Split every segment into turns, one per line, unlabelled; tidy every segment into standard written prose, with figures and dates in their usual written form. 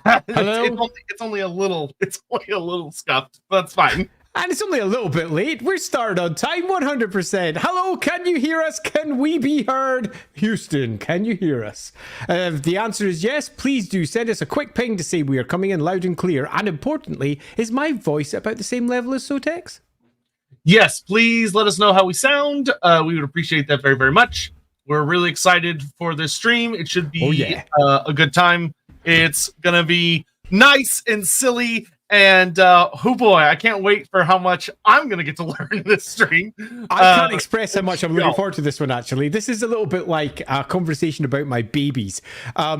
Hello?
It's only a little scuffed, but that's fine.
And it's only a little bit late. We're started on time, 100%. Hello, can you hear us? Can we be heard? Houston, can you hear us? If the answer is yes, please do send us a quick ping to say we are coming in loud and clear. And importantly, is my voice about the same level as Sotek's?
Yes, please let us know how we sound. We would appreciate that very, very much. We're really excited for this stream. It should be a good time. It's going to be nice and silly. And oh boy, I can't wait for how much I'm going to get to learn in this stream.
I can't express how much I'm looking forward to this one, actually. This is a little bit like a conversation about my babies,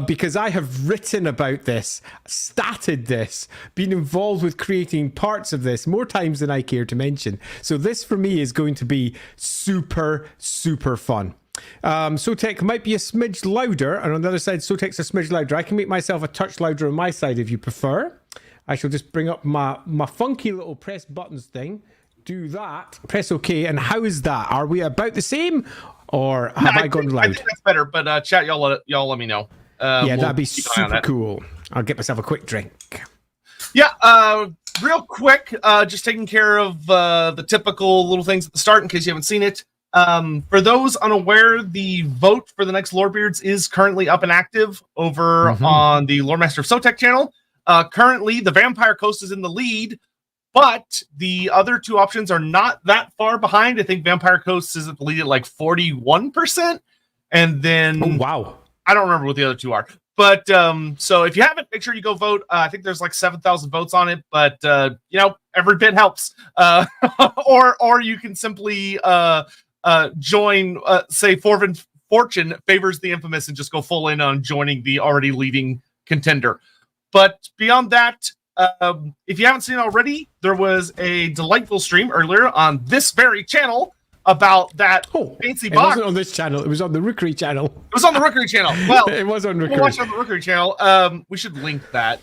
because I have written about this, statted this, been involved with creating parts of this more times than I care to mention. So this, for me, is going to be super, super fun. Sotek might be a smidge louder, and on the other side, Sotek's a smidge louder. I can make myself a touch louder on my side if you prefer. I shall just bring up my funky little press buttons thing. Do that. Press OK. And how is that? Are we about the same, or have I gone loud?
I think that's better. But chat, y'all let me know.
Yeah, that'd be super cool. I'll get myself a quick drink.
Yeah. Real quick. Just taking care of the typical little things at the start in case you haven't seen it. For those unaware, the vote for the next Lorebeards is currently up and active over on the Loremaster of Sotek channel. Currently, the Vampire Coast is in the lead, but the other two options are not that far behind. I think Vampire Coast is at the lead at like 41%. And then...
Oh, wow. I
don't remember what the other two are. But, so if you haven't, make sure you go vote. I think there's like 7,000 votes on it, but, you know, every bit helps. Or you can simply join, say, Fortune favors the infamous and just go full in on joining the already leading contender. But beyond that, if you haven't seen already, there was a delightful stream earlier on this very channel about that fancy box.
It wasn't on this channel. It was on the Rookery channel.
It was on the Rookery channel. Well,
it was on Rookery.
We'll watch it on the Rookery channel. We should link that.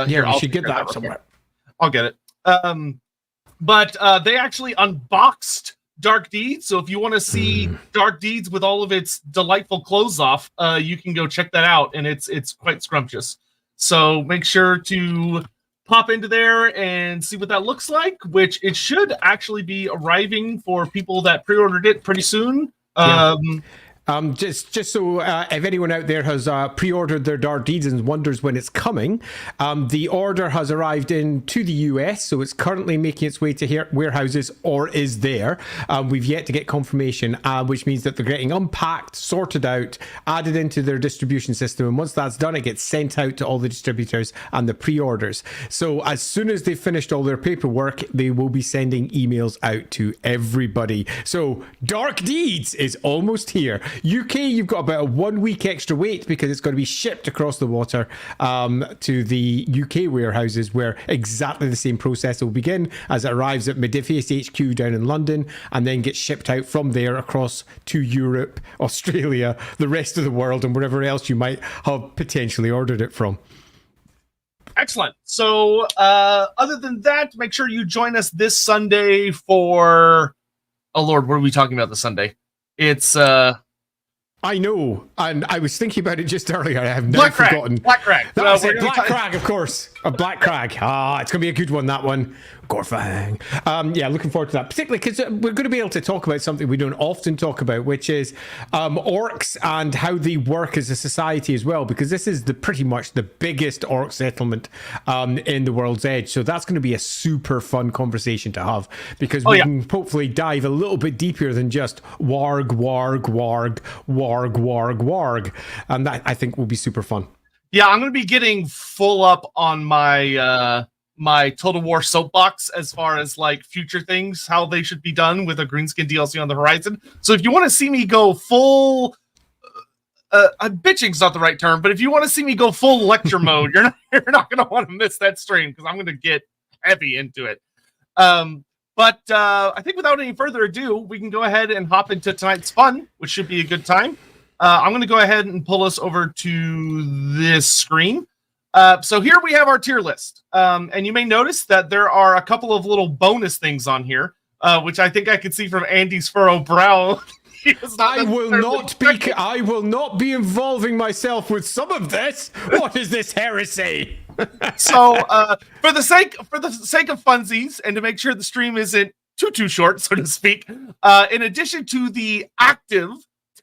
Here, we should get that somewhere.
I'll get it. But they actually unboxed Dark Deeds. So if you want to see Dark Deeds with all of its delightful clothes off, you can go check that out. And it's quite scrumptious. So make sure to pop into there and see what that looks like, which it should actually be arriving for people that pre-ordered it pretty soon.
Yeah. Just so if anyone out there has pre-ordered their Dark Deeds and wonders when it's coming, the order has arrived into the US, so it's currently making its way to warehouses or is there. We've yet to get confirmation, which means that they're getting unpacked, sorted out, added into their distribution system, and once that's done, it gets sent out to all the distributors and the pre-orders. So as soon as they've finished all their paperwork, they will be sending emails out to everybody. So Dark Deeds is almost here. UK, you've got about a 1 week extra wait because it's going to be shipped across the water to the UK warehouses, where exactly the same process will begin as it arrives at Modiphius HQ down in London and then gets shipped out from there across to Europe, Australia, the rest of the world, and wherever else you might have potentially ordered it from.
Excellent. So other than that, make sure you join us this Sunday for... Oh, Lord, what are we talking about this Sunday? It's...
I know, and I was thinking about it just earlier. I have now forgotten.
Black Crag.
That's it, Black Crag, of course. A Black Crag. It's going to be a good one, that one. Gorfang. Yeah, looking forward to that. Particularly because we're going to be able to talk about something we don't often talk about, which is orcs and how they work as a society as well, because this is pretty much the biggest orc settlement in the World's Edge. So that's going to be a super fun conversation to have, because we can hopefully dive a little bit deeper than just warg, warg, warg, warg, warg, warg. And that, I think, will be super fun.
Yeah, I'm going to be getting full up on my my Total War soapbox as far as like future things, how they should be done with a Greenskin DLC on the horizon. So if you want to see me go full, bitching's not the right term, but if you want to see me go full lecture mode, you're not going to want to miss that stream, because I'm going to get heavy into it. But I think without any further ado, we can go ahead and hop into tonight's fun, which should be a good time. I'm going to go ahead and pull us over to this screen. So here we have our tier list. And you may notice that there are a couple of little bonus things on here, which I think I can see from Andy's furrowed brow.
I will not be involving myself with some of this. What is this heresy?
So, for the sake of funsies, and to make sure the stream isn't too short, so to speak, in addition to the active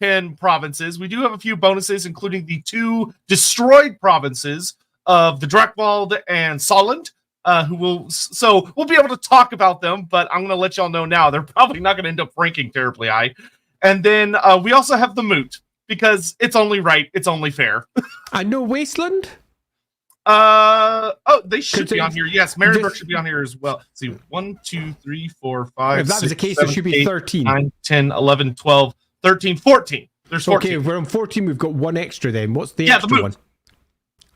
10 provinces, we do have a few bonuses, including the 2 destroyed provinces of the Drakvald and Soland. We'll be able to talk about them, but I'm going to let y'all know now they're probably not going to end up ranking terribly high. And then we also have the Moot, because it's only right, it's only fair.
I know Wasteland.
They should be on here. Yes, Marienburg should be on here as well. Let's see, 1, 2, 3, 4, 5.
If that was the case, there should be 13.
9, 10, 11, 12, 13, 14. There's 14.
Okay, if we're on 14, we've got one extra then. What's the extra one?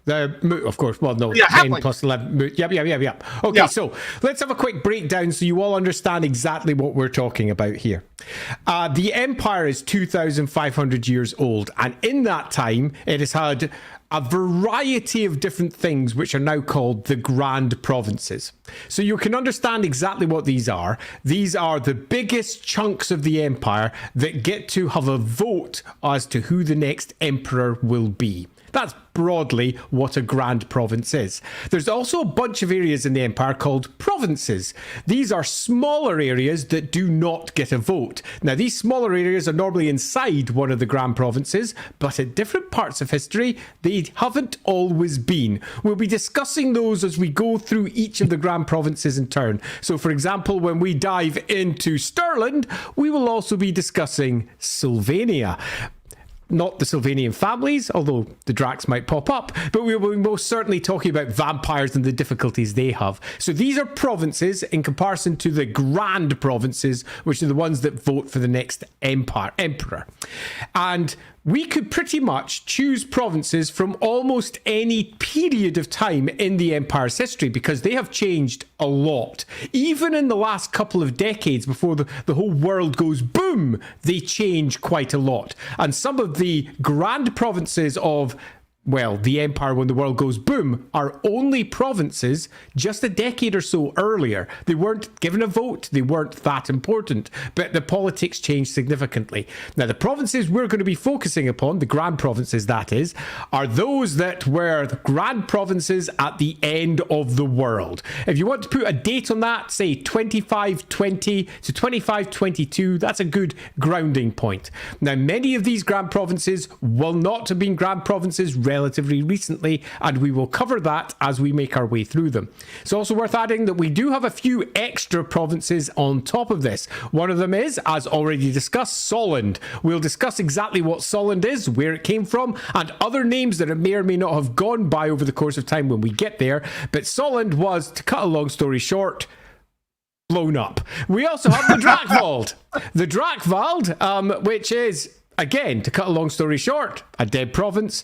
The Moot, of course. Well, no, 10 plus 11. Moot. Yep. Okay, so let's have a quick breakdown so you all understand exactly what we're talking about here. The Empire is 2,500 years old, and in that time, it has had a variety of different things which are now called the Grand Provinces. So you can understand exactly what these are. These are the biggest chunks of the Empire that get to have a vote as to who the next emperor will be. That's broadly what a grand province is. There's also a bunch of areas in the empire called provinces. These are smaller areas that do not get a vote. Now, these smaller areas are normally inside one of the grand provinces, but at different parts of history, they haven't always been. We'll be discussing those as we go through each of the grand provinces in turn. So, for example, when we dive into Stirland, we will also be discussing Sylvania. Not the Sylvanian families, although the Dracs might pop up, but we will be most certainly talking about vampires and the difficulties they have. So these are provinces in comparison to the grand provinces, which are the ones that vote for the next emperor. And we could pretty much choose provinces from almost any period of time in the Empire's history because they have changed a lot. Even in the last couple of decades before the whole world goes boom, they change quite a lot. And some of the grand provinces of the Empire when the world goes boom are only provinces just a decade or so earlier. They weren't given a vote. They weren't that important, but the politics changed significantly. Now, the provinces we're going to be focusing upon, the grand provinces that is, are those that were the grand provinces at the end of the world. If you want to put a date on that, say 2520 to 2522, that's a good grounding point. Now, many of these grand provinces will not have been grand provinces relatively recently, and we will cover that as we make our way through them. It's also worth adding that we do have a few extra provinces on top of this. One of them is, as already discussed, Soland. We'll discuss exactly what Soland is, where it came from, and other names that it may or may not have gone by over the course of time when we get there. But Soland was, to cut a long story short, blown up. We also have the Drakvald. The Drakvald, which is, again, to cut a long story short, a dead province.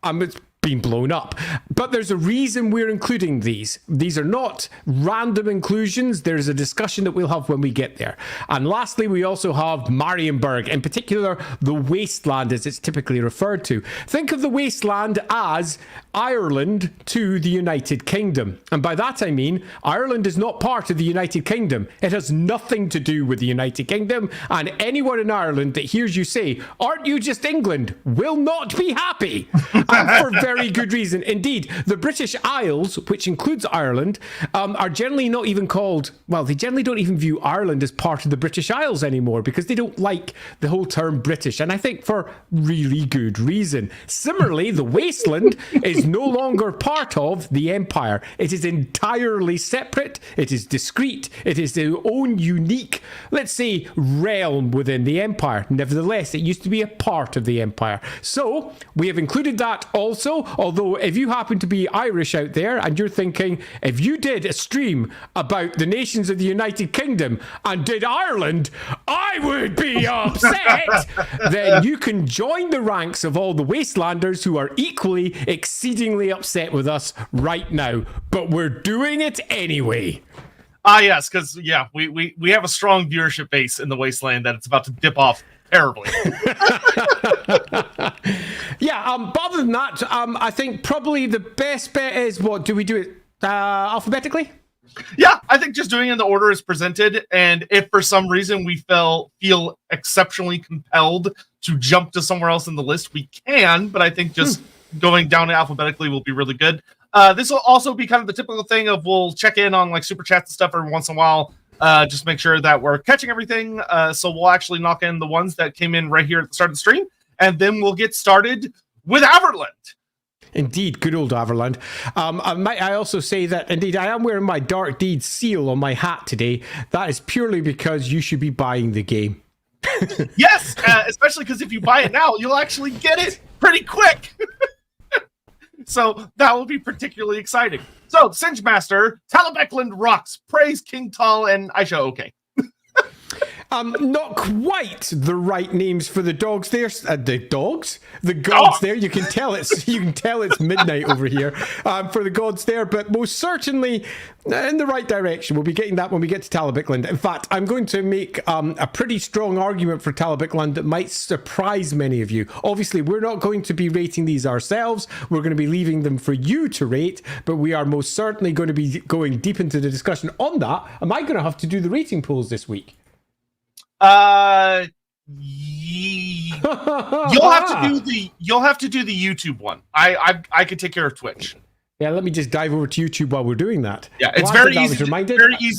It's been blown up. But there's a reason we're including these. These are not random inclusions. There's a discussion that we'll have when we get there. And lastly, we also have Marienburg, in particular, the Wasteland as it's typically referred to. Think of the Wasteland as Ireland to the United Kingdom. And by that I mean, Ireland is not part of the United Kingdom. It has nothing to do with the United Kingdom. And anyone in Ireland that hears you say, "Aren't you just England?" will not be happy. And for very good reason. Indeed, the British Isles, which includes Ireland, are generally not even called, they generally don't even view Ireland as part of the British Isles anymore because they don't like the whole term British, and I think for really good reason. Similarly, the Wasteland is no longer part of the Empire. It is entirely separate. It is discrete. It is their own unique, let's say, realm within the Empire. Nevertheless, it used to be a part of the Empire. So, we have included that also. Although, if you happen to be Irish out there and you're thinking, if you did a stream about the nations of the United Kingdom and did Ireland, I would be upset, then you can join the ranks of all the Wastelanders who are equally exceedingly upset with us right now. But we're doing it anyway.
Yes, because, we have a strong viewership base in the Wasteland that it's about to dip off terribly.
But other than that, I think probably the best bet is, do we do it alphabetically?
Yeah, I think just doing it in the order is presented, and if for some reason we feel exceptionally compelled to jump to somewhere else in the list, we can, but I think just going down alphabetically will be really good. This will also be kind of the typical thing of we'll check in on like super chats and stuff every once in a while, just make sure that we're catching everything. So we'll actually knock in the ones that came in right here at the start of the stream, and then we'll get started with Averland.
Indeed, good old Averland. Might I also say that, indeed, I am wearing my Dark Deeds seal on my hat today. That is purely because you should be buying the game.
Yes, especially because if you buy it now, you'll actually get it pretty quick. So that will be particularly exciting. So, Singe Master, Talabecland rocks, praise King Tal and Aisha okay.
Not quite the right names for the dogs there. The dogs? The gods there. You can tell it's midnight over here for the gods there, but most certainly in the right direction. We'll be getting that when we get to Talabecland. In fact, I'm going to make a pretty strong argument for Talabecland that might surprise many of you. Obviously, we're not going to be rating these ourselves. We're going to be leaving them for you to rate, but we are most certainly going to be going deep into the discussion on that. Am I going to have to do the rating polls this week?
You'll have to do the YouTube one. I could take care of Twitch.
Yeah, let me just dive over to YouTube while we're doing that.
Yeah, it's very easy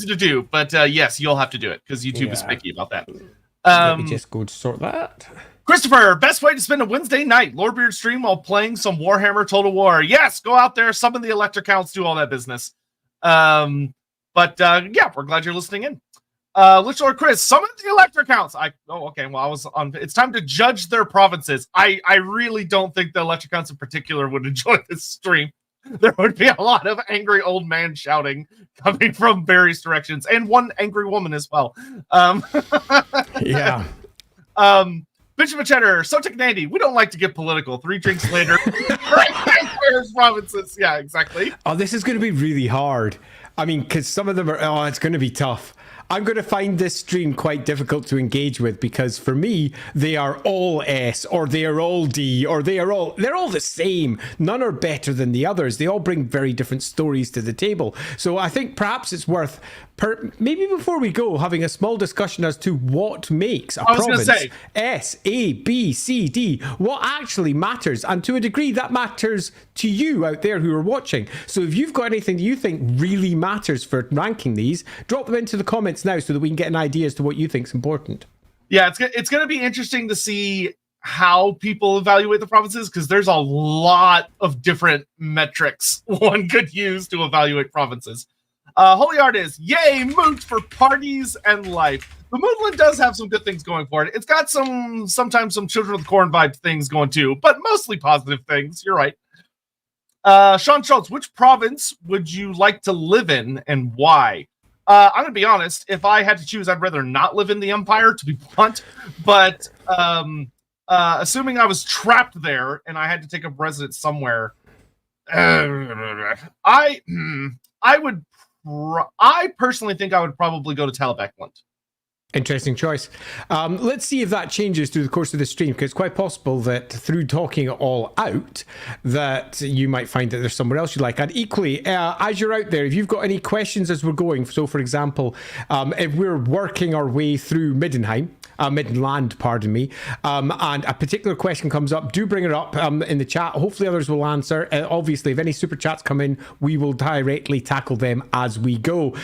to do, but yes, you'll have to do it because YouTube is picky about that.
Let me just go to sort that.
Christopher, best way to spend a Wednesday night, Lorebeard stream while playing some Warhammer Total War. Yes, go out there, summon the electric counts, do all that business. Yeah, we're glad you're listening in. Lich Lord Chris, summon the electric counts. Okay, well, I was on. It's time to judge their provinces. I really don't think the electric counts in particular would enjoy this stream. There would be a lot of angry old man shouting coming from various directions, and one angry woman as well.
Yeah.
Bishop of Cheddar, Sotek and Andy, we don't like to get political. 3 drinks later. Where's provinces? Yeah, exactly.
Oh, this is going to be really hard. I mean, because some of them are, it's going to be tough. I'm going to find this stream quite difficult to engage with because for me, they are all S or they are all D or they're all the same. None are better than the others. They all bring very different stories to the table. So I think perhaps it's worth, maybe before we go, having a small discussion as to what makes a province S, A, B, C, D, what actually matters. And to a degree, that matters to you out there who are watching. So if you've got anything that you think really matters for ranking these, drop them into the comments now so that we can get an idea as to what you think is important.
Yeah, it's going to be interesting to see how people evaluate the provinces because there's a lot of different metrics one could use to evaluate provinces. Holy Art is, yay, Moot for parties and life. The Middenland does have some good things going for it. It's got sometimes some Children of the Corn vibe things going too, but mostly positive things. You're right. Sean Schultz, which province would you like to live in and why? I'm going to be honest. If I had to choose, I'd rather not live in the Empire, to be blunt. But assuming I was trapped there and I had to take up residence somewhere, I personally think I would probably go to Talabecland.
Interesting choice. Let's see if that changes through the course of the stream, because it's quite possible that through talking it all out that you might find that there's somewhere else you like. And equally, as you're out there, if you've got any questions as we're going, so for example, if we're working our way through Middenland, pardon me, and a particular question comes up, do bring it up in the chat. Hopefully others will answer. Obviously, if any super chats come in, we will directly tackle them as we go,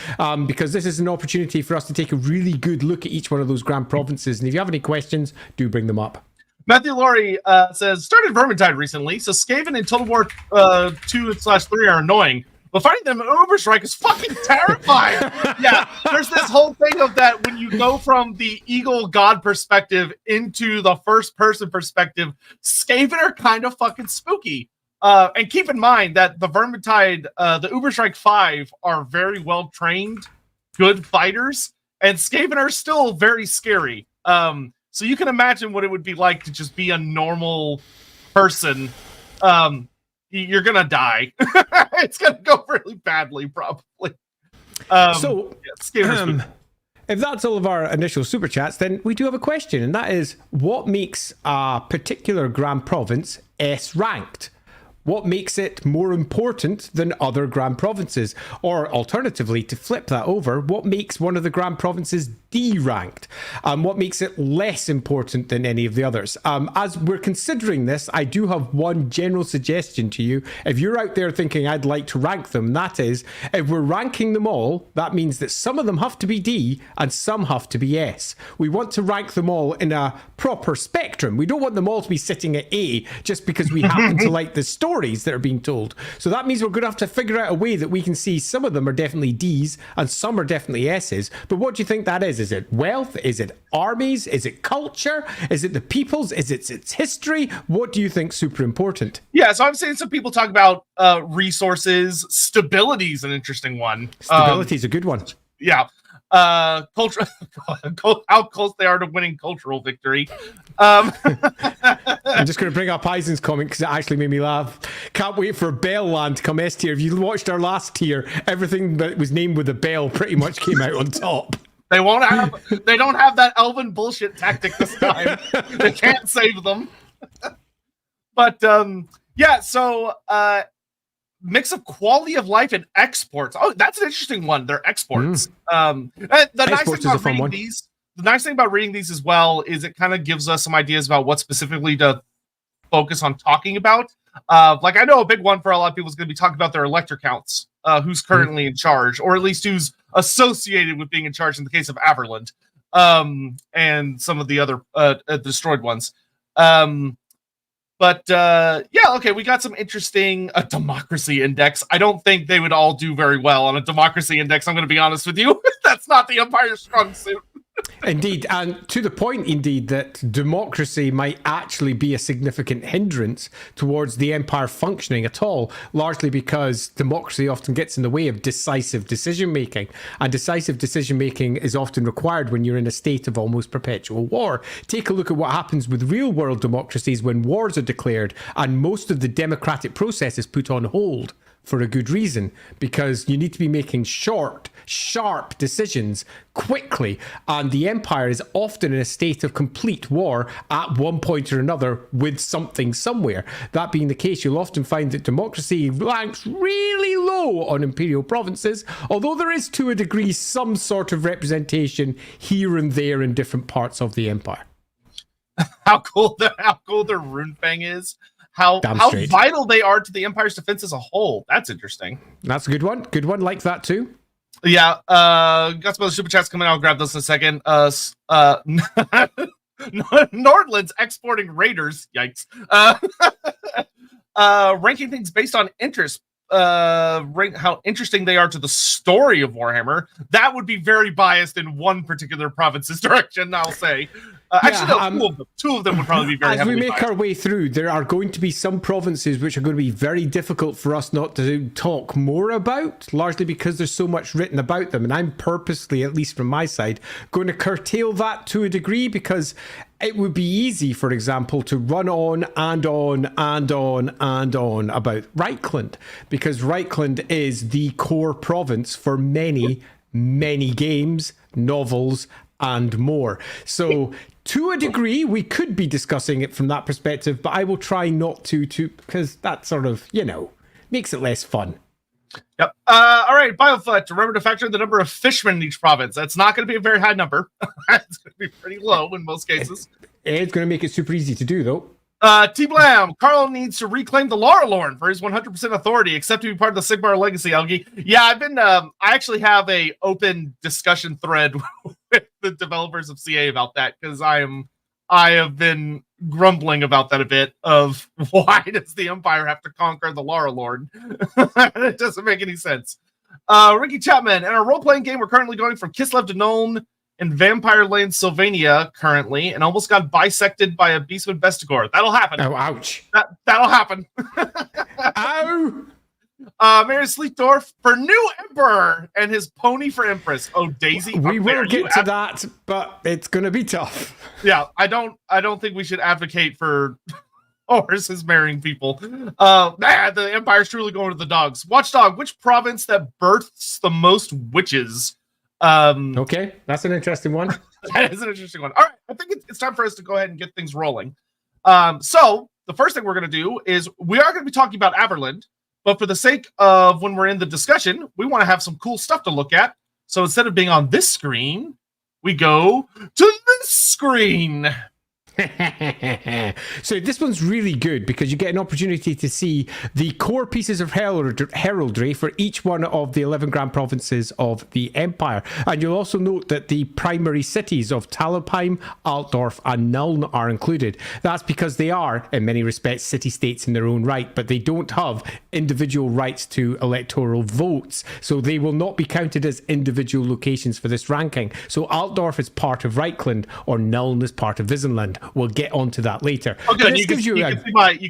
because this is an opportunity for us to take a really good look at each one of those grand provinces. And if you have any questions, do bring them up.
Matthew Laurie says, started Vermintide recently, so Skaven and Total War 2/3 are annoying. But fighting them in Uberstrike is fucking terrifying. Yeah, there's this whole thing of that when you go from the Eagle God perspective into the first person perspective, Skaven are kind of fucking spooky. And keep in mind that the Vermintide, the Uberstrike 5 are very well trained, good fighters, and Skaven are still very scary. So you can imagine what it would be like to just be a normal person. You're gonna die. It's gonna go really badly, probably.
If that's all of our initial super chats, then we do have a question, and that is, what makes a particular grand province S ranked? What makes it more important than other Grand Provinces? Or alternatively, to flip that over, what makes one of the Grand Provinces D-ranked? What makes it less important than any of the others? As we're considering this, I do have one general suggestion to you. If you're out there thinking I'd like to rank them, that is, if we're ranking them all, that means that some of them have to be D and some have to be S. We want to rank them all in a proper spectrum. We don't want them all to be sitting at A just because we happen to like the stories that are being told. So that means we're going to have to figure out a way that we can see some of them are definitely Ds and some are definitely S's. But what do you think that is? Is it wealth? Is it armies? Is it culture? Is it the peoples? Is it its history? What do you think is super important?
Yeah, so I'm seeing some people talk about resources. Stability is an interesting one.
Stability is a good one.
Yeah. Culture, how close they are to winning cultural victory.
I'm just going to bring up Eisen's comment because it actually made me laugh. Can't wait for Bellland to come S tier. If you watched our last tier, everything that was named with a bell pretty much came out on top.
They don't have that elven bullshit tactic this time. They can't save them. But yeah, so mix of quality of life and exports. Oh, that's an interesting one. They're exports. The nice thing about reading these as well is it kind of gives us some ideas about what specifically to focus on talking about. Like I know a big one for a lot of people is going to be talking about their elector counts, who's currently in charge, or at least who's associated with being in charge in the case of Averland, and some of the other destroyed ones. But yeah, okay, we got some interesting democracy index. I don't think they would all do very well on a democracy index. I'm going to be honest with you. That's not the Empire's strong suit.
Indeed, and to the point, indeed, that democracy might actually be a significant hindrance towards the Empire functioning at all, largely because democracy often gets in the way of decisive decision-making, and decisive decision-making is often required when you're in a state of almost perpetual war. Take a look at what happens with real-world democracies when wars are declared, and most of the democratic process is put on hold. For a good reason, because you need to be making short, sharp decisions quickly, and the Empire is often in a state of complete war at one point or another with something somewhere. That being the case, you'll often find that democracy ranks really low on imperial provinces, although there is to a degree some sort of representation here and there in different parts of the Empire.
How cool their rune fang is. How vital they are to the Empire's defense as a whole. That's interesting. That's
a good one. Good one. Like that too.
Yeah. Got some other super chats coming out. I'll grab those in a second. Nordland's exporting raiders. Yikes. Ranking things based on interest. Rank how interesting they are to the story of Warhammer. That would be very biased in one particular province's direction, I'll say. Actually, no, two of them would probably be very heavily biased. As we make our
way through, there are going to be some provinces which are going to be very difficult for us not to talk more about, largely because there's so much written about them. And I'm purposely, at least from my side, going to curtail that to a degree because it would be easy, for example, to run on and on and on and on about Reikland, because Reikland is the core province for many, many games, novels, and more. So to a degree, we could be discussing it from that perspective, but I will try not to because that sort of, makes it less fun.
Yep. All right, Biofoot, remember to factor in the number of fishermen in each province. That's not going to be a very high number. It's going to be pretty low in most cases.
It's going to make it super easy to do, though.
T-Blam, Carl needs to reclaim the Loremaster for his 100% authority, except to be part of the Sigmar legacy, Algie. Yeah, I actually have a open discussion thread with the developers of CA about that, because I have been grumbling about that a bit of why does the Empire have to conquer the Lorelord? It doesn't make any sense. Ricky Chapman, in our role-playing game, we're currently going from Kislev to Nuln in Vampire Lane, Sylvania, currently, and almost got bisected by a Beastman Bestigor. That'll happen.
Oh, ouch.
That'll happen.
Ow!
Mary Sleepdorf for new Emperor and his pony for Empress. Oh, Daisy.
We will get to that, but it's going to be tough.
Yeah, I don't think we should advocate for horses marrying people. The Empire's truly going to the dogs. Watchdog, which province that births the most witches?
Okay, that's an interesting one.
That is an interesting one. All right, I think it's time for us to go ahead and get things rolling. So the first thing we're going to do is we are going to be talking about Averland, but for the sake of when we're in the discussion, we want to have some cool stuff to look at. So instead of being on this screen, we go to this screen.
So this one's really good because you get an opportunity to see the core pieces of heraldry for each one of the 11 grand provinces of the Empire. And you'll also note that the primary cities of Talabecland, Altdorf and Nuln are included. That's because they are, in many respects, city-states in their own right, but they don't have individual rights to electoral votes. So they will not be counted as individual locations for this ranking. So Altdorf is part of Reikland or Nuln is part of Wissenland. We'll get onto that later.
Oh, good. You can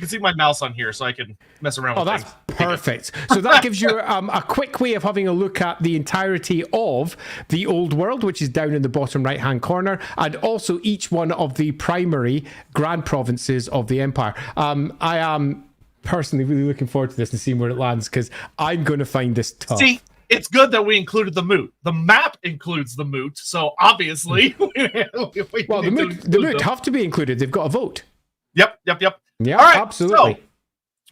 see my mouse on here, so I can mess around with
that's
things.
Perfect. So that gives you a quick way of having a look at the entirety of the Old World, which is down in the bottom right-hand corner, and also each one of the primary grand provinces of the Empire. I am personally really looking forward to this and seeing where it lands, because I'm going to find this tough.
See, it's good that we included the Moot. The map includes the Moot, so obviously...
the Moot have to be included. They've got a vote.
Yep.
Yeah,
all right,
absolutely.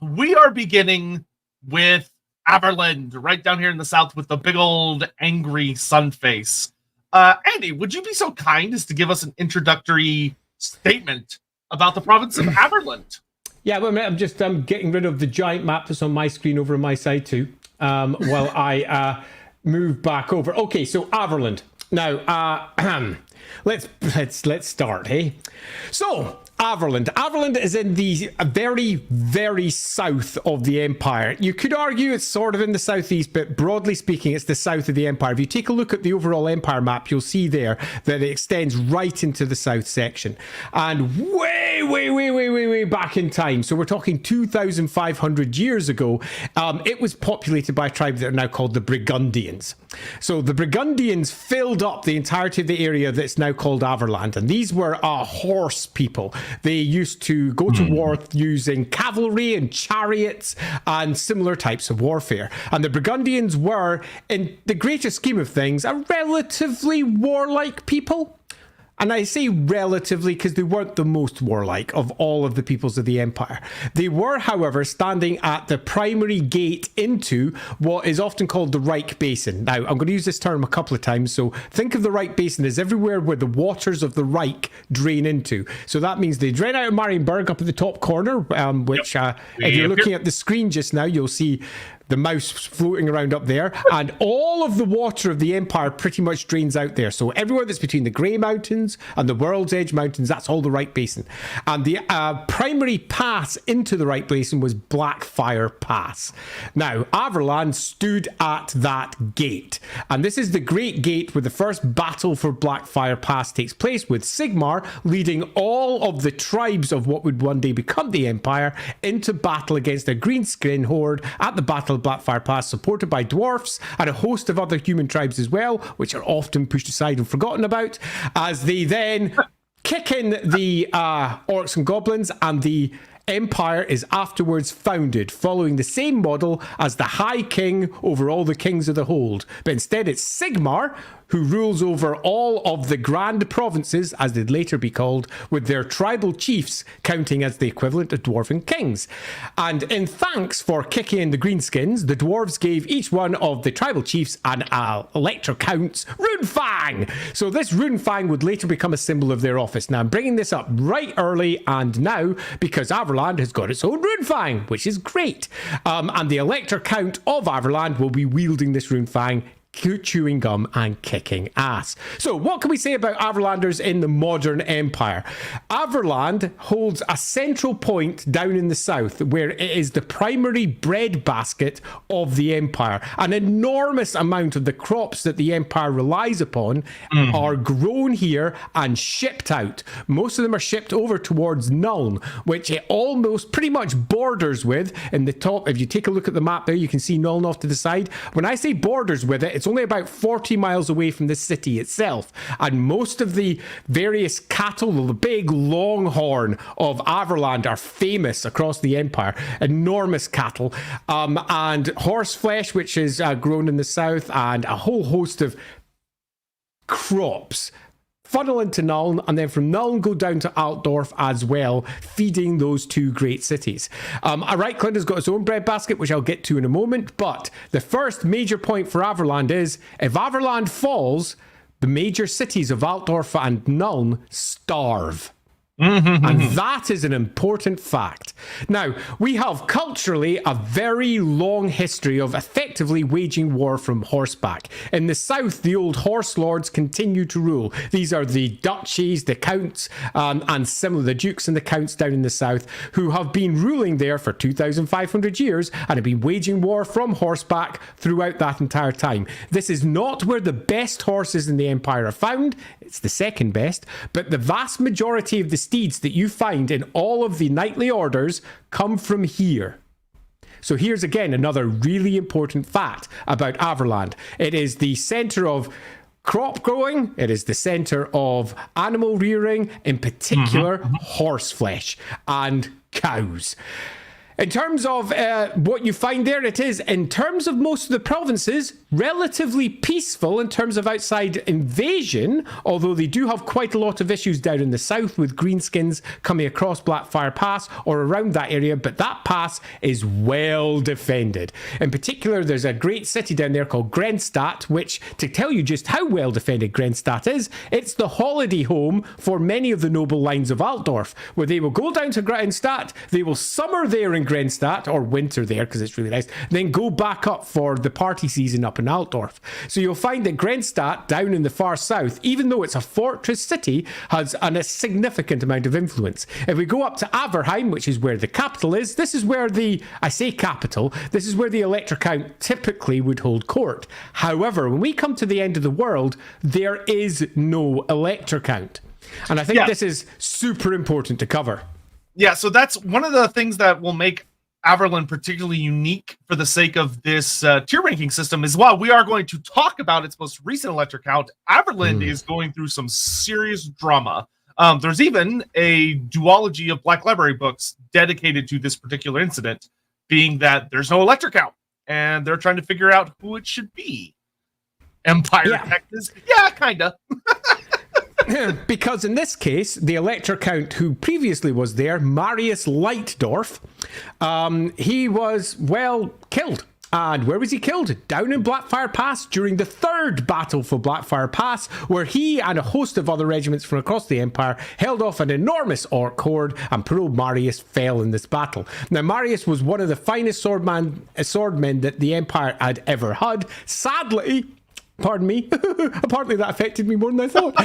So we are beginning with Averland, right down here in the south with the big old angry sun face. Andy, would you be so kind as to give us an introductory statement about the province of Averland?
Yeah, well, I'm getting rid of the giant map that's on my screen over on my side too. While I move back over. Okay, so Averland. Now, let's start, hey? So, Averland is in the very, very south of the Empire. You could argue it's sort of in the southeast, but broadly speaking, it's the south of the Empire. If you take a look at the overall Empire map, you'll see there that it extends right into the south section. And way back in time, so we're talking 2,500 years ago, it was populated by tribes that are now called the Burgundians. So the Burgundians filled up the entirety of the area that's now called Averland, and these were horse people. They used to go to war using cavalry and chariots and similar types of warfare. And the Burgundians were, in the greater scheme of things, a relatively warlike people. And I say relatively because they weren't the most warlike of all of the peoples of the Empire. They were, however, standing at the primary gate into what is often called the Reich Basin. Now, I'm going to use this term a couple of times. So think of the Reich Basin as everywhere where the waters of the Reich drain into. So that means they drain out of Marienburg up at the top corner, which if you're looking at the screen just now, you'll see the mouse floating around up there, and all of the water of the Empire pretty much drains out there. So everywhere that's between the Grey Mountains and the World's Edge Mountains, that's all the Reich Basin. And the primary pass into the Reich Basin was Blackfire Pass. Now, Averland stood at that gate, and this is the Great Gate where the first battle for Blackfire Pass takes place, with Sigmar leading all of the tribes of what would one day become the Empire into battle against a greenskin horde at the Battle of Blackfire Pass, supported by dwarfs and a host of other human tribes as well, which are often pushed aside and forgotten about, as they then kick in the orcs and goblins, and the Empire is afterwards founded, following the same model as the High King over all the kings of the Hold. But instead it's Sigmar who rules over all of the grand provinces, as they'd later be called, with their tribal chiefs counting as the equivalent of dwarven kings. And in thanks for kicking in the greenskins, the dwarves gave each one of the tribal chiefs an elector count's runefang. So this runefang would later become a symbol of their office. Now I'm bringing this up right early and now because Averland has got its own runefang, which is great. And the elector count of Averland will be wielding this runefang, chewing gum and kicking ass. So what can we say about Averlanders in the modern Empire? Averland holds a central point down in the south where it is the primary breadbasket of the Empire. An enormous amount of the crops that the Empire relies upon are grown here and shipped out. Most of them are shipped over towards Nuln, which it almost pretty much borders with. In the top, if you take a look at the map there, you can see Nuln off to the side. When I say borders with it, it's only about 40 miles away from the city itself. And most of the various cattle, the big longhorn of Averland, are famous across the Empire. Enormous cattle. And horse flesh, which is grown in the south, and a whole host of crops funnel into Nuln, and then from Nuln go down to Altdorf as well, feeding those two great cities. Reikland has got its own breadbasket, which I'll get to in a moment, but the first major point for Averland is, if Averland falls, the major cities of Altdorf and Nuln starve. And that is an important fact. Now, we have culturally a very long history of effectively waging war from horseback. In the south, the old horse lords continue to rule. These are the duchies, the counts, and similar, the dukes and the counts down in the south, who have been ruling there for 2,500 years and have been waging war from horseback throughout that entire time. This is not where the best horses in the empire are found. It's the second best, but the vast majority of the steeds that you find in all of the knightly orders come from here. So here's again another really important fact about Averland. It is the center of crop growing, it is the center of animal rearing, in particular horse flesh and cows. In terms of what you find there, it is, in terms of most of the provinces, relatively peaceful in terms of outside invasion, although they do have quite a lot of issues down in the south with greenskins coming across Blackfire Pass or around that area, but that pass is well defended. In particular, there's a great city down there called Grenstadt, which, to tell you just how well defended Grenstadt is, it's the holiday home for many of the noble lines of Altdorf, where they will go down to Grenstadt, they will summer there in Grenstadt, or winter there because it's really nice, then go back up for the party season up in Altdorf. So you'll find that Grenstadt down in the far south, even though it's a fortress city, has a significant amount of influence. If we go up to Averheim, which is where the capital is, this is where I say capital, this is where the Elector Count typically would hold court. However, when we come to the end of the world, there is no Elector Count. And I think this is super important to cover.
Yeah, so that's one of the things that will make Averland particularly unique for the sake of this tier ranking system is, while we are going to talk about its most recent Elector Count, Averland is going through some serious drama. There's even a duology of Black Library books dedicated to this particular incident, being that there's no Elector Count, and they're trying to figure out who it should be. Empire Texas? Yeah, kinda.
Because in this case, the Elector Count who previously was there, Marius Leitdorf, he was, well, killed. And where was he killed? Down in Blackfire Pass during the third battle for Blackfire Pass, where he and a host of other regiments from across the Empire held off an enormous orc horde, and poor old Marius fell in this battle. Now, Marius was one of the finest swordmen that the Empire had ever had. Sadly, pardon me, apparently that affected me more than I thought.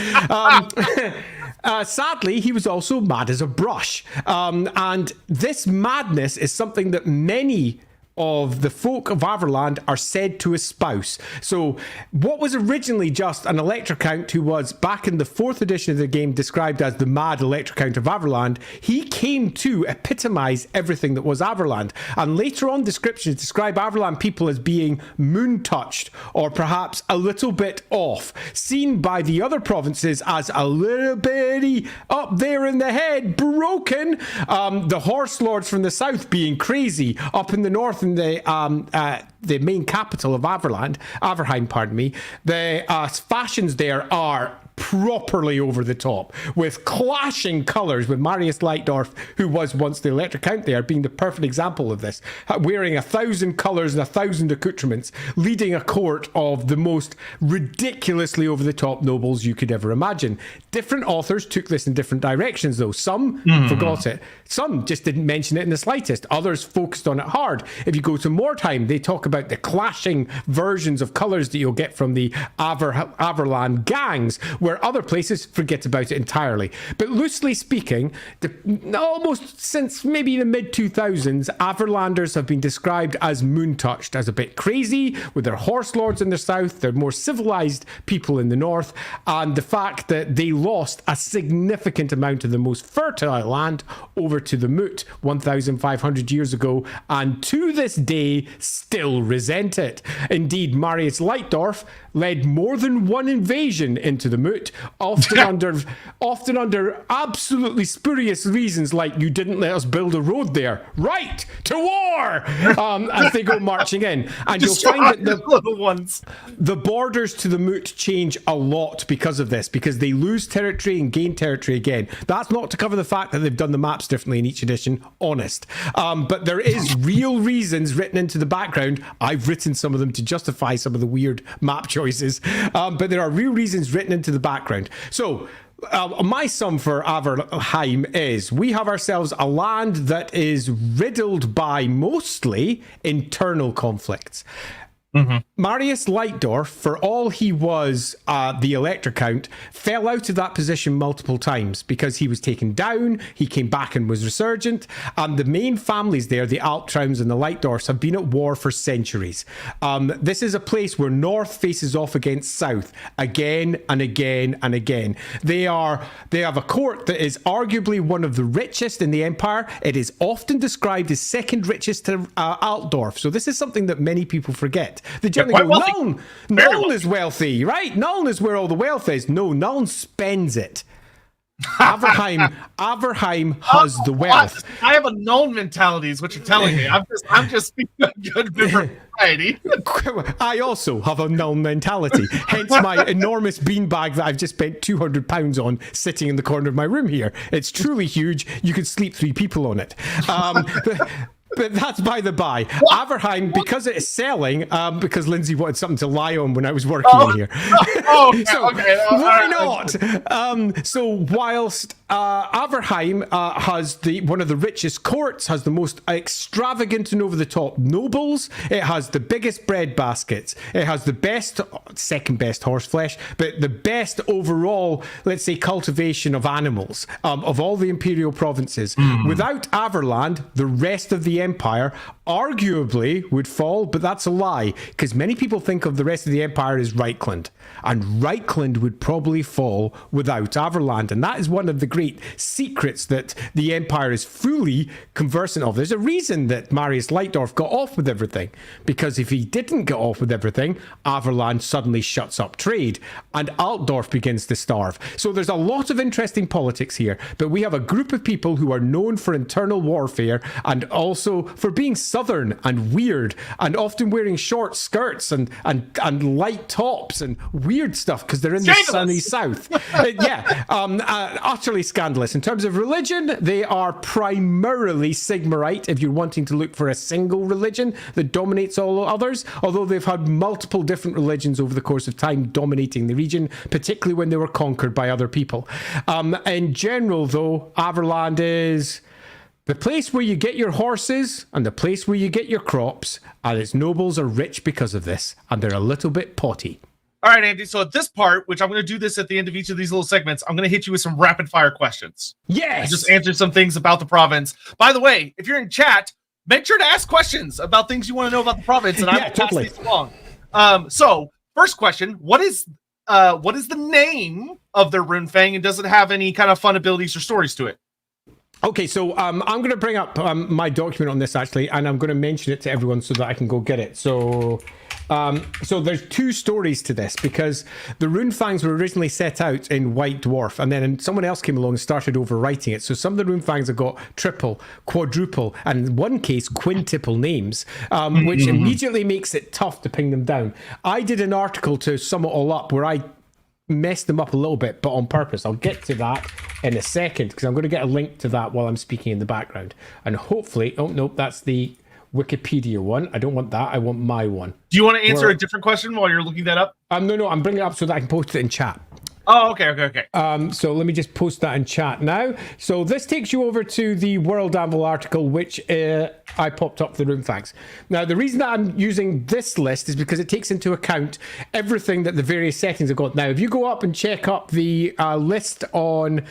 Sadly, he was also mad as a brush. And this madness is something that many of the folk of Averland are said to espouse. So what was originally just an Elector Count who was, back in the 4th edition of the game, described as the mad Elector Count of Averland, he came to epitomise everything that was Averland. And later on descriptions describe Averland people as being moon-touched, or perhaps a little bit off, seen by the other provinces as a little bitty up there in the head, broken. The horse lords from the south being crazy, up in the north in the main capital of Averheim, pardon me, the fashions there are properly over the top, with clashing colours, with Marius Leitdorf, who was once the Elector Count there, being the perfect example of this, wearing 1,000 colours and 1,000 accoutrements, leading a court of the most ridiculously over the top nobles you could ever imagine. Different authors took this in different directions, though. Some forgot it, some just didn't mention it in the slightest, others focused on it hard. If you go to Mordheim, they talk about the clashing versions of colours that you'll get from the Averland gangs, where other places forget about it entirely. But loosely speaking, almost since maybe the mid-2000s, Averlanders have been described as moon-touched, as a bit crazy, with their horse lords in the south, they're more civilized people in the north, and the fact that they lost a significant amount of the most fertile land over to the Moot 1,500 years ago, and to this day still resent it. Indeed, Marius Leitdorf led more than one invasion into the Moot, Moot, often under absolutely spurious reasons, like you didn't let us build a road there. Right, to war! As they go marching in. And you'll find that the borders to the Moot change a lot because of this, because they lose territory and gain territory again. That's not to cover the fact that they've done the maps differently in each edition, honest. But there is real reasons written into the background. I've written some of them to justify some of the weird map choices. But there are real reasons written into the background. So, my sum for Averheim is we have ourselves a land that is riddled by mostly internal conflicts. Marius Leitdorf, for all he was the Elector Count, fell out of that position multiple times because he was taken down, he came back and was resurgent, and the main families there, the Alptraums and the Leitdorfs, have been at war for centuries. This is a place where North faces off against South again and again and again. They have a court that is arguably one of the richest in the Empire. It is often described as second richest to Altdorf, so this is something that many people forget. They generally go, Nuln is wealthy, right? Nuln is where all the wealth is. No, Nuln spends it. Averheim has the wealth.
I have a Nuln mentality, is what you're telling me. I'm just speaking a good different variety.
I also have a Nuln mentality. Hence my enormous beanbag that I've just spent £200 on sitting in the corner of my room here. It's truly huge. You could sleep 3 people on it. But that's by the by. Averheim, because it is selling, because Lindsay wanted something to lie on when I was working in here. Why not? So whilst Averheim has one of the richest courts, has the most extravagant and over-the-top nobles, it has the biggest bread baskets, it has the best, second best horse flesh, but the best overall, let's say, cultivation of animals of all the imperial provinces. Without Averland, the rest of the empire arguably would fall, but that's a lie, because many people think of the rest of the empire as Reikland, and Reikland would probably fall without Averland, and that is one of the great secrets that the empire is fully conversant of. There's a reason that Marius Leitdorf got off with everything, because if he didn't get off with everything, Averland suddenly shuts up trade, and Altdorf begins to starve. So there's a lot of interesting politics here, but we have a group of people who are known for internal warfare, and also for being southern and weird, and often wearing short skirts and light tops and weird stuff because they're in the sunny south. Utterly scandalous. In terms of religion, they are primarily Sigmarite, if you're wanting to look for a single religion that dominates all others, although they've had multiple different religions over the course of time dominating the region, particularly when they were conquered by other people. In general, though, Averland is the place where you get your horses and the place where you get your crops, and its nobles are rich because of this, and they're a little bit potty.
All right, Andy. So at this part, which I'm going to do this at the end of each of these little segments, I'm going to hit you with some rapid fire questions.
Yes!
Just answer some things about the province. By the way, if you're in chat, make sure to ask questions about things you want to know about the province, and I'm pass these along. So first question, what is the name of their Runefang, and does it have any kind of fun abilities or stories to it?
Okay, so I'm going to bring up my document on this, actually, and I'm going to mention it to everyone so that I can go get it. So there's 2 stories to this, because the Runefangs were originally set out in White Dwarf, and then someone else came along and started overwriting it. So some of the Runefangs have got triple, quadruple, and in one case, quintuple names, which immediately makes it tough to ping them down. I did an article to sum it all up where I messed them up a little bit, but on purpose. I'll get to that in a second, because I'm going to get a link to that while I'm speaking in the background. And hopefully, oh, nope, that's the Wikipedia one. I don't want that. I want my one.
Do you want to answer a different question while you're looking that up?
No, I'm bringing it up so that I can post it in chat.
Oh, okay.
So let me just post that in chat now. So this takes you over to the World Anvil article, which I popped up for the Runefangs. Now, the reason that I'm using this list is because it takes into account everything that the various settings have got. Now, if you go up and check up the list on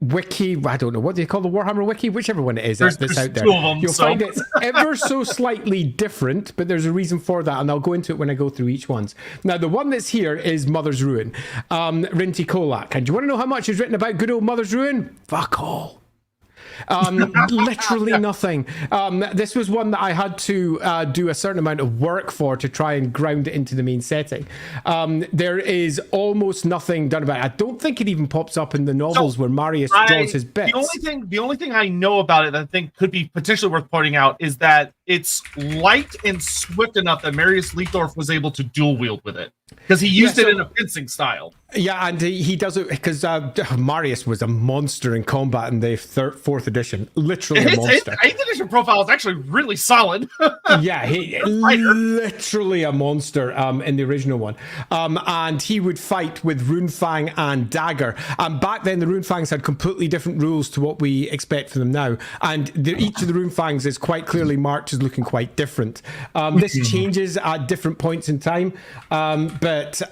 Wiki, I don't know, what do you call the Warhammer Wiki? Whichever one it is that's out there. You'll find it's ever so slightly different, but there's a reason for that, and I'll go into it when I go through each ones. Now, the one that's here is Mother's Ruin, Rinti Kolak. And do you want to know how much is written about good old Mother's Ruin? Fuck all. Literally nothing. This was one that I had to do a certain amount of work for to try and ground it into the main setting. There is almost nothing done about it. I don't think it even pops up in the novels where Marius draws his bits.
The only thing I know about it that I think could be potentially worth pointing out is that it's light and swift enough that Marius Leithdorf was able to dual wield with it because he used it in a fencing style.
Yeah, and he does it because Marius was a monster in combat in the 4th edition. Literally a monster.
8th edition profile is actually really solid.
Yeah, literally a monster in the original one. And he would fight with Runefang and Dagger. Back then, the Runefangs had completely different rules to what we expect from them now. And each of the Runefangs is quite clearly marked as looking quite different. This changes at different points in time. But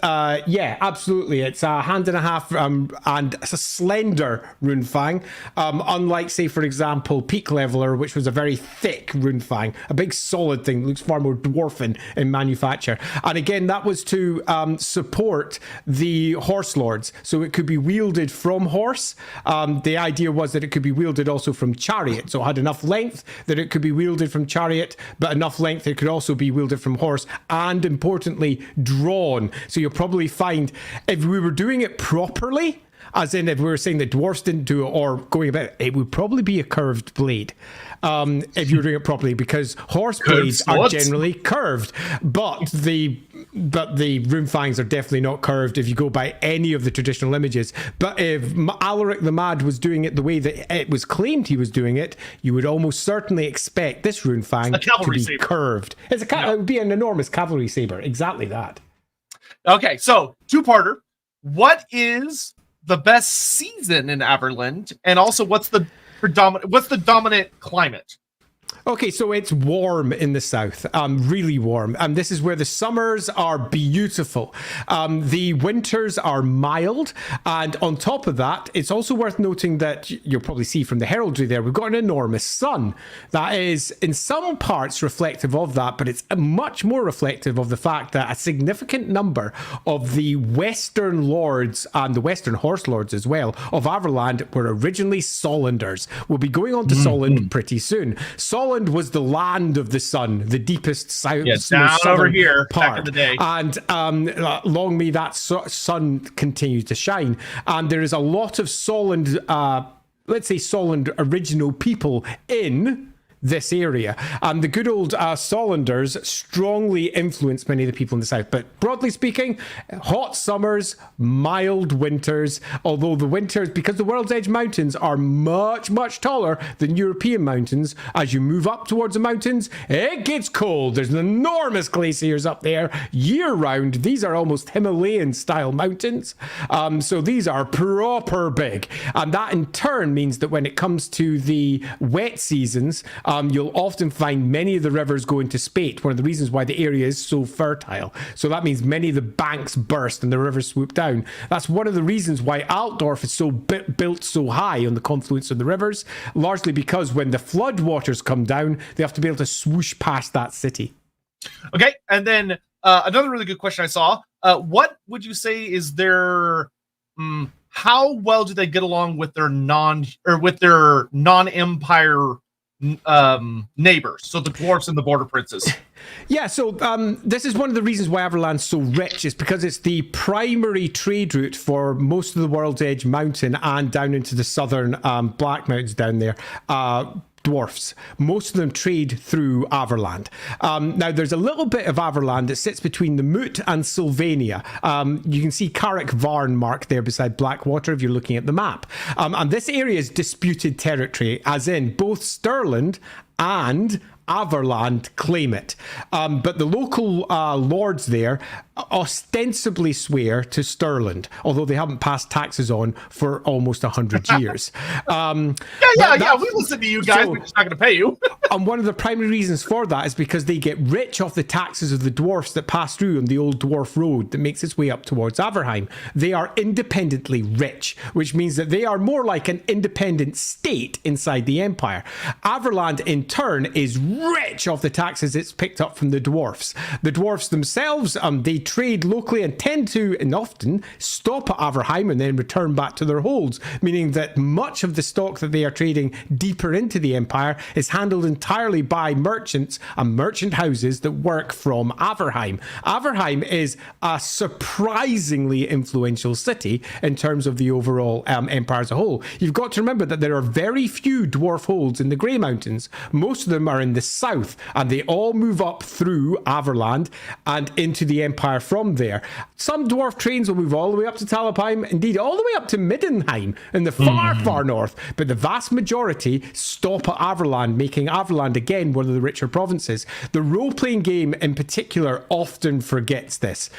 yeah, absolutely. It's a hand and a half and it's a slender Runefang. Unlike, say, for example, Peak Leveler, which was a very thick Runefang, a big solid thing that looks far more dwarfen in manufacture. And again, that was to support the Horse Lords. So it could be wielded from horse. The idea was that it could be wielded also from chariot. So it had enough length that it could be wielded from chariot, but enough length that it could also be wielded from horse, and importantly, drawn. So you'll probably find if we were doing it properly, as in if we were saying that dwarfs didn't do it or going about it, it would probably be a curved blade. If you were doing it properly, because horse blades are generally curved, but the Runefangs are definitely not curved if you go by any of the traditional images. But if Alaric the Mad was doing it the way that it was claimed he was doing it, you would almost certainly expect this Runefang to be curved. It would be an enormous cavalry saber. Exactly that.
Okay, so two-parter. What is the best season in Averland, and also what's the dominant climate?
Okay, so it's warm in the south, really warm. This is where the summers are beautiful. The winters are mild. And on top of that, it's also worth noting that you'll probably see from the heraldry there, we've got an enormous sun. That is in some parts reflective of that, but it's much more reflective of the fact that a significant number of the Western lords and the Western horse lords as well of Averland were originally Solanders. We'll be going on to Soland pretty soon. Soland was the land of the sun, the deepest south,
down over here
part.
Back in the day.
And long may that sun continue to shine. And there is a lot of Soland, let's say Soland original people in this area. The good old Solanders strongly influenced many of the people in the south. But broadly speaking, hot summers, mild winters, although the winters, because the World's Edge Mountains are much, much taller than European mountains, as you move up towards the mountains, it gets cold. There's enormous glaciers up there year round. These are almost Himalayan style mountains. So these are proper big. And that in turn means that when it comes to the wet seasons, you'll often find many of the rivers go into spate, one of the reasons why the area is so fertile. So that means many of the banks burst and the rivers swoop down. That's one of the reasons why Altdorf is so built so high on the confluence of the rivers, largely because when the flood waters come down, they have to be able to swoosh past that city.
Okay, and then another really good question I saw. What would you say is their... how well do they get along with their non-empire neighbors, so the dwarves and the border princes?
Yeah, so this is one of the reasons why Averland's so rich, is because it's the primary trade route for most of the World's Edge Mountain and down into the southern Black Mountains down there. Dwarfs. Most of them trade through Averland. Now, there's a little bit of Averland that sits between the Moot and Sylvania. You can see Carrick Varn marked there beside Blackwater if you're looking at the map. And this area is disputed territory, as in both Stirland and Averland claim it. But the local lords there ostensibly swear to Stirland, although they haven't passed taxes on for almost 100 years.
We listen to you guys, we're just not going to pay you.
And one of the primary reasons for that is because they get rich off the taxes of the dwarfs that pass through on the old dwarf road that makes its way up towards Averheim. They are independently rich, which means that they are more like an independent state inside the empire. Averland, in turn, is rich off the taxes it's picked up from the dwarfs. The dwarfs themselves, they trade locally and tend to, and often, stop at Averheim and then return back to their holds, meaning that much of the stock that they are trading deeper into the empire is handled entirely by merchants and merchant houses that work from Averheim. Averheim is a surprisingly influential city in terms of the overall empire as a whole. You've got to remember that there are very few dwarf holds in the Grey Mountains. Most of them are in the south, and they all move up through Averland and into the empire from there. Some dwarf trains will move all the way up to Talabecland, indeed all the way up to Middenland in the far north, but the vast majority stop at Averland, making Averland again one of the richer provinces. The role-playing game in particular often forgets this,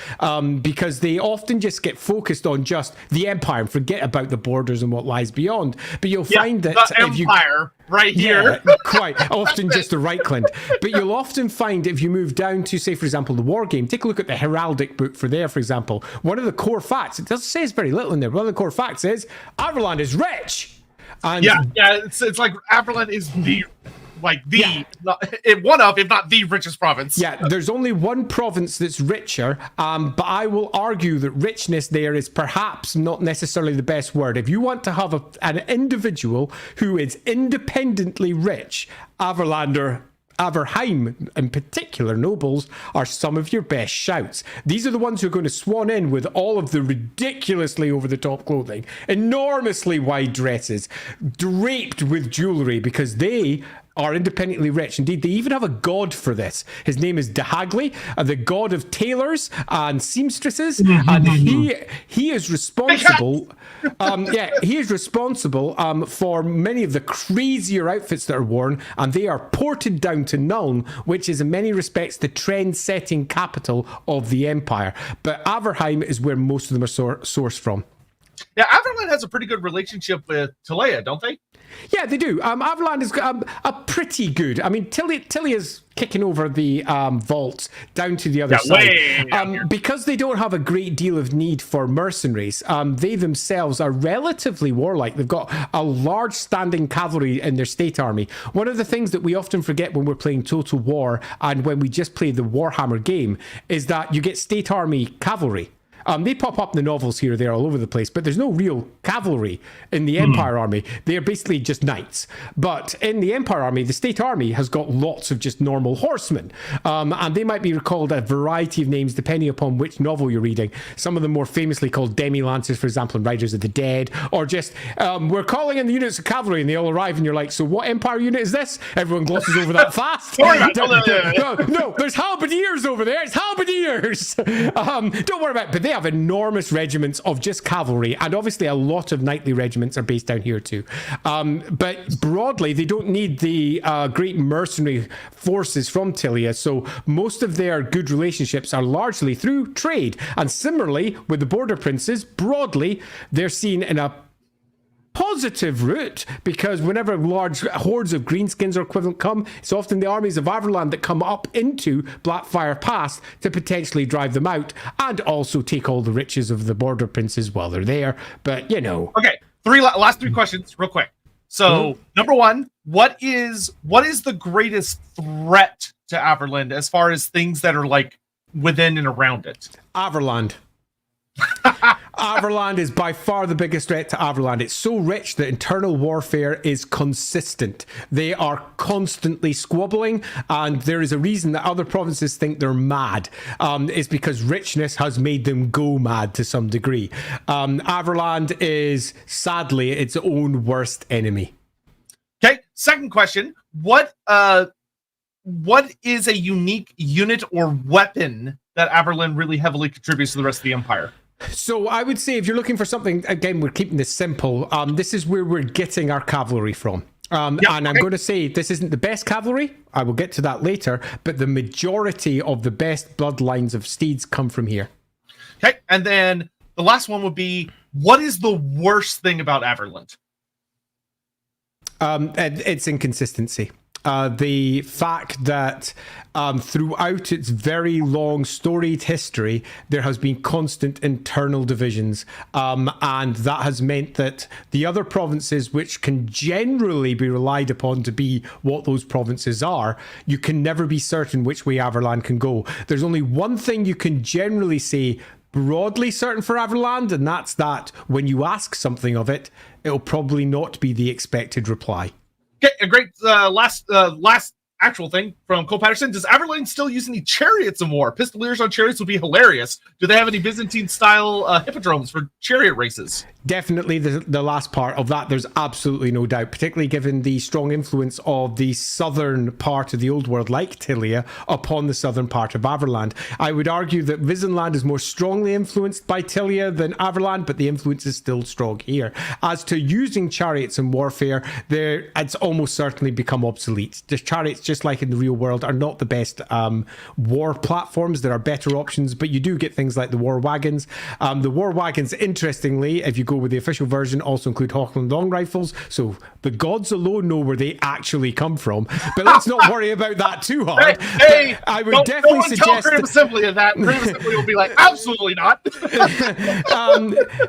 because they often just get focused on just the empire and forget about the borders and what lies beyond. But you'll find that
the
if
empire right here,
quite often just the Reikland. But you'll often find if you move down to, say, for example, the war game, take a look at the heraldic book for there, for example. One of the core facts, it doesn't say very little in there, one of the core facts is Averland is rich. And
it's like Averland is one of, if not the richest province.
Yeah, there's only one province that's richer, but I will argue that richness there is perhaps not necessarily the best word. If you want to have an individual who is independently rich, Averheim, in particular, nobles, are some of your best shouts. These are the ones who are going to swan in with all of the ridiculously over-the-top clothing, enormously wide dresses, draped with jewellery, because they are independently rich. Indeed, they even have a god for this. His name is Dahagli, the god of tailors and seamstresses, and he is responsible. He is responsible for many of the crazier outfits that are worn, and they are ported down to Nuln, which is in many respects the trend-setting capital of the empire. But Averheim is where most of them are sourced from.
Yeah, Averland has a pretty good relationship with Tilea, don't they?
Yeah, they do. Averland is a pretty good. I mean, Tilia's kicking over the vaults down to the other side. Because they don't have a great deal of need for mercenaries, they themselves are relatively warlike. They've got a large standing cavalry in their state army. One of the things that we often forget when we're playing Total War and when we just play the Warhammer game is that you get state army cavalry. They pop up in the novels here or there all over the place, but there's no real cavalry in the Empire army. They're basically just knights. But in the Empire army, the state army has got lots of just normal horsemen. And they might be called a variety of names depending upon which novel you're reading. Some of them more famously called demi-lancers, for example, in Riders of the Dead, or just, we're calling in the units of cavalry, and they all arrive, and you're like, so what Empire unit is this? Everyone glosses over that fast. No, there's halberdiers over there. It's halberdiers. Don't worry about it. But they have enormous regiments of just cavalry, and obviously a lot of knightly regiments are based down here too. But broadly, they don't need the great mercenary forces from Tilia, so most of their good relationships are largely through trade. And similarly, with the border princes, broadly, they're seen in a positive route, because whenever large hordes of greenskins or equivalent come, it's often the armies of Averland that come up into Blackfire Pass to potentially drive them out and also take all the riches of the border princes while they're there. But, you know.
Okay, last three questions real quick. So, number one, what is the greatest threat to Averland as far as things that are like within and around it?
Averland. Averland is by far the biggest threat to Averland. It's so rich that internal warfare is consistent. They are constantly squabbling, and there is a reason that other provinces think they're mad. It's because richness has made them go mad to some degree. Averland is sadly its own worst enemy.
Okay, second question. What is a unique unit or weapon that Averland really heavily contributes to the rest of the Empire?
So I would say if you're looking for something, again, we're keeping this simple. This is where we're getting our cavalry from. And I'm going to say this isn't the best cavalry. I will get to that later. But the majority of the best bloodlines of steeds come from here.
Okay. And then the last one would be, what is the worst thing about Averland?
It's inconsistency. the fact that throughout its very long storied history, there has been constant internal divisions. And that has meant that the other provinces, which can generally be relied upon to be what those provinces are, you can never be certain which way Averland can go. There's only one thing you can generally say broadly certain for Averland, and that's that when you ask something of it, it'll probably not be the expected reply.
Okay, a great last actual thing from Cole Patterson. Does Averland still use any chariots in war? Pistoliers on chariots would be hilarious. Do they have any Byzantine-style hippodromes for chariot races?
Definitely the last part of that, there's absolutely no doubt, particularly given the strong influence of the southern part of the old world, like Tilia, upon the southern part of Averland. I would argue that Wissenland is more strongly influenced by Tilia than Averland, but the influence is still strong here. As to using chariots in warfare, it's almost certainly become obsolete. The chariots, just like in the real world, are not the best war platforms. There are better options, but you do get things like the war wagons. The war wagons, interestingly, if you go with the official version, also include Hochland long rifles, so the gods alone know where they actually come from. But let's not worry about that too hard.
Hey,
I would definitely suggest
Grim Assembly of that. Grim Assembly will be like, absolutely not.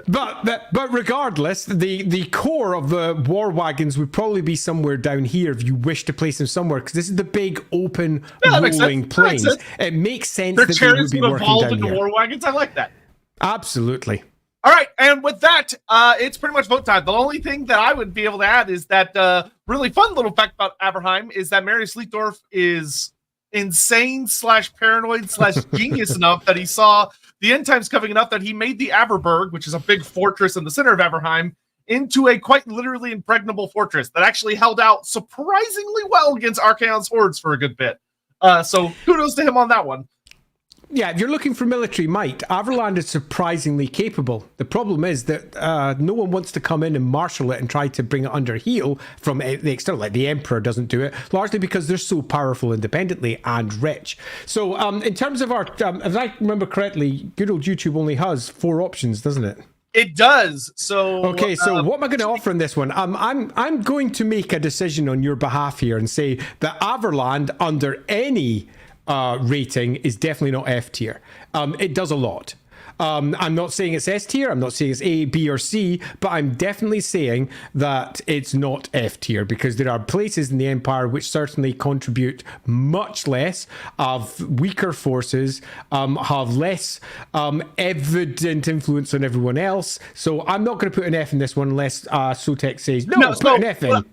but regardless, the core of the war wagons would probably be somewhere down here if you wish to place them somewhere, because this is the big open rolling plains. It makes sense
Their
that
chariots
they would be
would
working
evolve
down
into
here.
war wagons. I like that.
Absolutely.
All right, and with that, it's pretty much vote time. The only thing that I would be able to add is that really fun little fact about Averheim is that Marius Leitdorf is insane / paranoid / genius enough that he saw the end times coming enough that he made the Averberg, which is a big fortress in the center of Averheim, into a quite literally impregnable fortress that actually held out surprisingly well against Archaon's hordes for a good bit. So kudos to him on that one.
Yeah, if you're looking for military might, Averland is surprisingly capable. The problem is that no one wants to come in and marshal it and try to bring it under heel from the external. Like the Emperor doesn't do it, largely because they're so powerful independently and rich. So in terms of our, if I remember correctly, good old YouTube only has 4 options, doesn't it?
It does. So
okay. So what am I going to offer in this one? I'm going to make a decision on your behalf here and say that Averland, under any rating, is definitely not F tier. It does a lot. I'm not saying it's S tier. I'm not saying it's A, B, or C, but I'm definitely saying that it's not F tier because there are places in the Empire which certainly contribute much less, have weaker forces, have less evident influence on everyone else. So I'm not going to put an F in this one unless Sotek says no. Put an F in.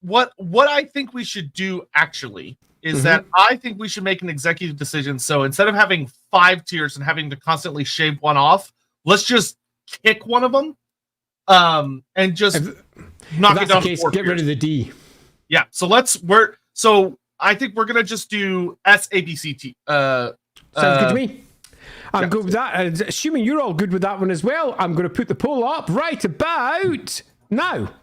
What I think we should do actually is that I think we should make an executive decision. So instead of having 5 tiers and having to constantly shave one off, let's just kick one of them and just knock it down to 4
get
tiers.
rid of the D.
Yeah. So I think we're gonna just do S, A, B, C, T.
Sounds good to me. I'm good with that. And assuming you're all good with that one as well, I'm going to put the poll up right about now.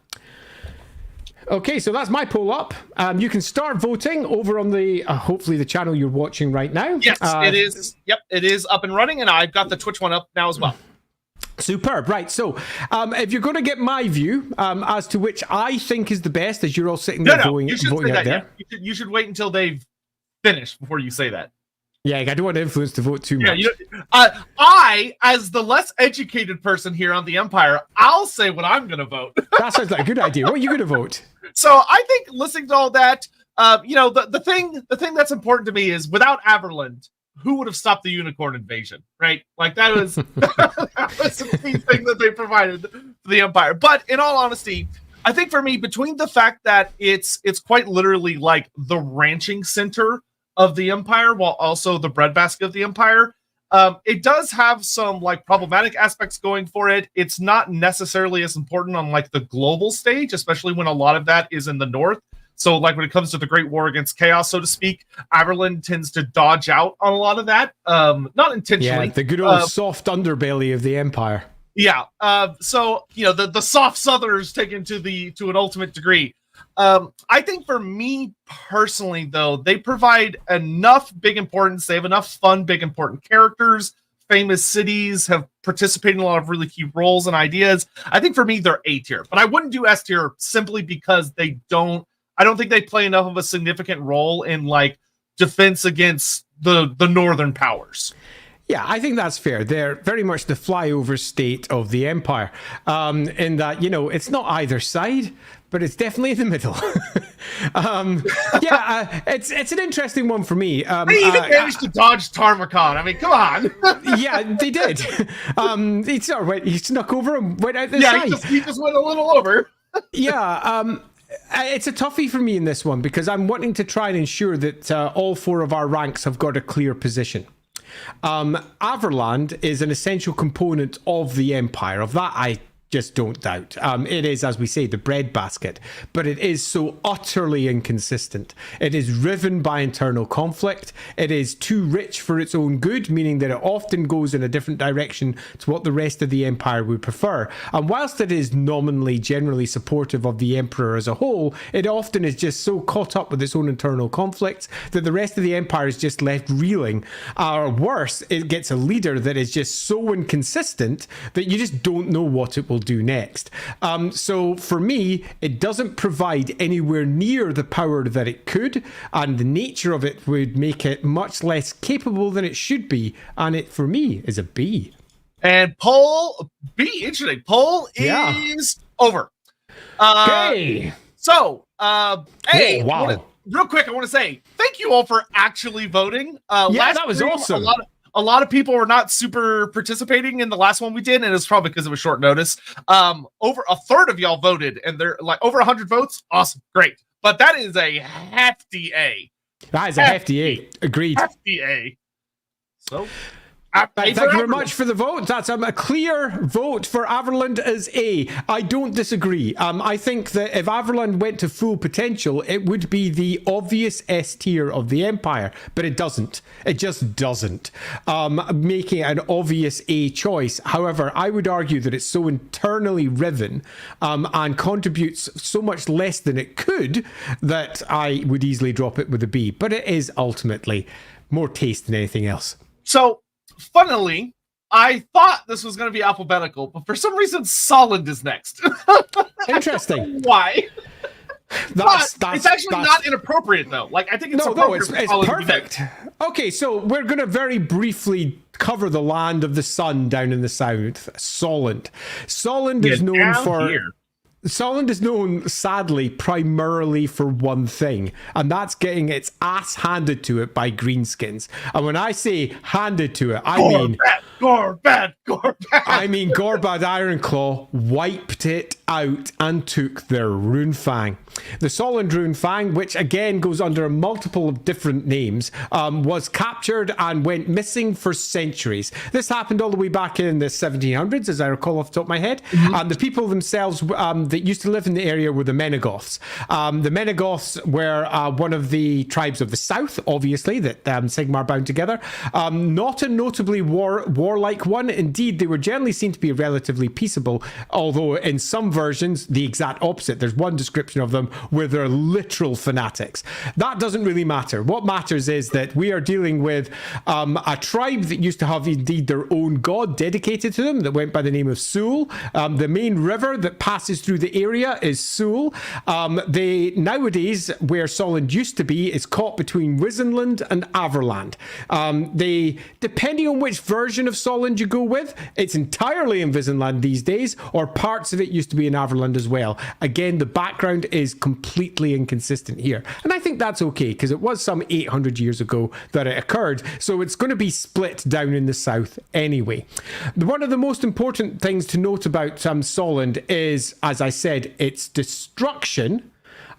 Okay, so that's my poll up. You can start voting over on the, hopefully the channel you're watching right now.
Yes, it is. Yep, it is up and running, and I've got the Twitch one up now as well.
Superb. Right, so if you're going to get my view as to which I think is the best, as you're all sitting there voting out there.
You should wait until they've finished before you say that.
Yeah, I don't want to influence the vote too much.
I, as the less educated person here on the Empire, I'll say what I'm going to vote.
That sounds like a good idea. What are you going to vote?
So I think listening to all that, the thing that's important to me is without Averland, who would have stopped the unicorn invasion, right? Like that was the key thing that they provided for the Empire. But in all honesty, I think for me, between the fact that it's quite literally like the ranching center of the Empire, while also the breadbasket of the Empire, it does have some like problematic aspects going for it. It's not necessarily as important on like the global stage, especially when a lot of that is in the north. So like when it comes to the Great War against Chaos, so to speak, Averland tends to dodge out on a lot of that. Not intentionally.
Yeah, the good old soft underbelly of the Empire.
Yeah. So, the soft Southerners taken to an ultimate degree. I think for me personally, though, they provide enough big importance. They have enough fun, big important characters. Famous cities have participated in a lot of really key roles and ideas. I think for me, they're A tier, but I wouldn't do S tier simply because they don't I don't think they play enough of a significant role in like defense against the northern powers.
Yeah, I think that's fair. They're very much the flyover state of the empire, in that, you know, it's not either side, but it's definitely in the middle. It's an interesting one for me.
They even managed to dodge Tarmakon. I mean, come on.
Yeah, they did. He snuck over and went out the side.
He just went a little over.
It's a toughie for me in this one because I'm wanting to try and ensure that all four of our ranks have got a clear position. Averland is an essential component of the empire. Of that, I just don't doubt. It is, as we say, the breadbasket, but it is so utterly inconsistent. It is riven by internal conflict. It is too rich for its own good, meaning that it often goes in a different direction to what the rest of the empire would prefer. And whilst it is nominally generally supportive of the emperor as a whole, it often is just so caught up with its own internal conflicts that the rest of the empire is just left reeling. Or worse, it gets a leader that is just so inconsistent that you just don't know what it will do next. So for me, it doesn't provide anywhere near the power that it could, and the nature of it would make it much less capable than it should be, and it for me is a B.
And poll B, interesting. Poll is over.
Okay.
So, hey,
wow.
Real quick, I want to say thank you all for actually voting.
That was awesome.
A lot of people were not super participating in the last one we did, and it's probably because it was short notice. Over a third of y'all voted, and they're like over 100 votes. Awesome, great. But that is a hefty A.
That is a hefty A. Agreed.
Hefty A. So,
thank you very much for the vote. That's a clear vote for Averland as A. I don't disagree. I think that if Averland went to full potential, it would be the obvious S tier of the empire, but it doesn't. It just doesn't. Making an obvious A choice. However, I would argue that it's so internally riven and contributes so much less than it could that I would easily drop it with a B. But it is ultimately more taste than anything else.
So, funnily, I thought this was going to be alphabetical, but for some reason, Soland is next.
Interesting.
Why?
That's
it's actually not inappropriate, though. Like, I think it's
it's perfect. Okay, so we're going to very briefly cover the land of the sun down in the south, Soland. Soland is known for...
Here.
Soland is known, sadly, primarily for one thing, and that's getting its ass handed to it by greenskins. And when I say handed to it, I mean...
Gorbad!
I mean Gorbad Ironclaw wiped it out and took their Runefang. The Soland Runefang, which again goes under multiple different names, was captured and went missing for centuries. This happened all the way back in the 1700s, as I recall off the top of my head. And the people themselves that used to live in the area were the Menegoths. The Menegoths were one of the tribes of the south, obviously, that Sigmar bound together. Not a notably warlike one. Indeed, they were generally seen to be relatively peaceable, although in some versions, the exact opposite. There's one description of them where they're literal fanatics. That doesn't really matter. What matters is that we are dealing with a tribe that used to have indeed their own god dedicated to them that went by the name of Sul. The main river that passes through the area is Sul. They nowadays, where Soland used to be, is caught between Wissenland and Averland. They, depending on which version of Soland you go with, it's entirely in Wissenland these days, or parts of it used to be in Averland as well. Again, the background is completely inconsistent here. And I think that's okay, because it was some 800 years ago that it occurred, so it's going to be split down in the south anyway. One of the most important things to note about Soland is, as I said, its destruction.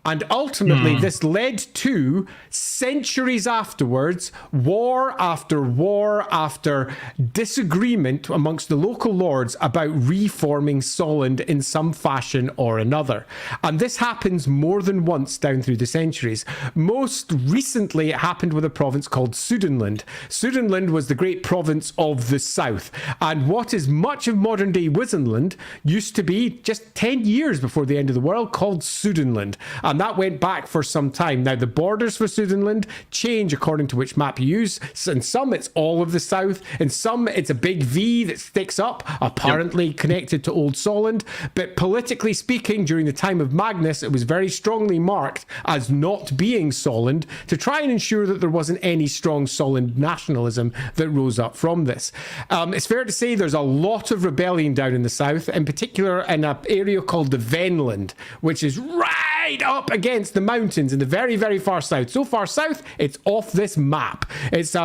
And ultimately, this led to, centuries afterwards, war after disagreement amongst the local lords about reforming Soland in some fashion or another. And this happens more than once down through the centuries. Most recently, it happened with a province called Sudenland. Sudenland was the great province of the south. And what is much of modern-day Wissenland used to be, just 10 years before the end of the world, called Sudenland. And And that went back for some time. Now, the borders for Sudenland change according to which map you use. In some, it's all of the south. In some, it's a big V that sticks up, apparently connected to Old Soland. But politically speaking, during the time of Magnus, it was very strongly marked as not being Soland to try and ensure that there wasn't any strong Soland nationalism that rose up from this. It's fair to say there's a lot of rebellion down in the south, in particular in an area called the Venland, which is right up against the mountains in the very, very far south. So far south, it's off this map. It's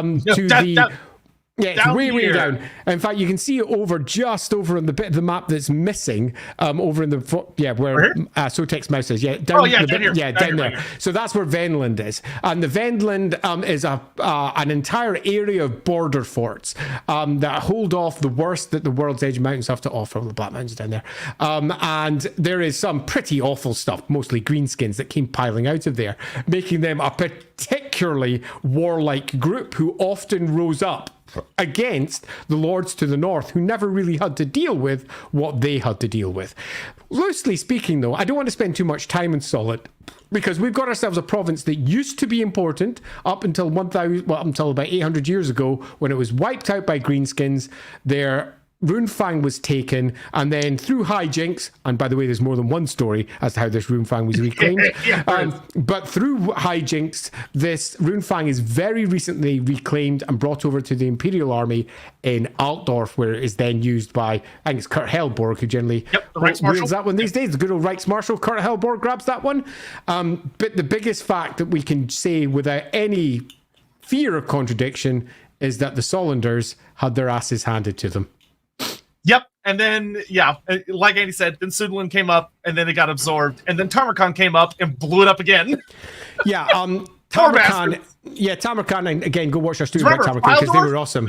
Yeah, it's way down. In fact, you can see it just over on the bit of the map that's missing, over in the where Sotek's mouse is. Yeah, down
down
there.
Right.
So that's where Venland is, and the Venland is an entire area of border forts that hold off the worst that the World's Edge Mountains have to offer. The Black Mountains down there, and there is some pretty awful stuff, mostly greenskins, that came piling out of there, making them a particularly warlike group who often rose up against the lords to the north, who never really had to deal with what they had to deal with. Loosely speaking, though, I don't want to spend too much time in Solid, because we've got ourselves a province that used to be important up until until about 800 years ago, when it was wiped out by greenskins. Their Runefang was taken, and then through hijinks, and by the way, there's more than one story as to how this Runefang was reclaimed, but through hijinks, this Runefang is very recently reclaimed and brought over to the Imperial Army in Altdorf, where it is then used by, I think it's Kurt Helborg, who generally wields that one these days. The good old Reichsmarshal Kurt Helborg grabs that one. But the biggest fact that we can say without any fear of contradiction is that the Solanders had their asses handed to them.
Yep, and then, like Andy said, then Sudenland came up, and then it got absorbed, and then Tamarkan came up and blew it up again.
Yeah, Tamarkan, and again, go watch our story about Tamarkan, because they were awesome.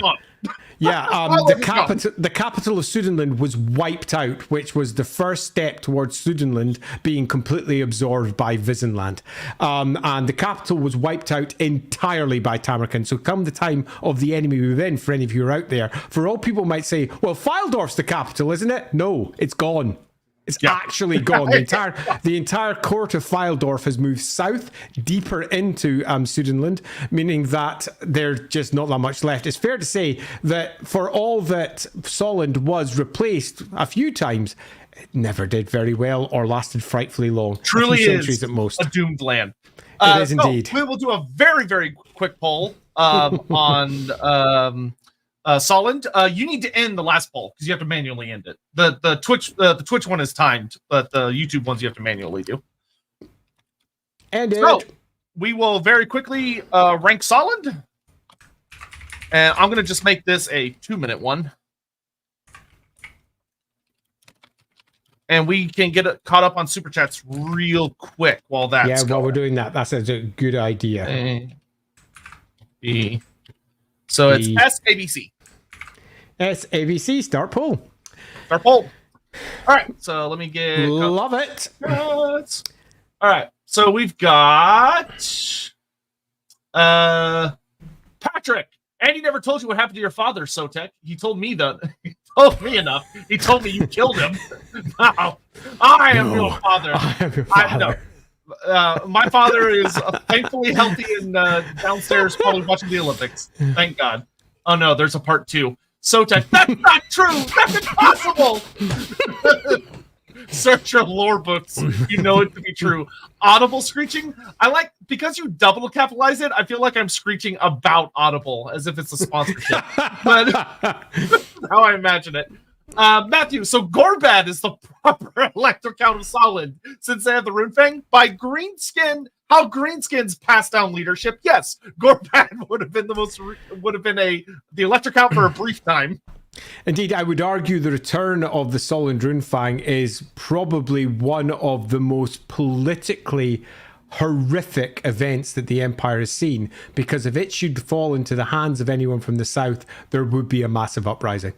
Yeah, the capital of Sudenland was wiped out, which was the first step towards Sudenland being completely absorbed by Wissenland. And the capital was wiped out entirely by Tamarkan. So come the time of the enemy within, for any of you who are out there, for all people might say, well, Fyldorf's the capital, isn't it? No, it's gone. It's actually gone. The entire court of Fyldorf has moved south, deeper into Sudenland, meaning that there's just not that much left. It's fair to say that for all that Soland was replaced a few times, it never did very well or lasted frightfully long.
Truly
a few centuries
is
at most.
A doomed land.
It is indeed.
We will do a very, very quick poll on Soland. You need to end the last poll because you have to manually end it. The Twitch one is timed, but the YouTube ones you have to manually do.
And
so we will very quickly rank Soland, and I'm gonna just make this a 2-minute one, and we can get caught up on super chats real quick while that's
while we're doing that. That's a good idea.
So it's SABC.
SABC, start poll.
Start poll. All right, so let me get...
Love it.
All right, so we've got... Patrick. Andy never told you what happened to your father, Sotek. He told me that. He told me enough. He told me you killed him. Now, I am your father.
I am your father.
My father is thankfully healthy and downstairs probably watching the Olympics. Thank God. Oh no, there's a part 2. Sotek, that's not true! That's impossible! Search your lore books. You know it to be true. Audible screeching? I like, because you double capitalize it, I feel like I'm screeching about Audible, as if it's a sponsorship. But how I imagine it. Matthew, so Gorbad is the proper elector count of Soland, since they have the Runefang. By Greenskin, how Greenskins pass down leadership, yes, Gorbad would have been the elector count for a brief time.
Indeed, I would argue the return of the Soland Runefang is probably one of the most politically horrific events that the Empire has seen, because if it should fall into the hands of anyone from the south, there would be a massive uprising.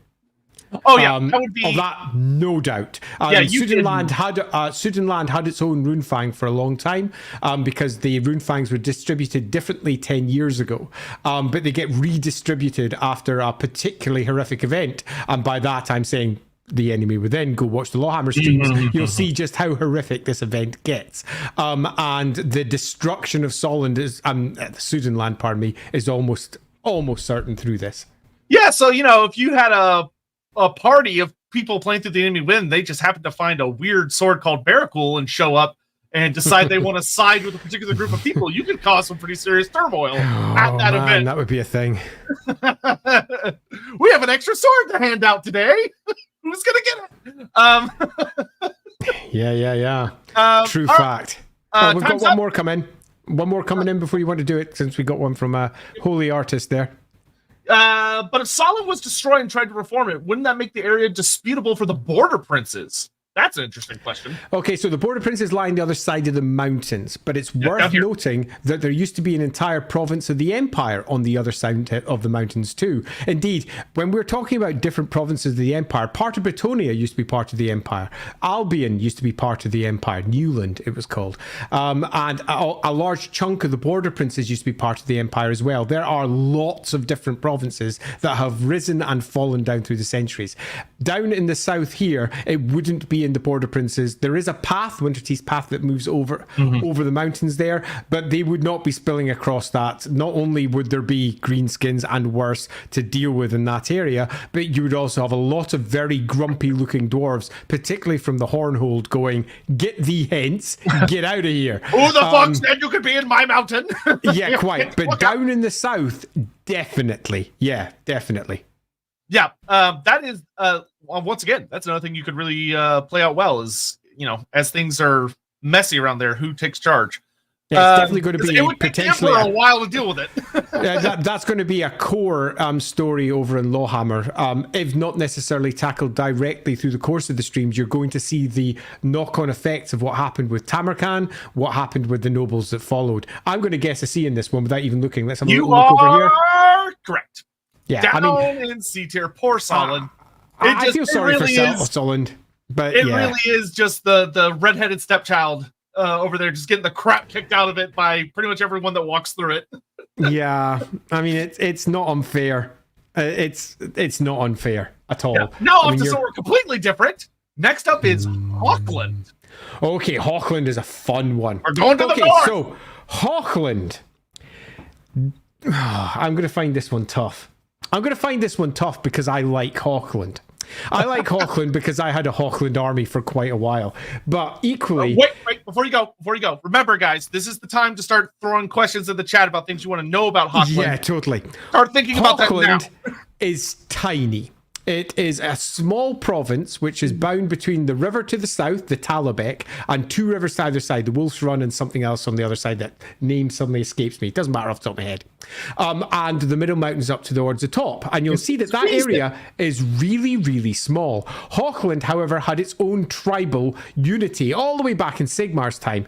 Oh yeah, that would be...
Of that, no doubt. Sudenland had its own Runefang for a long time, because the Runefangs were distributed differently 10 years ago, but they get redistributed after a particularly horrific event, and by that I'm saying the enemy within, go watch the Lawhammer streams. You'll see just how horrific this event gets. And the destruction of Soland is, Sudanland, pardon me, is almost certain through this.
Yeah, so, if you had a party of people playing through the enemy win, they just happen to find a weird sword called Barracool and show up and decide they want to side with a particular group of people, you could cause some pretty serious turmoil at that event.
That would be a thing.
We have an extra sword to hand out today. Who's gonna get it?
Yeah. True fact. We've got one more coming. One more coming in before you want to do it, since we got one from a holy artist there.
But if Soland was destroyed and tried to reform it, wouldn't that make the area disputable for the border princes? That's an interesting question.
Okay, so the border princes lie on the other side of the mountains, but it's worth noting that there used to be an entire province of the empire on the other side of the mountains too. Indeed, when we're talking about different provinces of the empire, part of Bretonia used to be part of the empire. Albion used to be part of the empire. Newland, it was called. And a large chunk of the border princes used to be part of the empire as well. There are lots of different provinces that have risen and fallen down through the centuries. Down in the south here, it wouldn't be in the border princes. There is a path, Winterteeth's path, that moves over the mountains there, but they would not be spilling across that. Not only would there be greenskins and worse to deal with in that area, but you would also have a lot of very grumpy looking dwarves, particularly from the Hornhold, going, "Get thee hence, get out of here."
Who the fuck said you could be in my mountain?
Yeah, quite. But down in the south, definitely. Yeah, definitely.
Yeah, that is, once again, that's another thing you could really play out well is, as things are messy around there, who takes charge?
Yeah, it's definitely going to be
it would
potentially
take a while to deal with it.
That's going to be a core story over in LAWhammer. If not necessarily tackled directly through the course of the streams, you're going to see the knock-on effects of what happened with Tamarkan, what happened with the nobles that followed. I'm going to guess a C in this one without even looking. Let's have a little look over here.
Correct.
Yeah,
Down in C tier, poor Soland.
I feel sorry for Soland, but
it really is just the redheaded stepchild over there, just getting the crap kicked out of it by pretty much everyone that walks through it.
Yeah, I mean it's not unfair. It's not unfair at all.
Yeah. Now off to somewhere completely different. Next up is Hochland.
Okay, Hochland is a fun one.
We're going to the north.
So Hochland. I'm going to find this one tough. Because I like Hochland. I like Hochland because I had a Hochland army for quite a while. But equally...
Wait, before you go. Remember, guys, this is the time to start throwing questions in the chat about things you want to know about Hochland.
Yeah, totally.
Start thinking about that now.
Hochland is tiny. It is a small province which is bound between the river to the south, the Talabecland, and two rivers to either side, the Wolf's Run and something else on the other side that name suddenly escapes me. It doesn't matter off the top of my head. And the middle mountains up towards the top. And you'll see that area is really, really small. Hochland, however, had its own tribal unity all the way back in Sigmar's time.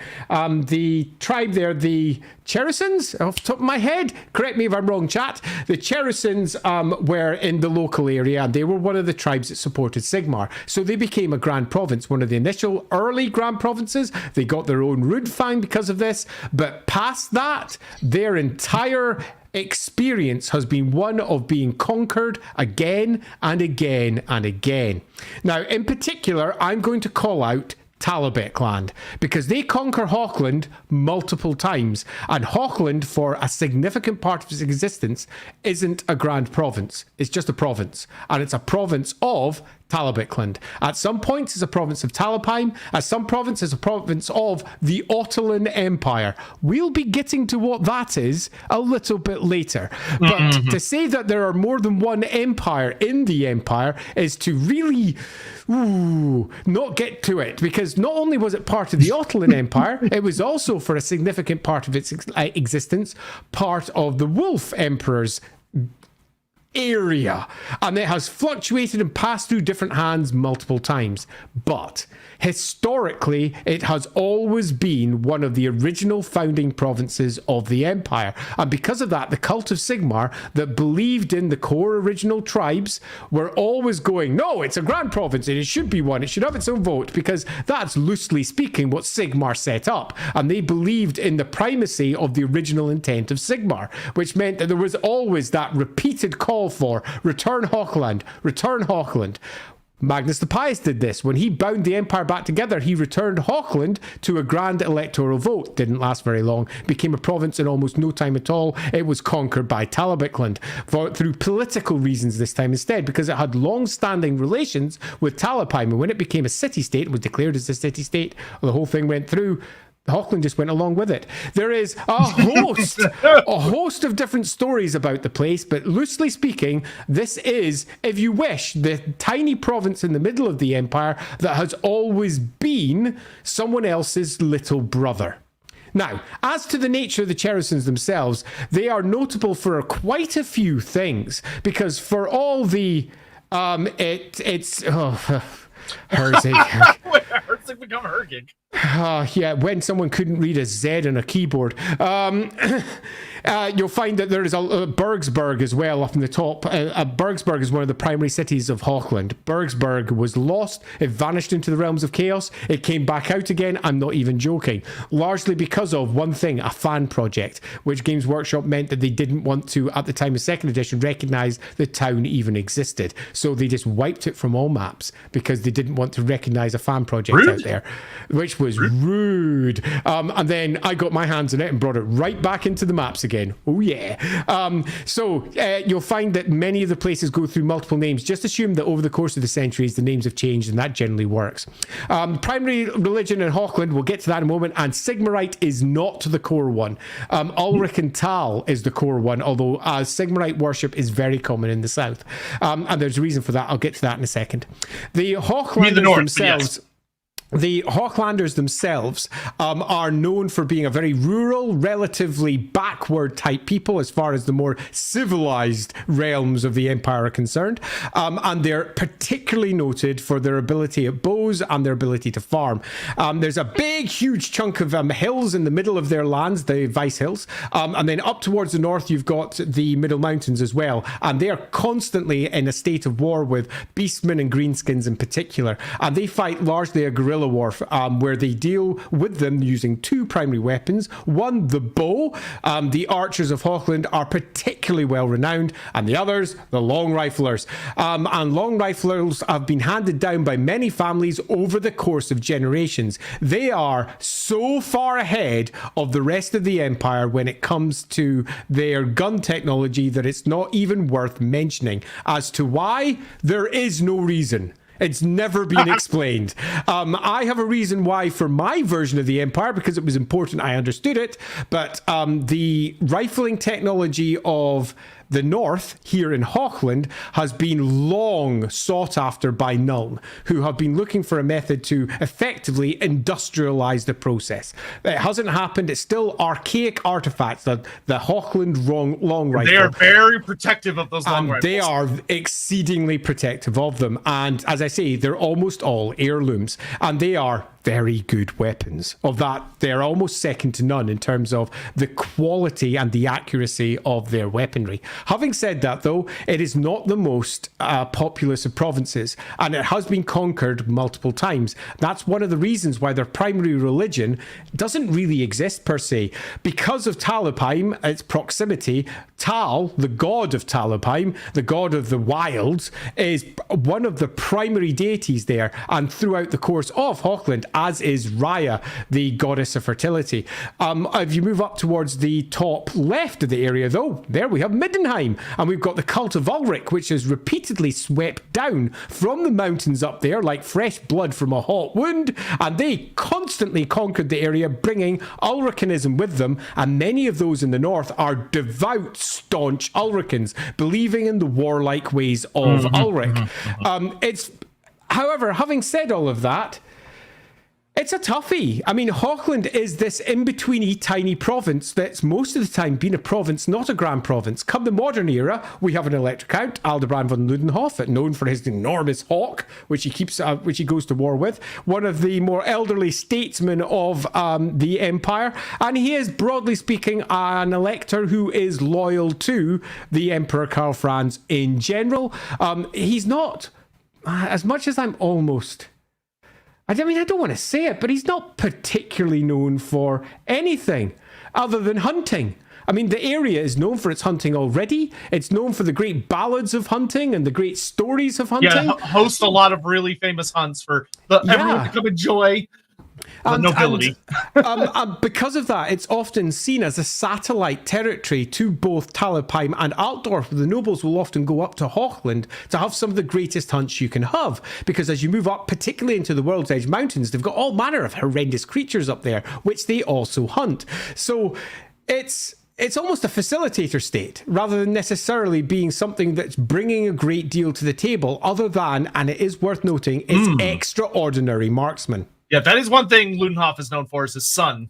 The tribe there, the Cherusons, off the top of my head, correct me if I'm wrong, chat. The Cherusons were in the local area, and they were one of the tribes that supported Sigmar. So they became a grand province, one of the initial early grand provinces. They got their own Rudfang because of this. But past that, their entire experience has been one of being conquered again and again and again. Now, in particular, I'm going to call out Talabecland, because they conquer Hochland multiple times, and Hochland, for a significant part of its existence, isn't a grand province. It's just a province, and it's a province of Talabecland. At some points, it's a province of Talabheim. At some province, it's a province of the Ottoman Empire. We'll be getting to what that is a little bit later. But to say that there are more than one empire in the empire is to really not get to it, because not only was it part of the Ottoman Empire, it was also, for a significant part of its existence, part of the Wolf Emperor's area, and it has fluctuated and passed through different hands multiple times. But historically, it has always been one of the original founding provinces of the empire, and because of that, the cult of Sigmar that believed in the core original tribes were always going, no, it's a grand province and it should be one, it should have its own vote, because that's loosely speaking what Sigmar set up, and they believed in the primacy of the original intent of Sigmar, which meant that there was always that repeated call for return Hochland. Magnus the Pious did this. When he bound the empire back together, he returned Hochland to a grand electoral vote. Didn't last very long. Became a province in almost no time at all. It was conquered by Talabecland through political reasons this time instead, because it had long-standing relations with Talabheim. And when it became a city-state, it was declared as a city-state, the whole thing went through. Hochland just went along with it. There is a host of different stories about the place, but loosely speaking, this is, if you wish, the tiny province in the middle of the empire that has always been someone else's little brother. Now, as to the nature of the Cherusons themselves, they are notable for quite a few things, because for all the Herzig.
Herzig become Hergig.
Yeah, when someone couldn't read a Z on a keyboard. You'll find that there is a Bergsburg as well up in the top. Bergsburg is one of the primary cities of Hochland. Bergsburg was lost. It vanished into the realms of chaos. It came back out again. I'm not even joking. Largely because of one thing, a fan project, which Games Workshop meant that they didn't want to, at the time of second edition, recognize the town even existed. So they just wiped it from all maps because they didn't want to recognize a fan project out there, which was rude. And then I got my hands on it and brought it right back into the maps again. Oh yeah. So you'll find that many of the places go through multiple names. Just assume that over the course of the centuries the names have changed, and that generally works. Primary religion in Hochland, we'll get to that in a moment, and Sigmarite is not the core one. Ulrich and Tal is the core one, although Sigmarite worship is very common in the south, and there's a reason for that. I'll get to that in a second. The Hochlanders themselves. The Hochlanders themselves are known for being a very rural, relatively backward type people as far as the more civilized realms of the empire are concerned. And they're particularly noted for their ability at bows and their ability to farm. There's a big, huge chunk of hills in the middle of their lands, the Weiss Hills. And then up towards the north, you've got the Middle Mountains as well. And they are constantly in a state of war with beastmen and greenskins in particular. And they fight largely a guerrilla war, where they deal with them using two primary weapons. One, the bow. The archers of Hochland are particularly well renowned, and the others, the long riflers. And long riflers have been handed down by many families over the course of generations. They are so far ahead of the rest of the empire when it comes to their gun technology that it's not even worth mentioning. As to why, there is no reason. It's never been explained. I have a reason why for my version of the Empire, because it was important I understood it, but the rifling technology of the north here in Hochland has been long sought after by Nuln, who have been looking for a method to effectively industrialize the process. It hasn't happened. It's still archaic artifacts, the Hochland long rifle.
They are very protective of those long rifles.
They are exceedingly protective of them. And as I say, they're almost all heirlooms, and they are very good weapons. Of that, they're almost second to none in terms of the quality and the accuracy of their weaponry. Having said that, though, it is not the most populous of provinces, and it has been conquered multiple times. That's one of the reasons why their primary religion doesn't really exist per se. Because of Talabheim, its proximity, Tal, the god of Talabheim, the god of the wilds, is one of the primary deities there, and throughout the course of Hochland, as is Raya, the goddess of fertility. If you move up towards the top left of the area, though, there we have Middenheim, and we've got the cult of Ulrich, which is repeatedly swept down from the mountains up there like fresh blood from a hot wound, and they constantly conquered the area, bringing Ulricanism with them, and many of those in the north are devout, staunch Ulricans, believing in the warlike ways of Ulrich. However, having said all of that, it's a toughie. I mean, Hochland is this in-betweeny tiny province that's most of the time been a province, not a grand province. Come the modern era, we have an elector count, Aldebrand von Ludenhof, known for his enormous hawk, which he goes to war with, one of the more elderly statesmen of the empire, and he is, broadly speaking, an elector who is loyal to the Emperor Karl Franz in general. He's not, as much as I'm almost... I mean, I don't want to say it, but he's not particularly known for anything other than hunting I mean, the area is known for its hunting already. It's known for the great ballads of hunting and the great stories of hunting.
Yeah, host a lot of really famous hunts for everyone to come enjoy. The nobility.
Because of that, it's often seen as a satellite territory to both Talabecland and Altdorf. The nobles will often go up to Hochland to have some of the greatest hunts you can have. Because as you move up, particularly into the World's Edge Mountains, they've got all manner of horrendous creatures up there, which they also hunt. So it's almost a facilitator state, rather than necessarily being something that's bringing a great deal to the table, other than, and it is worth noting, it's extraordinary marksmen.
Yeah, that is one thing Ludenhoff is known for, is his son,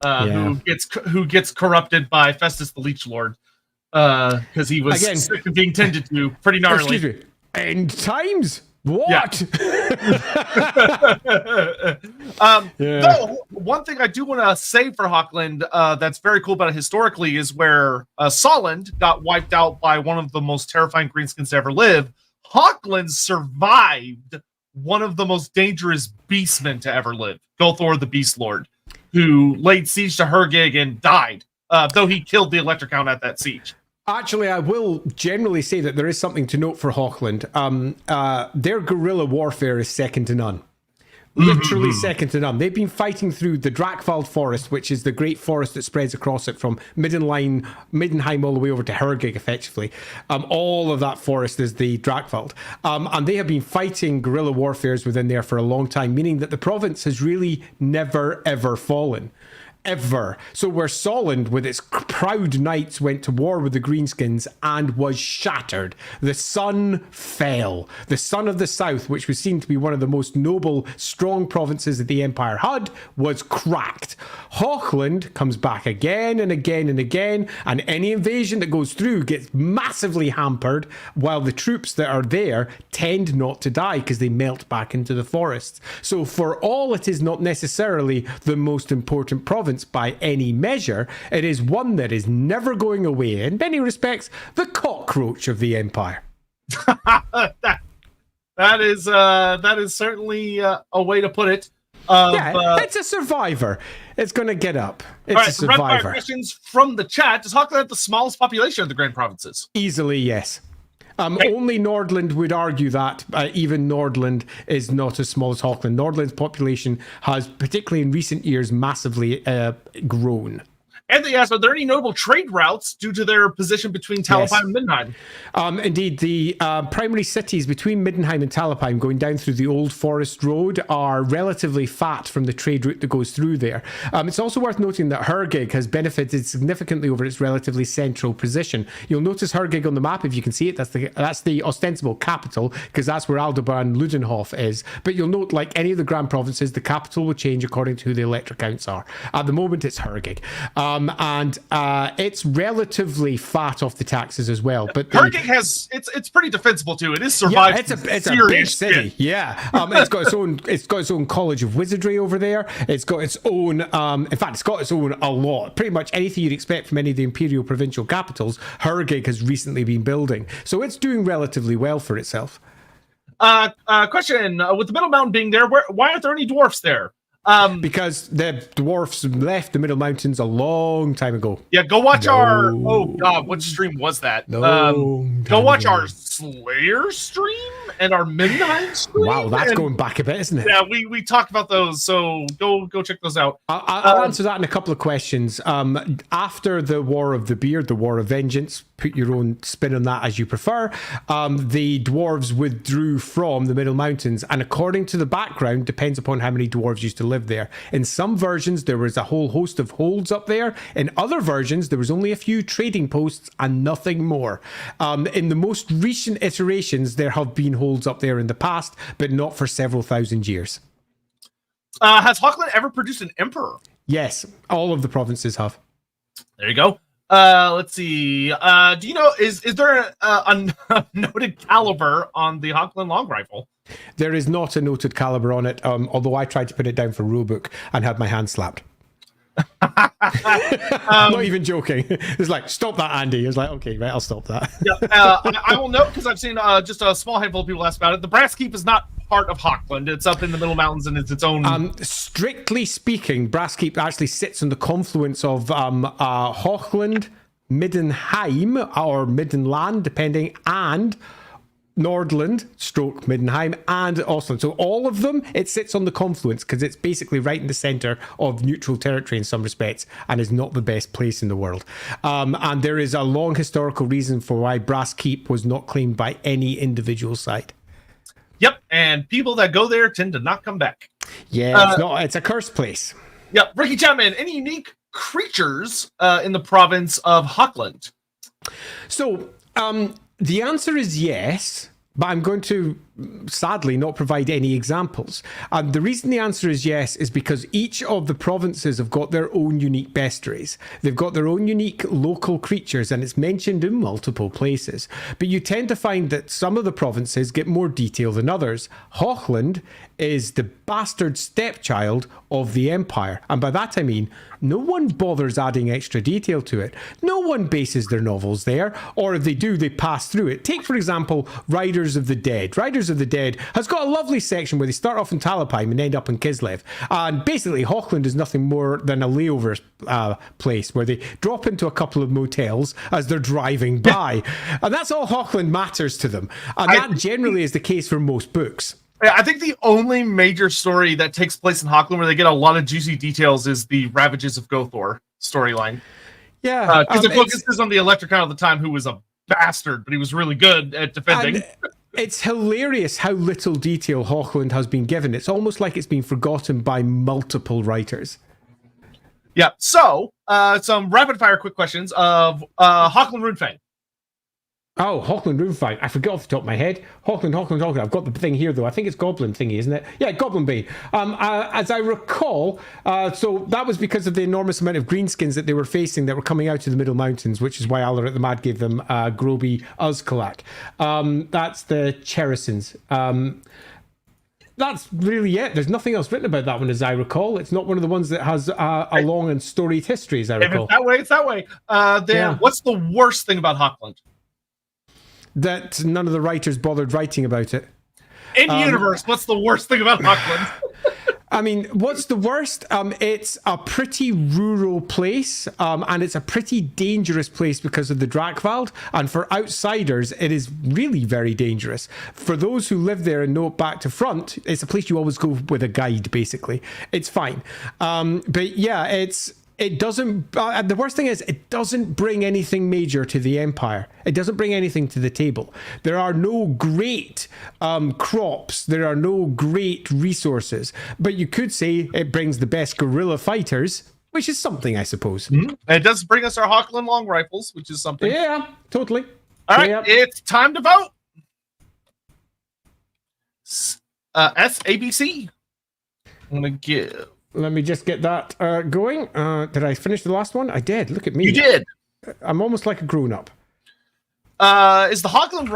who gets corrupted by Festus the Leech Lord, because he was sick of being tended to pretty gnarly.
Excuse me. End times? What?
Though, one thing I do want to say for Hochland that's very cool about it historically is where Soland got wiped out by one of the most terrifying greenskins to ever live. Hochland survived one of the most dangerous beastmen to ever live, Gothor the Beast Lord, who laid siege to Hergig and died, though he killed the Electric Count at that siege.
Actually, I will generally say that there is something to note for Hochland. Their guerrilla warfare is second to none. Literally second to none. They've been fighting through the Drakvald forest, which is the great forest that spreads across it from Middenheim all the way over to Hergig, effectively. All of that forest is the Drakvald. And they have been fighting guerrilla warfares within there for a long time, meaning that the province has really never, ever fallen. Ever. So where Soland, with its proud knights, went to war with the Greenskins and was shattered. The sun fell. The sun of the south, which was seen to be one of the most noble, strong provinces that the Empire had, was cracked. Hochland comes back again and again and again, and any invasion that goes through gets massively hampered, while the troops that are there tend not to die because they melt back into the forests. So for all it is not necessarily the most important province by any measure, it is one that is never going away. In many respects, the cockroach of the empire.
that is certainly a way to put it.
It's a survivor. It's going to get up. It's a survivor.
Rapid fire questions from the chat. Does Hochland have the smallest population of the Grand Provinces?
Easily, yes. Only Nordland would argue that. Even Nordland is not as small as Hochland. Nordland's population has, particularly in recent years, massively grown.
And they asked, are there any notable trade routes due to their position between Talabheim and Middenheim?
Indeed, the primary cities between Middenheim and Talabheim going down through the Old Forest Road are relatively fat from the trade route that goes through there. It's also worth noting that Hergig has benefited significantly over its relatively central position. You'll notice Hergig on the map, if you can see it. That's the ostensible capital, because that's where Aldebaran Ludenhof is. But you'll note, like any of the Grand Provinces, the capital will change according to who the electric counts are. At the moment, it's Hergig. And it's relatively fat off the taxes as well. But
Hergig has it's pretty defensible too. It is survived.
Yeah, it's a big city. Yeah, it's got its own College of Wizardry over there. It's got its own. In fact, it's got its own a lot. Pretty much anything you'd expect from any of the imperial provincial capitals, Hergig has recently been building. So it's doing relatively well for itself.
Question: with the Middle Mountain being there, why aren't there any dwarfs there?
Because the dwarfs left the Middle Mountains a long time ago.
Yeah, go watch our... Oh, God, what stream was that? Go watch our Slayer stream and our Midnight stream.
Wow, that's going back a bit, isn't it?
Yeah, we talked about those, so go check those out.
I'll answer that in a couple of questions. After the War of the Beard, the War of Vengeance, put your own spin on that as you prefer, the dwarves withdrew from the Middle Mountains, and according to the background, depends upon how many dwarves used to live there. In some versions, there was a whole host of holds up there. In other versions, there was only a few trading posts and nothing more. In the most recent iterations, there have been holds up there in the past, but not for several thousand years.
Has Hochland ever produced an emperor?
Yes, all of the provinces have.
There you go. Let's see. Do you know, is there a noted caliber on the Hochland long rifle?
There is not a noted caliber on it, although I tried to put it down for rulebook and had my hand slapped. I'm not even joking. It's like, stop that, Andy. It's like, okay, right, I'll stop that.
Yeah, I will note, because I've seen just a small handful of people ask about it. The brass keep is not part of Hochland? It's up in the middle mountains and it's its own.
Strictly speaking, Brasskeep actually sits on the confluence of Hochland, Middenheim, or Middenland, depending, and Nordland, stroke Middenheim, and Ostland. So all of them, it sits on the confluence because it's basically right in the center of neutral territory in some respects and is not the best place in the world. And there is a long historical reason for why Brasskeep was not claimed by any individual side.
Yep, and people that go there tend to not come back.
Yeah, it's a cursed place.
Yep, Ricky Chapman, any unique creatures in the province of Hochland?
So, the answer is yes, but I'm going to sadly not provide any examples. The reason the answer is yes is because each of the provinces have got their own unique bestiaries. They've got their own unique local creatures, and it's mentioned in multiple places. But you tend to find that some of the provinces get more detail than others. Hochland is the bastard stepchild of the Empire. And by that I mean, no one bothers adding extra detail to it. No one bases their novels there, or if they do, they pass through it. Take, for example, Riders of the Dead. Riders of the Dead has got a lovely section where they start off in Talabecland and end up in Kislev. And basically, Hochland is nothing more than a layover place where they drop into a couple of motels as they're driving by. And that's all Hochland matters to them. And that generally is the case for most books.
I think the only major story that takes place in Hochland where they get a lot of juicy details is the Ravages of Gothor storyline.
Yeah.
Because it focuses on the Electrocount at the time, who was a bastard, but he was really good at defending.
It's hilarious how little detail Hochland has been given. It's almost like it's been forgotten by multiple writers.
Yeah, so some rapid-fire quick questions of Hochland Runefang.
Oh, Hochland Runefang. I forgot off the top of my head. Hochland. I've got the thing here, though. I think it's Goblin thingy, isn't it? Yeah, Goblin Bane. As I recall, so that was because of the enormous amount of greenskins that they were facing that were coming out of the Middle Mountains, which is why Alarat the Mad gave them Groby Uzkalak. That's the Cherisons. That's really it. There's nothing else written about that one, as I recall. It's not one of the ones that has a long and storied history, as I recall.
If it's that way. What's the worst thing about Hochland?
That none of the writers bothered writing about it.
In universe, what's the worst thing about Hochland?
I mean, what's the worst? It's a pretty rural place, and it's a pretty dangerous place because of the Drakvald. And for outsiders, it is really very dangerous. For those who live there and know it back to front, it's a place you always go with a guide, basically. It's fine. But yeah, it doesn't, the worst thing is, it doesn't bring anything major to the Empire. It doesn't bring anything to the table. There are no great crops. There are no great resources. But you could say it brings the best guerrilla fighters, which is something, I suppose.
Mm-hmm. It does bring us our Hochland long rifles, which is something.
Yeah, totally.
All right, It's time to vote. SABC. I'm going to give...
Let me just get that going. Did I finish the last one? I did. Look at me.
You did.
I'm almost like a grown-up.
Is the Hochland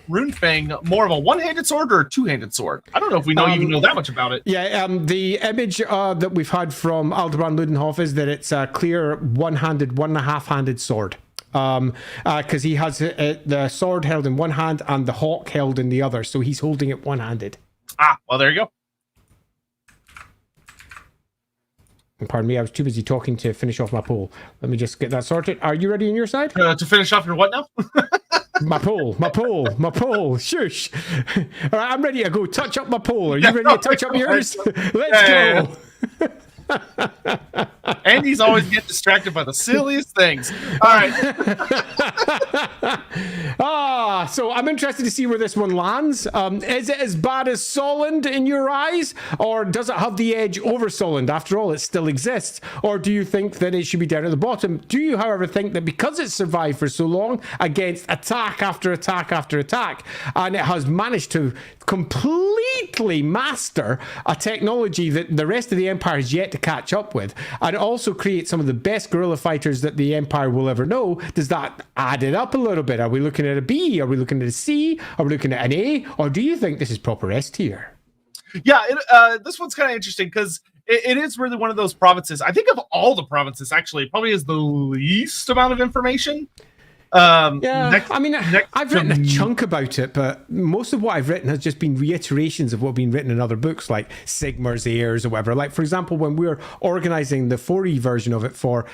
Runefang more of a one-handed sword or a two-handed sword? I don't know if we even know that much about it.
Yeah, the image that we've had from Aldebaran Ludenhoff is that it's a clear one-handed, one-and-a-half-handed sword. Because he has the sword held in one hand and the hawk held in the other, so he's holding it one-handed.
Well, there you go.
Pardon me, I was too busy talking to finish off my poll. Let me just get that sorted. Are you ready on your side?
To finish off your what now?
my poll. Shush. All right, I'm ready to go touch up my poll. Are you ready to touch up yours? Let's go.
Andy's always get distracted by the silliest things. All right.
So I'm interested to see where this one lands. Is it as bad as Soland in your eyes? Or does it have the edge over Soland? After all, it still exists. Or do you think that it should be down at the bottom? Do you, however, think that because it's survived for so long against attack after attack after attack, and it has managed to completely master a technology that the rest of the Empire is yet to catch up with, and also create some of the best guerrilla fighters that the Empire will ever know, does that add it up a little bit? Are we looking at a B? Are we looking at a C? Are we looking at an A? Or do you think this is proper S tier?
Yeah, this one's kind of interesting because it is really one of those provinces. I think of all the provinces, actually, it probably has the least amount of information.
Yeah, I've written a chunk about it, but most of what I've written has just been reiterations of what been written in other books, like Sigmar's Heirs or whatever. Like, for example, when we were organizing the 4E version of it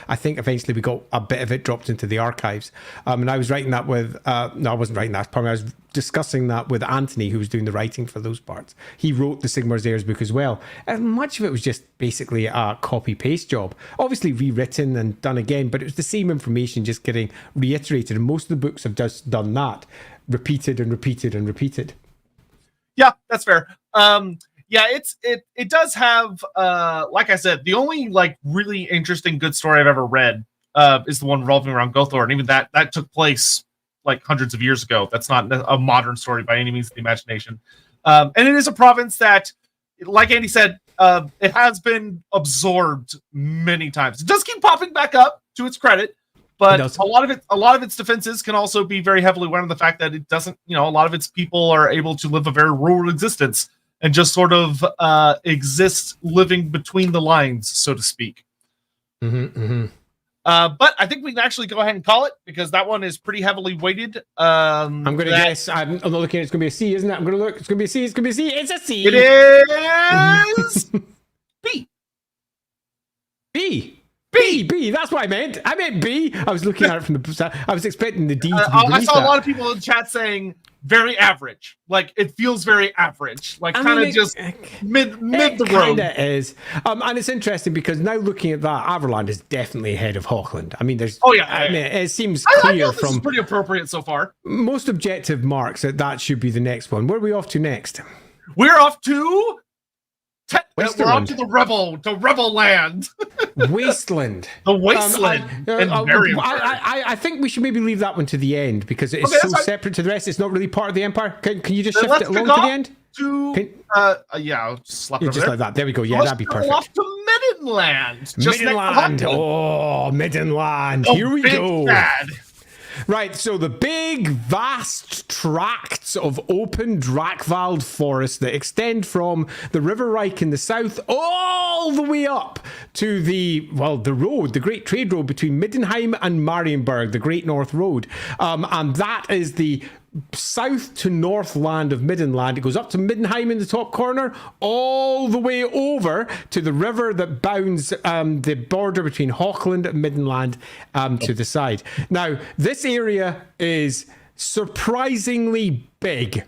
I think eventually we got a bit of it dropped into the archives. And I was writing that with, no, I wasn't writing that. I was discussing that with Anthony, who was doing the writing for those parts. He wrote the Sigmar's Heirs book as well. And much of it was just basically a copy-paste job. Obviously rewritten and done again, but it was the same information just getting reiterated. And most of the books have just done that, repeated and repeated and repeated.
Yeah, that's fair. It does have, like I said, the only like really interesting good story I've ever read is the one revolving around Gothor, and even that took place like hundreds of years ago. That's not a modern story by any means of the imagination. And it is a province that, like Andy said, it has been absorbed many times. It does keep popping back up, to its credit, but a lot of its defenses can also be very heavily aware of the fact that it doesn't, a lot of its people are able to live a very rural existence and just sort of exist living between the lines, so to speak. But I think we can actually go ahead and call it, because that one is pretty heavily weighted.
I'm going to guess. I'm not looking. It's going to be a C, isn't it? I'm going to look. It's going to be a C. It's going to be a C. It's a C.
It is B.
B. B. That's what I meant. I meant B. I was looking at it from the. I was expecting the D to be
I saw a lot of people in the chat saying very average. Like, it feels very average. Like, kind of just mid the road.
It is. And it's interesting because now looking at that, Averland is definitely ahead of Hochland. I mean, there's.
Oh yeah.
I mean, it seems clear
this is pretty appropriate so far.
Most objective marks that should be the next one. Where are we off to next?
We're off to. We're
Westerland.
off to the Rebel land.
Wasteland.
The Wasteland.
I think we should maybe leave that one to the end because it is so separate to the rest. It's not really part of the Empire. Can you just shift it along to the end?
I'll just slap it
just
over
like that. There we go. Yeah, that'd be perfect.
Off to Middenland.
Middenland. Oh, Middenland. Here we go.
Bad.
Right, so the big, vast tracts of open Drakvald forest that extend from the River Reich in the south all the way up to the road, the great trade road between Middenheim and Marienburg, the Great North Road. And that is the south to north land of Middenland. It goes up to Middenheim in the top corner, all the way over to the river that bounds the border between Hochland and Middenland to the side. Now, this area is surprisingly big.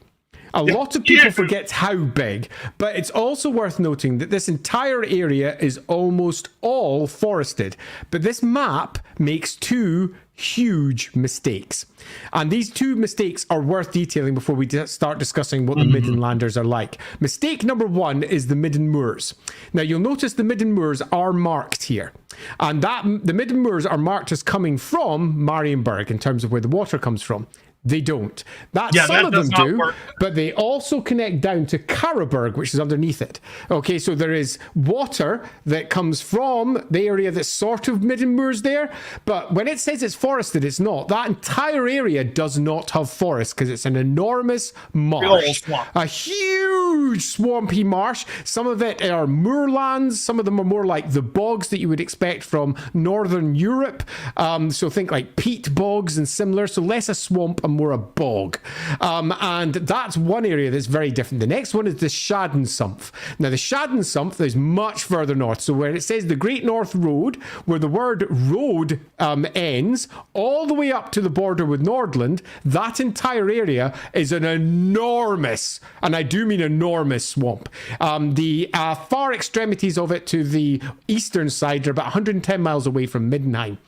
A lot of people forget how big, but it's also worth noting that this entire area is almost all forested. But this map makes two huge mistakes. And these two mistakes are worth detailing before we start discussing what the Middenlanders are like. Mistake number one is the Midden Moors. Now, you'll notice the Midden Moors are marked here. And the Midden Moors are marked as coming from Marienburg in terms of where the water comes from. They don't. Some of them do, but they also connect down to Karaberg, which is underneath it. Okay, so there is water that comes from the area that's sort of Midden Moors there, but when it says it's forested, it's not. That entire area does not have forest because it's an enormous marsh. A huge swampy marsh. Some of it are moorlands. Some of them are more like the bogs that you would expect from Northern Europe. So think like peat bogs and similar. So less a swamp, more a bog. And that's one area that's very different. The next one is the Schadensumpf. Now, the Schadensumpf is much further north. So where it says the Great North Road, where the word road ends, all the way up to the border with Nordland, that entire area is an enormous, and I do mean enormous, swamp. The far extremities of it to the eastern side are about 110 miles away from Middenheim.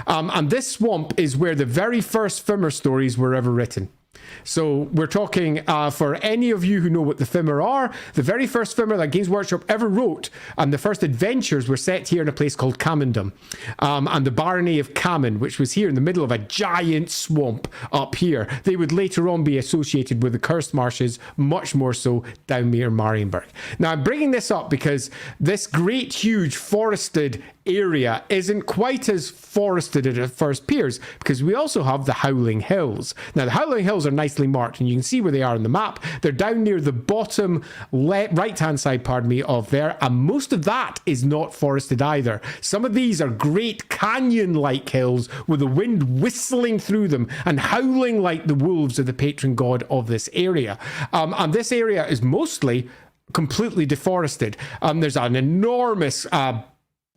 And this swamp is where the very first Fimmer stories were ever written. So we're talking, for any of you who know what the Fimmer are, the very first Fimmer that Games Workshop ever wrote, and the first adventures were set here in a place called Camendum, and the barony of Camen, which was here in the middle of a giant swamp up here. They would later on be associated with the Cursed Marshes, much more so down near Marienburg. Now, I'm bringing this up because this great, huge forested area isn't quite as forested as it first appears, because we also have the Howling Hills. Now, the Howling Hills are are nicely marked, and you can see where they are on the map. They're down near the bottom right-hand side, of there, and most of that is not forested either. Some of these are great canyon-like hills with the wind whistling through them and howling like the wolves of the patron god of this area. And this area is mostly completely deforested. There's an enormous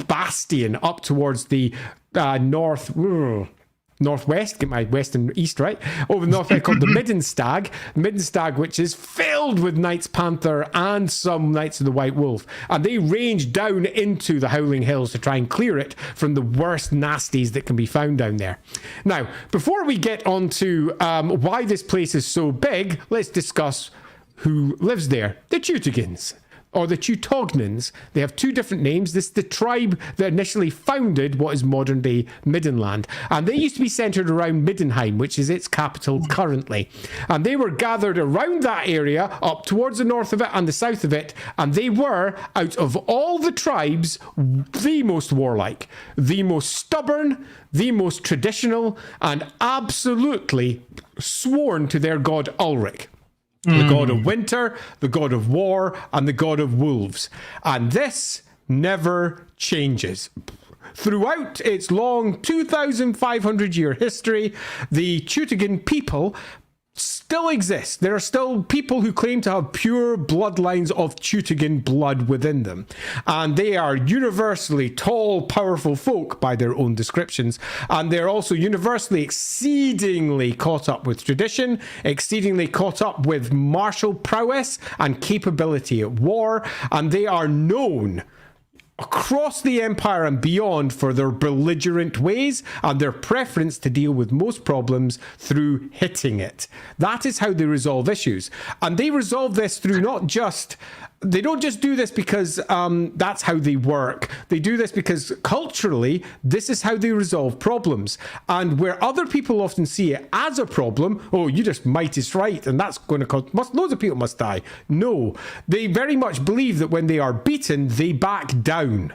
bastion up towards the northwest, get my west and east right, over the north called the Middenland, which is filled with Knights Panther and some Knights of the White Wolf. And they range down into the Howling Hills to try and clear it from the worst nasties that can be found down there. Now, before we get on to why this place is so big, let's discuss who lives there. The Teutogens, or the Teutognans. They have two different names. This is the tribe that initially founded what is modern-day Middenland. And they used to be centered around Middenheim, which is its capital currently. And they were gathered around that area, up towards the north of it and the south of it. And they were, out of all the tribes, the most warlike, the most stubborn, the most traditional, and absolutely sworn to their god Ulrich. The god of winter, the god of war, and the god of wolves. And this never changes. Throughout its long 2,500-year history, the Teutogen people still exist. There are still people who claim to have pure bloodlines of Teutogen blood within them. And they are universally tall, powerful folk by their own descriptions. And they're also universally exceedingly caught up with tradition, exceedingly caught up with martial prowess and capability at war. And they are known across the empire and beyond for their belligerent ways and their preference to deal with most problems through hitting it. That is how they resolve issues. And they resolve this through they don't just do this because that's how they work. They do this because culturally, this is how they resolve problems. And where other people often see it as a problem, oh, you just might is right, and that's going to cause loads of people must die. No, they very much believe that when they are beaten, they back down.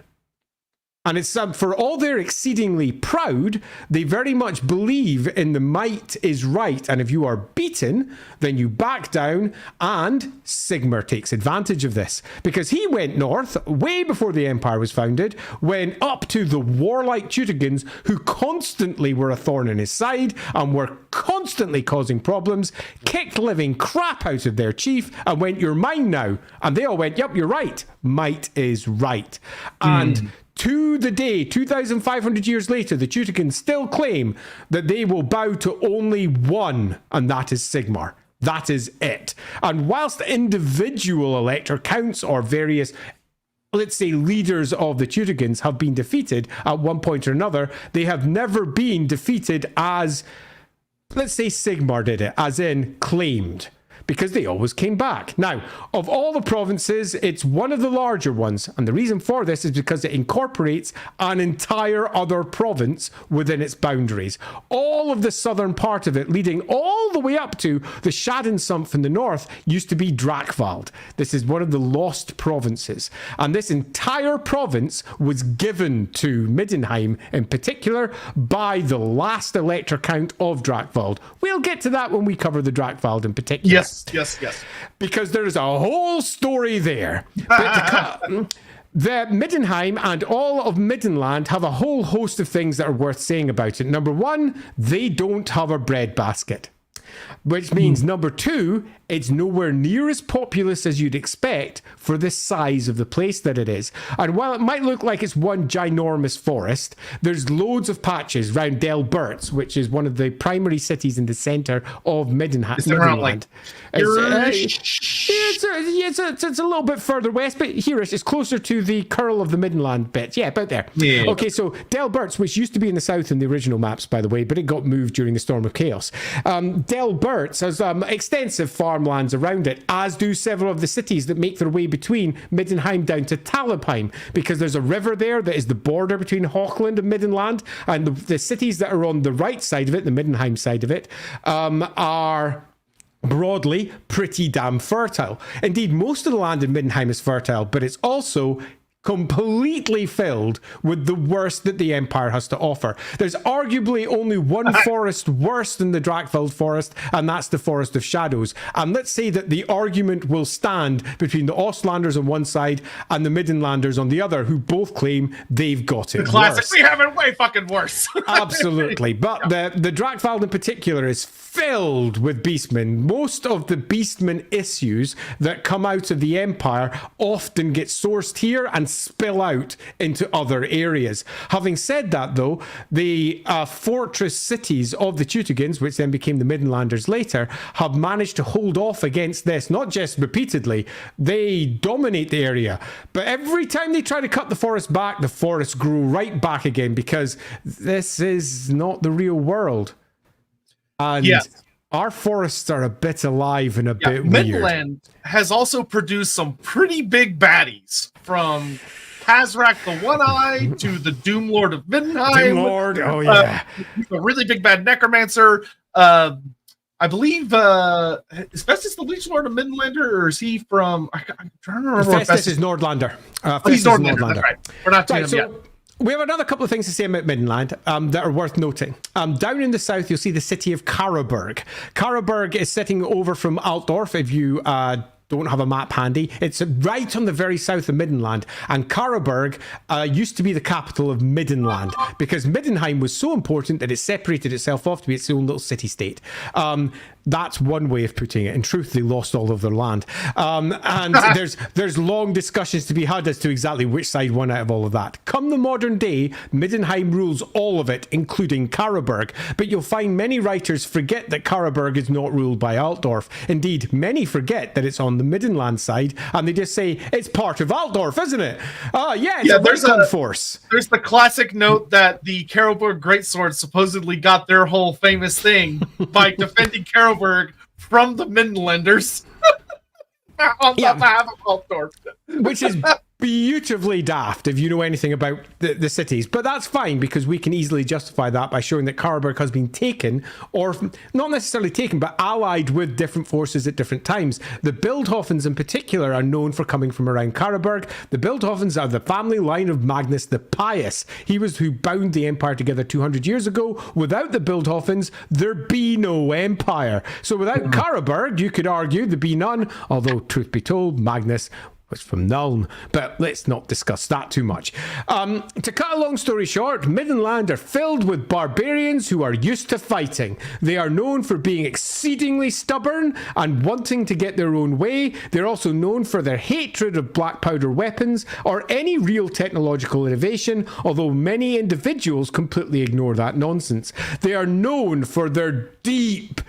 And it's for all they're exceedingly proud, they very much believe in the might is right. And if you are beaten, then you back down. And Sigmar takes advantage of this because he went north way before the empire was founded, went up to the warlike Teutogens who constantly were a thorn in his side and were constantly causing problems, kicked living crap out of their chief and went, "You're mine now." And they all went, "Yep, you're right. Might is right." And to the day, 2,500 years later, the Teutogens still claim that they will bow to only one, and that is Sigmar. That is it. And whilst individual elector counts or various, let's say, leaders of the Teutogens have been defeated at one point or another, they have never been defeated as, let's say, Sigmar did it, as in claimed. Because they always came back. Now, of all the provinces, it's one of the larger ones. And the reason for this is because it incorporates an entire other province within its boundaries. All of the southern part of it, leading all the way up to the Schadensumpf in the north, used to be Drakvald. This is one of the lost provinces. And this entire province was given to Middenheim in particular by the last elector count of Drakvald. We'll get to that when we cover the Drakvald in particular.
Yes.
Because there's a whole story there. But the Middenheim and all of Middenland have a whole host of things that are worth saying about it. Number one, they don't have a breadbasket. Which means, number two, it's nowhere near as populous as you'd expect for the size of the place that it is. And while it might look like it's one ginormous forest, there's loads of patches around Delberts, which is one of the primary cities in the centre of Middenland. It's a little bit further west, but here it's closer to the curl of the Middenland bit. Yeah, about there. Yeah. Okay, so Delberts, which used to be in the south in the original maps, by the way, but it got moved during the Storm of Chaos. Delberts has extensive farmlands around it, as do several of the cities that make their way between Middenheim down to Talabecland, because there's a river there that is the border between Hochland and Middenland, and the cities that are on the right side of it, the Middenheim side of it, are broadly pretty damn fertile. Indeed, most of the land in Middenheim is fertile, but it's also completely filled with the worst that the Empire has to offer. There's arguably only one forest worse than the Drakveld forest, and that's the Forest of Shadows. And let's say that the argument will stand between the Ostlanders on one side and the Middenlanders on the other, who both claim they've got it
The classic,
worse.
we have it way fucking worse.
Absolutely. But the Drakvald in particular is filled with beastmen. Most of the beastmen issues that come out of the Empire often get sourced here and spill out into other areas. Having said that, though, the fortress cities of the Teutogans, which then became the Middenlanders later, have managed to hold off against this, not just repeatedly, they dominate the area. But every time they try to cut the forest back, the forests grow right back again, because this is not the real world. And our forests are a bit alive and a bit weird.
Middenland has also produced some pretty big baddies, from Kazrak the One-Eye to the Doom Lord of Middenheim.
Doom Lord, oh yeah.
A really big bad Necromancer. I believe Festus the Leech Lord of Middenlander, or is he from... I'm trying to remember.
Festus is Nordlander.
He's Nordlander, that's right. We're not doing him yet.
We have another couple of things to say about Middenland that are worth noting. Down in the south, you'll see the city of Karaberg. Karaberg is sitting over from Altdorf, if you don't have a map handy. It's right on the very south of Middenland. And Karaberg used to be the capital of Middenland, because Middenheim was so important that it separated itself off to be its own little city-state. That's one way of putting it. In truth, they lost all of their land. And there's long discussions to be had as to exactly which side won out of all of that. Come the modern day, Middenheim rules all of it, including Karaberg. But you'll find many writers forget that Karaberg is not ruled by Altdorf. Indeed, many forget that it's on the Middenland side, and they just say, it's part of Altdorf, isn't it? It's a Reikland force.
There's the classic note that the Karaberg Greatswords supposedly got their whole famous thing by defending Karaberg from the Middenlanders on behalf of Altdorf.
Which is beautifully daft if you know anything about the cities. But that's fine, because we can easily justify that by showing that Karaberg has been taken, or not necessarily taken, but allied with different forces at different times. The Bildhofens in particular are known for coming from around Karaberg. The Bildhofens are the family line of Magnus the Pious. He was who bound the empire together 200 years ago. Without the Bildhofens, there'd be no empire. So without Karaberg, you could argue there'd be none, although truth be told, Magnus was from Nuln, but let's not discuss that too much. To cut a long story short, Middenland are filled with barbarians who are used to fighting. They are known for being exceedingly stubborn and wanting to get their own way. They're also known for their hatred of black powder weapons or any real technological innovation, although many individuals completely ignore that nonsense. They are known for their deep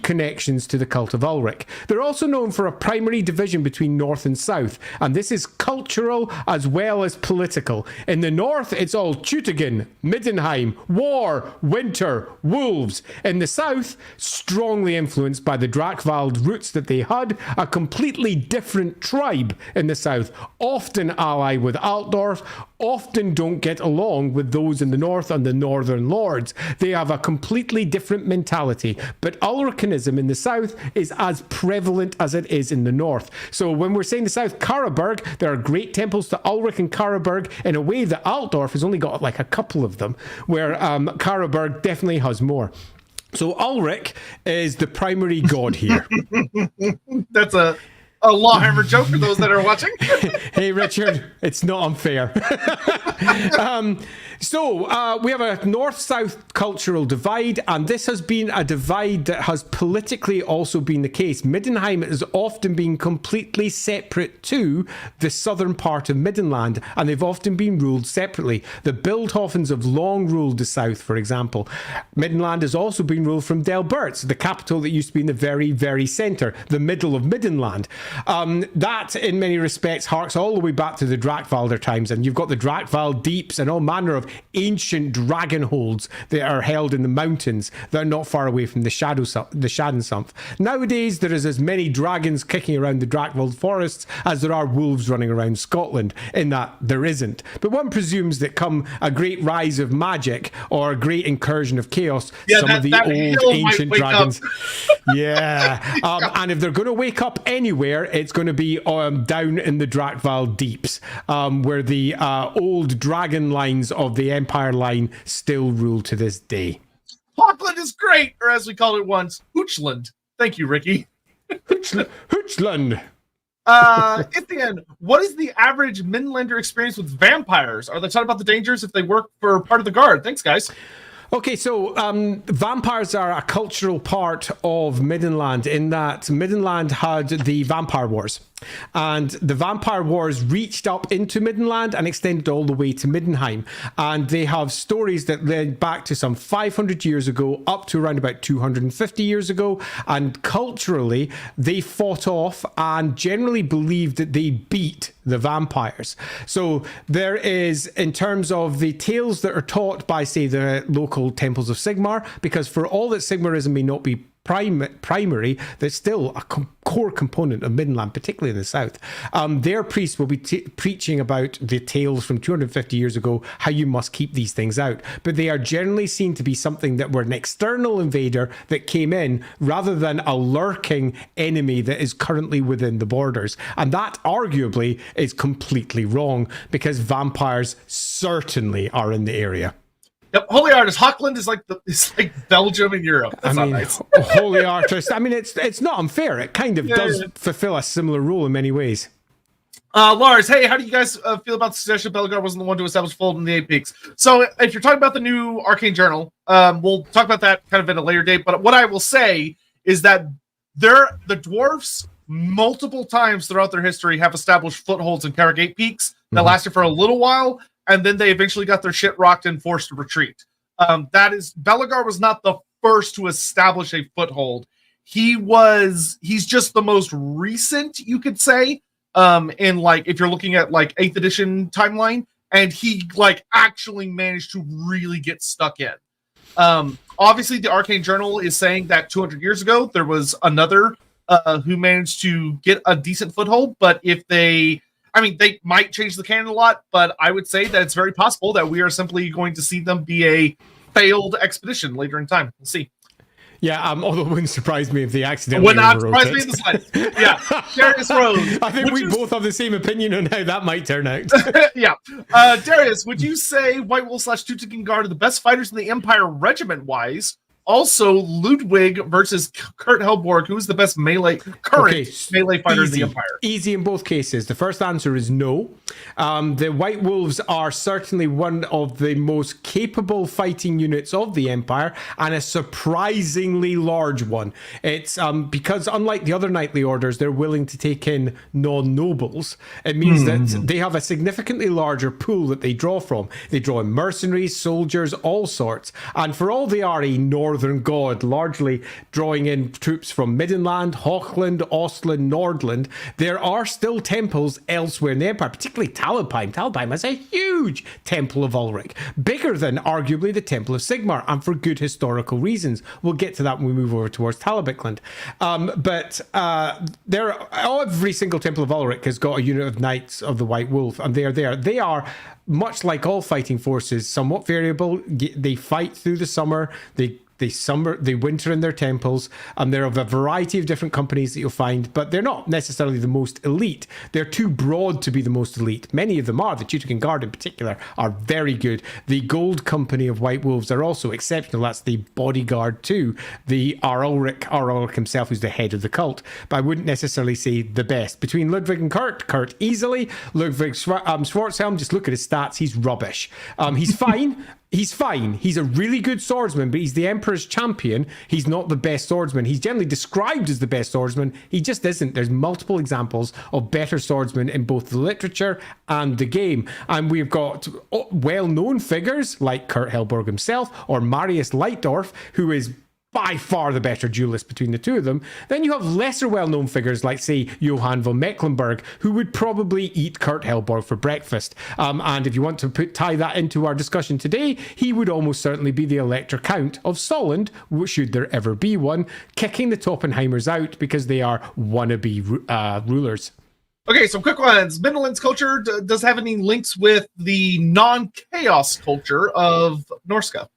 connections to the cult of Ulrich. They're also known for a primary division between north and south, and this is cultural as well as political. In the north, it's all Teutogen, Middenheim, war, winter, wolves. In the south, strongly influenced by the Drakvald roots that they had, a completely different tribe in the south, often allied with Altdorf, often don't get along with those in the north and the northern lords. They have a completely different mentality, but Ulricanism in the south is as prevalent as it is in the north. So when we're saying the south, Karaberg, there are great temples to Ulrich and Karaberg in a way that Altdorf has only got like a couple of them, where Karaberg definitely has more. So Ulrich is the primary god here.
That's a LAWhammer joke for those that are watching.
Hey, Richard, it's not unfair. So we have a north-south cultural divide, and this has been a divide that has politically also been the case. Middenheim has often been completely separate to the southern part of Middenland, and they've often been ruled separately. The Bildhofens have long ruled the south, for example. Middenland has also been ruled from Delberts, the capital that used to be in the very, very centre, the middle of Middenland. That, in many respects, harks all the way back to the Drakvalder times, and you've got the Drakvald deeps and all manner of ancient dragon holds that are held in the mountains that are not far away from the Schadensumpf. Nowadays, there is as many dragons kicking around the Drakvald forests as there are wolves running around Scotland, in that there isn't. But one presumes that come a great rise of magic or a great incursion of chaos, some of the old ancient dragons. And if they're going to wake up anywhere, it's going to be down in the Drakvald deeps, where the old dragon lines of the Empire line still rule to this day.
Hochland is great, or as we called it once, Hochland. Thank you, Ricky.
Hochland.
At the end, what is the average Middenlander experience with vampires? Are they talking about the dangers if they work for part of the guard? Thanks, guys.
Okay, so vampires are a cultural part of Middenland, in that Middenland had the Vampire Wars. And the Vampire Wars reached up into Middenland and extended all the way to Middenheim. And they have stories that led back to some 500 years ago, up to around about 250 years ago. And culturally, they fought off and generally believed that they beat the vampires. So there is, in terms of the tales that are taught by, say, the local temples of Sigmar, because for all that Sigmarism may not be primary, there's still a core component of Middenland, particularly in the south. Their priests will be preaching about the tales from 250 years ago, how you must keep these things out. But they are generally seen to be something that were an external invader that came in, rather than a lurking enemy that is currently within the borders. And that arguably is completely wrong, because vampires certainly are in the area.
Yep, Holy Artist. Hochland is like Belgium in Europe. That's not nice.
Holy Artist. I mean, it's not unfair. It kind of does fulfill a similar role in many ways.
Lars, hey, how do you guys feel about the suggestion Belgar wasn't the one to establish Fold in the Eight Peaks? So, if you're talking about the new Arcane Journal, we'll talk about that kind of at a later date. But what I will say is that the dwarfs, multiple times throughout their history, have established footholds in Carrick Eight Peaks that lasted for a little while. And then they eventually got their shit rocked and forced to retreat. Belagar was not the first to establish a foothold. He's just the most recent, you could say, in if you're looking at 8th edition timeline, and he actually managed to really get stuck in. Obviously the Arcane Journal is saying that 200 years ago, there was another who managed to get a decent foothold, but they might change the canon a lot, but I would say that it's very possible that we are simply going to see them be a failed expedition later in time. We'll see.
Yeah, although it wouldn't surprise me if they accidentally
would not surprise me in the slightest. Yeah, Darius Rose.
I think we both have the same opinion on how that might turn out.
Yeah. Darius, would you say White Wolf / Tutankhamun Guard are the best fighters in the Empire regiment-wise? Also, Ludwig versus Kurt Helborg, who is the best melee fighter in the Empire? Easy
in both cases. The first answer is no. The White Wolves are certainly one of the most capable fighting units of the Empire, and a surprisingly large one. It's because unlike the other knightly orders, they're willing to take in non-nobles. It means that they have a significantly larger pool that they draw from. They draw in mercenaries, soldiers, all sorts. And for all they are a northern god, largely drawing in troops from Middenland, Hochland, Ostland, Nordland, there are still temples elsewhere in the Empire, particularly Talabecland. Talabecland has a huge Temple of Ulrich, bigger than arguably the Temple of Sigmar, and for good historical reasons. We'll get to that when we move over towards Talabecland. Every single Temple of Ulrich has got a unit of Knights of the White Wolf, and they are there. They are, much like all fighting forces, somewhat variable. They fight through the summer. They winter in their temples, and they're of a variety of different companies that you'll find, but they're not necessarily the most elite. They're too broad to be the most elite. Many of them are. The Teutocan Guard in particular are very good. The Gold Company of White Wolves are also exceptional. That's the bodyguard to the Ulrich himself, who's the head of the cult. But I wouldn't necessarily say the best. Between Ludwig and Kurt easily. Ludwig Schwarzhelm, just look at his stats. He's rubbish. He's fine. He's fine. He's a really good swordsman, but he's the Emperor's champion. He's not the best swordsman. He's generally described as the best swordsman. He just isn't. There's multiple examples of better swordsmen in both the literature and the game. And we've got well-known figures like Kurt Helborg himself, or Marius Leitdorf, who is by far the better duelist between the two of them. Then you have lesser well-known figures like, say, Johann von Mecklenburg, who would probably eat Kurt Helborg for breakfast. And if you want to tie that into our discussion today, he would almost certainly be the Elector Count of Soland, should there ever be one, kicking the Toppenheimers out because they are wannabe rulers.
Okay, some quick ones. Middenland's culture does have any links with the non-chaos culture of Norska?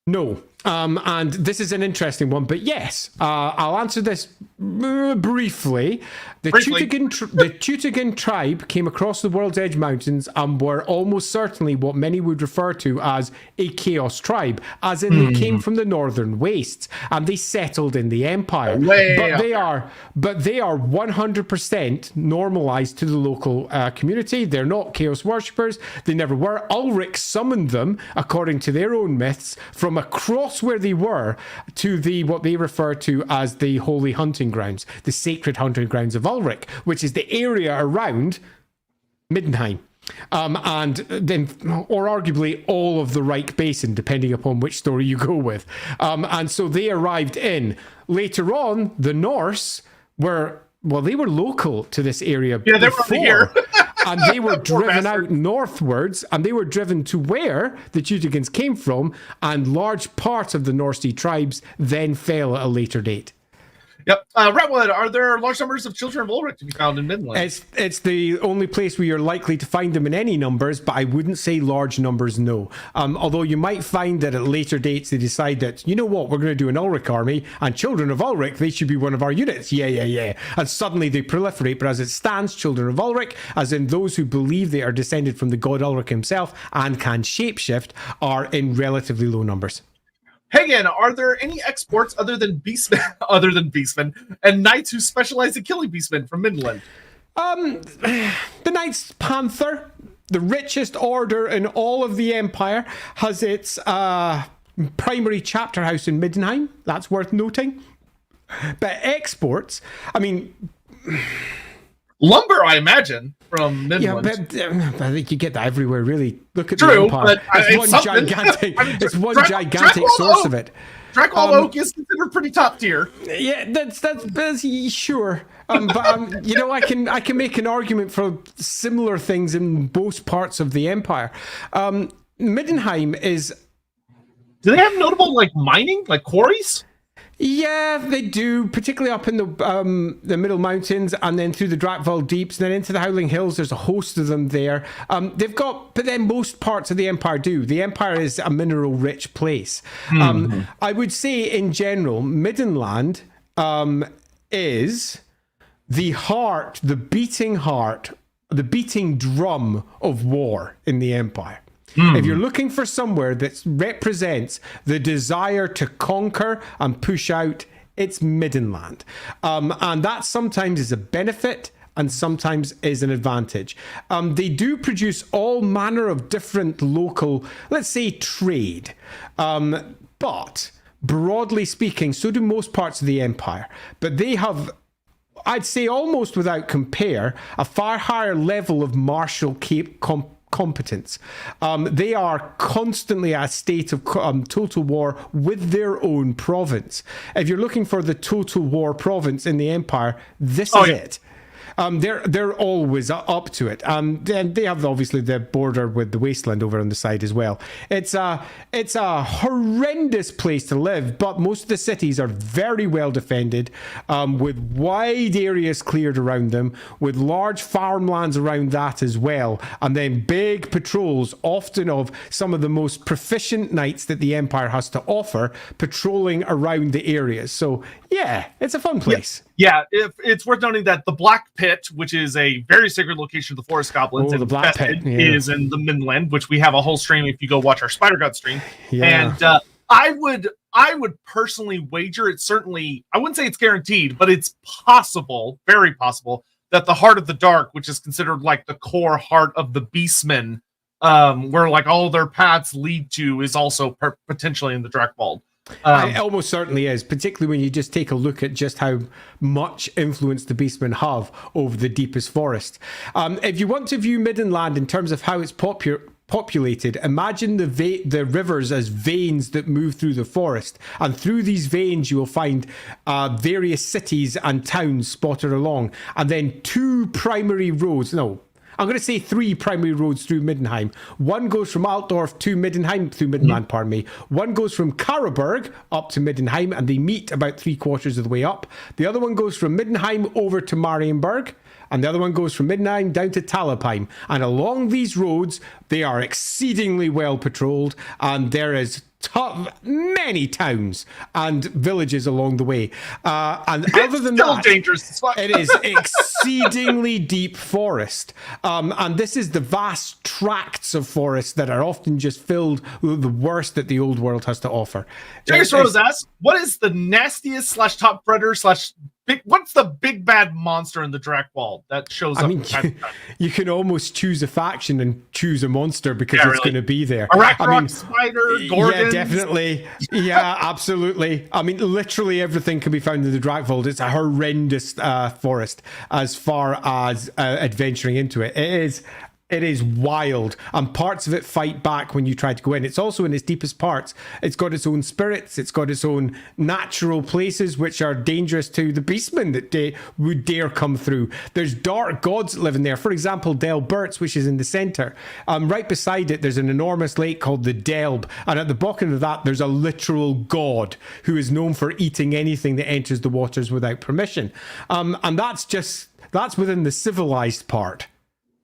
No. And this is an interesting one, but yes, I'll answer this briefly. The Teutogen tribe came across the World's Edge Mountains and were almost certainly what many would refer to as a chaos tribe, as in they came from the northern wastes and they settled in the empire. But they are 100% normalized to the local community. They're not chaos worshippers. They never were. Ulrich summoned them, according to their own myths, from across where they were to what they refer to as the holy hunting grounds, the sacred hunting grounds of Ulrich, which is the area around Middenheim. And then, or arguably all of the Reich Basin, depending upon which story you go with. And so they arrived in. Later on, the Norse were, well, they were local to this area before.
They were here.
And they were driven out northwards, and they were driven to where the Teutogens came from, and large parts of the Norse tribes then fell at a later date.
Yep. Redwood, are there large numbers of children of Ulrich to be found in Middenland?
It's the only place where you're likely to find them in any numbers, but I wouldn't say large numbers, no. Although you might find that at later dates they decide that, you know what, we're going to do an Ulrich army, and children of Ulrich, they should be one of our units. Yeah. And suddenly they proliferate, but as it stands, children of Ulrich, as in those who believe they are descended from the god Ulrich himself and can shapeshift, are in relatively low numbers.
Hagen, are there any exports other than beastmen, and knights who specialize in killing beastmen from Middenland?
The Knights Panther, the richest order in all of the Empire, has its primary chapter house in Middenheim. That's worth noting. But exports, I mean...
Lumber, I imagine, from Middenland.
Yeah, but I think you get that everywhere, really. Look at
the
Empire.
But
it's one gigantic source of it.
Dracul oak is considered pretty top tier.
Yeah, that's sure. But you know, I can make an argument for similar things in most parts of the Empire. Middenheim is.
Do they have notable mining, quarries?
Yeah, they do, particularly up in the Middle Mountains and then through the Drakval Deeps and then into the Howling Hills. There's a host of them there. They've got, but then most parts of the Empire do. The Empire is a mineral-rich place. I would say, in general, Middenland is the heart, the beating drum of war in the Empire. If you're looking for somewhere that represents the desire to conquer and push out, it's Middenland. And that sometimes is a benefit and sometimes is an advantage. They do produce all manner of different local, let's say, trade. But broadly speaking, so do most parts of the Empire. But they have, I'd say almost without compare, a far higher level of martial competence. They are constantly at a state of total war with their own province. If you're looking for the total war province in the Empire, this is it. They're always up to it. And they have obviously the border with the Wasteland over on the side as well. It's a horrendous place to live, but most of the cities are very well defended, with wide areas cleared around them, with large farmlands around that as well, and then big patrols, often of some of the most proficient knights that the Empire has to offer, patrolling around the areas. So yeah, it's a fun place.
Yeah, it's worth noting that the Black Pit, which is a very sacred location of the Forest Goblins,
the Black Pit
is in the Middenland, which we have a whole stream if you go watch our Spider God stream. Yeah. And I would personally wager, it's certainly, I wouldn't say it's guaranteed, but it's possible, very possible, that the Heart of the Dark, which is considered the core heart of the Beastmen, where all their paths lead to, is also potentially in the Drakvald.
It almost certainly is, particularly when you just take a look at just how much influence the Beastmen have over the deepest forest. If you want to view Middenland in terms of how it's populated, imagine the rivers as veins that move through the forest, and through these veins you will find various cities and towns spotted along, and then two primary roads. No, I'm going to say three primary roads through Middenheim. One goes from Altdorf to Middenheim, through Middenland, pardon me. One goes from Karaberg up to Middenheim, and they meet about 3/4 of the way up. The other one goes from Middenheim over to Marienburg, and the other one goes from Middenheim down to Talabecland. And along these roads, they are exceedingly well patrolled, and there is many towns and villages along the way. And other than that,
dangerous.
it is exceedingly deep forest. And this is the vast tracts of forest that are often just filled with the worst that the old world has to offer.
James Rose asks, what is the nastiest / top predator / what's the big bad monster in the Drakvald that shows up?
I mean, you can almost choose a faction and choose a monster because it's going to be there.
A spider, Gorgons.
Yeah, definitely. Yeah, absolutely. I mean, literally everything can be found in the Drakvald. It's a horrendous forest as far as adventuring into it. It is wild, and parts of it fight back when you try to go in. It's also in its deepest parts. It's got its own spirits. It's got its own natural places which are dangerous to the beastmen that would dare come through. There's dark gods that live in there. For example, Delberts, which is in the center. Right beside it, there's an enormous lake called the Delb, and at the bottom of that, there's a literal god who is known for eating anything that enters the waters without permission. And that's within the civilized part.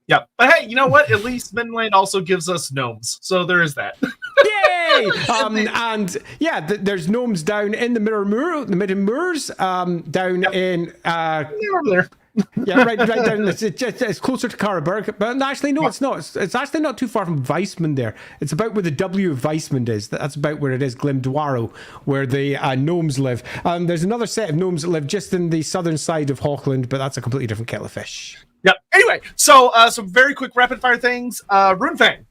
Yeah, but hey, you know what? At least Middenland also gives us gnomes, so there is that.
Yay! And yeah, there's gnomes down in the Middenland's, down in
over there.
Yeah, right down. It's closer to Karaberg, but actually, no, it's not. It's actually not too far from Weissman there. It's about where the W of Weissman is. That's about where it is, Glimdwaro, where the gnomes live. There's another set of gnomes that live just in the southern side of Hochland, but that's a completely different kettle of fish.
Yep. Anyway, so some very quick rapid fire things. Runefang.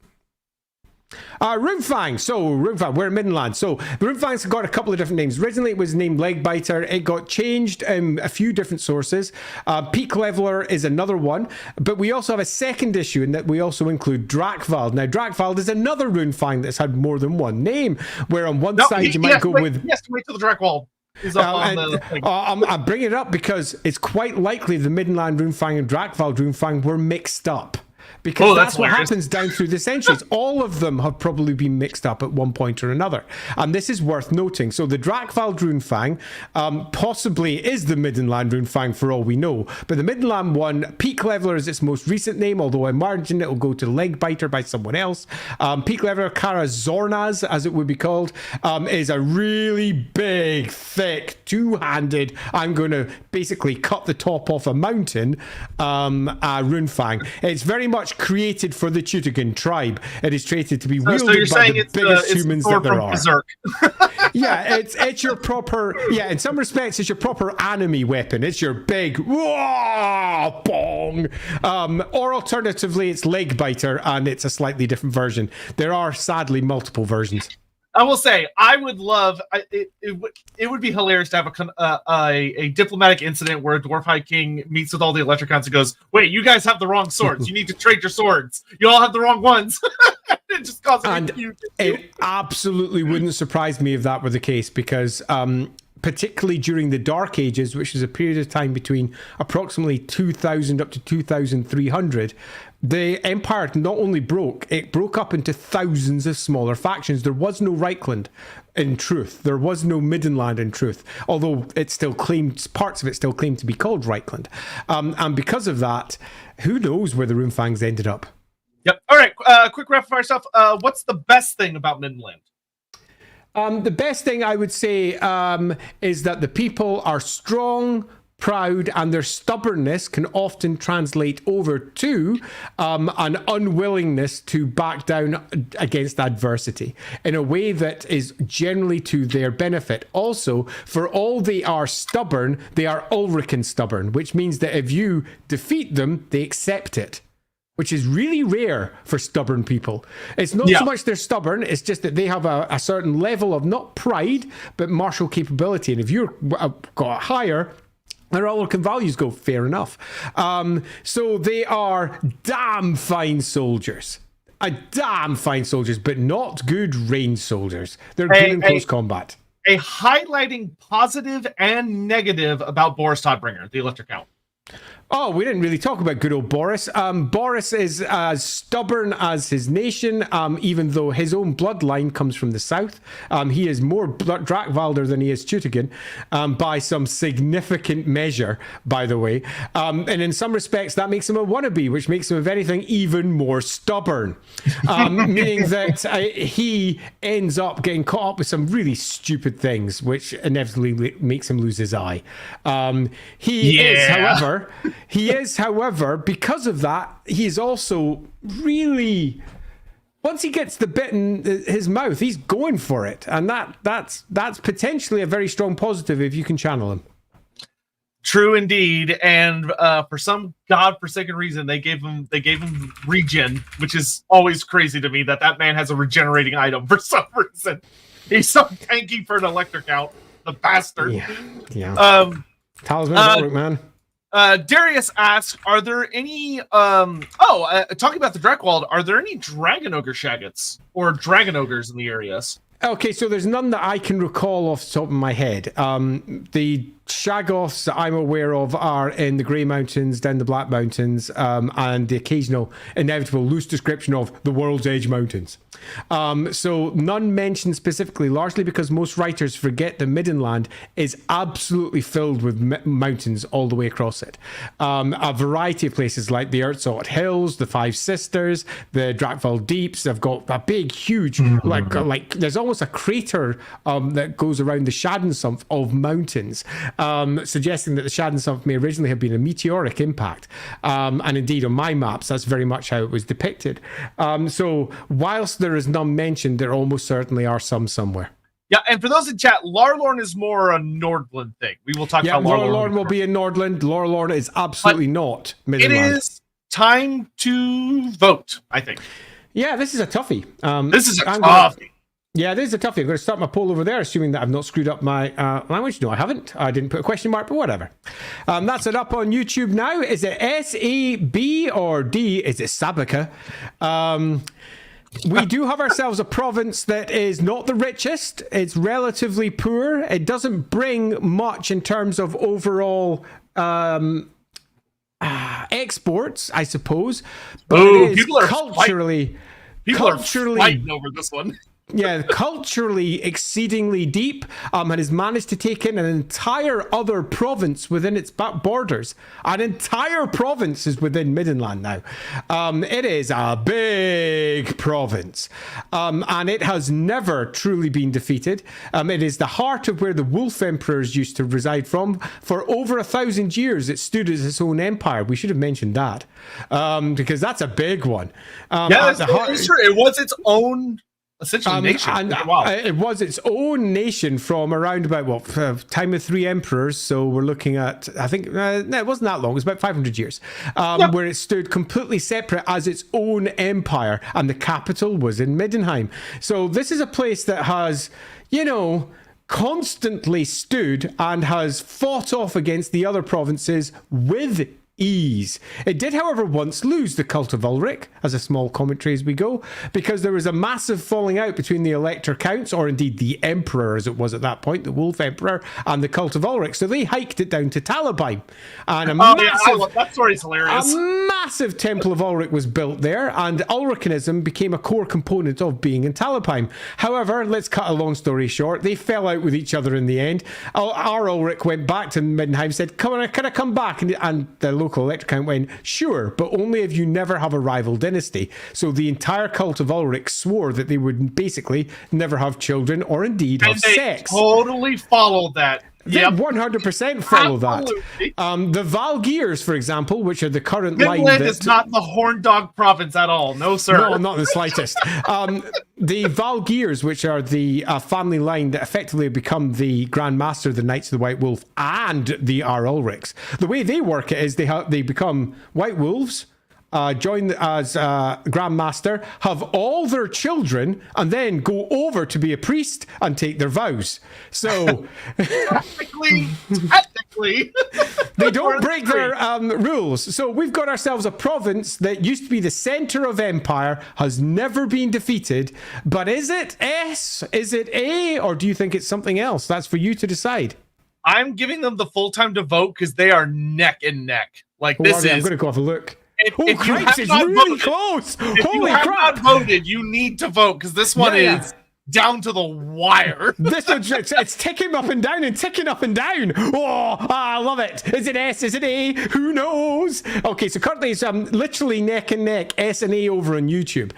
Runefang. So, Runefang, we're in Middenland. So, Runefang's got a couple of different names. Originally, it was named Legbiter. It got changed in a few different sources. Peak Leveler is another one. But we also have a second issue in that we also include Drakvald. Now, Drakvald is another Runefang that's had more than one name, where on one side you might go with...
Yes, wait till the Drakvald.
I'm bringing it up because it's quite likely the Middenland Runefang and Drakvald Runefang were mixed up. Because that's what happens down through the centuries. All of them have probably been mixed up at one point or another. And this is worth noting. So the Drakvald Runefang possibly is the Middenland Runefang for all we know. But the Middenland one, Peak Leveler is its most recent name, although I imagine it will go to Legbiter by someone else. Peak Leveler Kara Zornaz, as it would be called, is a really big, thick, two-handed, I'm going to basically cut the top off a mountain, Runefang. It's very much created for the Teutogan tribe. It is created to be wielded by the biggest humans that there are. Yeah, it's your proper, in some respects, it's your proper enemy weapon. It's your big, whoa, bong. Or alternatively, it's Legbiter, and it's a slightly different version. There are, sadly, multiple versions.
I will say, I would love it would be hilarious to have a diplomatic incident where a Dwarf High King meets with all the Electricons and goes, "Wait, you guys have the wrong swords. You need to trade your swords. You all have the wrong ones." It just causes a huge issue.
It absolutely wouldn't surprise me if that were the case, because particularly during the Dark Ages, which is a period of time between approximately 2000 up to 2300, the empire not only broke, it broke up into thousands of smaller factions. There was no Reikland in truth. There was no Middenland in truth, although it still claimed, parts of it still claimed to be called Reikland. And because of that, who knows where the Runefangs ended up?
Yep. All right. Quick rapid fire stuff. What's the best thing about Middenland?
The best thing I would say is that the people are strong, proud, and their stubbornness can often translate over to an unwillingness to back down against adversity in a way that is generally to their benefit. Also, for all they are stubborn, they are Ulrican stubborn, which means that if you defeat them, they accept it, which is really rare for stubborn people. It's not so much they're stubborn, it's just that they have a certain level of not pride, but martial capability. And if you've got higher, their Ulrican values go, fair enough. So they are damn fine soldiers. damn fine soldiers, but not good range soldiers. They're good in close combat.
A highlighting positive and negative about Boris Todbringer, the Elector Count.
Oh, we didn't really talk about good old Boris. Boris is as stubborn as his nation, even though his own bloodline comes from the south. He is more Drakvalder than he is Teutogen, by some significant measure, by the way. And in some respects, that makes him a wannabe, which makes him, if anything, even more stubborn. Meaning that he ends up getting caught up with some really stupid things, which inevitably makes him lose his eye. He is, however, because of that, he is also really, once he gets the bit in his mouth, he's going for it. And that's potentially a very strong positive if you can channel him.
True indeed. And for some godforsaken reason, they gave him regen, which is always crazy to me that man has a regenerating item for some reason. He's so tanky for an Elector Count, the bastard.
Yeah. Talisman work, man.
Darius asks, are there any talking about the Drakewald, are there any Dragon Ogre Shaggots or Dragon Ogres in the areas?
Okay, so there's none that I can recall off the top of my head. The Shaggoths that I'm aware of are in the Grey Mountains, down the Black Mountains, and the occasional inevitable loose description of the World's Edge Mountains. So none mentioned specifically, largely because most writers forget that Middenland is absolutely filled with mountains all the way across it. A variety of places like the LSotek Hills, the Five Sisters, the Drakval Deeps. They've got a big, huge, like there's almost a crater that goes around the Schadensumpf of mountains, suggesting that the Schadensumpf may originally have been a meteoric impact. And indeed, on my maps, that's very much how it was depicted. So whilst there is none mentioned, there almost certainly are some somewhere.
Yeah, and for those in chat, Larlorn is more a Nordland thing. We will talk about Larlorn.
Larlorn will be in Nordland. Larlorn is absolutely not Middenland.
It is time to vote, I think.
Yeah, this is a toughie.
This is a toughie.
Yeah, this is a toughie. I'm going to start my poll over there, assuming that I've not screwed up my language. No, I haven't. I didn't put a question mark, but whatever. That's it up on YouTube now. Is it S-A-B or D? Is it Sabica? We do have ourselves a province that is not the richest. It's relatively poor. It doesn't bring much in terms of overall exports, I suppose. But it is culturally
fighting over this one.
Yeah, culturally exceedingly deep, and has managed to take in an entire other province within its borders. An entire province is within Middenland now. It is a big province, and it has never truly been defeated. It is the heart of where the Wolf Emperors used to reside from. For over 1,000 years, it stood as its own empire. We should have mentioned that, because that's a big one.
It's true. It was its own... essentially nation.
It was its own nation from around about time of 3 emperors. So we're looking at, I think, no, it wasn't that long. It was about 500 years, where it stood completely separate as its own empire, and the capital was in Middenheim. So this is a place that has, constantly stood and has fought off against the other provinces with ease. It did, however, once lose the Cult of Ulrich, as a small commentary as we go, because there was a massive falling out between the Elector Counts, or indeed the Emperor as it was at that point, the Wolf Emperor, and the Cult of Ulrich. So they hiked it down to Talabecland. And
that story's hilarious.
A massive Temple of Ulrich was built there, and Ulricanism became a core component of being in Talabecland. However, let's cut a long story short, they fell out with each other in the end. Our Ulrich went back to Middenheim, said, can I come back? And the local Elector Count went, sure, but only if you never have a rival dynasty. So the entire Cult of Ulrich swore that they would basically never have children or indeed have sex.
Totally followed that.
They 100% follow that. The Valgirs, for example, which are the current line
that is not the Horn Dog province at all. No, sir.
No, not in the slightest. The Valgirs, which are the family line that effectively have become the Grand Master of the Knights of the White Wolf and the Ulrichs. The way they work it is they become White Wolves, join as Grand Master, have all their children, and then go over to be a priest and take their vows. So
technically, Exactly.
They don't break their rules. So we've got ourselves a province that used to be the center of empire, has never been defeated. But is it S? Is it A? Or do you think it's something else? That's for you to decide.
I'm giving them the full time to vote because they are neck and neck. Like this is.
I'm going to go have a look.
If
Christ, it's really close.
If
Holy
you have
crap.
not voted, you need to vote because this one is down to the wire.
This one's it's ticking up and down and ticking up and down. Oh, I love it. Is it S? Is it A? Who knows? Okay, so currently it's literally neck and neck, S and A over on YouTube,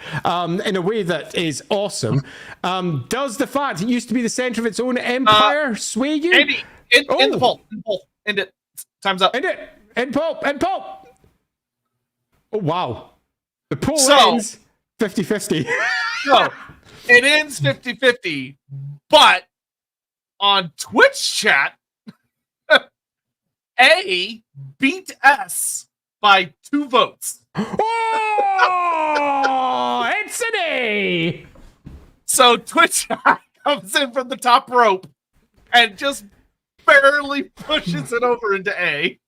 in a way that is awesome. Does the fact it used to be the center of its own empire sway you?
Andy, in the poll. End it. Time's up.
End it. End poll. End poll. Oh, wow. The poll ends 50-50.
No. It ends 50-50, but on Twitch chat, A beat S by 2 votes.
Oh, it's an A.
So Twitch chat comes in from the top rope and just barely pushes it over into A.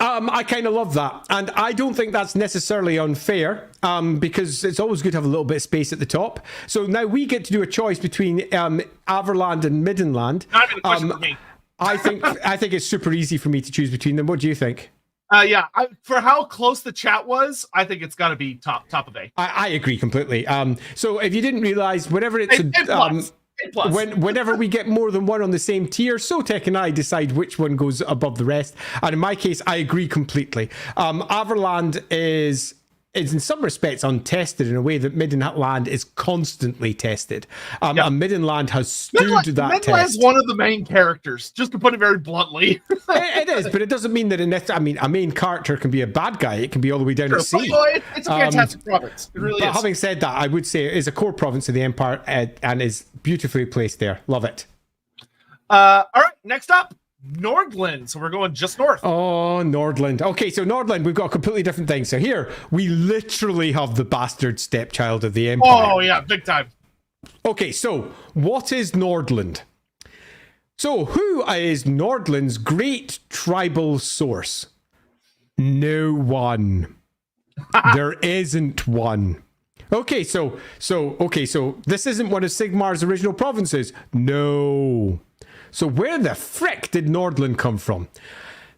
I kind of love that. And I don't think that's necessarily unfair, because it's always good to have a little bit of space at the top. So now we get to do a choice between Averland and Middenland.
Not even a question for me.
I think it's super easy for me to choose between them. What do you think?
For how close the chat was, I think it's got to be top of A.
I agree completely. So if you didn't realize, whenever it's whenever we get more than one on the same tier, Sotek and I decide which one goes above the rest. And in my case, I agree completely. Averland is in some respects untested in a way that Middenland is constantly tested. And Middenland has stood that test.
Middenland is one of the main characters, just to put it very bluntly.
It is, but it doesn't mean that a main character can be a bad guy. It can be all the way down to C.
It's a fantastic province. It really is.
Having said that, I would say it is a core province of the Empire and is beautifully placed there. Love it.
All right, next up. Nordland, so we're going just north.
Oh, Nordland. Okay, so Nordland, we've got a completely different thing. So here, we literally have the bastard stepchild of the Empire.
Oh, yeah, big time.
Okay, so what is Nordland? So who is Nordland's great tribal source? No one. There isn't one. Okay, so this isn't one of Sigmar's original provinces. No. So where the frick did Nordland come from?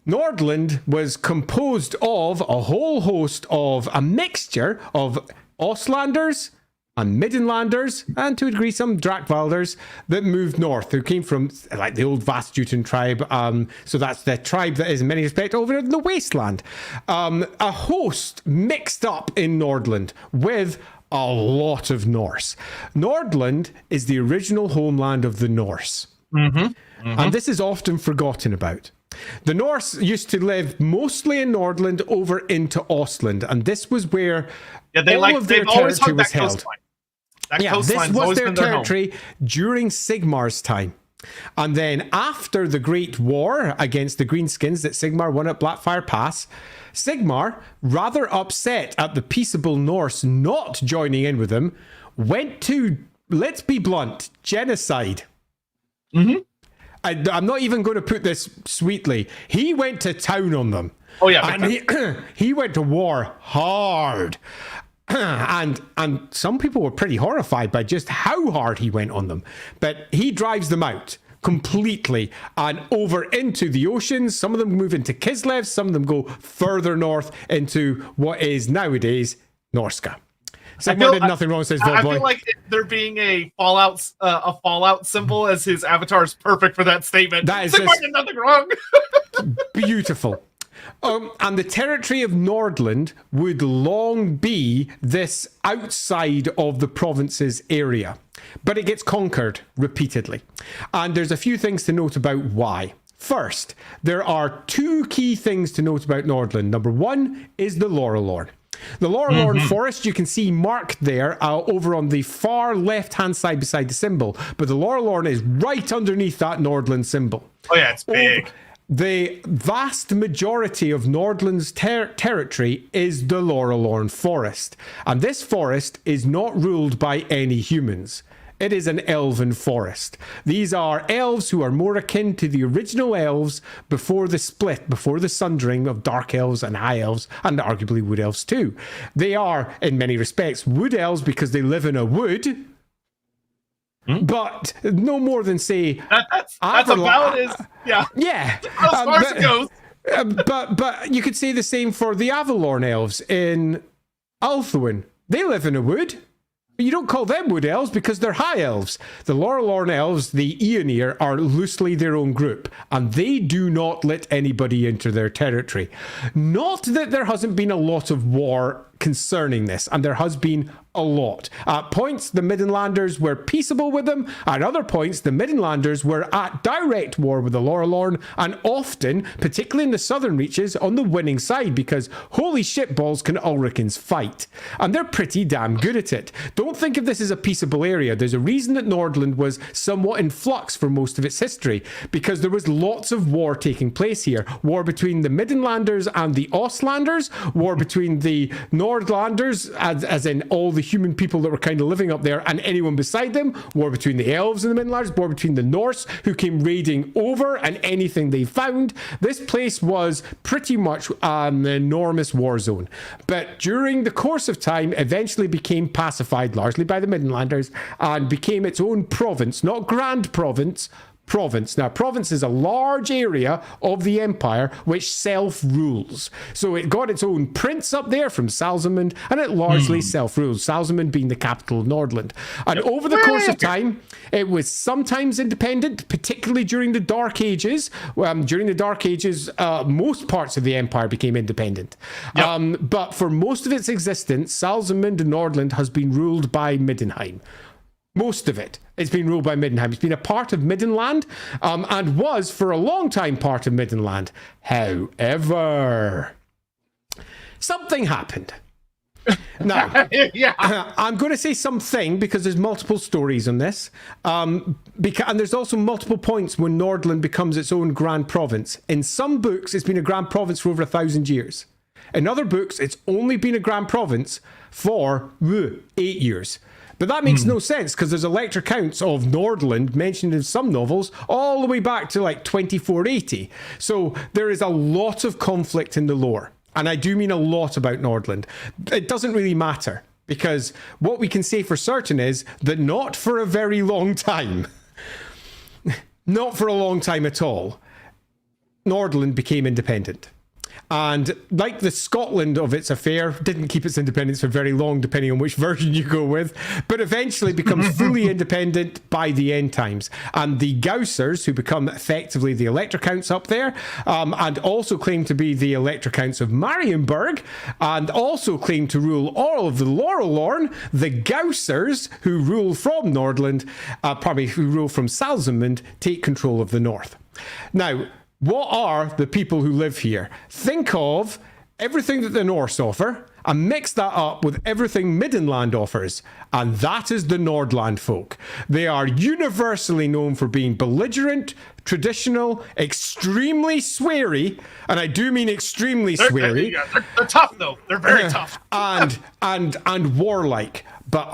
Nordland was composed of a whole host of a mixture of Ostlanders and Middenlanders, and to a degree some Drakvalders that moved north, who came from like the old Vastjuten tribe. So that's the tribe that is in many respects over in the wasteland. A host mixed up in Nordland with a lot of Norse. Nordland is the original homeland of the Norse. And this is often forgotten about. The Norse used to live mostly in Nordland over into Ostland, and this was where all of their territory was held. This was their territory during Sigmar's time. And then after the Great War against the Greenskins that Sigmar won at Blackfire Pass, Sigmar, rather upset at the peaceable Norse not joining in with them, went to, let's be blunt, genocide. I'm not even going to put this sweetly. He went to town on them.
Oh yeah,
and he went to war hard. And some people were pretty horrified by just how hard he went on them. But he drives them out completely and over into the oceans. Some of them move into Kislev. Some of them go further north into what is nowadays Norska. Sigmar did nothing wrong, says Volboy.
I feel like there being a Fallout symbol as his avatar is perfect for that statement.
That is
Sigmar did nothing wrong.
Beautiful. And the territory of Nordland would long be this outside of the province's area. But it gets conquered repeatedly. And there's a few things to note about why. First, there are 2 key things to note about Nordland. Number 1 is the Laurelorn. The Laurelorn forest you can see marked there over on the far left-hand side beside the symbol. But the Laurelorn is right underneath that Nordland symbol.
Oh yeah, it's big.
The vast majority of Nordland's territory is the Laurelorn forest. And this forest is not ruled by any humans. It is an elven forest. These are elves who are more akin to the original elves before the split, before the sundering of dark elves and high elves, and arguably wood elves too. They are, in many respects, wood elves because they live in a wood, but no more than, say...
That's about as... Yeah.
Yeah.
As far as it goes.
But you could say the same for the Averland elves in Ulthuan. They live in a wood. But you don't call them wood elves because they're high elves. The Lorelorn elves, the Aeonir, are loosely their own group, and they do not let anybody into their territory. Not that there hasn't been a lot of war concerning this, and there has been a lot. At points, the Middenlanders were peaceable with them. At other points, the Middenlanders were at direct war with the Lorelorn, and often, particularly in the southern reaches, on the winning side, because holy shitballs can Ulricans fight. And they're pretty damn good at it. Don't think of this as a peaceable area. There's a reason that Nordland was somewhat in flux for most of its history, because there was lots of war taking place here. War between the Middenlanders and the Ostlanders, war between the Nordlanders, as in all the human people that were kind of living up there and anyone beside them, war between the elves and the Middenlanders, war between the Norse who came raiding over and anything they found. This place was pretty much an enormous war zone. But during the course of time, eventually became pacified largely by the Middenlanders and became its own province, not grand province, province. Now, province is a large area of the empire which self-rules. So it got its own prince up there from Salzamund, and it largely self-rules, Salzamund being the capital of Nordland. And over the course of time, it was sometimes independent, particularly during the Dark Ages. During the Dark Ages, most parts of the empire became independent. But for most of its existence, Salzamund and Nordland has been ruled by Middenheim. Most of it. It's been ruled by Middenheim. It's been a part of Middenland, and was for a long time part of Middenland. However, something happened. Now, I'm going to say something because there's multiple stories on this. And there's also multiple points when Nordland becomes its own grand province. In some books, it's been a grand province for over 1,000 years. In other books, it's only been a grand province for 8 years. But that makes no sense because there's elector counts of Nordland mentioned in some novels all the way back to like 2480. So there is a lot of conflict in the lore. And I do mean a lot about Nordland. It doesn't really matter because what we can say for certain is that not for a very long time, not for a long time at all, Nordland became independent. And like the Scotland of its affair, didn't keep its independence for very long, depending on which version you go with, but eventually becomes fully independent by the end times. And the Gaussers, who become effectively the elector counts up there, and also claim to be the elector counts of Marienburg, and also claim to rule all of the Lorelorn, the Gaussers, who rule from Nordland, who rule from Salzamund, take control of the north. Now, what are the people who live here? Think of everything that the Norse offer and mix that up with everything Middenland offers. And that is the Nordland folk. They are universally known for being belligerent, traditional, extremely sweary, and I do mean extremely sweary.
They're tough, though. They're very tough.
and warlike. But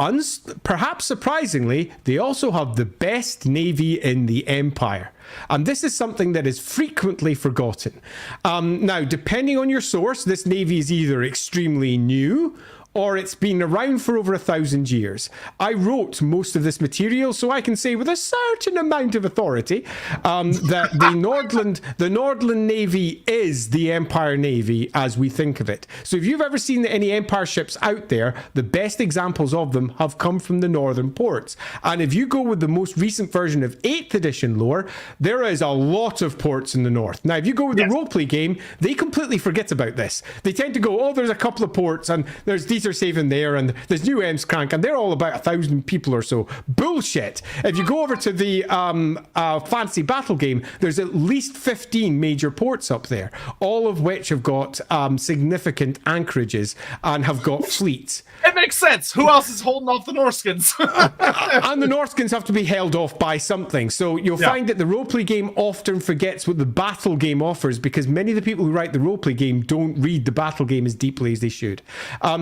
perhaps surprisingly, they also have the best navy in the empire. And this is something that is frequently forgotten. Now, depending on your source, this navy is either extremely new or it's been around for over 1,000 years. I wrote most of this material, so I can say with a certain amount of authority that the Nordland Navy is the Empire Navy as we think of it. So if you've ever seen any Empire ships out there, the best examples of them have come from the northern ports. And if you go with the most recent version of 8th edition lore, there is a lot of ports in the north. Now, if you go with the roleplay game, they completely forget about this. They tend to go, oh, there's a couple of ports, and there's these are saving there, and there's New Emskrank, and they're all about 1,000 people or so. Bullshit. If you go over to the fantasy battle game, there's at least 15 major ports up there, all of which have got significant anchorages and have got fleets.
It makes sense. Who else is holding off the Norskins?
And the Norskins have to be held off by something. So you'll find that the roleplay game often forgets what the battle game offers because many of the people who write the roleplay game don't read the battle game as deeply as they should.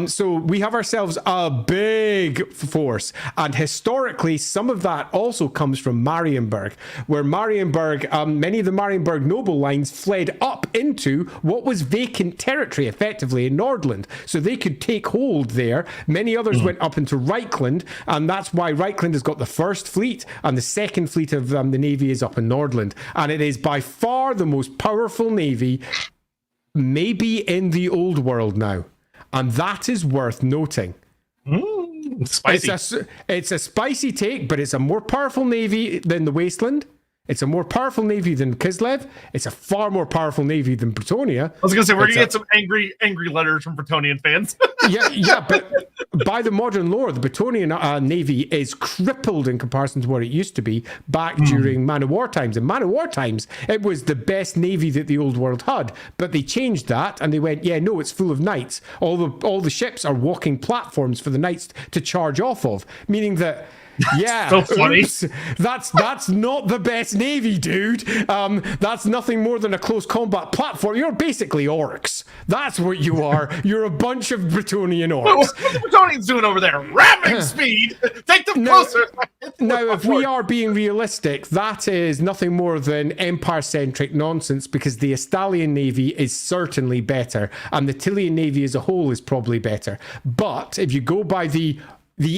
So so we have ourselves a big force, and historically, some of that also comes from Marienburg, where Marienburg, many of the Marienburg noble lines fled up into what was vacant territory, effectively in Nordland, so they could take hold there. Many others went up into Reikland, and that's why Reikland has got the first fleet, and the second fleet of the navy is up in Nordland, and it is by far the most powerful navy, maybe in the old world now. And that is worth noting.
Spicy.
It's a spicy take, but it's a more powerful navy than the Wasteland. It's a more powerful navy than Kislev. It's a far more powerful navy than Bretonia.
I was going to say, we're going to get some angry letters from Bretonian fans.
yeah, but by the modern lore, the Bretonian navy is crippled in comparison to what it used to be back during Man of War times. In Man of War times, it was the best navy that the old world had, but they changed that and they went, yeah, no, it's full of knights. All the ships are walking platforms for the knights to charge off of, meaning that yeah,
so funny.
Oops, that's not the best navy, dude. That's nothing more than a close combat platform. You're basically orcs. That's what you are. You're a bunch of Bretonian orcs.
What are the Bretonians doing over there? Ramming speed. Take them closer.
Now, if we are being realistic, that is nothing more than empire-centric nonsense, because the Estalian navy is certainly better, and the Tilian navy as a whole is probably better. But if you go by the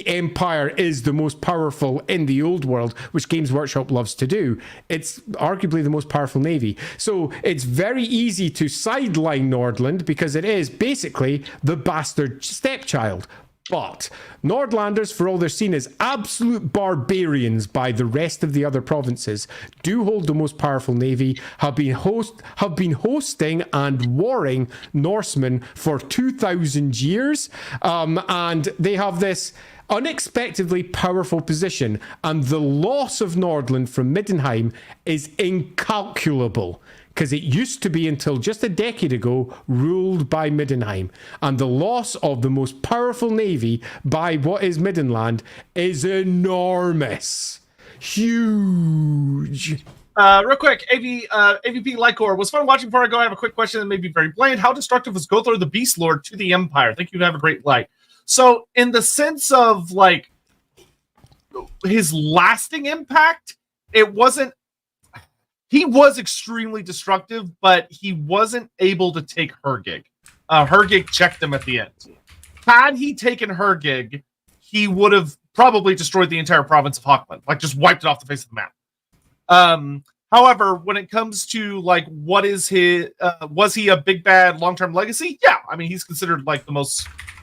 Empire is the most powerful in the old world, which Games Workshop loves to do, it's arguably the most powerful navy. So it's very easy to sideline Nordland because it is basically the bastard stepchild. But Nordlanders, for all they're seen as absolute barbarians by the rest of the other provinces, do hold the most powerful navy, have been hosting and warring Norsemen for 2,000 years, and they have this unexpectedly powerful position, and the loss of Nordland from Middenheim is incalculable, because it used to be, until just a decade ago, ruled by Middenheim. And the loss of the most powerful navy by what is Middenland is enormous. Huge.
Real quick, AVP Lycor, was fun watching. Before I go, I have a quick question that may be very bland. How destructive was Gothor the Beast Lord to the Empire? Thank you, have a great light. So, in the sense of, like, his lasting impact, it wasn't. He was extremely destructive, but he wasn't able to take Hergig. Hergig checked him at the end. Had he taken Hergig, he would have probably destroyed the entire province of Hochland, like just wiped it off the face of the map. However, when it comes to like what is his, was he a big bad long-term legacy? Yeah, I mean he's considered like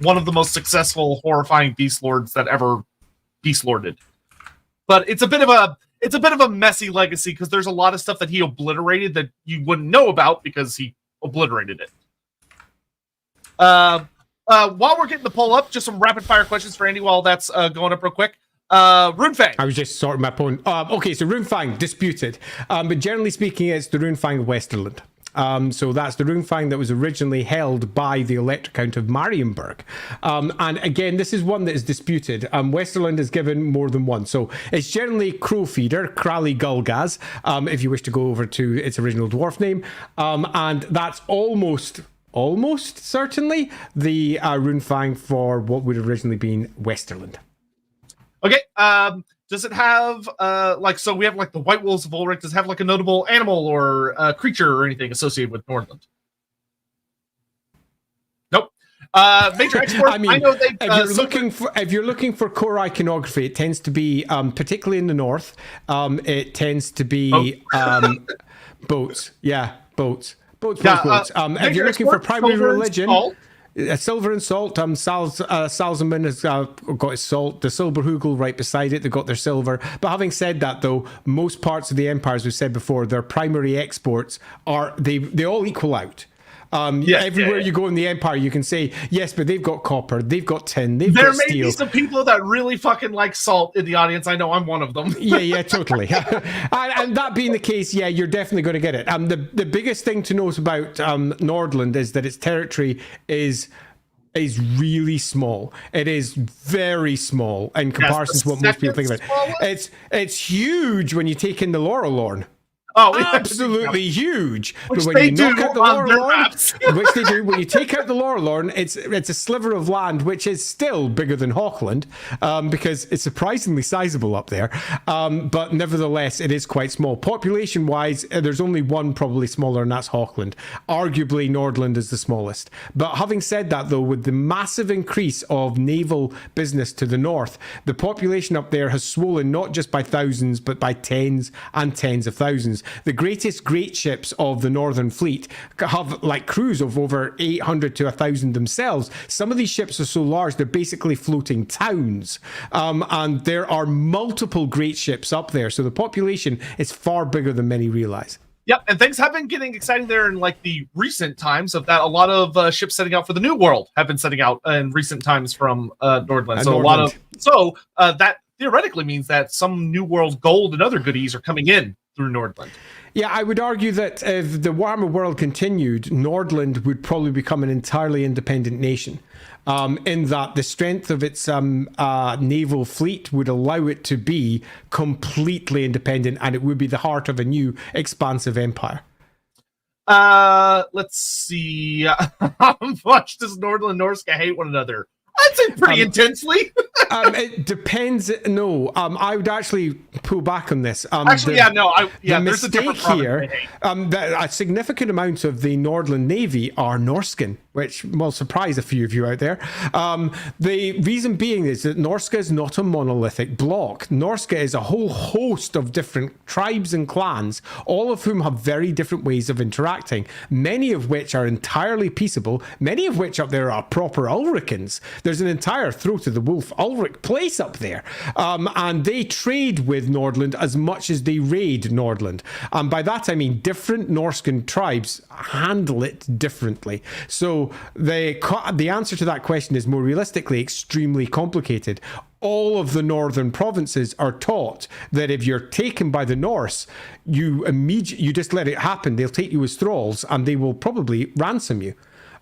one of the most successful, horrifying beast lords that ever beast lorded. But it's a bit of a messy legacy because there's a lot of stuff that he obliterated that you wouldn't know about because he obliterated it. While we're getting the poll up, just some rapid fire questions for Andy while that's going up real quick. Runefang.
I was just sorting my point. Okay, so Runefang, disputed. But generally speaking, it's the Runefang of Westerland. So that's the Runefang that was originally held by the Elector Count of Marienburg. And again, this is one that is disputed. Westerland is given more than one. So it's generally Crowfeeder, Krali Gulgaz, if you wish to go over to its original dwarf name. And that's almost certainly the Runefang for what would have originally been Westerland.
Okay, does it have, so we have, like, the White Wolves of Ulrich. Does it have, like, a notable animal or creature or anything associated with Nordland? Nope. Major export, I know they...
if you're looking for core iconography, it tends to be, particularly in the north, it tends to be boats. Yeah, boats. Boats. If you're looking for primary religion... Silver and salt. Salzman has got his salt. The Silberhugel right beside it. They've got their silver. But having said that, though, most parts of the empire, as we said before, their primary exports are they all equal out. Everywhere you go in the empire, you can say yes, but they've got copper, they've got tin, they've got steel.
There may be some people that really fucking like salt in the audience. I know I'm one of them.
yeah, totally. and that being the case, yeah, you're definitely going to get it. The biggest thing to note about Nordland is that its territory is really small. It is very small in comparison to what most people think about it. It's huge when you take in the Laurelorn.
Oh,
absolutely huge.
Which
but when
they
you
do
knock out the
on their
Lorelorn,
maps.
which they do, when you take out the Lorelorn, it's a sliver of land which is still bigger than Hochland, because it's surprisingly sizable up there. But nevertheless, it is quite small. Population-wise, there's only one probably smaller, and that's Hochland. Arguably, Nordland is the smallest. But having said that, though, with the massive increase of naval business to the north, the population up there has swollen not just by thousands, but by tens and tens of thousands. The greatest great ships of the Northern Fleet have like crews of over 800 to 1,000 themselves. Some of these ships are so large, they're basically floating towns. And there are multiple great ships up there. So the population is far bigger than many realize.
Yep, and things have been getting exciting there in like the recent times of that. A lot of ships setting out for the New World have been setting out in recent times from Nordland. So
Nordland.
That theoretically means that some New World gold and other goodies are coming in through Nordland.
Yeah, I would argue that if the Warhammer world continued, Nordland would probably become an entirely independent nation. In that the strength of its naval fleet would allow it to be completely independent, and it would be the heart of a new expansive empire.
Let's see. How much does Nordland and Norska hate one another? I'd say pretty intensely.
It depends. No, I would actually pull back on this.
The
there's a different here. A significant amount of the Nordland Navy are Norscan, which will surprise a few of you out there. The reason being is that Norska is not a monolithic block. Norska is a whole host of different tribes and clans, all of whom have very different ways of interacting, many of which are entirely peaceable, many of which up there are proper Ulricans. There's an entire throat of the wolf Ulrich place up there. And they trade with Nordland as much as they raid Nordland. And by that I mean different Norscan tribes handle it differently. So the answer to that question is more realistically extremely complicated. All of the northern provinces are taught that if you're taken by the Norse, you just let it happen. They'll take you as thralls and they will probably ransom you.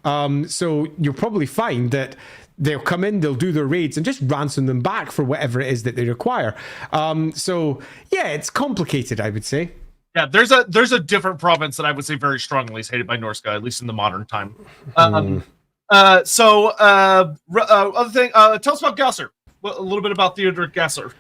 So you'll probably find that they'll come in, they'll do their raids and just ransom them back for whatever it is that they require. So yeah, it's complicated, I would say.
Yeah, there's a different province that I would say very strongly is hated by Norska, at least in the modern time. Other thing, tell us about Gausser. A little bit about Theodoric Gausser.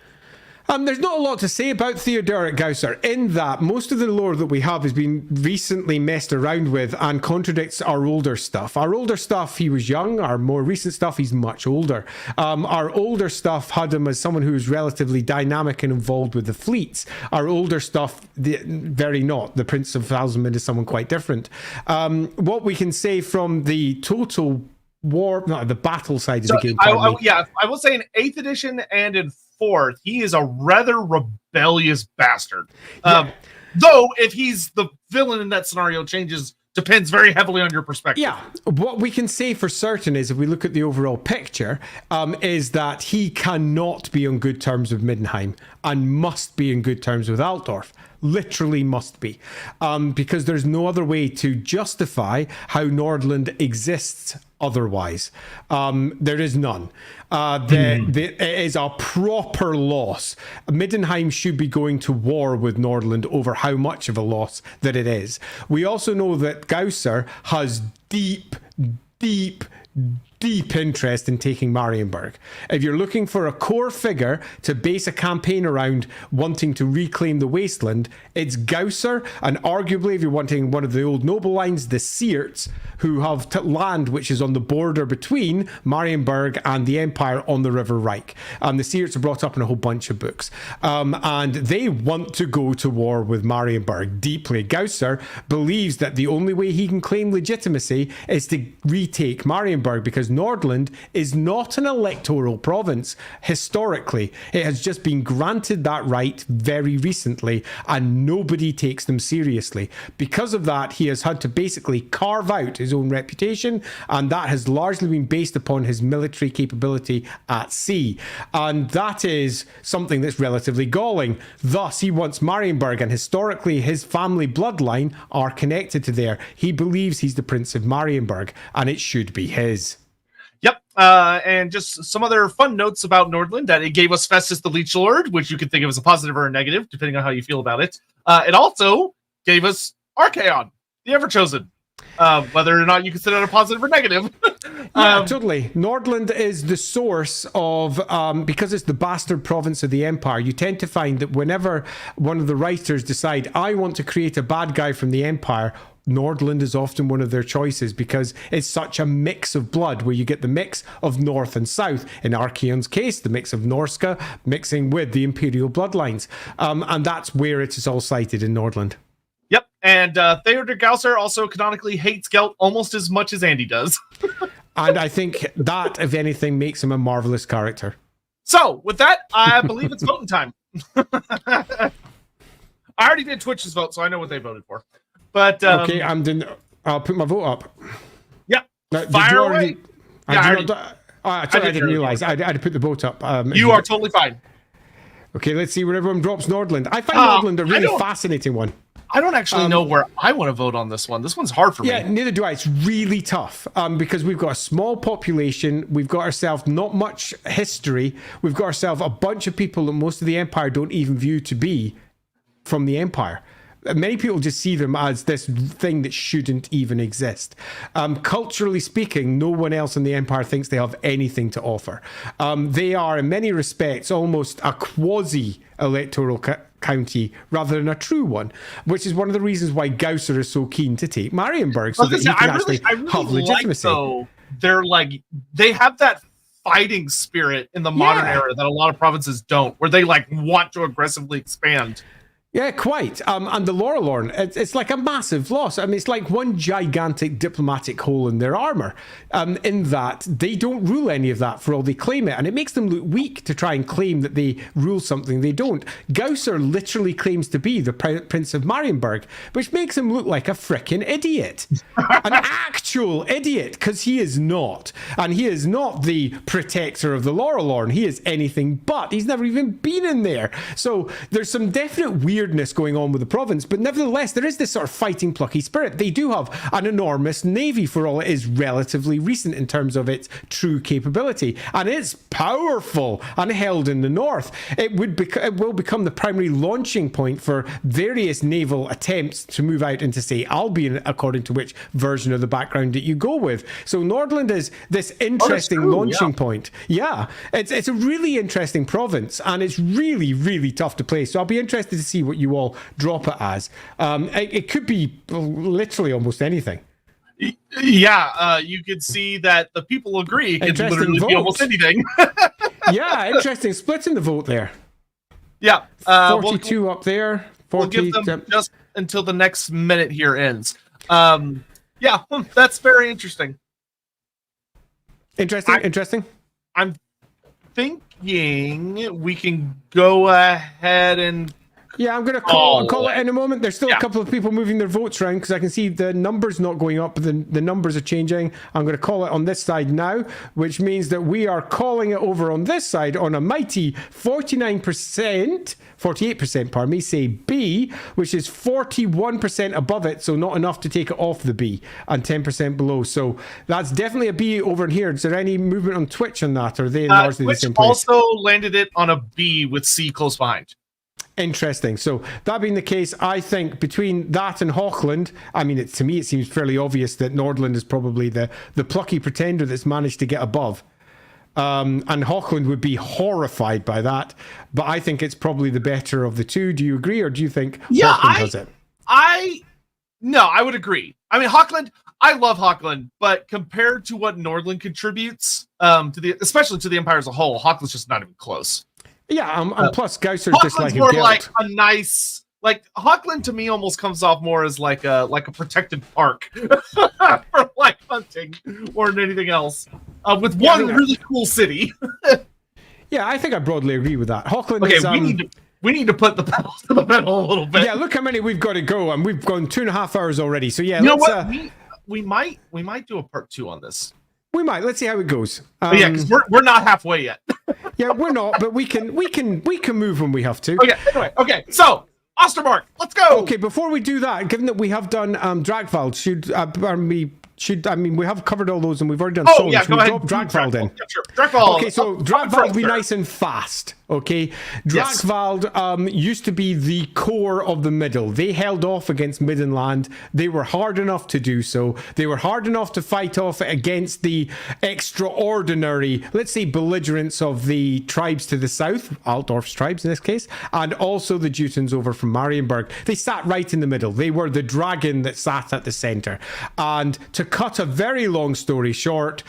There's not a lot to say about Theodoric Gausser, in that most of the lore that we have has been recently messed around with and contradicts our older stuff. Our older stuff, he was young. Our more recent stuff, he's much older. Our older stuff had him as someone who was relatively dynamic and involved with the fleets. Our older stuff, very not. The Prince of Halsman is someone quite different. What we can say from the total the battle side of the game.
I will say in 8th edition and in 4th, he is a rather rebellious bastard. Though, if he's the villain in that scenario, depends very heavily on your perspective.
Yeah, what we can say for certain is, if we look at the overall picture, is that he cannot be on good terms with Middenheim and must be in good terms with Altdorf. Literally must be. Because there's no other way to justify how Nordland exists otherwise. There is none. It is a proper loss. Middenheim should be going to war with Nordland over how much of a loss that it is. We also know that Gausser has deep interest in taking Marienburg. If you're looking for a core figure to base a campaign around wanting to reclaim the wasteland, it's Gausser, and arguably, if you're wanting one of the old noble lines, the Seerts, who have land which is on the border between Marienburg and the Empire on the River Reik. The Seerts are brought up in a whole bunch of books. And they want to go to war with Marienburg deeply. Gausser believes that the only way he can claim legitimacy is to retake Marienburg, because Nordland is not an electoral province historically. It has just been granted that right very recently, and nobody takes them seriously. Because of that, he has had to basically carve out his own reputation, and that has largely been based upon his military capability at sea. And that is something that's relatively galling. Thus, he wants Marienburg, and historically his family bloodline are connected to there. He believes he's the Prince of Marienburg, and it should be his.
Yep, and just some other fun notes about Nordland, that it gave us Festus the Leech Lord, which you could think of as a positive or a negative, depending on how you feel about it. It also gave us Archaon, the Everchosen. Whether or not you consider it a positive or negative.
Yeah, totally. Nordland is the source of, because it's the bastard province of the Empire, you tend to find that whenever one of the writers decide, I want to create a bad guy from the Empire, Nordland is often one of their choices because it's such a mix of blood where you get the mix of North and South. In Archaon's case, the mix of Norska mixing with the Imperial bloodlines. And that's where it is all cited in Nordland.
Yep, and Theodor Gausser also canonically hates Gelt almost as much as Andy does.
And I think that, if anything, makes him a marvelous character.
So, with that, I believe it's voting time. I already did Twitch's vote, so I know what they voted for. But
okay, I'll put my vote up.
Yeah,
Now,
fire away.
I didn't realize. I had to put the vote up.
You are totally fine.
Okay, let's see where everyone drops Nordland. I find Nordland a really fascinating one.
I don't actually know where I want to vote on this one. This one's hard for me.
Yeah, neither do I. It's really tough because we've got a small population. We've got ourselves not much history. We've got ourselves a bunch of people that most of the Empire don't even view to be from the Empire. Many people just see them as this thing that shouldn't even exist. Culturally speaking, no one else in the Empire thinks they have anything to offer. They are, in many respects, almost a quasi-electoral county rather than a true one, which is one of the reasons why Gausser is so keen to take Marienburg, so that he can actually have legitimacy.
Though, they have that fighting spirit in the modern era that a lot of provinces don't, where they want to aggressively expand.
Yeah, quite. And the Lorelorn, it's like a massive loss. I mean, it's like one gigantic diplomatic hole in their armor, in that they don't rule any of that for all they claim it. And it makes them look weak to try and claim that they rule something they don't. Gausser literally claims to be the Prince of Marienburg, which makes him look like a frickin' idiot. An actual idiot, because he is not. And he is not the protector of the Lorelorn. He is anything but. He's never even been in there. So there's some definite weirdness going on with the province, but nevertheless there is this sort of fighting plucky spirit. They do have an enormous navy for all it is relatively recent in terms of its true capability, and it's powerful and held in the north. It will become the primary launching point for various naval attempts to move out into, say, Albion, according to which version of the background that you go with. So Nordland is this interesting launching point. Yeah, it's a really interesting province, and it's really, really tough to play. So I'll be interested to see what you all drop it as. It could be literally almost anything.
Yeah, you could see that the people agree. It could literally be almost anything.
Yeah, interesting split in the vote there.
Yeah,
42 up there. 40,
we'll give them just until the next minute here ends. Yeah, that's very interesting.
Interesting.
I'm thinking we can go ahead and...
Yeah, I'm going to call it in a moment. There's still a couple of people moving their votes around because I can see the numbers not going up, but the numbers are changing. I'm going to call it on this side now, which means that we are calling it over on this side on a mighty 48%, pardon me, say B, which is 41% above it, so not enough to take it off the B, and 10% below. So that's definitely a B over in here. Is there any movement on Twitch on that, or are they largely the same place?
Also landed it on a B with C close behind.
Interesting. So that being the case, I think between that and Hochland, I mean, to me, it seems fairly obvious that Nordland is probably the plucky pretender that's managed to get above. And Hochland would be horrified by that. But I think it's probably the better of the two. Do you agree, or do you think Hochland does it?
No, I would agree. I mean, Hochland, I love Hochland, but compared to what Nordland contributes, especially to the Empire as a whole, Hochland's just not even close.
Yeah, and plus Gausser's just like
more like a nice, Hochland to me almost comes off more as like a protected park for hunting more than anything else, with one really cool city.
Yeah, I think I broadly agree with that. Hochland
is, we need to put the pedal to the metal a little bit.
Yeah, look how many we've got to go, and we've gone 2.5 hours already. So yeah,
you know what? We might do a part 2 on this.
We might. Let's see how it goes.
Yeah, because we're not halfway yet.
Yeah, we're not, but we can move when we have to.
Okay. Anyway, okay. So Ostermark, let's go.
Okay, before we do that, given that we have done Dragvald, we have covered all those, and we've already done Soland.
Yeah, go ahead.
Drop Dragvald in.
Yeah, sure. Dragvald.
Okay, so Dragvald will be nice and fast. Okay,
Yes.
Drakvald used to be the core of the middle. They held off against Middenland. They were hard enough to do so. They were hard enough to fight off against the extraordinary, let's say, belligerence of the tribes to the south, Altdorf's tribes in this case, and also the Teutons over from Marienburg. They sat right in the middle. They were the dragon that sat at the center. And to cut a very long story short,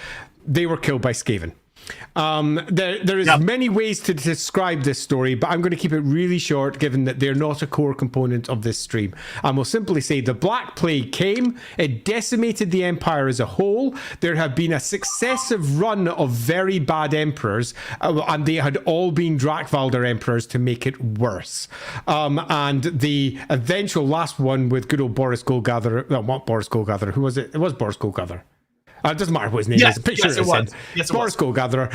they were killed by Skaven. There is many ways to describe this story, but I'm going to keep it really short given that they're not a core component of this stream. And we'll simply say the Black Plague came, it decimated the empire as a whole. There have been a successive run of very bad emperors, and they had all been Drakvalder emperors to make it worse. And the eventual last one with good old Boris Goldgather, no, not Boris Goldgather, who was it? It was Boris Goldgather. It doesn't matter what his name is. I'm pretty sure it was.
Yes,
Boris Goldgatherer,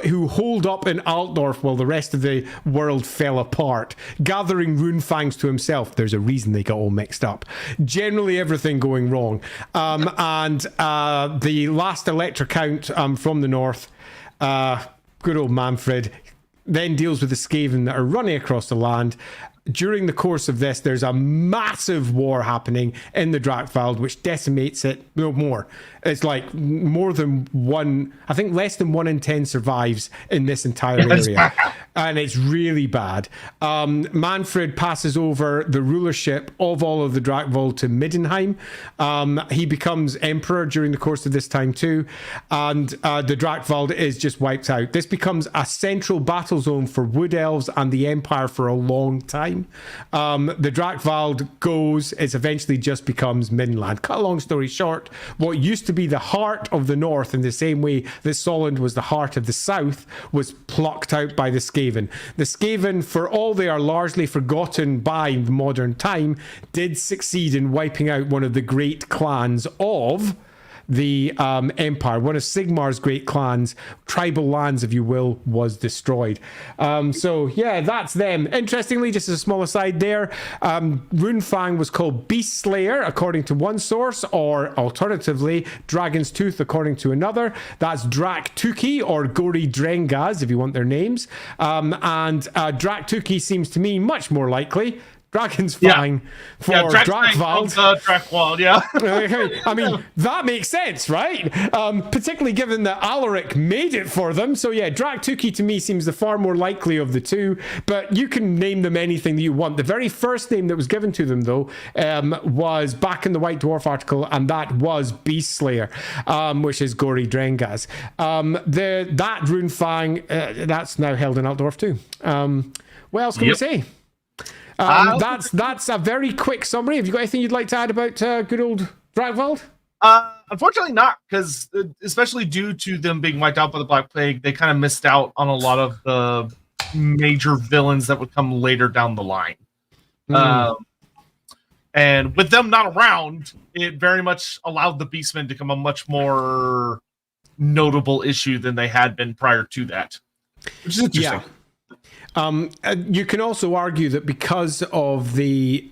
who holed up in Altdorf while the rest of the world fell apart, gathering rune fangs to himself. There's a reason they got all mixed up. Generally, everything going wrong. And the last Elector Count from the north, good old Manfred, then deals with the Skaven that are running across the land. During the course of this, there's a massive war happening in the Drakvald, which decimates it. No more. It's like more than one, I think less than 1 in 10 survives in this entire area. And it's really bad. Manfred passes over the rulership of all of the Drakvald to Middenheim. He becomes emperor during the course of this time too. And the Drakvald is just wiped out. This becomes a central battle zone for Wood Elves and the Empire for a long time. The Drakvald goes, it eventually just becomes Middenland. Cut a long story short, what used to be the heart of the north, in the same way that Soland was the heart of the south, was plucked out by the Skaven. The Skaven, for all they are largely forgotten by the modern time, did succeed in wiping out one of the great clans of the empire. One of Sigmar's great clans, tribal lands, if you will, was destroyed. So yeah, that's them. Interestingly, just as a small aside there, Runefang was called Beast Slayer according to one source, or alternatively Dragon's Tooth according to another. That's Drak Tuki or Gori Drengaz if you want their names. And Drak Tuki seems to me much more likely. Dragon's Fang for Drakvald.
Drakvald, yeah.
I mean, that makes sense, right? Particularly given that Alaric made it for them. So yeah, Draktuki to me seems the far more likely of the two, but you can name them anything that you want. The very first name that was given to them, though, was back in the White Dwarf article, and that was Beast Slayer, which is Gori Drengaz. That Runefang, that's now held in Altdorf too. What else can we say? That's a very quick summary. Have you got anything you'd like to add about good old Drakvald?
Unfortunately not, because especially due to them being wiped out by the Black Plague, they kind of missed out on a lot of the major villains that would come later down the line. And with them not around, it very much allowed the Beastmen to become a much more notable issue than they had been prior to that, which is interesting.
Yeah. You can also argue that because of the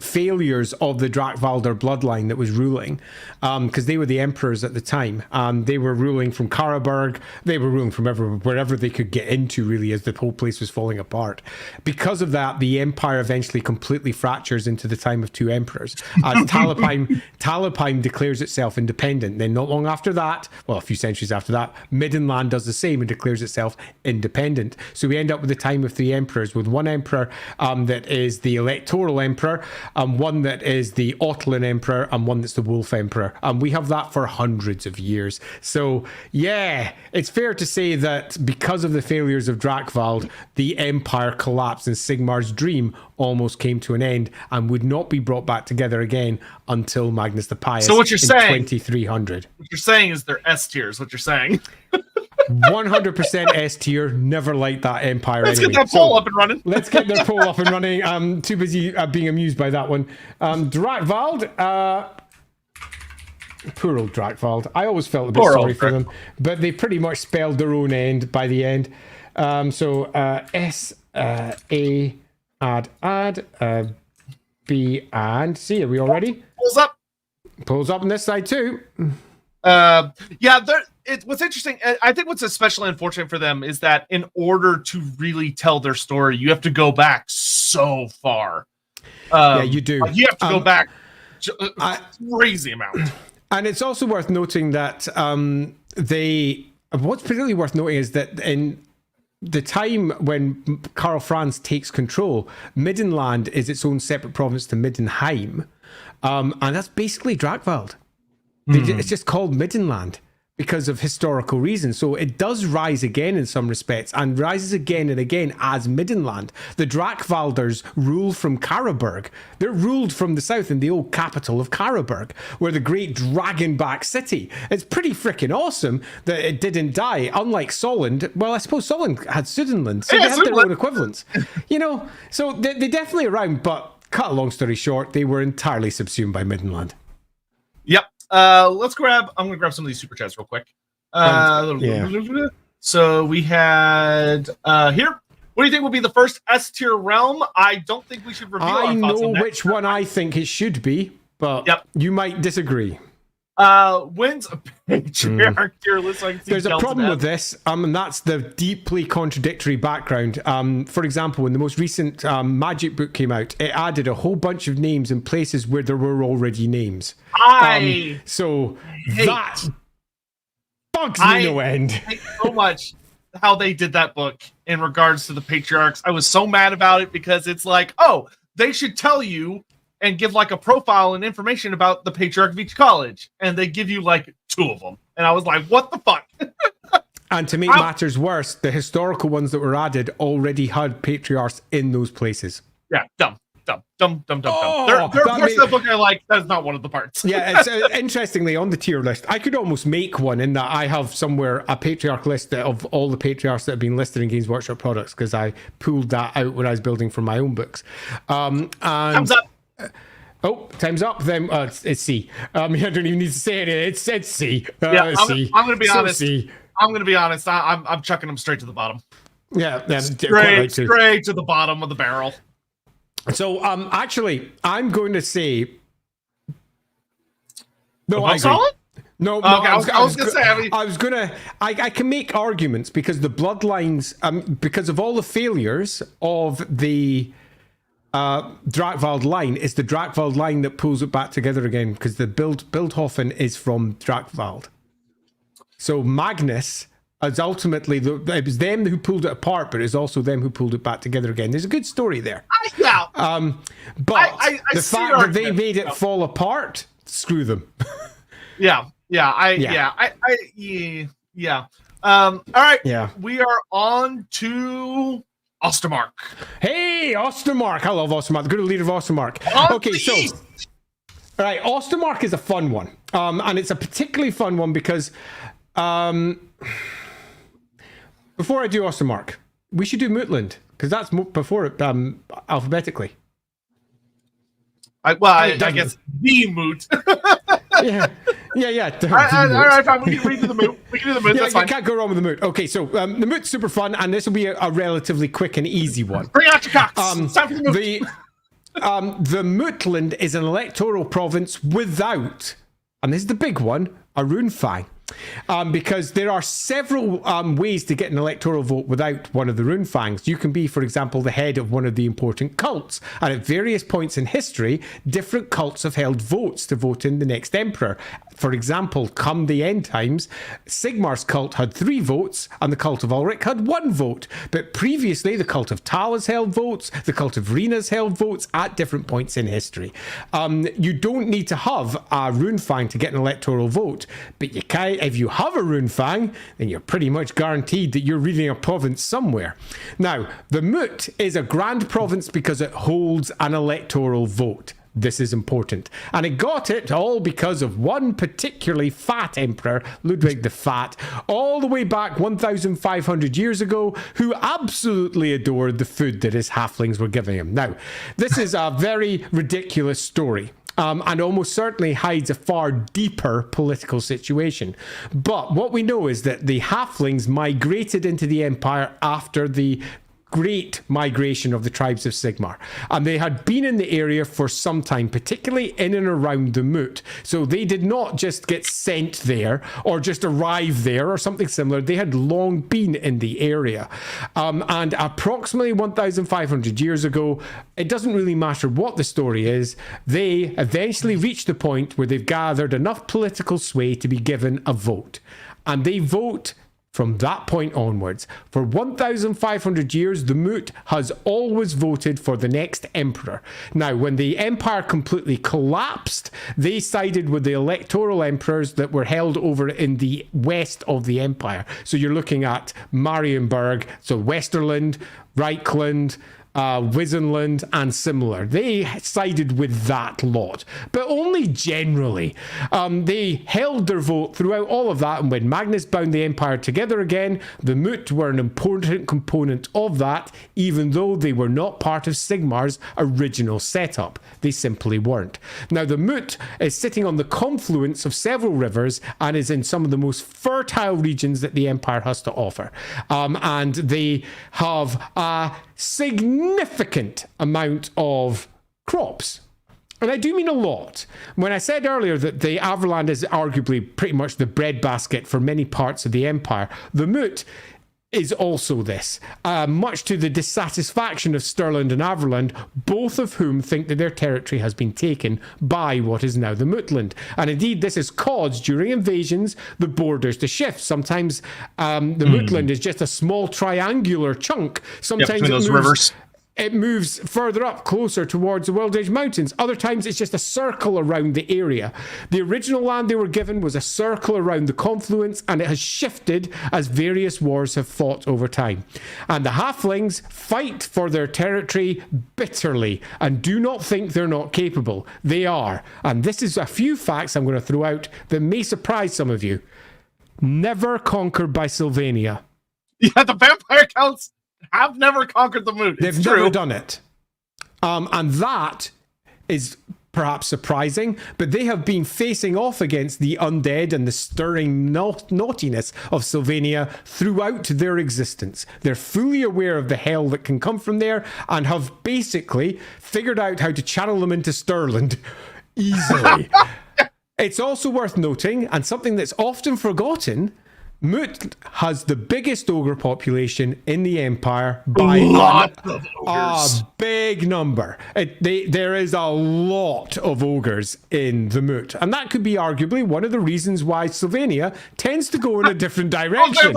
failures of the Drakvalder bloodline that was ruling, because they were the emperors at the time, they were ruling from Karaberg, they were ruling from wherever they could get into, really, as the whole place was falling apart. Because of that, the empire eventually completely fractures into the time of two emperors, as Talabecland declares itself independent. Then not long after that, well, a few centuries after that, Middenland does the same and declares itself independent. So we end up with the time of three emperors, with one emperor that is the electoral emperor, one that is the Ostland Emperor, and one that's the Wolf Emperor. And we have that for hundreds of years. So, yeah, it's fair to say that because of the failures of Drakvald, the Empire collapsed and Sigmar's dream almost came to an end and would not be brought back together again until Magnus the Pious
so what you're
in
saying,
2300.
What you're saying is they're S tiers, what you're saying.
100% S tier. Never liked that empire.
Let's
anyway.
get that poll up and running.
Let's get their poll up and running. I'm too busy being amused by that one. Drakvald. Poor old Drakvald. I always felt a bit sorry for them, but they pretty much spelled their own end by the end. So S A add B and C. Are we all ready?
Polls up.
Polls up on this side too.
What's interesting, I think what's especially unfortunate for them is that in order to really tell their story, you have to go back so far.
You do.
You have to go back a crazy amount.
And it's also worth noting that what's particularly worth noting is that in the time when Karl Franz takes control, Middenland is its own separate province to Middenheim. And that's basically Drakvald. It's just called Middenland because of historical reasons. So it does rise again in some respects and rises again and again as Middenland. The Drakvalders rule from Karaberg. They're ruled from the south in the old capital of Karaberg, where the great dragonback city. It's pretty freaking awesome that it didn't die, unlike Soland. Well, I suppose Soland had Sudenland, so they had their own equivalents. So they definitely around, but cut a long story short, they were entirely subsumed by Middenland.
Yep. I'm gonna grab some of these super chats real quick. So we had here. What do you think will be the first S tier realm? I don't think we should reveal our thoughts on that.
Which one I think it should be, but you might disagree.
When's a patriarch tier list?
There's a problem with this, and that's the deeply contradictory background. For example, when the most recent Magic book came out, it added a whole bunch of names in places where there were already names. That bugs me no end.
I hate so much how they did that book in regards to the patriarchs. I was so mad about it because it's like, oh, they should tell you and give like a profile and information about the patriarch of each college, and they give you like 2 of them, and I was like, what the fuck?
And to make matters worse, the historical ones that were added already had patriarchs in those places.
Yeah, dumb. They're parts of the book I like. That's not one of the parts.
Yeah, it's interestingly on the tier list, I could almost make one in that I have somewhere a patriarch list of all the patriarchs that have been listed in Games Workshop products, because I pulled that out when I was building for my own books.
Thumbs up.
Time's up. Then it's C. I don't even need to say it. It's C.
I'm
C.
I'm going to be honest.
C.
I'm going to be honest. I'm chucking them straight to the bottom.
Yeah,
straight to the bottom of the barrel.
So, actually, I'm going to say no.
I agree.
No,
okay, I was going to say.
I can make arguments because the bloodlines, because of all the failures of the Drakvald line, it's the Drakvald line that pulls it back together again, because the Bildhofen is from Drakvald. So Magnus is ultimately it was them who pulled it apart, but it's also them who pulled it back together again. There's a good story there.
But
the fact that they made it fall apart, screw them.
All right.
Yeah.
We are on to Ostermark.
Hey, Ostermark. I love Ostermark. The good leader of Ostermark. Okay, so all right, Ostermark is a fun one. And it's a particularly fun one because before I do Ostermark, we should do Mootland, because that's before it alphabetically.
I guess the Moot.
yeah.
All right, fine. We can do the Moot. That's fine.
You can't go wrong with the Moot. Okay, so the Moot's super fun, and this will be a relatively quick and easy one.
Bring out your cocks. It's time for the Moot.
The Mootland is an electoral province without, and this is the big one, a rune fang. Because there are several ways to get an electoral vote without one of the rune fangs. You can be, for example, the head of one of the important cults, and at various points in history, different cults have held votes to vote in the next emperor. For example, come the end times, Sigmar's cult had 3 votes, and the cult of Ulrich had 1 vote. But previously, the cult of Tal has held votes, the cult of Rina's held votes at different points in history. You don't need to have a rune fang to get an electoral vote, but you can. If you have a rune fang, then you're pretty much guaranteed that you're reading a province somewhere. Now, the Moot is a grand province because it holds an electoral vote. This is important. And it got it all because of one particularly fat emperor, Ludwig the Fat, all the way back 1,500 years ago, who absolutely adored the food that his halflings were giving him. Now, this is a very ridiculous story. And almost certainly hides a far deeper political situation. But what we know is that the halflings migrated into the empire after the great migration of the tribes of Sigmar. And they had been in the area for some time, particularly in and around the Moot. So they did not just get sent there or just arrive there or something similar. They had long been in the area. And approximately 1,500 years ago, it doesn't really matter what the story is, they eventually reached the point where they've gathered enough political sway to be given a vote. And they vote from that point onwards. For 1,500 years, the Moot has always voted for the next emperor. Now, when the empire completely collapsed, they sided with the electoral emperors that were held over in the west of the empire. So you're looking at Marienburg, so Westerland, Reikland, Wissenland and similar. They sided with that lot, but only generally. They held their vote throughout all of that, and when Magnus bound the empire together again, the Moot were an important component of that, even though they were not part of Sigmar's original setup. They simply weren't. Now, the Moot is sitting on the confluence of several rivers and is in some of the most fertile regions that the empire has to offer. And they have a significant amount of crops. And I do mean a lot. When I said earlier that the Averland is arguably pretty much the breadbasket for many parts of the empire, the Moot is also this, much to the dissatisfaction of Stirland and Averland, both of whom think that their territory has been taken by what is now the Middenland. And indeed, this has caused, during invasions, the borders to shift. Sometimes the Middenland is just a small triangular chunk. Sometimes
between those rivers.
It moves further up, closer towards the World Age Mountains. Other times, it's just a circle around the area. The original land they were given was a circle around the confluence, and it has shifted as various wars have fought over time. And the halflings fight for their territory bitterly and do not think they're not capable. They are. And this is a few facts I'm going to throw out that may surprise some of you. Never conquered by Sylvania.
Yeah, the vampire counts have never conquered the Moot.
They've never done it. And that is perhaps surprising, but they have been facing off against the undead and the stirring naughtiness of Sylvania throughout their existence. They're fully aware of the hell that can come from there and have basically figured out how to channel them into Stirland easily. It's also worth noting, and something that's often forgotten, Moot has the biggest ogre population in the empire by a big number. There is a lot of ogres in the Moot, and that could be arguably one of the reasons why Sylvania tends to go in a different direction.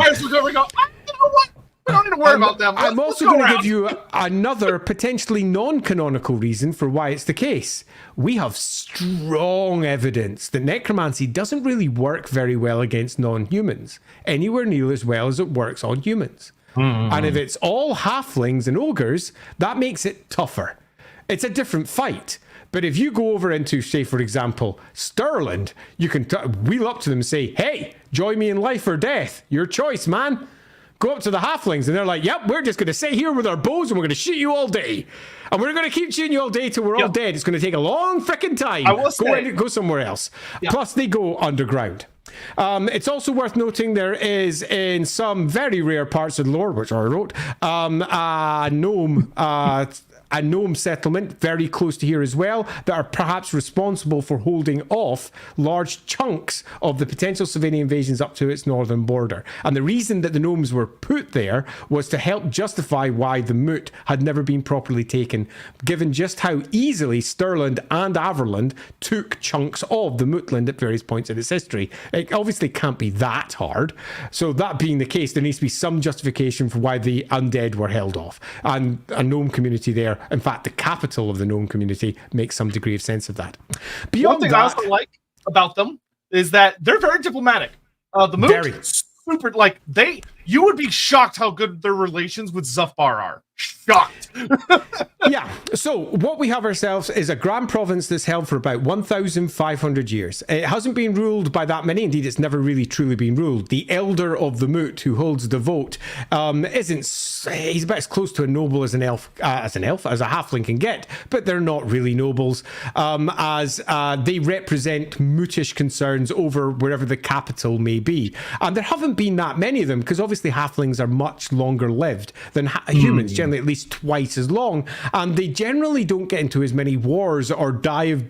We don't need to worry about them.
I'm also going to give you another potentially non-canonical reason for why it's the case. We have strong evidence that necromancy doesn't really work very well against non-humans, anywhere near as well as it works on humans. And if it's all halflings and ogres, that makes it tougher. It's a different fight. But if you go over into, say, for example, Stirland, you can wheel up to them and say, hey, join me in life or death. Your choice, man. Go up to the halflings and they're like, yep, we're just going to sit here with our bows and we're going to shoot you all day. And we're going to keep shooting you all day till we're all dead. It's going to take a long freaking time. Go somewhere else. Plus, they go underground. It's also worth noting there is, in some very rare parts of the lore, which I wrote, a gnome settlement very close to here as well that are perhaps responsible for holding off large chunks of the potential Sylvanian invasions up to its northern border. And the reason that the gnomes were put there was to help justify why the Moot had never been properly taken, given just how easily Stirland and Averland took chunks of the Mootland at various points in its history. It obviously can't be that hard. So that being the case, there needs to be some justification for why the undead were held off. And a gnome community there, in fact, the capital of the gnome community, makes some degree of sense of that.
Beyond One thing I also like about them is that they're very diplomatic. The Moot, super, like, you would be shocked how good their relations with Zufbar are. Shocked.
Yeah. So what we have ourselves is a grand province that's held for about 1,500 years. It hasn't been ruled by that many. Indeed, it's never really truly been ruled. The elder of the Moot, who holds the vote, he's about as close to a noble as as a halfling can get, but they're not really nobles, as they represent Mootish concerns over wherever the capital may be. And there haven't been that many of them, because obviously obviously halflings are much longer lived than humans, generally at least twice as long, and they generally don't get into as many wars or die of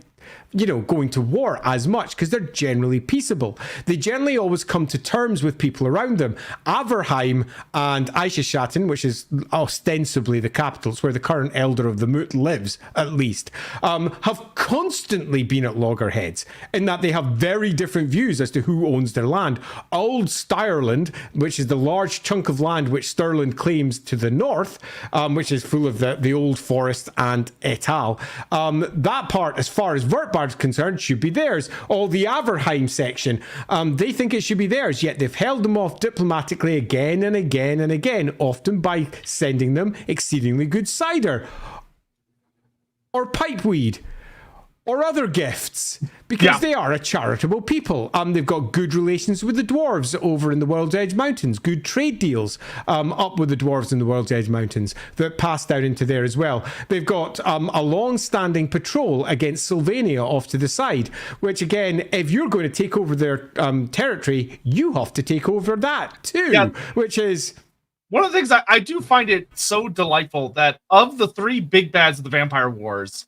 going to war as much because they're generally peaceable. They generally always come to terms with people around them. Averheim and Eichstätten, which is ostensibly the capital, it's where the current elder of the Moot lives, at least, have constantly been at loggerheads in that they have very different views as to who owns their land. Old Styrland, which is the large chunk of land which Stirland claims to the north, which is full of the old forest and et al. That part, as far as Wertbard's concerned, should be theirs. All the Averheim section, they think it should be theirs, yet they've held them off diplomatically again and again and again, often by sending them exceedingly good cider or pipeweed or other gifts, because they are a charitable people. They've got good relations with the dwarves over in the World's Edge Mountains, good trade deals up with the dwarves in the World's Edge Mountains that passed out into there as well. They've got a long-standing patrol against Sylvania off to the side, which again, if you're going to take over their territory, you have to take over that too, which is...
One of the things I do find it so delightful that of the three big bads of the Vampire Wars,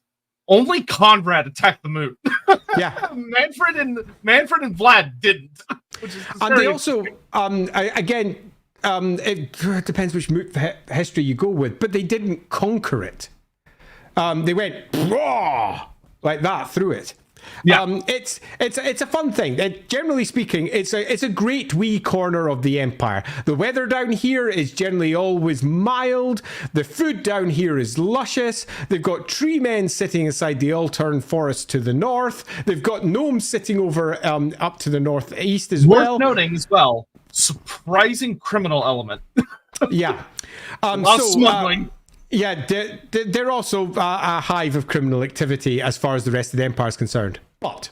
only Conrad attacked the Moot.
Yeah,
Manfred and Vlad didn't. Which is
and they also, it depends which Moot history you go with, but they didn't conquer it. They went like that through it. Yeah, it's a fun thing. Generally speaking, it's a great wee corner of the empire. The weather down here is generally always mild. The food down here is luscious. They've got tree men sitting inside the Altern forest to the north. They've got gnomes sitting over up to the northeast as well.
Worth noting as well, surprising criminal element.
Yeah,
smuggling.
Yeah, they're also a hive of criminal activity as far as the rest of the empire is concerned. But,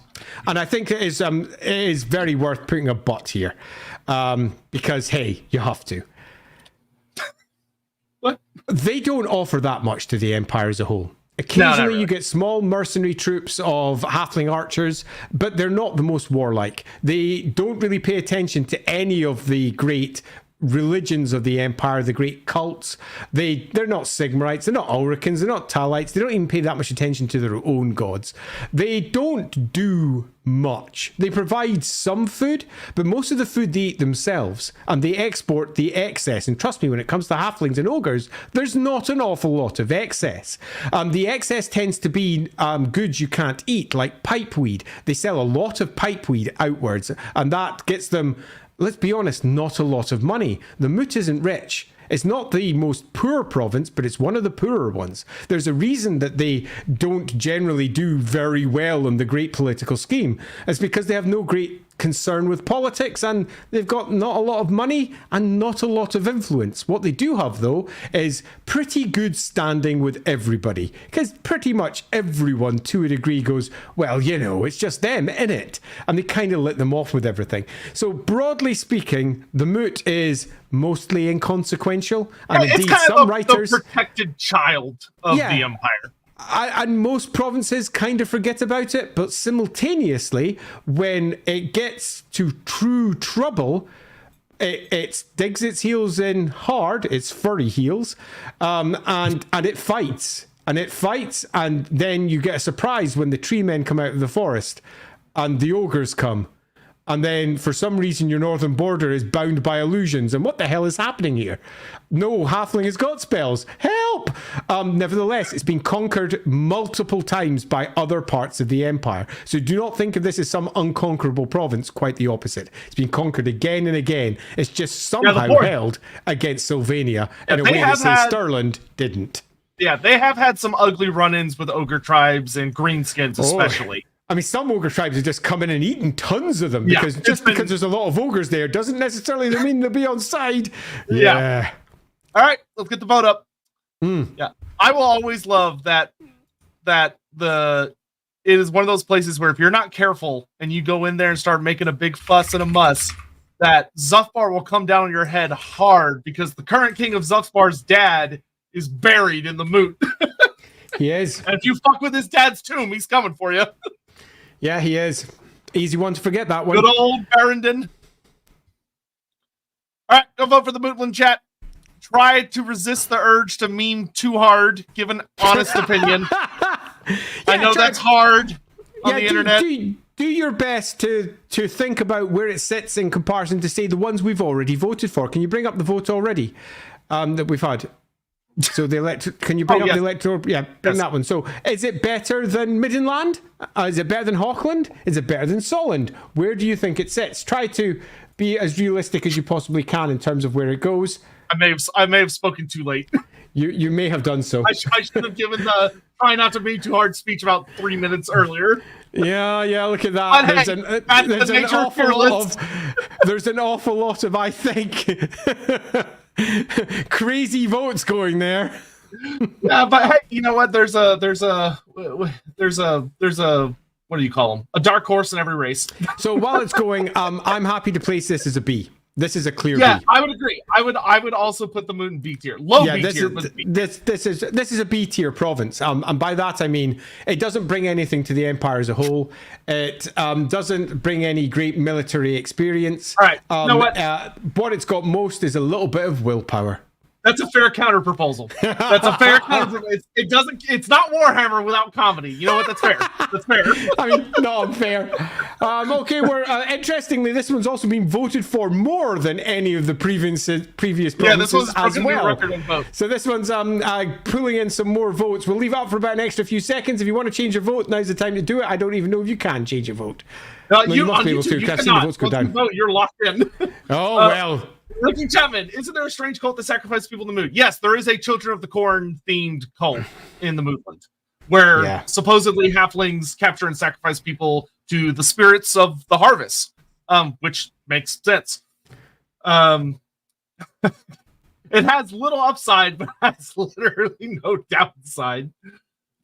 and I think it is very worth putting a but here, because, hey, you have to.
What?
They don't offer that much to the empire as a whole. Occasionally you get small mercenary troops of halfling archers, but they're not the most warlike. They don't really pay attention to any of the great religions of the empire, the great cults. They're not Sigmarites, they're not Ulricans, they're not Talites. They don't even pay that much attention to their own gods. They don't do much. They provide some food, but most of the food they eat themselves, and they export the excess. And trust me, when it comes to halflings and ogres, there's not an awful lot of excess. The excess tends to be goods you can't eat, like pipeweed. They sell a lot of pipeweed outwards, and that gets them, let's be honest, not a lot of money. The Moot isn't rich. It's not the most poor province, but it's one of the poorer ones. There's a reason that they don't generally do very well in the great political scheme. It's because they have no great concern with politics, and they've got not a lot of money and not a lot of influence. What they do have, though, is pretty good standing with everybody, because pretty much everyone, to a degree, goes, well, it's just them, innit? And they kind of let them off with everything. So broadly speaking, the Moot is mostly inconsequential, and indeed some writers,
the protected child of the empire.
And most provinces kind of forget about it, but simultaneously, when it gets to true trouble, it digs its heels in hard, its furry heels, and it fights. And it fights, and then you get a surprise when the tree men come out of the forest, and the ogres come. And then, for some reason, your northern border is bound by illusions. And what the hell is happening here? No, halfling has got spells. Help! Nevertheless, it's been conquered multiple times by other parts of the empire. So do not think of this as some unconquerable province. Quite the opposite. It's been conquered again and again. It's just somehow held against Sylvania in a way that, say, Stirland didn't.
Yeah, they have had some ugly run-ins with ogre tribes and greenskins especially.
I mean, some ogre tribes have just come in and eaten tons of them, because because there's a lot of ogres there doesn't necessarily mean they'll be on side. Yeah.
All right, let's get the vote up. Yeah, I will always love that it is one of those places where if you're not careful and you go in there and start making a big fuss and a muss, that Zufbar will come down on your head hard, because the current king of Zufbar's dad is buried in the Moot.
He is.
And if you fuck with his dad's tomb, he's coming for you.
Yeah, he is. Easy one to forget, that one.
Good old Barrendon. All right, go vote for the Mootland chat. Try to resist the urge to meme too hard. Give an honest opinion. I know that's hard on the internet.
Do your best to think about where it sits in comparison to, say, the ones we've already voted for. Can you bring up the vote already that we've had? So can you bring up the electoral? Yeah, bring that one. So is it better than Middenland? Is it better than Hochland? Is it better than Soland? Where do you think it sits? Try to be as realistic as you possibly can in terms of where it goes.
I may have spoken too late.
You may have done so.
I should have given the try not to be too hard speech about 3 minutes earlier.
Yeah, look at that. There's an awful lot of, I think, crazy votes going there.
Yeah, but hey, you know what? There's a what do you call them? A dark horse in every race.
So while it's going, I'm happy to place this as a B. This is a clear B.
Yeah, I would agree. I would also put the Moot in B tier. B tier.
This is a B tier province. And by that I mean it doesn't bring anything to the Empire as a whole. It doesn't bring any great military experience.
All right. You know
what it's got most is a little bit of willpower.
That's a fair counter proposal. That's a fair counter. It's not Warhammer without comedy. You know what? That's fair. That's fair.
I mean, not unfair. Okay, we're interestingly, this one's also been voted for more than any of the previous provinces
this one's
as well.
Record in vote.
So this one's pulling in some more votes. We'll leave it up for about an extra few seconds. If you want to change your vote, now's the time to do it. I don't even know if you can change your vote.
You must be able to. I've seen the votes go down. Vote, you're locked in.
Oh well.
Ricky Chapman, isn't there a strange cult that sacrifices people in the Moot? Yes, there is a Children of the Corn themed cult in the Mootland, where supposedly halflings capture and sacrifice people to the spirits of the harvest, which makes sense. It has little upside, but has literally no downside.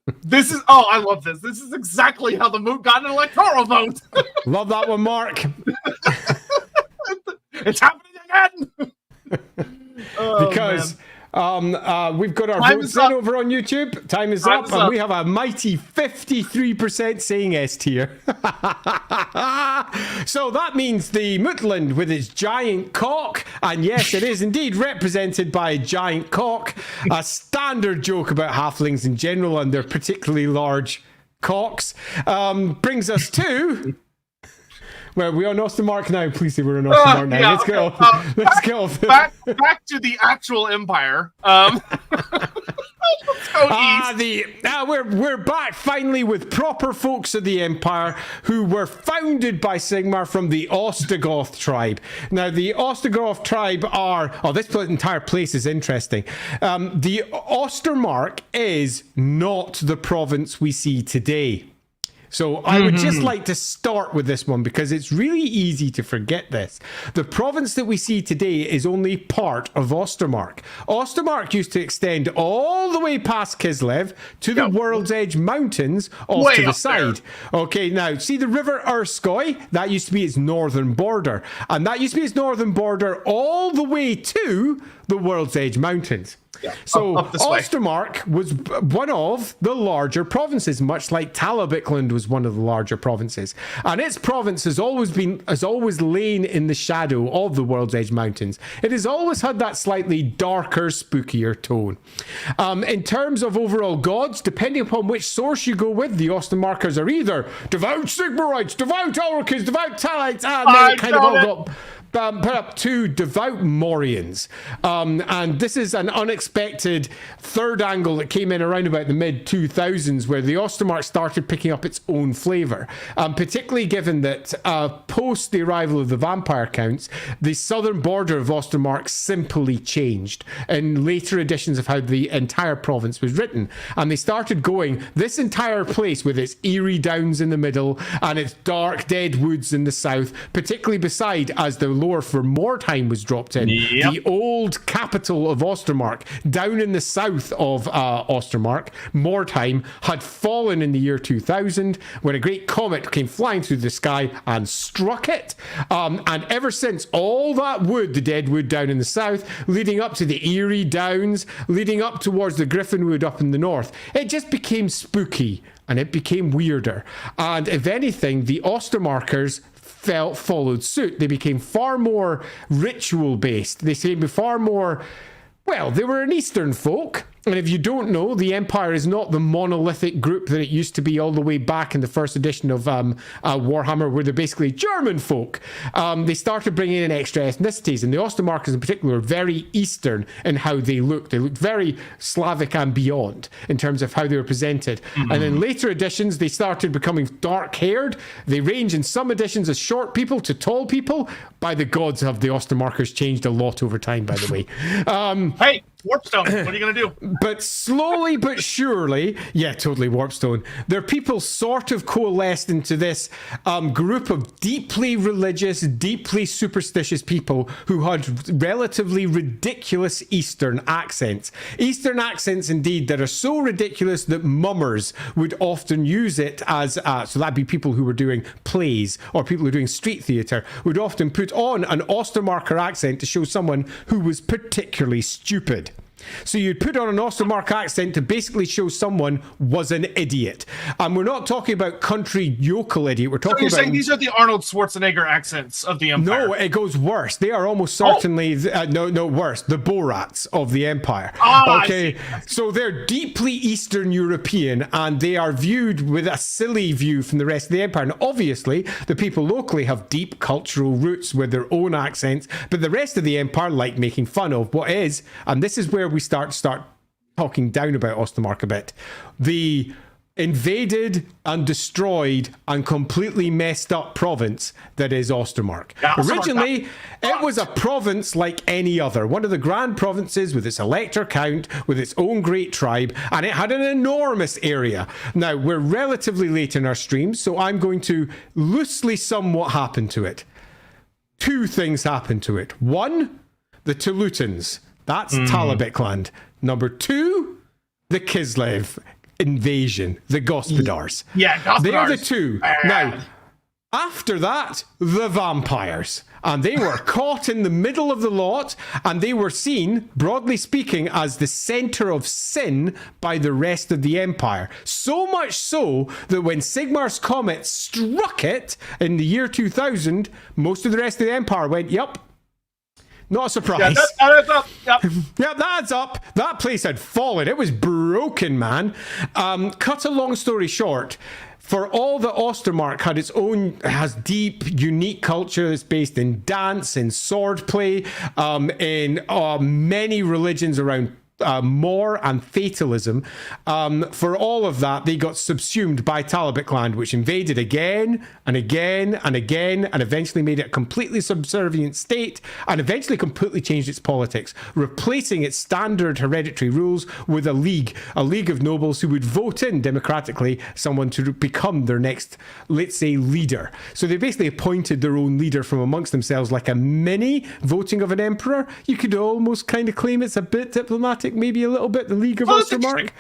I love this. This is exactly how the Moot got an electoral vote.
Love that one, Mark.
It's happening again.
Because we've got our votes in over on YouTube. Time is up, and we have a mighty 53% saying S tier. So that means the Mootland with its giant cock, and yes, it is indeed represented by a giant cock, a standard joke about halflings in general and their particularly large cocks, brings us to... Well, we're on Ostermark now. Please say we're on Ostermark now. Let's go. Let's go.
Back to the actual Empire. Let's go east.
We're back finally with proper folks of the Empire who were founded by Sigmar from the Ostrogoth tribe. Now, the Ostrogoth tribe are... Oh, this entire place is interesting. The Ostermark is not the province we see today. So I would just like to start with this one because it's really easy to forget this. The province that we see today is only part of Ostermark. Ostermark used to extend all the way past Kislev to the World's Edge Mountains off to the side. There. Okay, now see the River Erskoy? That used to be its northern border. And that used to be its northern border all the way to the World's Edge Mountains. Yeah, so Ostermark was one of the larger provinces, much like Talabecland was one of the larger provinces. And its province has always lain in the shadow of the World's Edge Mountains. It has always had that slightly darker, spookier tone. In terms of overall gods, depending upon which source you go with, the Ostermarkers are either devout Sigmarites, devout Ulrichs, devout Talites, and they kind of all got... put up two devout Morians. And this is an unexpected third angle that came in around about the mid-2000s where the Ostermark started picking up its own flavour. Particularly given that post the arrival of the vampire counts, the southern border of Ostermark simply changed in later editions of how the entire province was written. And they started going, this entire place with its eerie downs in the middle and its dark dead woods in the south, particularly beside as the lore for Mordheim was dropped in. The old capital of Ostermark, down in the south of Ostermark, Mordheim, had fallen in the year 2000 when a great comet came flying through the sky and struck it. And ever since, all that wood, the dead wood down in the south, leading up to the Erie Downs, leading up towards the Griffinwood up in the north, it just became spooky and it became weirder. And if anything, the Ostermarkers followed suit. They became far more ritual based. They became far more, well, they were an Eastern folk. And if you don't know, the Empire is not the monolithic group that it used to be all the way back in the first edition of Warhammer, where they're basically German folk. They started bringing in extra ethnicities, and the Ostermarkers in particular were very Eastern in how they looked. They looked very Slavic and beyond in terms of how they were presented. Mm-hmm. And in later editions, they started becoming dark-haired. They range in some editions as short people to tall people. By the gods, have the Ostermarkers changed a lot over time, by the way.
Hey! Warpstone, what are you going to do?
But slowly but surely, yeah, totally Warpstone, their people sort of coalesced into this group of deeply religious, deeply superstitious people who had relatively ridiculous Eastern accents. Eastern accents, indeed, that are so ridiculous that mummers would often use it as, so that'd be people who were doing plays or people who were doing street theatre, would often put on an Ostermarker accent to show someone who was particularly stupid. So you'd put on an Ostermark accent to basically show someone was an idiot. And we're not talking about country yokel idiot. We're talking
so you're
about...
saying these are the Arnold Schwarzenegger accents of the Empire?
No, it goes worse. They are almost certainly... no, worse. The Borats of the Empire. Okay, so they're deeply Eastern European, and they are viewed with a silly view from the rest of the Empire. And obviously, the people locally have deep cultural roots with their own accents, but the rest of the Empire like making fun of what is, and this is where we start talking down about Ostermark a bit. The invaded and destroyed and completely messed up province that is Ostermark. Yeah, originally, it was a province like any other. One of the grand provinces with its elector count, with its own great tribe, and it had an enormous area. Now, we're relatively late in our stream, so I'm going to loosely sum what happened to it. Two things happened to it. One, the Tulutans. That's Talabecland. Number two, the Kislev invasion, the Gospodars.
Yeah, Gospodars.
They're the two. Now, after that, the vampires. And they were caught in the middle of the lot, and they were seen, broadly speaking, as the center of sin by the rest of the Empire. So much so that when Sigmar's comet struck it in the year 2000, most of the rest of the Empire went, yup. Not a surprise.
Yeah, that's up. Yep.
Yeah, that's up. That place had fallen. It was broken, man. Cut a long story short, for all that Ostermark has deep, unique culture. It's based in dance, in swordplay, in many religions around Moor and fatalism. For all of that, they got subsumed by Talabecland, which invaded again and again and again, and eventually made it a completely subservient state, and eventually completely changed its politics, replacing its standard hereditary rules with a league of nobles who would vote in democratically someone to become their next, let's say, leader. So they basically appointed their own leader from amongst themselves, like a mini voting of an emperor. You could almost kind of claim it's a bit diplomatic, maybe a little bit, the League of Ostermark.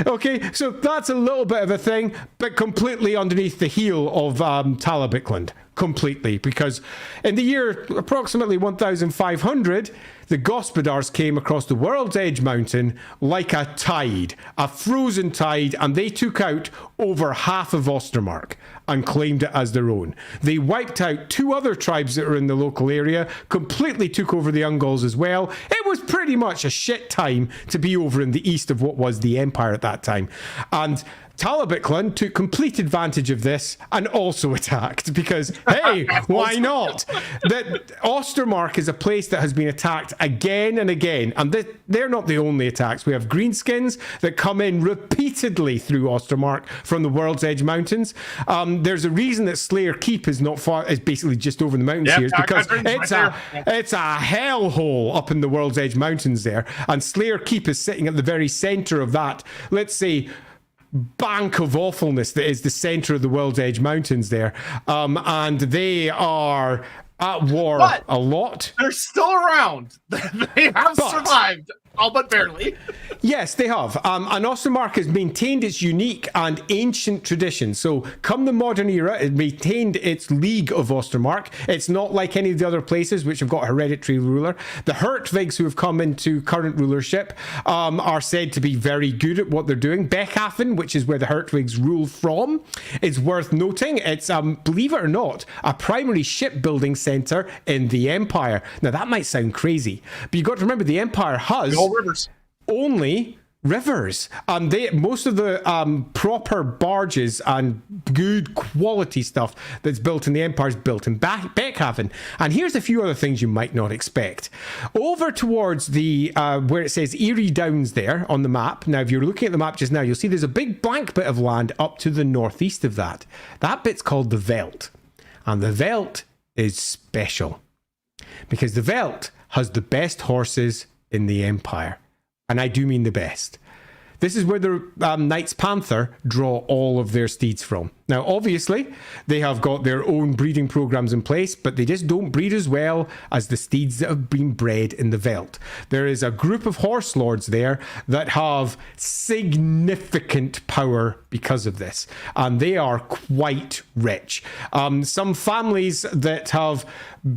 Okay, so that's a little bit of a thing, but completely underneath the heel of Talabecland. Completely, because in the year approximately 1500, the Gospodars came across the World's Edge mountain like a tide, a frozen tide, and they took out over half of Ostermark and claimed it as their own. They wiped out two other tribes that were in the local area, completely took over the Ungauls as well. It was pretty much a shit time to be over in the east of what was the Empire at that time. And Talabecland took complete advantage of this and also attacked because, hey, why not? That Ostermark is a place that has been attacked again and again, and they're not the only attacks. We have greenskins that come in repeatedly through Ostermark from the World's Edge Mountains. There's a reason that Slayer Keep is not far, is basically just over the mountains here, because it's a hellhole up in the World's Edge Mountains there, and Slayer Keep is sitting at the very center of that, let's say, bank of awfulness that is the center of the World's Edge Mountains there. And they are War
But
a lot.
they're still around. They have survived, all but barely.
Yes, they have. And Ostermark has maintained its unique and ancient tradition. So, come the modern era, it maintained its League of Ostermark. It's not like any of the other places which have got a hereditary ruler. The Hertwigs who have come into current rulership are said to be very good at what they're doing. Beckhafen, which is where the Hertwigs rule from, is worth noting. It's, believe it or not, a primary shipbuilding centre in the Empire. Now, that might sound crazy, but you've got to remember the Empire has
Rivers.
only rivers. Most of the proper barges and good quality stuff that's built in the Empire is built in Beckhaven. And here's a few other things you might not expect. Over towards the where it says Erie Downs there on the map. Now, if you're looking at the map just now, you'll see there's a big blank bit of land up to the northeast of that. That bit's called the Veldt. And the Veldt is special because the Veldt has the best horses in the Empire. And I do mean the best. This is where the Knights Panther draw all of their steeds from. Now, obviously, they have got their own breeding programs in place, but they just don't breed as well as the steeds that have been bred in the Veldt. There is a group of horse lords there that have significant power because of this, and they are quite rich. Some families that have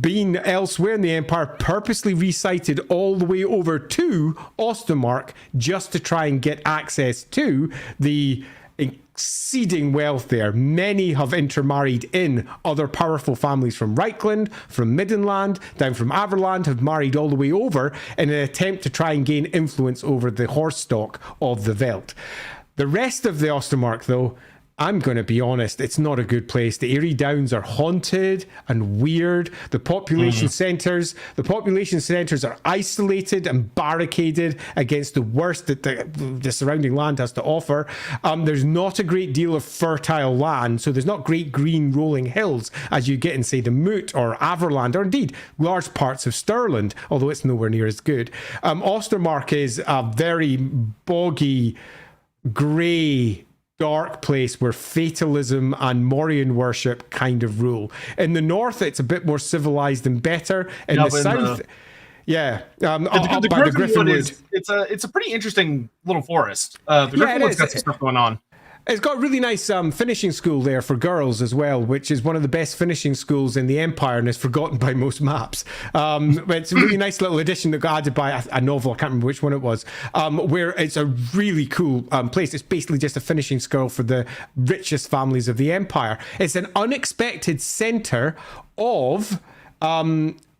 been elsewhere in the Empire purposely recited all the way over to Ostermark just to try and get access to the exceeding wealth there. Many have intermarried in other powerful families from Reikland, from Middenland, down from Averland, have married all the way over in an attempt to try and gain influence over the horse stock of the Veldt. The rest of the Ostermark, though, I'm going to be honest, it's not a good place. The Erie Downs are haunted and weird. The population centres are isolated and barricaded against the worst that the surrounding land has to offer. There's not a great deal of fertile land, so there's not great green rolling hills as you get in, say, the Moot or Averland, or indeed large parts of Stirland, although it's nowhere near as good. Ostermark is a very boggy, grey, dark place where fatalism and Morian worship kind of rule. In the north, it's a bit more civilized and better. In the south,
the Griffin it's a pretty interesting little forest. The Griffinwood's got some stuff going on.
It's got a really nice finishing school there for girls as well, which is one of the best finishing schools in the Empire and is forgotten by most maps. It's a really nice little addition that got added by a novel, I can't remember which one it was, where it's a really cool place. It's basically just a finishing school for the richest families of the Empire. It's an unexpected centre of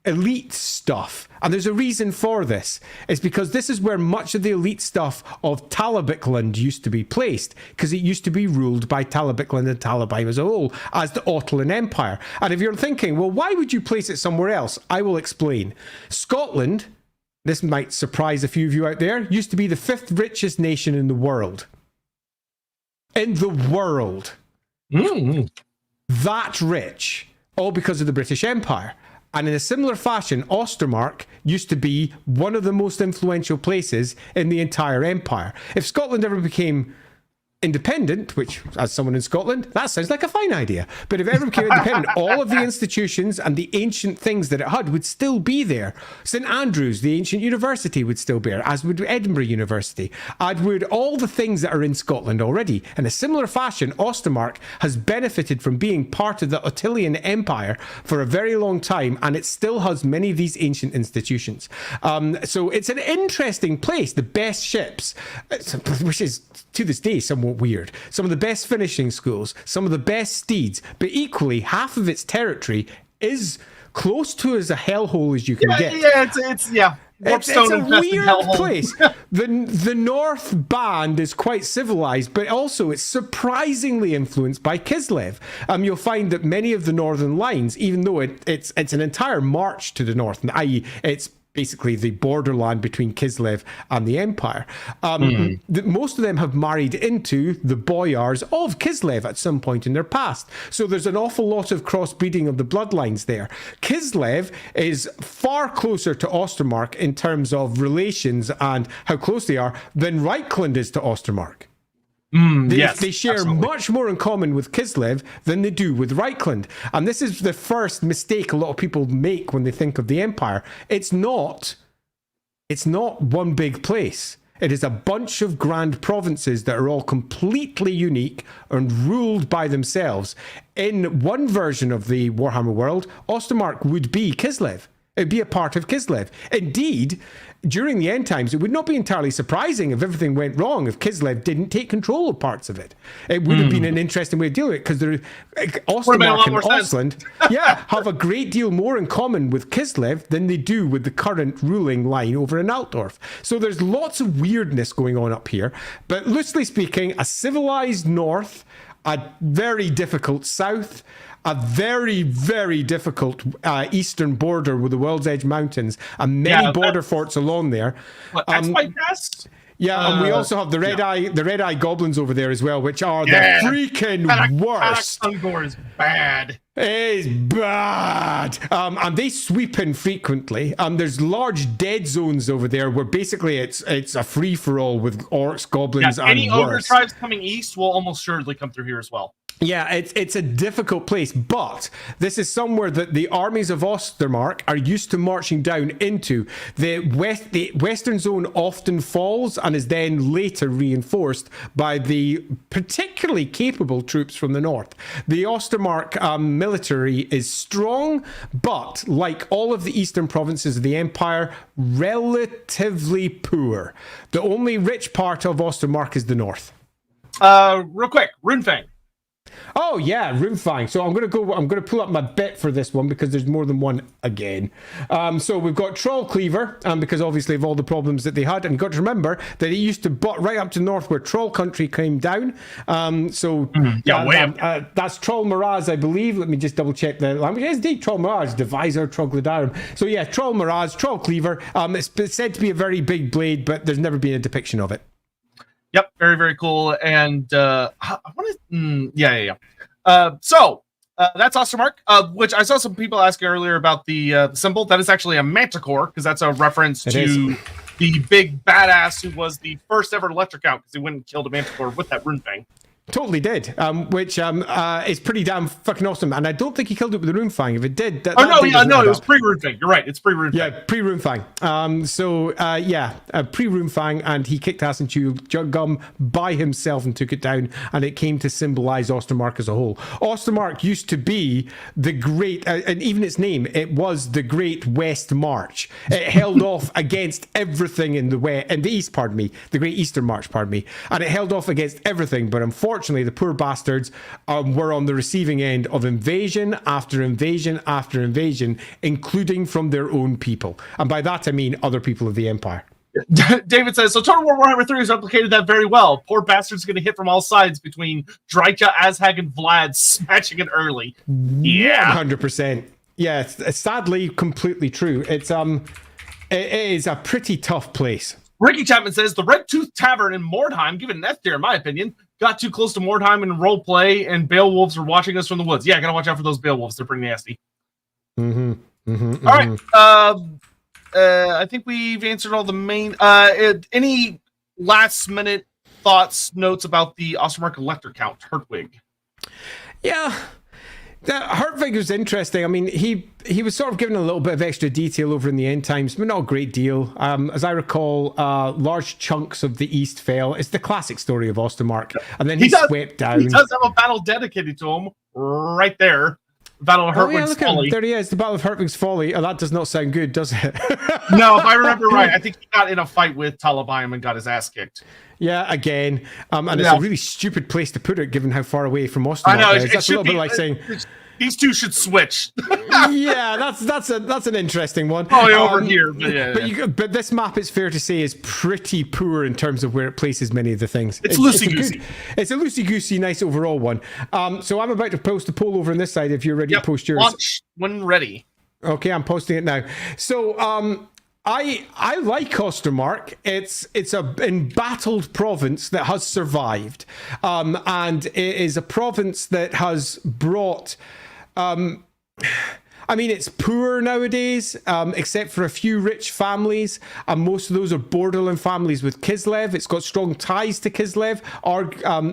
elite stuff. And there's a reason for this. It's because this is where much of the elite stuff of Talabecland used to be placed, because it used to be ruled by Talabecland and Talabheim as a whole, as the Ottoman Empire. And if you're thinking, well, why would you place it somewhere else? I will explain. Scotland, this might surprise a few of you out there, used to be the 5th richest nation in the world. In the world. That rich. All because of the British Empire. And in a similar fashion, Ostermark used to be one of the most influential places in the entire empire. If Scotland ever became independent, which, as someone in Scotland, that sounds like a fine idea. But if it ever became independent, all of the institutions and the ancient things that it had would still be there. St Andrews, the ancient university, would still be there, as would Edinburgh University, as would all the things that are in Scotland already. In a similar fashion, Ostermark has benefited from being part of the Ottilian Empire for a very long time, and it still has many of these ancient institutions. So it's an interesting place. The best ships, which is to this day somewhat weird. Some of the best finishing schools, some of the best steeds, but equally half of its territory is close to as a hellhole as you can get.
It's
a weird place. The North Band is quite civilized, but also it's surprisingly influenced by Kislev. You'll find that many of the northern lines, even though it's an entire march to the north, i.e. it's basically the borderland between Kislev and the Empire. Most of them have married into the boyars of Kislev at some point in their past. So there's an awful lot of crossbreeding of the bloodlines there. Kislev is far closer to Ostermark in terms of relations and how close they are than Reikland is to Ostermark. They share
absolutely.
much more in common with Kislev than they do with Reikland. And this is the first mistake a lot of people make when they think of the Empire. It's not one big place. It is a bunch of grand provinces that are all completely unique and ruled by themselves. In one version of the Warhammer world, Ostermark would be Kislev. It would be a part of Kislev. Indeed, during the end times, it would not be entirely surprising if everything went wrong, if Kislev didn't take control of parts of it. It would have been an interesting way of dealing with it, because Ostermark and Ostland have a great deal more in common with Kislev than they do with the current ruling line over in Altdorf. So there's lots of weirdness going on up here. But loosely speaking, a civilized north, a very difficult south, a very, very difficult eastern border with the World's Edge Mountains, and many border forts along there. Yeah, and we also have the red eye goblins over there as well, which are the freaking worst.
Karak is bad.
It's bad. And they sweep in frequently. There's large dead zones over there where basically it's a free-for-all with orcs, goblins, and
any ogre
worse.
tribes coming east will almost surely come through here as well.
Yeah, it's a difficult place, but this is somewhere that the armies of Ostermark are used to marching down into. The western zone often falls and is then later reinforced by the particularly capable troops from the north. The Ostermark military is strong, but like all of the eastern provinces of the Empire, relatively poor. The only rich part of Ostermark is the north.
Real quick, Runefang.
Oh yeah, Runefang. So I'm gonna pull up my bet for this one because there's more than one again. So we've got Troll Cleaver, because obviously of all the problems that they had, and you've got to remember that it used to butt right up to north where Troll Country came down. That's Troll Miraz, I believe. Let me just double check the language. It's indeed Troll Miraz, Divisor, Troglodarum. So yeah, Troll Miraz, Troll Cleaver. It's said to be a very big blade, but there's never been a depiction of it.
Yep, very, very cool. And I want to, so that's Ostermark, which I saw some people asking earlier about the symbol. That is actually a manticore, because that's a reference to the big badass who was the first ever electric out, because he went and killed a manticore with that rune thing.
Totally did, which is pretty damn fucking awesome. And I don't think he killed it with the Runefang. If it did,
it was pre-Runefang. You're right, it's pre-Runefang.
Yeah, pre-Runefang. Pre-Runefang, and he kicked ass and chewed gum by himself and took it down, and it came to symbolize Ostermark as a whole. Ostermark used to be the great, and even its name, it was the Great West March. It held off against everything in the east, the Great Eastern March, and it held off against everything, but unfortunately, the poor bastards were on the receiving end of invasion after invasion after invasion, including from their own people. And by that, I mean other people of the Empire.
David says, so Total War Warhammer 3 has replicated that very well. Poor bastards going to hit from all sides between Drycha, Azhag, and Vlad, smashing it early. Yeah.
100%. Yeah, it's sadly completely true. It is a pretty tough place.
Ricky Chapman says, the Red Tooth Tavern in Mordheim, give it an F tier in my opinion, got too close to Mordheim in roleplay, and Beowulfs are watching us from the woods. Yeah, gotta watch out for those Beowulfs. They're pretty nasty. All right. I think we've answered all the main... any last-minute thoughts, notes about the Ostermark Elector count, Hertwig?
Yeah. Hertwig was interesting. I mean, he was sort of given a little bit of extra detail over in the end times, but not a great deal. As I recall, large chunks of the East fell. It's the classic story of Ostermark. And then he swept down.
He does have a battle dedicated to him right there. Battle of Hertwig's Folly.
There he is, the Battle of Hertwig's Folly. Oh, that does not sound good, does it?
No, if I remember right, I think he got in a fight with Talabecland and got his ass kicked.
Yeah, again. And it's a really stupid place to put it, given how far away from Ostermark
I know,
it is. That's a little bit like saying...
These two should switch.
Yeah, that's an interesting one.
Oh, over here.
But this map, it's fair to say, is pretty poor in terms of where it places many of the things.
It's loosey-goosey.
It's a loosey-goosey, nice overall one. So I'm about to post a poll over on this side if you're ready to post yours.
Launch when ready.
Okay, I'm posting it now. So I like Ostermark. It's a embattled province that has survived, and it is a province that has brought I mean, it's poor nowadays, except for a few rich families, and most of those are borderland families with Kislev. It's got strong ties to Kislev.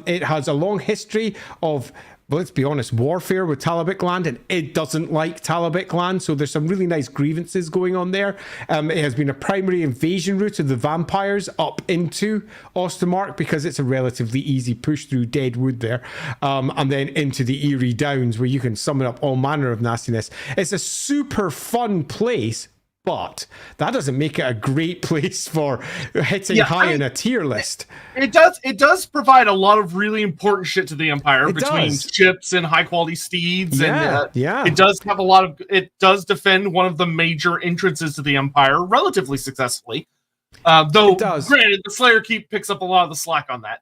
It has a long history of, well, let's be honest, warfare with Talabecland, and it doesn't like Talabecland, so there's some really nice grievances going on there. It has been a primary invasion route of the vampires up into Ostermark because it's a relatively easy push through dead wood there, and then into the Erie Downs where you can summon up all manner of nastiness. It's a super fun place, but that doesn't make it a great place for hitting high in a tier list.
It does provide a lot of really important shit to the Empire between ships and high quality steeds. It does have a lot of. It does defend one of the major entrances to the Empire relatively successfully. Though, granted, the Slayer Keep picks up a lot of the slack on that.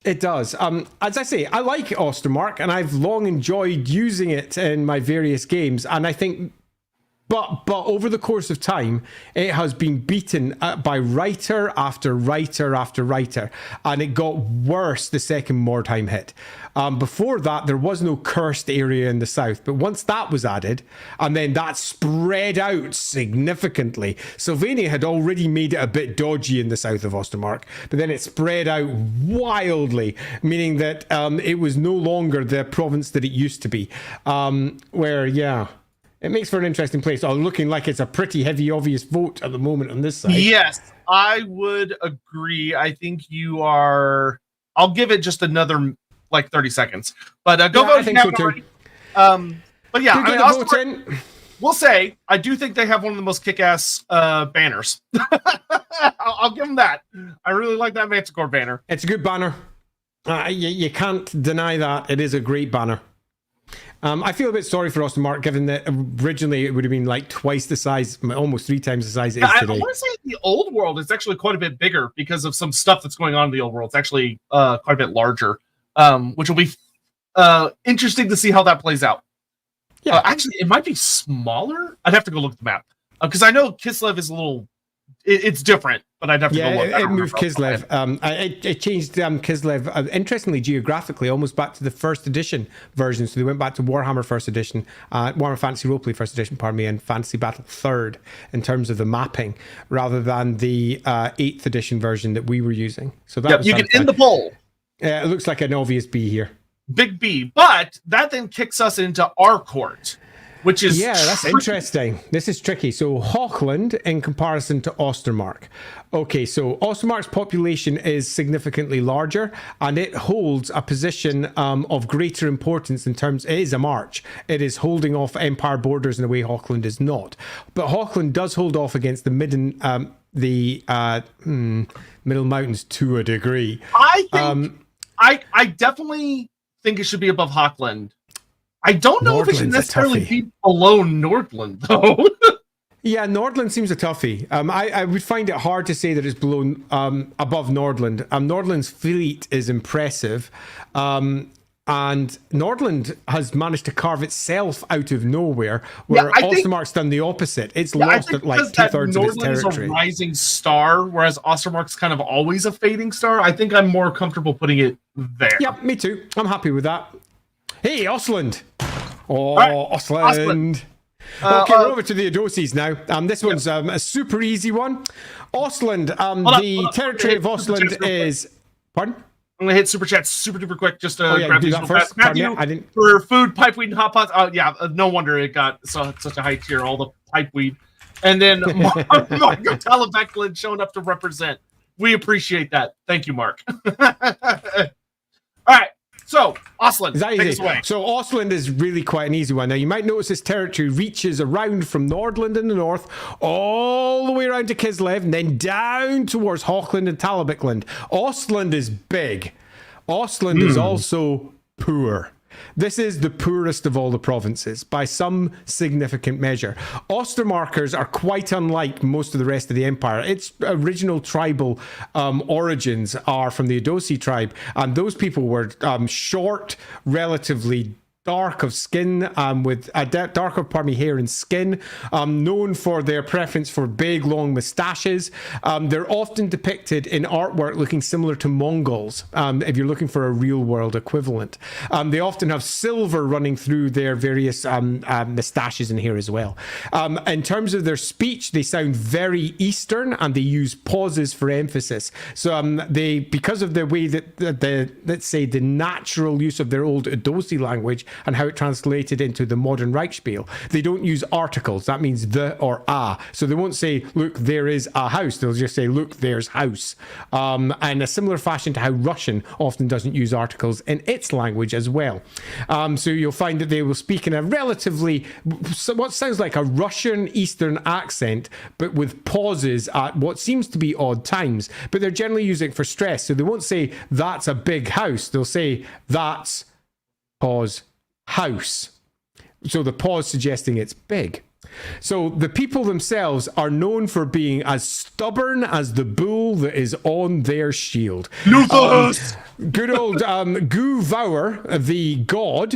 It does. As I say, I like Ostermark, and I've long enjoyed using it in my various games, and I think. But over the course of time, it has been beaten by writer after writer after writer, and it got worse the second Mordheim hit. Before that, there was no cursed area in the south, but once that was added, and then that spread out significantly. Sylvania had already made it a bit dodgy in the south of Ostermark, but then it spread out wildly, meaning that it was no longer the province that it used to be. It makes for an interesting place. Looking like it's a pretty heavy, obvious vote at the moment on this side.
Yes, I would agree. I think you are. I'll give it just another 30 seconds. But go vote. I think so too. But yeah, we'll say I do think they have one of the most kick-ass banners. I'll give them that. I really like that Manticore banner.
It's a good banner. You can't deny that. It is a great banner. I feel a bit sorry for Ostermark, given that originally it would have been like twice the size, almost 3 times the size it is today.
I want to say the old world is actually quite a bit bigger because of some stuff that's going on in the old world. It's actually quite a bit larger, which will be interesting to see how that plays out. Yeah, actually, it might be smaller. I'd have to go look at the map because I know Kislev is a little. It's different, but I'd have to go look.
It moved Kislev. It changed Kislev, interestingly, geographically, almost back to the first edition version. So they went back to Warhammer First Edition, Warhammer Fantasy Roleplay First Edition, and Fantasy Battle Third in terms of the mapping, rather than the 8th edition version that we were using. So that
you can end the poll.
It looks like an obvious B here.
Big B, but that then kicks us into our court. Which is
that's interesting. This is tricky. So Hochland in comparison to Ostermark. Okay, so Ostermark's population is significantly larger, and it holds a position of greater importance in terms. It is a march. It is holding off Empire borders in a way Hochland is not. But Hochland does hold off against the Middle Mountains to a degree.
I think I definitely think it should be above Hochland. I don't know if it should necessarily be below Nordland, though.
Yeah, Nordland seems a toughie. I would find it hard to say that it's below above Nordland. Nordland's fleet is impressive, and Nordland has managed to carve itself out of nowhere, where Ostermark's done the opposite. It's lost at like 2/3 of its territory.
Is a rising star, whereas Ostermark's kind of always a fading star. I think I'm more comfortable putting it there.
Yep, me too. I'm happy with that. Hey, Ostland. Ostland. Okay, we're over to the Adoses now. This one's a super easy one. Ostland, the territory of Ostland is... Pardon?
I'm going to hit Super Chat super duper quick just to grab these
first.
Matthew, for food, pipeweed, and hot pots. No wonder it got such a high tier, all the pipeweed. And then Mark Talabecland showing up to represent. We appreciate that. Thank you, Mark. All right. So, Ostland, take us away.
So, Ostland is really quite an easy one. Now, you might notice this territory reaches around from Nordland in the north, all the way around to Kislev, and then down towards Hochland and Talabecland. Ostland is big. Ostland is also poor. This is the poorest of all the provinces by some significant measure. Ostermarkers are quite unlike most of the rest of the empire. Its original tribal origins are from the Adosi tribe, and those people were short, relatively dark of skin, with a darker, hair and skin, known for their preference for big, long moustaches. They're often depicted in artwork looking similar to Mongols, if you're looking for a real-world equivalent. They often have silver running through their various moustaches and hair as well. In terms of their speech, they sound very Eastern, and they use pauses for emphasis. So because of the way that let's say, the natural use of their old Edosi language, and how it translated into the modern Reichsspiel. They don't use articles. That means the or a. So they won't say, look, there is a house. They'll just say, look, there's house. And a similar fashion to how Russian often doesn't use articles in its language as well. So you'll find that they will speak in a relatively, what sounds like a Russian Eastern accent, but with pauses at what seems to be odd times. But they're generally using it for stress. So they won't say, that's a big house. They'll say, that's pause house. So the pause suggesting it's big. So the people themselves are known for being as stubborn as the bull that is on their shield. Good old Guvauer, the god,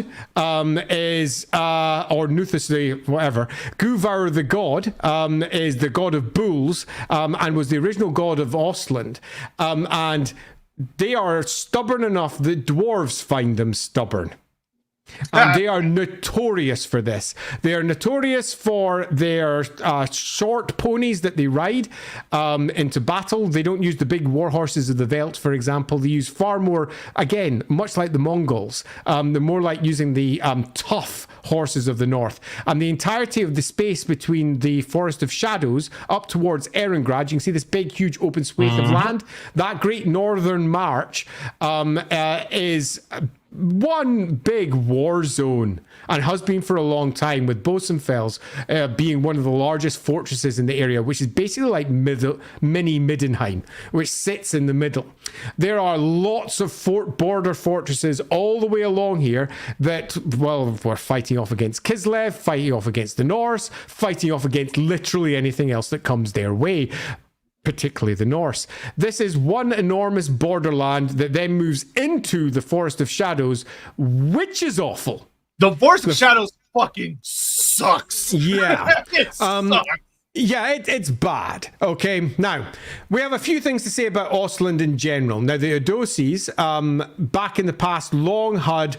is, or Nuthus the whatever, Guvauer the god is the god of bulls, and was the original god of Ostland. And they are stubborn enough that dwarves find them stubborn. And they are notorious for this. They are notorious for their short ponies that they ride into battle. They don't use the big war horses of the Veldt, for example. They use far more, again, much like the Mongols. They're more like using the tough horses of the north. And the entirety of the space between the Forest of Shadows up towards Ehrengrad, you can see this big, huge open swathe of land. That great northern march is one big war zone, and has been for a long time, with Bosenfels being one of the largest fortresses in the area, which is basically like mini Middenheim, which sits in the middle. There are lots of border fortresses all the way along here that, well, we're fighting off against Kislev, fighting off against the Norse, fighting off against literally anything else that comes their way, particularly the Norse. This is one enormous borderland that then moves into the Forest of Shadows, which is awful.
The Forest of Shadows fucking sucks.
Yeah.
It sucks.
Yeah, it's bad. Okay, now, we have a few things to say about Ostland in general. Now, the Edosis, back in the past, long had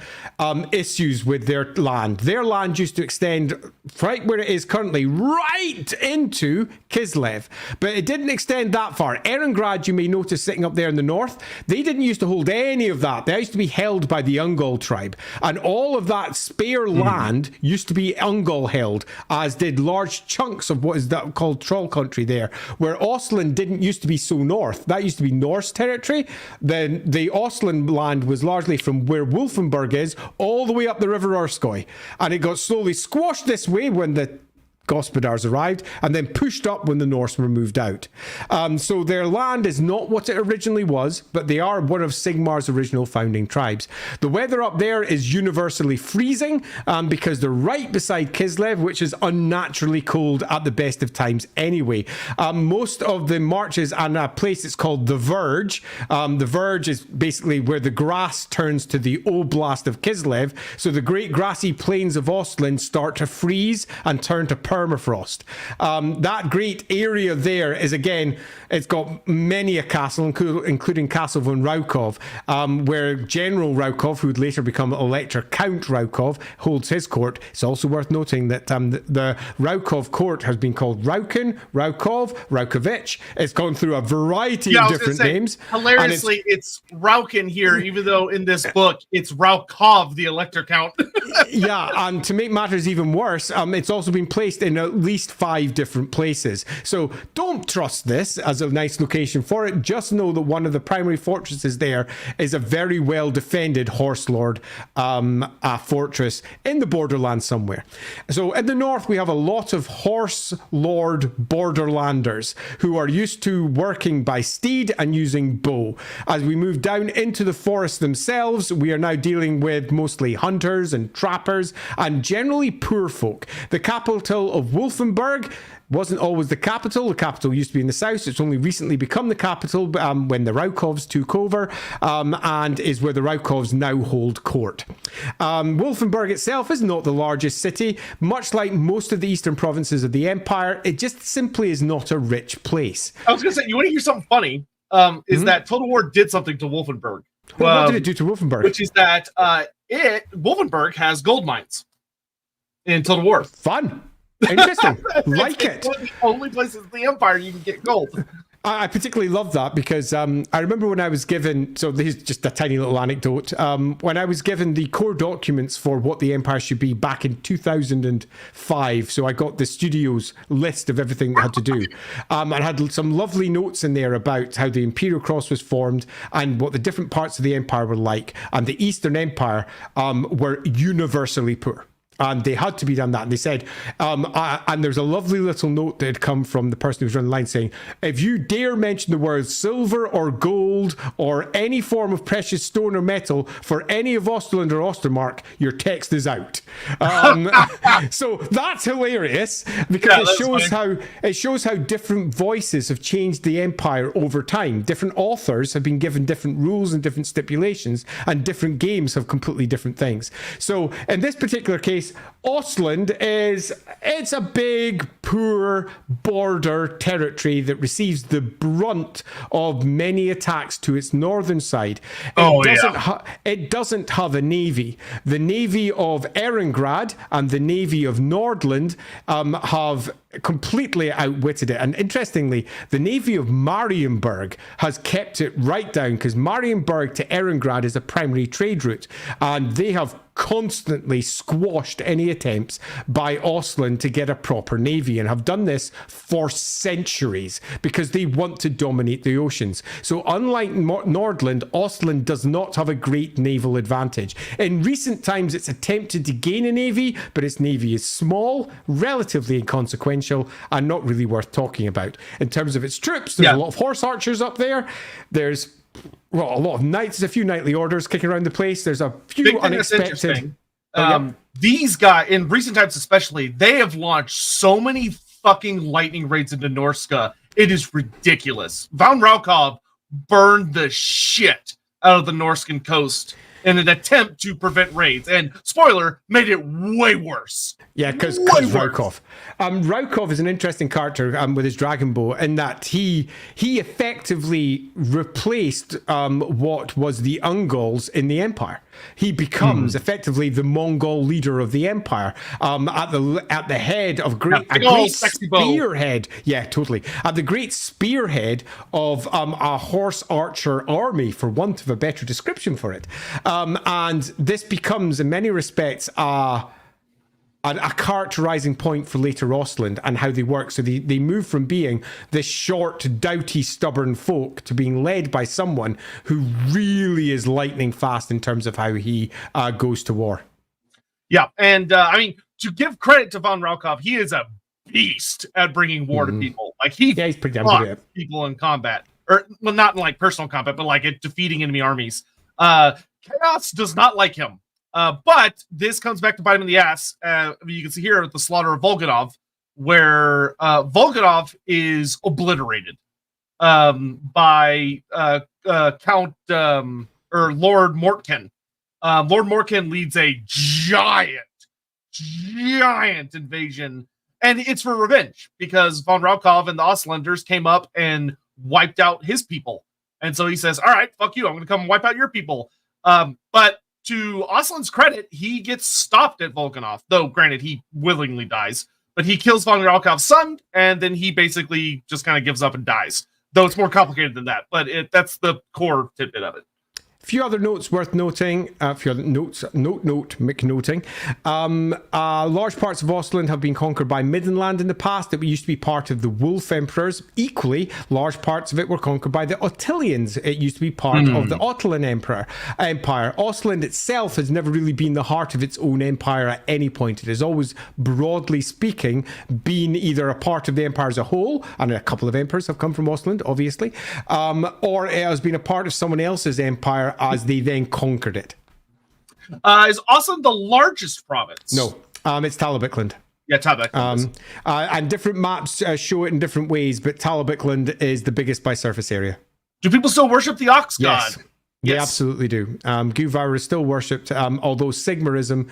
issues with their land. Their land used to extend right where it is currently, right into Kislev. But it didn't extend that far. Ehrengrad, you may notice, sitting up there in the north, they didn't used to hold any of that. They used to be held by the Ungol tribe. And all of that spare land used to be Ungol held, as did large chunks of what is that called Troll Country there, where Ostland didn't used to be so north. That used to be Norse territory. Then the Ostland land was largely from where Wolfenburg is all the way up the River Erskoi, and it got slowly squashed this way when the Gospodars arrived, and then pushed up when the Norse were moved out. So their land is not what it originally was, but they are one of Sigmar's original founding tribes. The weather up there is universally freezing, because they're right beside Kislev, which is unnaturally cold at the best of times anyway. Most of the marches on a place that's called the Verge. The Verge is basically where the grass turns to the Oblast of Kislev. So the great grassy plains of Ostland start to freeze and turn to permafrost. That great area there is, again, it's got many a castle, including Castle von Raukov, where General Raukov, who would later become Elector Count Raukov, holds his court. It's also worth noting that the Raukov court has been called Rauken, Raukov, Raukovich. It's gone through a variety of different names.
Hilariously, it's Rauken here, even though in this book it's Raukov, the Elector Count.
Yeah, and to make matters even worse, it's also been placed in at least 5 different places. So don't trust this as a nice location for it. Just know that one of the primary fortresses there is a very well defended horse lord fortress in the borderland somewhere. So in the north, we have a lot of horse lord borderlanders who are used to working by steed and using bow. As we move down into the forest themselves, we are now dealing with mostly hunters and trappers and generally poor folk. The capital of Wolfenburg wasn't always the capital. The capital used to be in the south. It's only recently become the capital when the Raukovs took over, and is where the Raukovs now hold court. Wolfenburg itself is not the largest city. Much like most of the eastern provinces of the empire, it just simply is not a rich place.
I was going to say, you want to hear something funny? Is that Total War did something to Wolfenburg.
Well, what did it do to Wolfenburg?
Which is that Wolfenburg has gold mines in Total War.
Fun. Interesting. Like
it's one of the only places in the Empire you can get gold.
I particularly love that because I remember when I was given, so this is just a tiny little anecdote, when I was given the core documents for what the Empire should be back in 2005, so I got the studio's list of everything it had to do, and had some lovely notes in there about how the Imperial Cross was formed and what the different parts of the Empire were like, and the Eastern Empire were universally poor. And they had to be done that. And they said, and there's a lovely little note that had come from the person who was running the line saying, if you dare mention the words silver or gold or any form of precious stone or metal for any of Ostland or Ostermark, your text is out. So that's hilarious because it shows how different voices have changed the empire over time. Different authors have been given different rules and different stipulations, and different games have completely different things. So in this particular case, Ostland it's a big, poor border territory that receives the brunt of many attacks to its northern side. It doesn't have a navy. The navy of Ehrengrad and the navy of Nordland have completely outwitted it. And interestingly, the navy of Marienburg has kept it right down, because Marienburg to Ehrengrad is a primary trade route, and they have constantly squashed any attempts by Ostland to get a proper navy, and have done this for centuries because they want to dominate the oceans. So unlike Nordland, Ostland does not have a great naval advantage. In recent times, it's attempted to gain a navy, but its navy is small, relatively inconsequential, and not really worth talking about. In terms of its troops, there's a lot of horse archers up there. There's a lot of knights, there's a few knightly orders kicking around the place. There's a few unexpected.
These guys, in recent times especially, they have launched so many fucking lightning raids into Norska. It is ridiculous. Von Raukov burned the shit out of the Norskan coast in an attempt to prevent raids, and spoiler, made it way worse.
Yeah, because Raukov. Raukov is an interesting character with his dragon bow, in that he effectively replaced what was the Ungals in the Empire. He becomes effectively the Mongol leader of the Empire, at the head of a great spearhead. Yeah, totally. At the great spearhead of a horse archer army, for want of a better description for it. And this becomes, in many respects, a characterizing point for later Ostland and how they work. So they move from being this short, doughty, stubborn folk to being led by someone who really is lightning fast in terms of how he goes to war.
Yeah, and I mean, to give credit to von Raukov, he is a beast at bringing war to people. Like he's pretty damn good at people in combat, or well, not in like personal combat, but like at defeating enemy armies. Chaos does not like him. But this comes back to bite him in the ass. You can see here at the slaughter of Volganov, where Volganov is obliterated by Count or Lord Mortken. Lord Mortken leads a giant invasion, and it's for revenge because von Raukov and the Ostlanders came up and wiped out his people. And so he says, all right, fuck you, I'm going to come and wipe out your people. But to Ostland's credit, he gets stopped at Volganov, though granted he willingly dies, but he kills von Raukov's son, and then he basically just kind of gives up and dies, though it's more complicated than that, but that's the core tidbit of it.
A few other notes worth noting, McNoting. Large parts of Ostland have been conquered by Middenland in the past. It used to be part of the Wolf Emperors. Equally, large parts of it were conquered by the Ottilians. It used to be part of the Ottolan Empire. Ostland itself has never really been the heart of its own empire at any point. It has always, broadly speaking, been either a part of the empire as a whole, and a couple of emperors have come from Ostland, obviously, or it has been a part of someone else's empire as they then conquered it.
Is Ostland the largest province?
No, it's Talabecland.
Yeah, Talabecland.
And different maps show it in different ways, but Talabecland is the biggest by surface area.
Do people still worship the Ox God?
Yes. They absolutely do. Guvar is still worshipped, although Sigmarism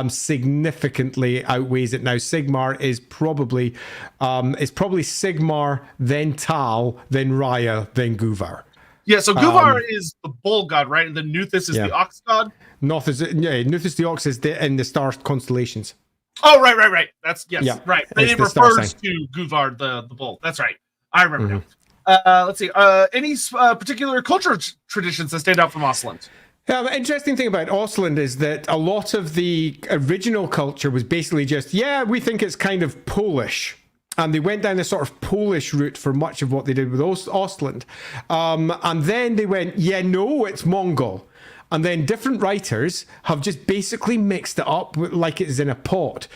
significantly outweighs it now. Sigmar is probably Sigmar, then Tal, then Raya, then Guvar.
Yeah, so Guvar is the bull god, right? And then Nuthis is the ox god?
Nuthis the ox is in the star constellations.
Oh, right. That's, right. It
the
refers to Guvar, the bull. That's right. I remember now. Let's see. Any particular cultural traditions that stand out from Ostland?
The interesting thing about Ostland is that a lot of the original culture was basically just, we think it's kind of Polish. And they went down this sort of Polish route for much of what they did with Ostland. And then they went, no, it's Mongol. And then different writers have just basically mixed it up like it's in a pot.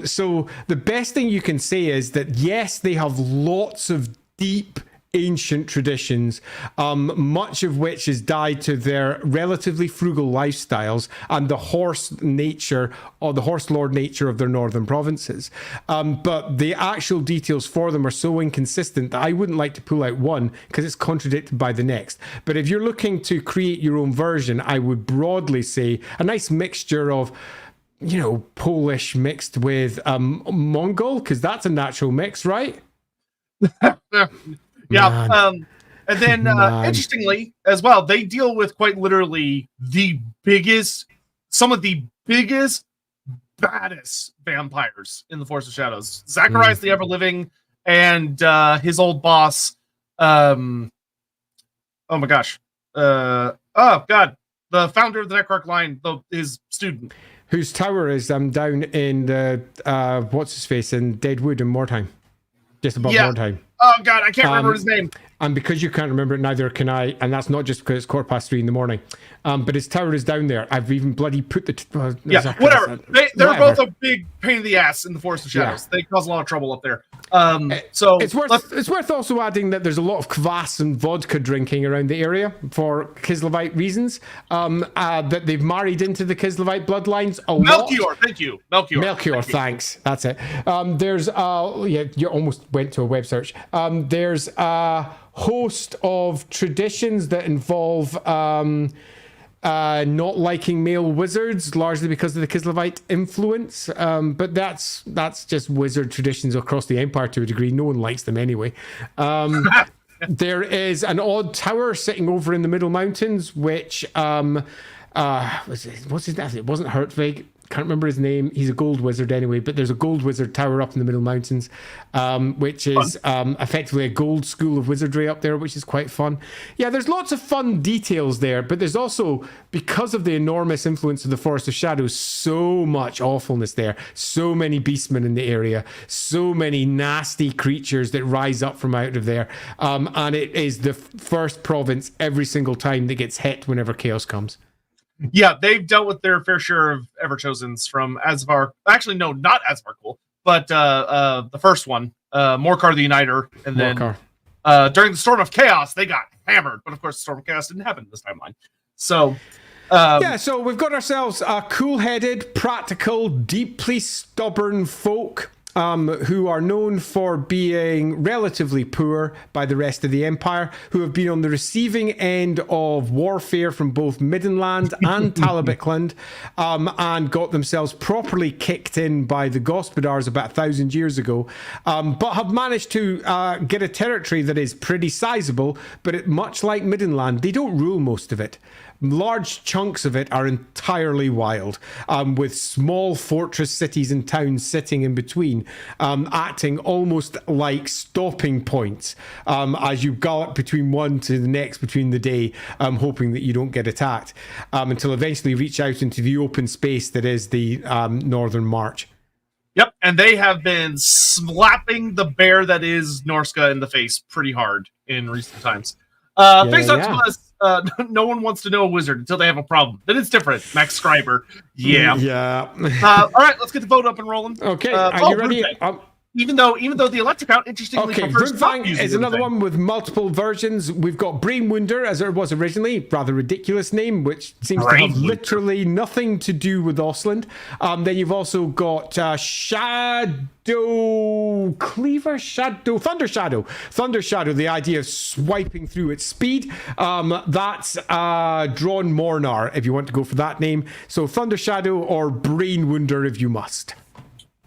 So the best thing you can say is that, yes, they have lots of deep ancient traditions, much of which is tied to their relatively frugal lifestyles and the horse nature or the horse lord nature of their northern provinces. But the actual details for them are so inconsistent that I wouldn't like to pull out one because it's contradicted by the next. But if you're looking to create your own version, I would broadly say a nice mixture of Polish mixed with Mongol, because that's a natural mix, right?
Yeah, and then interestingly as well, they deal with quite literally some of the biggest, baddest vampires in the Forest of Shadows. Zacharias the Ever-Living and his old boss. Oh my gosh. The founder of the Necroarch line, his student.
Whose tower is down in the, what's his face, in Deadwood in Mordheim. Just above Mordheim.
Oh, God, I can't remember his name.
And because you can't remember it, neither can I. And that's not just because it's 3:15 in the morning. But his tower is down there. I've even bloody put the...
whatever. They're both a big pain in the ass in the Forest of Shadows. Yeah. They cause a lot of trouble up there. So
it's worth also adding that there's a lot of kvass and vodka drinking around the area for Kislevite reasons. That they've married into the Kislevite bloodlines a lot.
Melchior, thank you.
Melchior, thanks. That's it. There's you almost went to a web search. There's a host of traditions that involve not liking male wizards, largely because of the Kislevite influence. But that's just wizard traditions across the Empire to a degree. No one likes them anyway. There is an odd tower sitting over in the Middle Mountains, which what's his name? It wasn't Hertvig. Can't remember his name. He's a gold wizard anyway, but there's a gold wizard tower up in the Middle Mountains, which is effectively a gold school of wizardry up there, which is quite fun. Yeah, there's lots of fun details there, but there's also, because of the enormous influence of the Forest of Shadows, so much awfulness there. So many beastmen in the area, so many nasty creatures that rise up from out of there. And it is the first province every single time that gets hit whenever chaos comes.
Yeah, they've dealt with their fair share of Everchosens from Asvar. Actually, no, not Asvarkul, but the first one, Morkar the Uniter, and then during the Storm of Chaos, they got hammered. But of course, the Storm of Chaos didn't happen in this timeline. So,
so we've got ourselves a cool-headed, practical, deeply stubborn folk. Who are known for being relatively poor by the rest of the Empire, who have been on the receiving end of warfare from both Middenland and Talabecland, and got themselves properly kicked in by the Gospodars about 1,000 years ago, but have managed to get a territory that is pretty sizable, but much like Middenland, they don't rule most of it. Large chunks of it are entirely wild, with small fortress cities and towns sitting in between, acting almost like stopping points as you gallop between one to the next between the day, hoping that you don't get attacked, until eventually reach out into the open space that is the Northern March.
Yep, and they have been slapping the bear that is Norska in the face pretty hard in recent times. Face up to us. No one wants to know a wizard until they have a problem. Then it's different. Max Scriber. Yeah.
Yeah.
All right, let's get the vote up and rolling.
Okay. Are you ready?
even though the electric count interestingly
Okay,
prefers not
Rundfang
using
is another
anything.
one with multiple versions. We've got Brainwunder, as it was originally, rather ridiculous name, which seems to have literally nothing to do with Ostland. Then you've also got Shadow Cleaver, Thunder Shadow, the idea of swiping through its speed. That's Drawn Mornar, if you want to go for that name. So Thunder Shadow or Brainwunder if you must.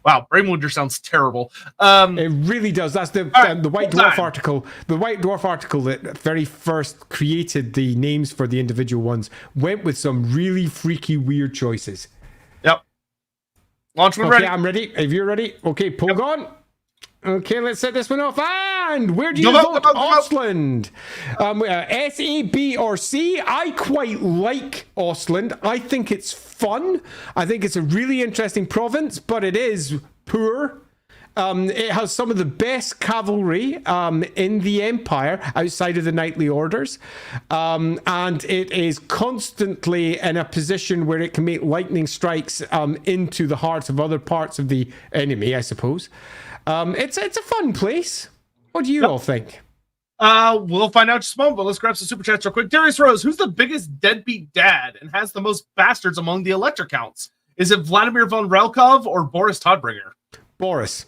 Wow, Brainwunder sounds terrible.
It really does. That's the White Dwarf
time.
article. The White Dwarf article that very first created the names for the individual ones went with some really freaky, weird choices.
Yep. Launch when
Okay,
ready.
I'm ready. If you're ready, okay, pull on. Okay, let's set this one off. And where do you
Go out,
vote?
go out, go out.
Ostland. S, A, B, or C? I quite like Ostland. I think it's fun. I think it's a really interesting province, but it is poor. It has some of the best cavalry in the Empire outside of the knightly orders. And it is constantly in a position where it can make lightning strikes into the hearts of other parts of the enemy, I suppose. It's a fun place. What do you all think?
We'll find out just a moment, but let's grab some super chats real quick. Darius Rose, who's the biggest deadbeat dad and has the most bastards among the elector counts? Is it Vladimir von Relkov or Boris Todbringer?
Boris.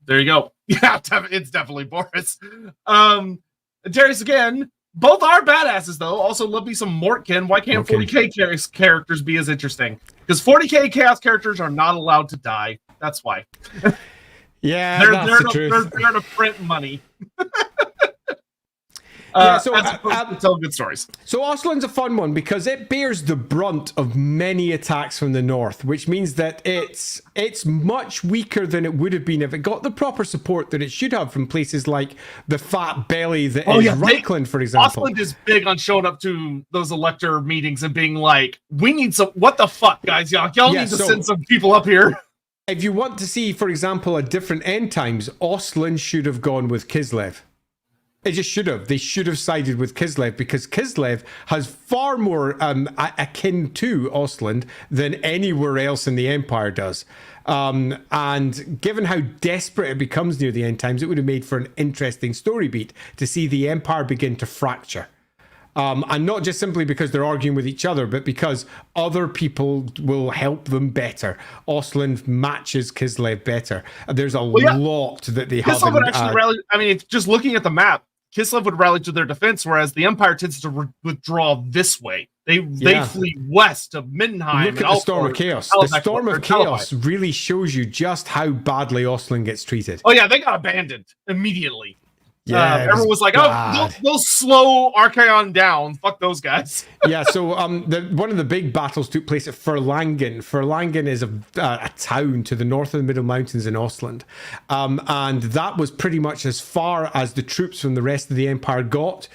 There you go. Yeah, it's definitely Boris. Darius again. Both are badasses, though. Also, love me some Mortkin. Why can't 40k characters be as interesting? Because 40k chaos characters are not allowed to die. That's why.
Yeah,
they're
that's the truth.
They're there to print money.
So
as opposed to tell good stories.
So Ostland's a fun one because it bears the brunt of many attacks from the north, which means that it's much weaker than it would have been if it got the proper support that it should have from places like the fat belly that is Reikland, for example.
Ostland is big on showing up to those elector meetings and being like, "We need some. What the fuck, guys? Y'all need to send some people up here."
If you want to see, for example, a different end times, Ostland should have gone with Kislev. It just should have. They should have sided with Kislev because Kislev has far more akin to Ostland than anywhere else in the Empire does. And given how desperate it becomes near the end times, it would have made for an interesting story beat to see the Empire begin to fracture. And not just simply because they're arguing with each other, but because other people will help them better. Ostland matches Kislev better. There's a lot that they have.
Kislev would actually rally. I mean, just looking at the map, Kislev would rally to their defense, whereas the Empire tends to withdraw this way. They flee west to Middenland.
Look at the Storm of Chaos. The Storm of Chaos really shows you just how badly Ostland gets treated.
Oh yeah, they got abandoned immediately.
Yeah,
everyone was like,
bad.
they'll slow Archaon down. Fuck those guys.
Yeah, so one of the big battles took place at Furlangen. Furlangen is a town to the north of the Middle Mountains in Ostland. And that was pretty much as far as the troops from the rest of the Empire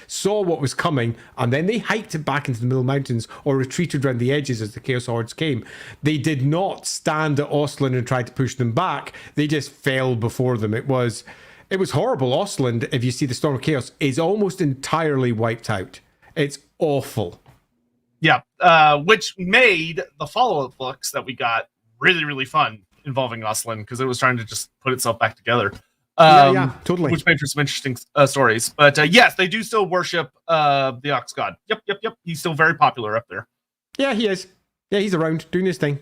saw what was coming, and then they hiked it back into the Middle Mountains or retreated around the edges as the Chaos Hordes came. They did not stand at Ostland and try to push them back. They just fell before them. It was horrible. Ostland, if you see the Storm of Chaos, is almost entirely wiped out. It's awful.
Yeah, which made the follow-up books that we got really, really fun involving Ostland because it was trying to just put itself back together.
Yeah, totally.
Which made for some interesting stories. But yes, they do still worship the Ox God. Yep. He's still very popular up there.
Yeah, he is. Yeah, he's around doing his thing.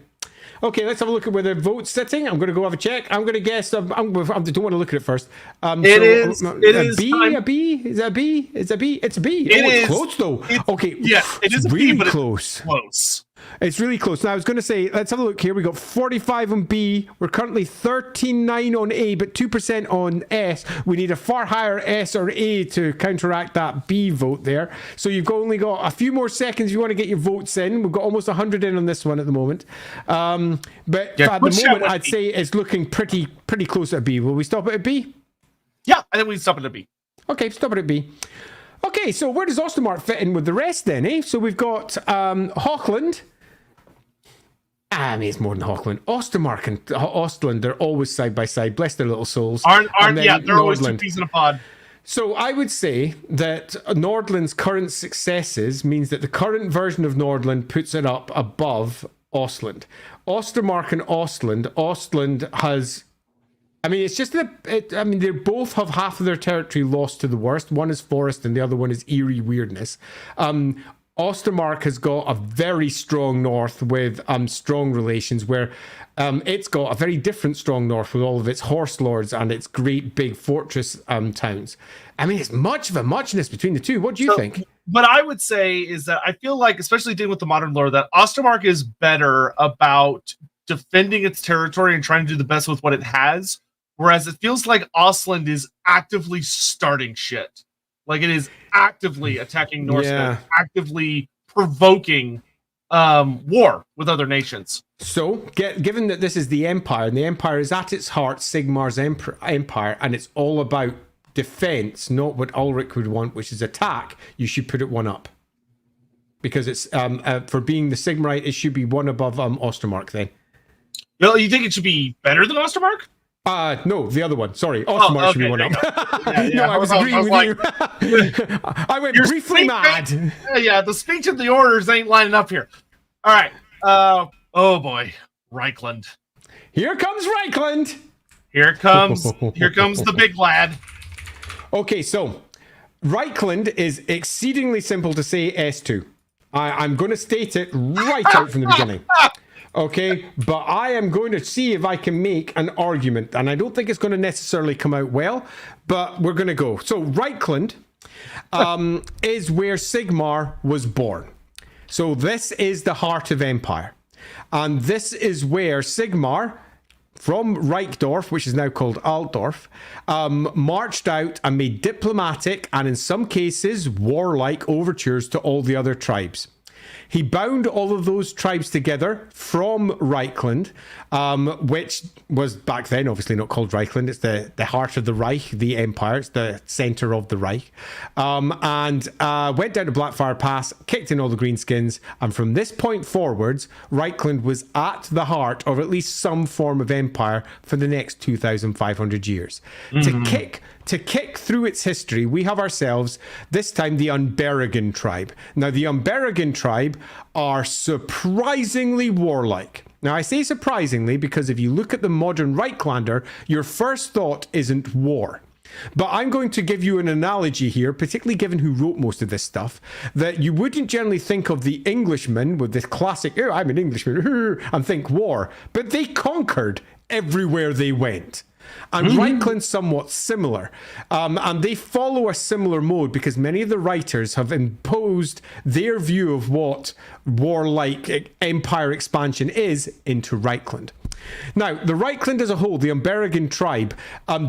Okay, let's have a look at where the vote's sitting. I'm going to go have a check. I'm going to guess. I don't want to look at it first.
It is
a B? Is that a B? It's a B. It's a B. It's close though. Okay.
Yeah, it is
really
a B, but
close.
It's close.
It's really close. Now, I was going to say, let's have a look here. We got 45 on B. We're currently 13.9 on A, but 2% on S. We need a far higher S or A to counteract that B vote there. So you've only got a few more seconds if you want to get your votes in. We've got almost 100 in on this one at the moment. But at the moment, I'd say it's looking pretty close at B. Will we stop it at B?
Yeah, I think we stop it at B.
Okay, stop it at B. Okay, so where does Ostermark fit in with the rest then, eh? So we've got Hochland. I mean, it's more than Hochland. Ostermark and Ostland, they're always side by side. Bless their little souls.
They're always two peas in a pod.
So I would say that Nordland's current successes means that the current version of Nordland puts it up above Ostland. Ostermark and Ostland has I mean, it's just I mean, they both have half of their territory lost to the worst. One is forest and the other one is eerie weirdness. Ostermark has got a very strong north with strong relations, where it's got a very different strong north with all of its horse lords and its great big fortress towns. I mean, it's much of a muchness between the two. What do you think?
What I would say is that I feel like, especially dealing with the modern lore, that Ostermark is better about defending its territory and trying to do the best with what it has. Whereas it feels like Ostland is actively starting shit. Like it is actively attacking Norsemen, actively provoking war with other nations.
So, given that this is the Empire, and the Empire is at its heart Sigmar's empire, and it's all about defense, not what Ulrich would want, which is attack, you should put it one up. Because it's for being the Sigmarite, it should be one above Ostermark then.
Well, you think it should be better than Ostermark?
No, the other one. Sorry, Ostermark should be one up. No, I was agreeing with you. I went briefly mad.
Yeah, the speech of the orders ain't lining up here. All right. Oh boy, Reikland.
Here comes Reikland.
Here comes the big lad.
Okay, so Reikland is exceedingly simple to say S2. I'm going to state it right out from the beginning. Okay, but I am going to see if I can make an argument, and I don't think it's going to necessarily come out well, but we're going to go. So Reikland is where Sigmar was born. So this is the heart of Empire. And this is where Sigmar, from Reikdorf, which is now called Altdorf, marched out and made diplomatic and in some cases warlike overtures to all the other tribes. He bound all of those tribes together from Reikland, which was back then obviously not called Reikland. It's the heart of the Reich, the Empire. It's the center of the Reich. And went down to Blackfire Pass, kicked in all the Greenskins. And from this point forwards, Reikland was at the heart of at least some form of empire for the next 2,500 years. Mm-hmm. To kick through its history, we have ourselves, this time, the Unberagan tribe. Now, the Unberagan tribe are surprisingly warlike. Now, I say surprisingly because if you look at the modern Reiklander, your first thought isn't war. But I'm going to give you an analogy here, particularly given who wrote most of this stuff, that you wouldn't generally think of the Englishman with this classic, oh, I'm an Englishman, and think war. But they conquered everywhere they went. And Reikland's somewhat similar. And they follow a similar mode because many of the writers have imposed their view of what warlike empire expansion is into Reikland. Now, the Reikland as a whole, the Unberagan tribe,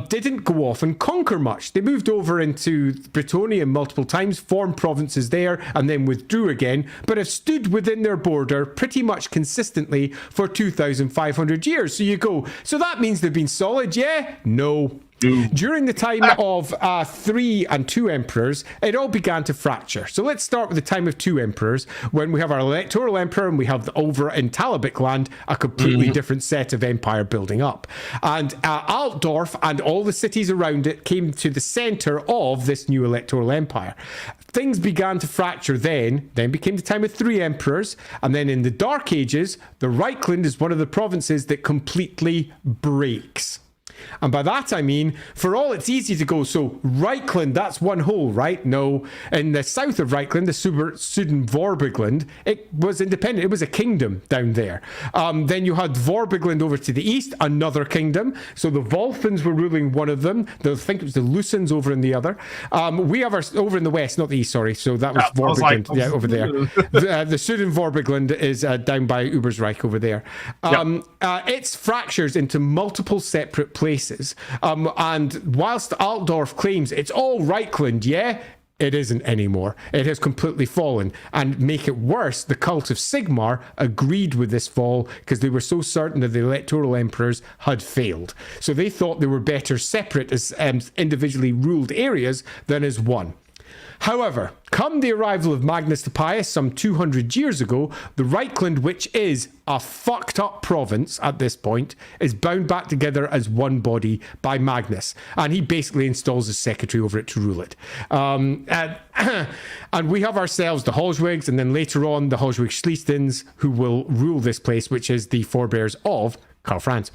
didn't go off and conquer much. They moved over into Bretonnia multiple times, formed provinces there, and then withdrew again, but have stood within their border pretty much consistently for 2,500 years. So you go, so that means they've been solid, yeah? No. During the time of 3 and 2 emperors, it all began to fracture. So let's start with the time of 2 emperors, when we have our electoral emperor and we have over in Talabecland a completely different set of empire building up. And Altdorf and all the cities around it came to the center of this new electoral empire. Things began to fracture then became the time of 3 emperors, and then in the Dark Ages, the Reikland is one of the provinces that completely breaks. And by that I mean, for all it's easy to go, so Reikland, that's one whole, right? No. In the south of Reikland, the Sudenvorbigland, it was independent. It was a kingdom down there. Then you had Vorbigland over to the east, another kingdom. So the Volfins were ruling one of them. I think it was the Lusens over in the other. We have our, over in the west, not the east, sorry. So that was Vorbigland, over there. The Sudenvorbigland is down by Ubersreich over there. It's fractures into multiple separate places. And whilst Altdorf claims it's all Reikland, yeah, it isn't anymore. It has completely fallen. And make it worse, the cult of Sigmar agreed with this fall because they were so certain that the electoral emperors had failed. So they thought they were better separate as individually ruled areas than as one. However, come the arrival of Magnus the Pious some 200 years ago, the Reikland, which is a fucked up province at this point, is bound back together as one body by Magnus. And he basically installs a secretary over it to rule it. And we have ourselves the Holzwigs, and then later on the Holzwig Schließdens, who will rule this place, which is the forebears of Karl Franz.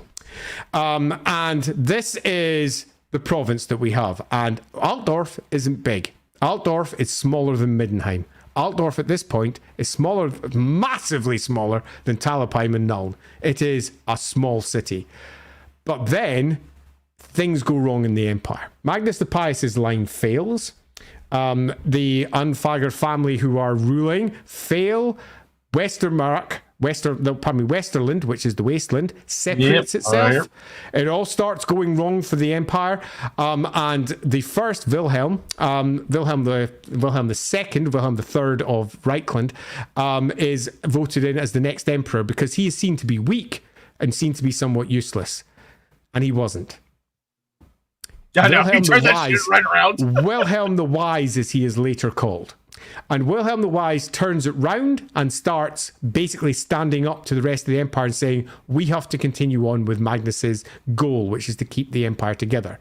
And this is the province that we have. And Altdorf isn't big. Altdorf is smaller than Middenheim. Altdorf at this point is smaller, massively smaller than Talabecland and Nuln. It is a small city. But then things go wrong in the Empire. Magnus the Pious's line fails. The Unfagr family who are ruling fail. Westerland, which is the wasteland, separates itself. It all starts going wrong for the Empire. And the first Wilhelm II, Wilhelm III of Reikland, is voted in as the next emperor because he is seen to be weak and seen to be somewhat useless. And he wasn't.
Yeah, no, he turned that shit right around.
Wilhelm the Wise, as he is later called. And Wilhelm the Wise turns it round and starts basically standing up to the rest of the empire and saying, we have to continue on with Magnus's goal, which is to keep the empire together.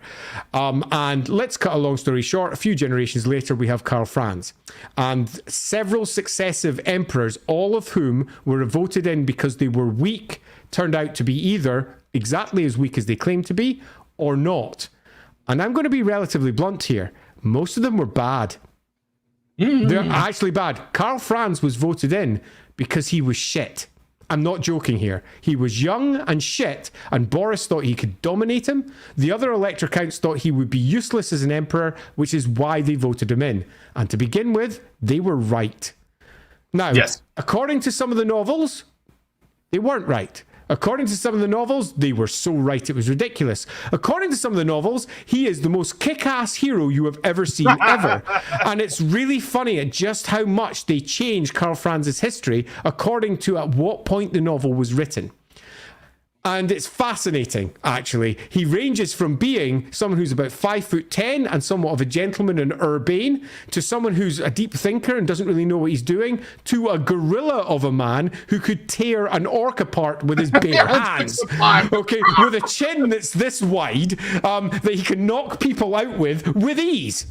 And let's cut a long story short. A few generations later, we have Karl Franz. And several successive emperors, all of whom were voted in because they were weak, turned out to be either exactly as weak as they claimed to be or not. And I'm going to be relatively blunt here. Most of them were bad. They're actually bad. Karl Franz was voted in because he was shit. I'm not joking here. He was young and shit, and Boris thought he could dominate him. The other Elector counts thought he would be useless as an emperor, which is why they voted him in. And to begin with, they were right. Now, according to some of the novels, they weren't right. According to some of the novels, they were so right it was ridiculous. According to some of the novels, he is the most kick-ass hero you have ever seen, ever. And it's really funny at just how much they changed Karl Franz's history according to at what point the novel was written. And it's fascinating, actually. He ranges from being someone who's about 5'10" and somewhat of a gentleman and urbane, to someone who's a deep thinker and doesn't really know what he's doing, to a gorilla of a man who could tear an orc apart with his bare hands. Okay, with a chin that's this wide, that he can knock people out with ease.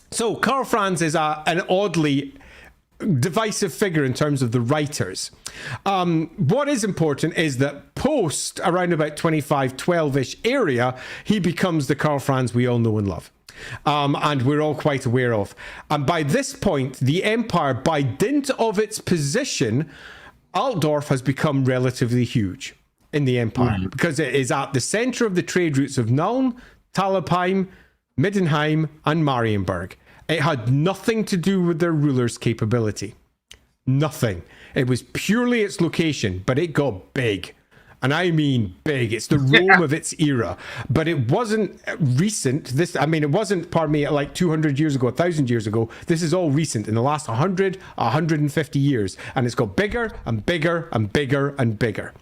So Karl Franz is an oddly divisive figure in terms of the writers. What is important is that post around about 2512-ish area, he becomes the Karl Franz we all know and love. And we're all quite aware of. And by this point, the empire, by dint of its position, Altdorf has become relatively huge in the empire because it is at the center of the trade routes of Nuln, Talabheim, Middenheim, and Marienburg. It had nothing to do with their ruler's capability. Nothing. It was purely its location, but it got big. And I mean big. It's the Rome of its era. But it wasn't recent. It wasn't, like 200 years ago, 1,000 years ago. This is all recent in the last 100, 150 years. And it's got bigger and bigger and bigger and bigger.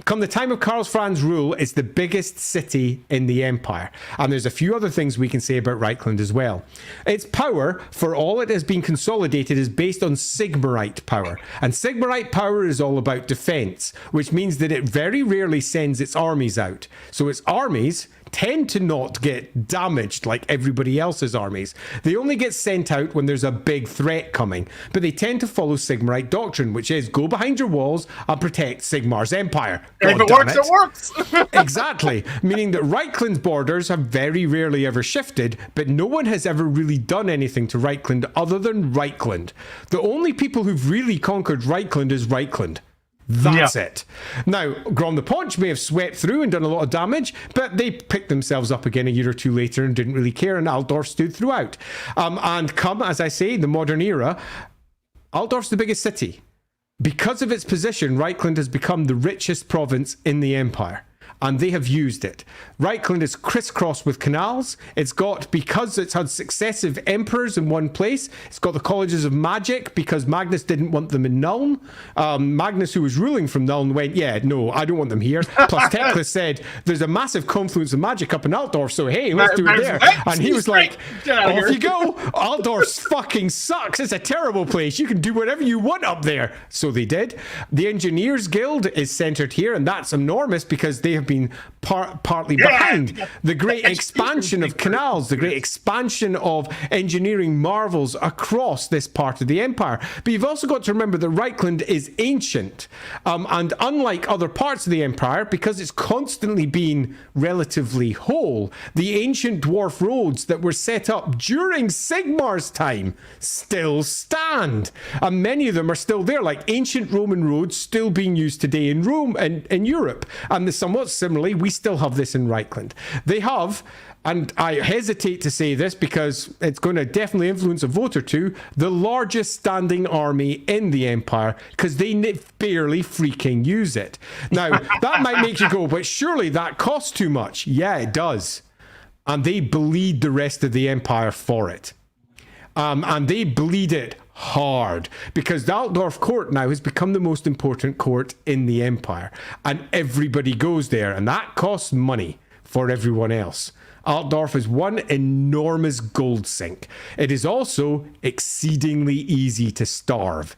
Come the time of Karl Franz's rule, it's the biggest city in the empire. And there's a few other things we can say about Reikland as well. Its power, for all it has been consolidated, is based on Sigmarite power. And Sigmarite power is all about defense, which means that it very rarely sends its armies out. So its armies tend to not get damaged like everybody else's armies. They only get sent out when there's a big threat coming, but they tend to follow Sigmarite doctrine, which is go behind your walls and protect Sigmar's empire.
If it works, it works.
Exactly. Meaning that Reikland's borders have very rarely ever shifted, but no one has ever really done anything to Reikland other than Reikland. The only people who've really conquered Reikland is Reikland. That's it. Now, Grom the Paunch may have swept through and done a lot of damage, but they picked themselves up again a year or two later and didn't really care, and Altdorf stood throughout. And come, as I say, the modern era, Altdorf's the biggest city. Because of its position, Reikland has become the richest province in the empire. And they have used it. Reikland is crisscrossed with canals. It's got, because it's had successive emperors in one place, it's got the colleges of magic because Magnus didn't want them in Nuln. Magnus, who was ruling from Nuln, went, yeah, no, I don't want them here. Plus Teclis said, there's a massive confluence of magic up in Altdorf, so hey, let's do it there. And he was like, off you go. Altdorf fucking sucks. It's a terrible place. You can do whatever you want up there. So they did. The Engineers Guild is centered here, and that's enormous because they have have been partly behind. The great expansion of canals, the great expansion of engineering marvels across this part of the empire. But you've also got to remember that Reikland is ancient. And unlike other parts of the empire, because it's constantly been relatively whole, the ancient dwarf roads that were set up during Sigmar's time still stand. And many of them are still there, like ancient Roman roads still being used today in Rome and in Europe. And somewhat similarly, we still have this in Reikland. They have, and I hesitate to say this because it's going to definitely influence a vote or two, the largest standing army in the empire, because they barely freaking use it. Now, that might make you go, but surely that costs too much. Yeah, it does. And they bleed the rest of the empire for it. And they bleed it hard, because the Altdorf court now has become the most important court in the empire, and everybody goes there, and that costs money for everyone else. Altdorf is one enormous gold sink. It is also exceedingly easy to starve,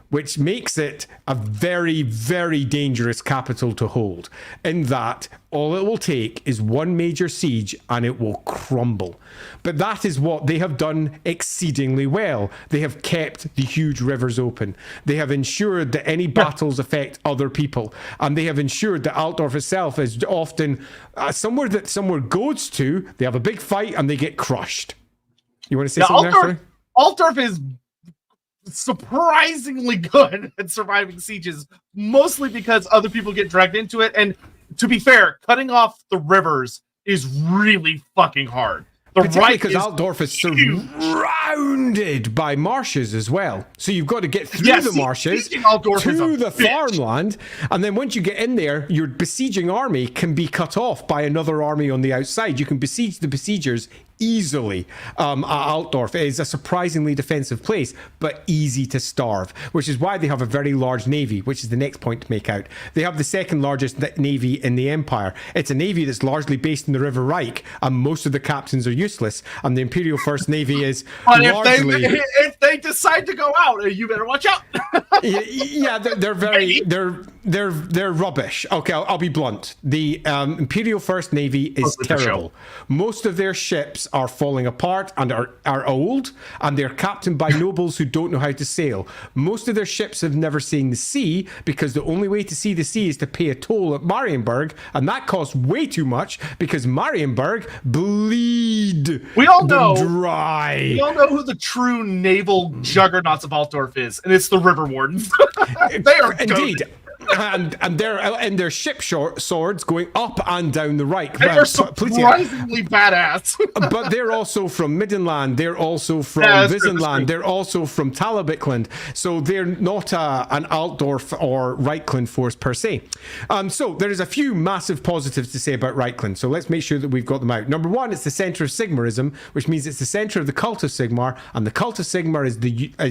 which makes it a very, very dangerous capital to hold, in that all it will take is one major siege and it will crumble. But that is what they have done exceedingly well. They have kept the huge rivers open. They have ensured that any battles affect other people. And they have ensured that Altdorf itself is often somewhere that someone goes to, they have a big fight and they get crushed. You want to say something there?
Altdorf is surprisingly good at surviving sieges, mostly because other people get dragged into it. And to be fair, cutting off the rivers is really fucking hard.
Particularly because Altdorf is surrounded by marshes as well. So you've got to get through the marshes to the farmland. And then once you get in there, your besieging army can be cut off by another army on the outside. You can besiege the besiegers easily. Altdorf is a surprisingly defensive place, but easy to starve, which is why they have a very large navy, which is the next point to make out. They have the second largest navy in the empire. It's a navy that's largely based in the River Reich, and most of the captains are useless, and the Imperial First Navy is largely...
If they decide to go out, you better watch out.
Yeah, they're rubbish. Okay, I'll be blunt. The Imperial First Navy is terrible. Most of their ships are falling apart and are old, and they're captained by nobles who don't know how to sail. Most of their ships have never seen the sea, because the only way to see the sea is to pay a toll at Marienburg, and that costs way too much, because Marienburg bleed dry.
We all know who the true naval juggernauts of Altdorf is, and it's the River Wardens. They are indeed.
And they're in their ship swords going up and down the Reich.
They're surprisingly badass.
But they're also from Middenland. They're also from Wissenland. They're also from Talabecland. So they're not an Altdorf or Reikland force per se. So there is a few massive positives to say about Reikland. So let's make sure that we've got them out. Number one, it's the center of Sigmarism, which means it's the center of the cult of Sigmar, and the cult of Sigmar is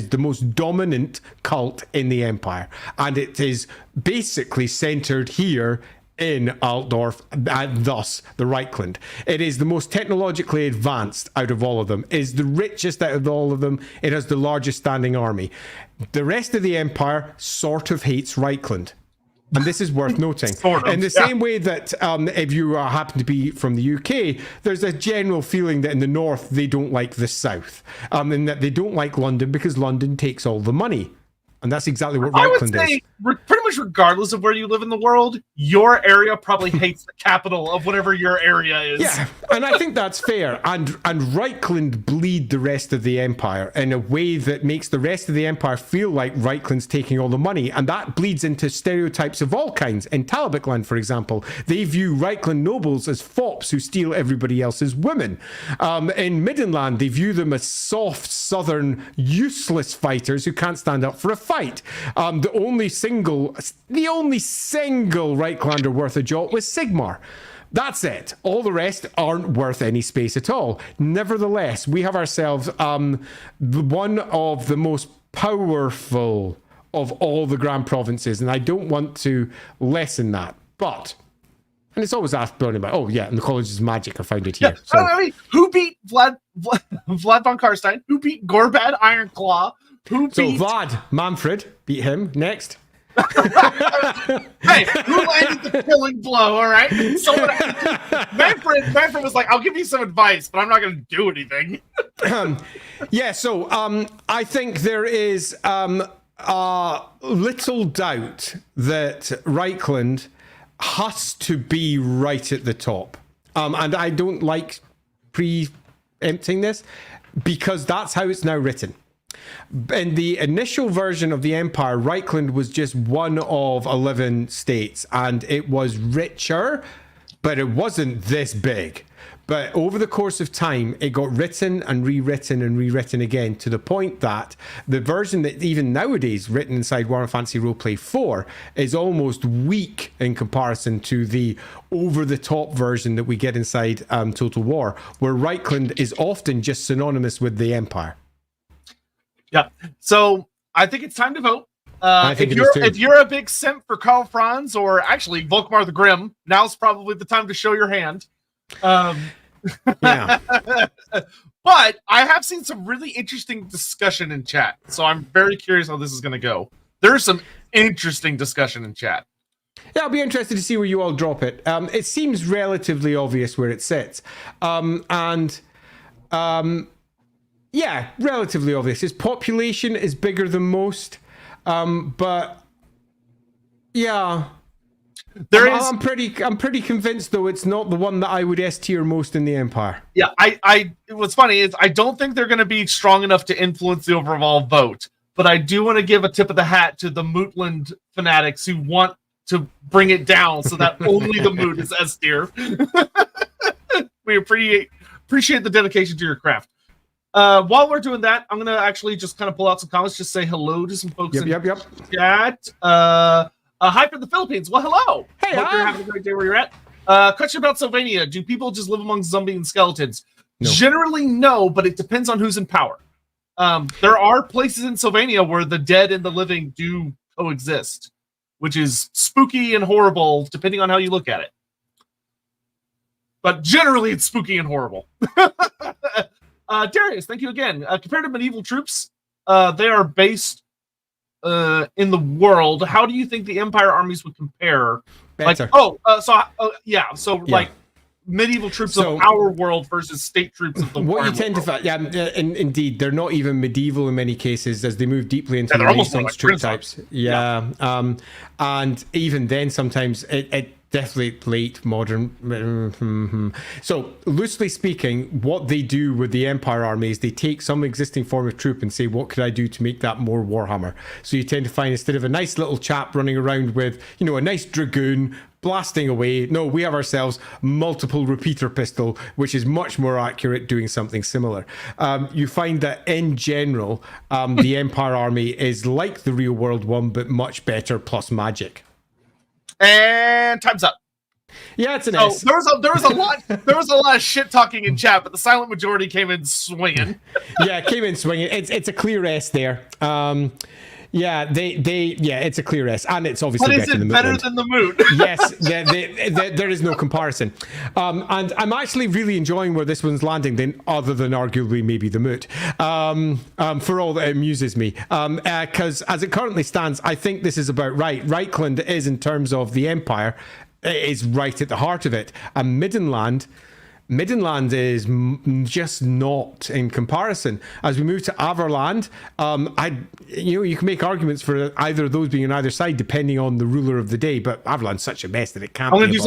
the most dominant cult in the empire, and it is basically centered here in Altdorf, and thus the Reikland. It is the most technologically advanced out of all of them. It is the richest out of all of them. It has the largest standing army. The rest of the empire sort of hates Reikland. And this is worth noting. In the same way that if you happen to be from the UK, there's a general feeling that in the north, they don't like the south. And that they don't like London because London takes all the money. And that's exactly what Reikland is.
Pretty much regardless of where you live in the world, your area probably hates the capital of whatever your area is.
Yeah, and I think that's fair. And Reikland bleed the rest of the empire in a way that makes the rest of the empire feel like Reikland's taking all the money. And that bleeds into stereotypes of all kinds. In Talabecland, for example, they view Reikland nobles as fops who steal everybody else's women. In Middenland, they view them as soft, southern, useless fighters who can't stand up for a fight. The only single Reiklander worth a jot was Sigmar. That's it. All the rest aren't worth any space at all. Nevertheless, we have ourselves one of the most powerful of all the Grand Provinces, and I don't want to lessen that. But, and it's always asked about, oh yeah, and the college's magic, I found it here.
Yeah. So. I mean, who beat Vlad von Karstein? Who beat Gorbad Ironclaw?
So Vlad, Manfred beat him. Next.
Hey, who landed the killing blow? All right. Someone, Manfred was like, "I'll give you some advice, but I'm not going to do anything."
Yeah. So I think there is little doubt that Reikland has to be right at the top, and I don't like preempting this because that's how it's now written. In the initial version of the Empire, Reikland was just one of 11 states, and it was richer, but it wasn't this big. But over the course of time, it got written and rewritten again, to the point that the version that even nowadays written inside Warhammer Fantasy Roleplay 4 is almost weak in comparison to the over-the-top version that we get inside Total War, where Reikland is often just synonymous with the Empire.
Yeah. So I think it's time to vote. If you're a big simp for Karl Franz or actually Volkmar the Grim, now's probably the time to show your hand.
Yeah.
But I have seen some really interesting discussion in chat, so I'm very curious how this is going to go. There's some interesting discussion in chat.
Yeah, I'll be interested to see where you all drop it. It seems relatively obvious where it sits. Yeah, relatively obvious. His population is bigger than most, but yeah. I'm pretty convinced though it's not the one that I would S tier most in the Empire.
Yeah, what's funny is I don't think they're going to be strong enough to influence the overall vote, but I do want to give a tip of the hat to the Mootland fanatics who want to bring it down so that only the Moot is S tier. We appreciate the dedication to your craft. While we're doing that, I'm going to actually just kind of pull out some comments, just say hello to some folks in chat. Hi from the Philippines. Well, hello.
Hey,
hope you're having a great day where you're at. Question about Sylvania. Do people just live among zombies and skeletons? No. Generally, no, but it depends on who's in power. There are places in Sylvania where the dead and the living do coexist, which is spooky and horrible, depending on how you look at it. But generally, it's spooky and horrible. Darius, thank you again. Compared to medieval troops, they are based in the world. How do you think the Empire armies would compare?
Better.
Like medieval troops of our world versus state troops of the
what
Warhammer
you tend
world.
to find, indeed, they're not even medieval in many cases as they move deeply into the Renaissance troop types. And even then, sometimes it definitely late modern. So loosely speaking, what they do with the Empire army is they take some existing form of troop and say, what could I do to make that more Warhammer? So you tend to find, instead of a nice little chap running around with, a nice dragoon blasting away, no, we have ourselves multiple repeater pistol, which is much more accurate doing something similar. You find that in general, the Empire army is like the real world one, but much better plus magic.
And time's up.
Yeah, it's an S.
There was a lot of shit talking in chat, but the silent majority came in swinging.
Yeah, came in swinging. It's a clear S there. It's a clear S, and it's obviously
better than the Moot?
Yes, there is no comparison. And I'm actually really enjoying where this one's landing, then, other than arguably maybe the Moot, for all that it amuses me. Because as it currently stands, I think this is about right. Reikland is, in terms of the Empire, is right at the heart of it. And Middenland is just not in comparison. As we move to Averland, you can make arguments for either of those being on either side, depending on the ruler of the day. But Averland's such a mess that it can't.
I'm going to do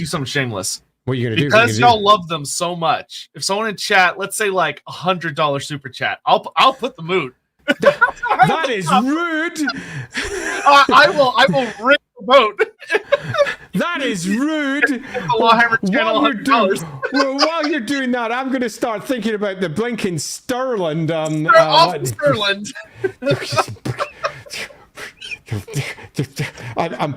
something shameless.
What are you going to do?
Because y'all love them so much. If someone in chat, let's say like $100 super chat, I'll put the Moot.
That is rude.
I will ring the vote.
That is rude.
The LAWhammer channel,
while you're doing that, I'm going to start thinking about the blinking Sterland.
Sterland.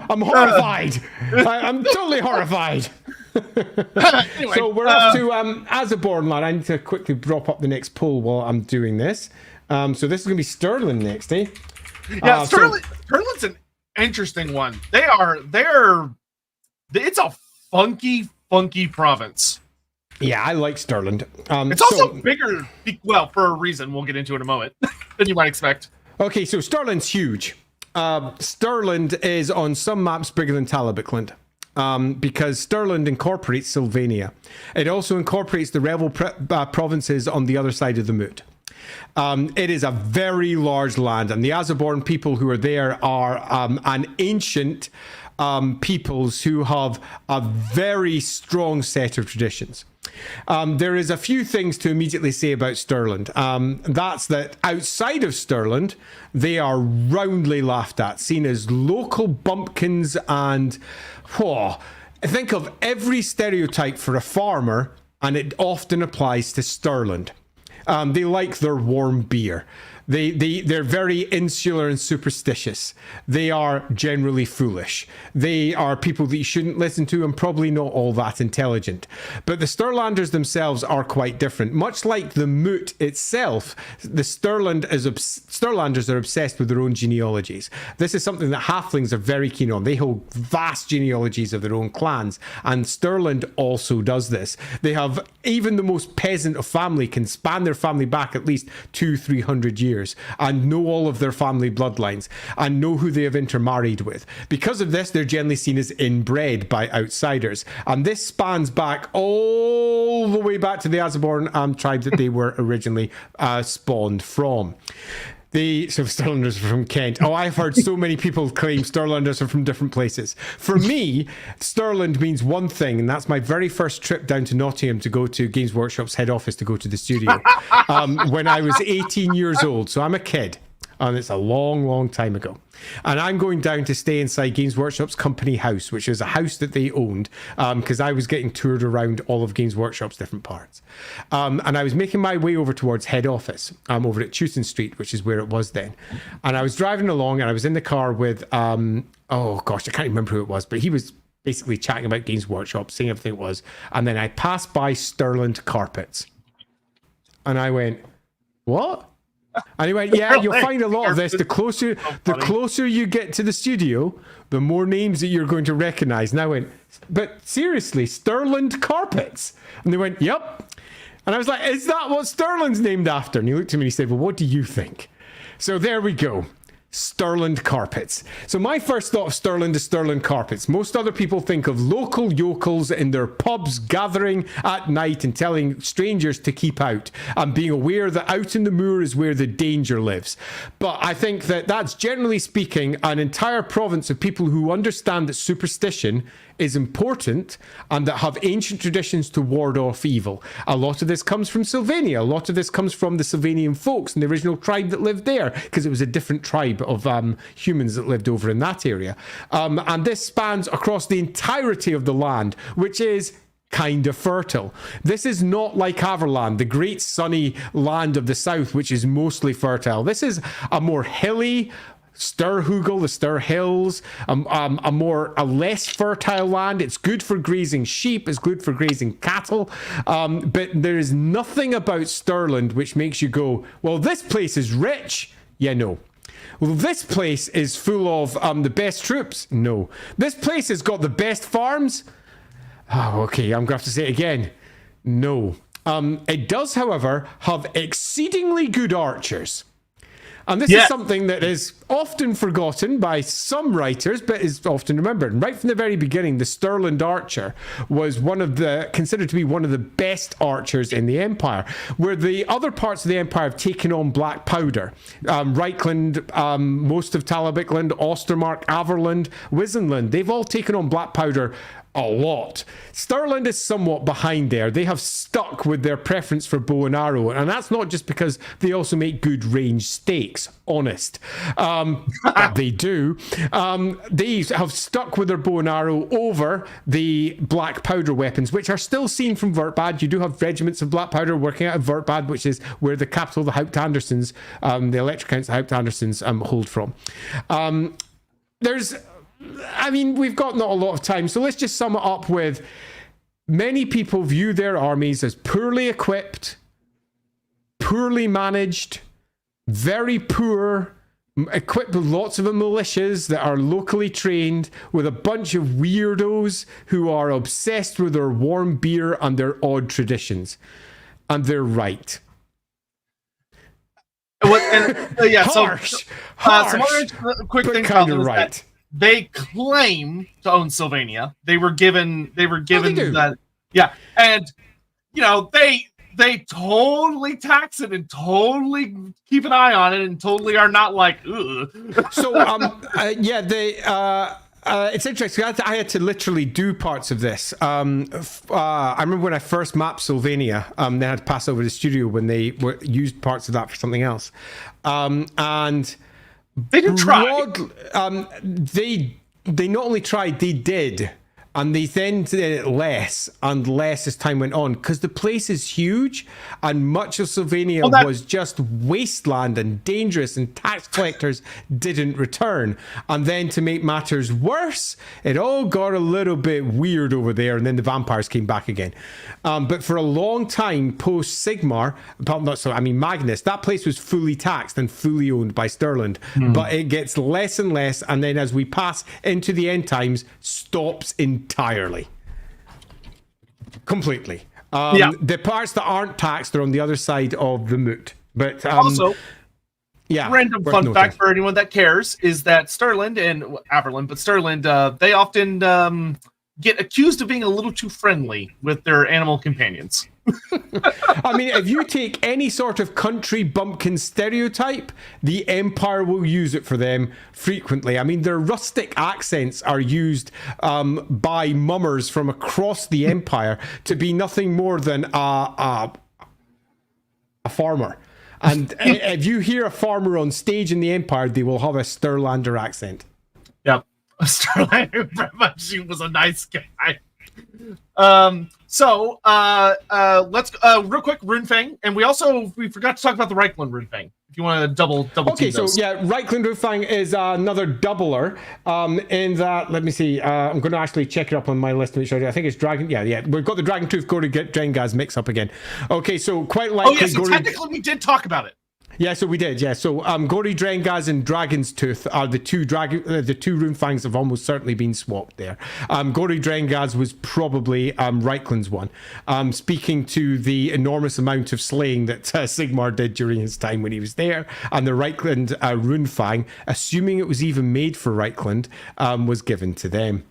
I'm horrified. I'm totally horrified. Anyway, so we're off to Azabornland. I need to quickly drop up the next poll while I'm doing this. So this is going to be Sterling next, eh?
Yeah, Sterling's an interesting one. It's a funky province.
Yeah, I like Sterling.
It's also bigger, well, for a reason we'll get into in a moment, than you might expect.
Okay, so Sterling's huge. Stirland is on some maps bigger than Talabecland. Because Stirland incorporates Sylvania. It also incorporates the Revel provinces on the other side of the Moot. It is a very large land, and the Azerborn people who are there are an ancient peoples who have a very strong set of traditions. There is a few things to immediately say about Stirland. That's that outside of Stirland, they are roundly laughed at, seen as local bumpkins and... think of every stereotype for a farmer, and it often applies to Stirland. They like their warm beer. They're very insular and superstitious. They are generally foolish. They are people that you shouldn't listen to and probably not all that intelligent. But the Stirlanders themselves are quite different. Much like the Moot itself, the Stirlanders are obsessed with their own genealogies. This is something that halflings are very keen on. They hold vast genealogies of their own clans, and Stirland also does this. They have, even the most peasant of family can span their family back at least 200-300 years and know all of their family bloodlines and know who they have intermarried with. Because of this, they're generally seen as inbred by outsiders. And this spans back all the way back to the Azerborn tribe that they were originally spawned from. The Stirlanders are from Kent. Oh, I've heard so many people claim Stirlanders are from different places. For me, Stirland means one thing, and that's my very first trip down to Nottingham to go to Games Workshop's head office to go to the studio when I was 18 years old. So I'm a kid. And it's a long, long time ago. And I'm going down to stay inside Games Workshop's company house, which is a house that they owned, because I was getting toured around all of Games Workshop's different parts. And I was making my way over towards head office, over at Chewton Street, which is where it was then. And I was driving along, and I was in the car with, oh gosh, I can't remember who it was, but he was basically chatting about Games Workshop, saying everything it was. And then I passed by Stirland Carpets. And I went, what? And he went, yeah, you'll find a lot of this. The closer you get to the studio, the more names that you're going to recognize. And I went, but seriously, Stirland Carpets? And they went, yep. And I was like, is that what Stirland's named after? And he looked at me and he said, well, what do you think? So there we go. Stirland Carpets. So my first thought of Stirland is Stirland Carpets. Most other people think of local yokels in their pubs gathering at night and telling strangers to keep out and being aware that out in the moor is where the danger lives. But I think that that's, generally speaking, an entire province of people who understand that superstition is important and that have ancient traditions to ward off evil. A lot of this comes from Sylvania. A lot of this comes from the Sylvanian folks and the original tribe that lived there, because it was a different tribe of humans that lived over in that area. And this spans across the entirety of the land, which is kind of fertile. This is not like Averland, the great sunny land of the south, which is mostly fertile. This is a more hilly, Stirhugel, the Stir Hills, a less fertile land. It's good for grazing sheep, it's good for grazing cattle, but there is nothing about Stirland which makes you go, well, this place is rich. Yeah, no. Well, this place is full of the best troops. No. This place has got the best farms. Oh, okay, I'm going to have to say it again. No. It does, however, have exceedingly good archers. And this is something that is often forgotten by some writers, but is often remembered. And right from the very beginning, the Stirland archer was considered to be one of the best archers in the Empire, where the other parts of the Empire have taken on black powder. Reikland, most of Talabecland, Ostermark, Averland, Wissenland, they've all taken on black powder a lot. Stirland is somewhat behind there. They have stuck with their preference for bow and arrow, and that's not just because they also make good range stakes. Honest, they do. They have stuck with their bow and arrow over the black powder weapons, which are still seen from Vertbad. You do have regiments of black powder working out of Vertbad, which is where the capital of the Haupt Andersons, the Electric Counts Haupt Andersons, hold from. We've got not a lot of time, so let's just sum it up with many people view their armies as poorly equipped, poorly managed, very poor, equipped with lots of militias that are locally trained, with a bunch of weirdos who are obsessed with their warm beer and their odd traditions. And they're right.
Yeah,
harsh,
some other quick things about them is
right.
that they claim to own Sylvania. They were given that. Yeah, and they totally tax it and totally keep an eye on it and totally are not like, ugh.
So it's interesting. I had to literally do parts of this. I remember when I first mapped Sylvania, they had to pass over the studio when they used parts of that for something else. And
they did try.
They not only tried, they did. And they then did it less and less as time went on, because the place is huge and much of Sylvania was just wasteland and dangerous, and tax collectors didn't return. And then to make matters worse, it all got a little bit weird over there, and then the vampires came back again. But for a long time post Sigmar, Magnus, that place was fully taxed and fully owned by Stirland. But it gets less and less, and then as we pass into the end times, stops entirely, completely. The parts that aren't taxed are on the other side of the Moot. But
also, random fun fact for anyone that cares is that Stirland and Averland, but Stirland, they often get accused of being a little too friendly with their animal companions.
I mean, if you take any sort of country bumpkin stereotype, the Empire will use it for them frequently. I mean, their rustic accents are used by mummers from across the Empire to be nothing more than a farmer. And if you hear a farmer on stage in the Empire, they will have a Stirlander accent.
Yep. Stirlander very much, he was a nice guy. Let's real quick, Runefang, and we forgot to talk about the Reikland Runefang. If you want to double
okay,
so those.
Reikland Runefang is another doubler. In that, let me see. I'm going to actually check it up on my list to make sure. I think it's Dragon. Yeah. We've got the Dragon Tooth Gory Drengaz mix up again. Okay, so quite likely.
Oh yes, technically we did talk about it.
Yeah, so we did. Yeah, so Gory Drengaz and Dragon's Tooth are the two Runefangs have almost certainly been swapped there. Gory Drengaz was probably Reikland's one. Speaking to the enormous amount of slaying that Sigmar did during his time when he was there, and the Reikland Runefang, assuming it was even made for Reikland, was given to them.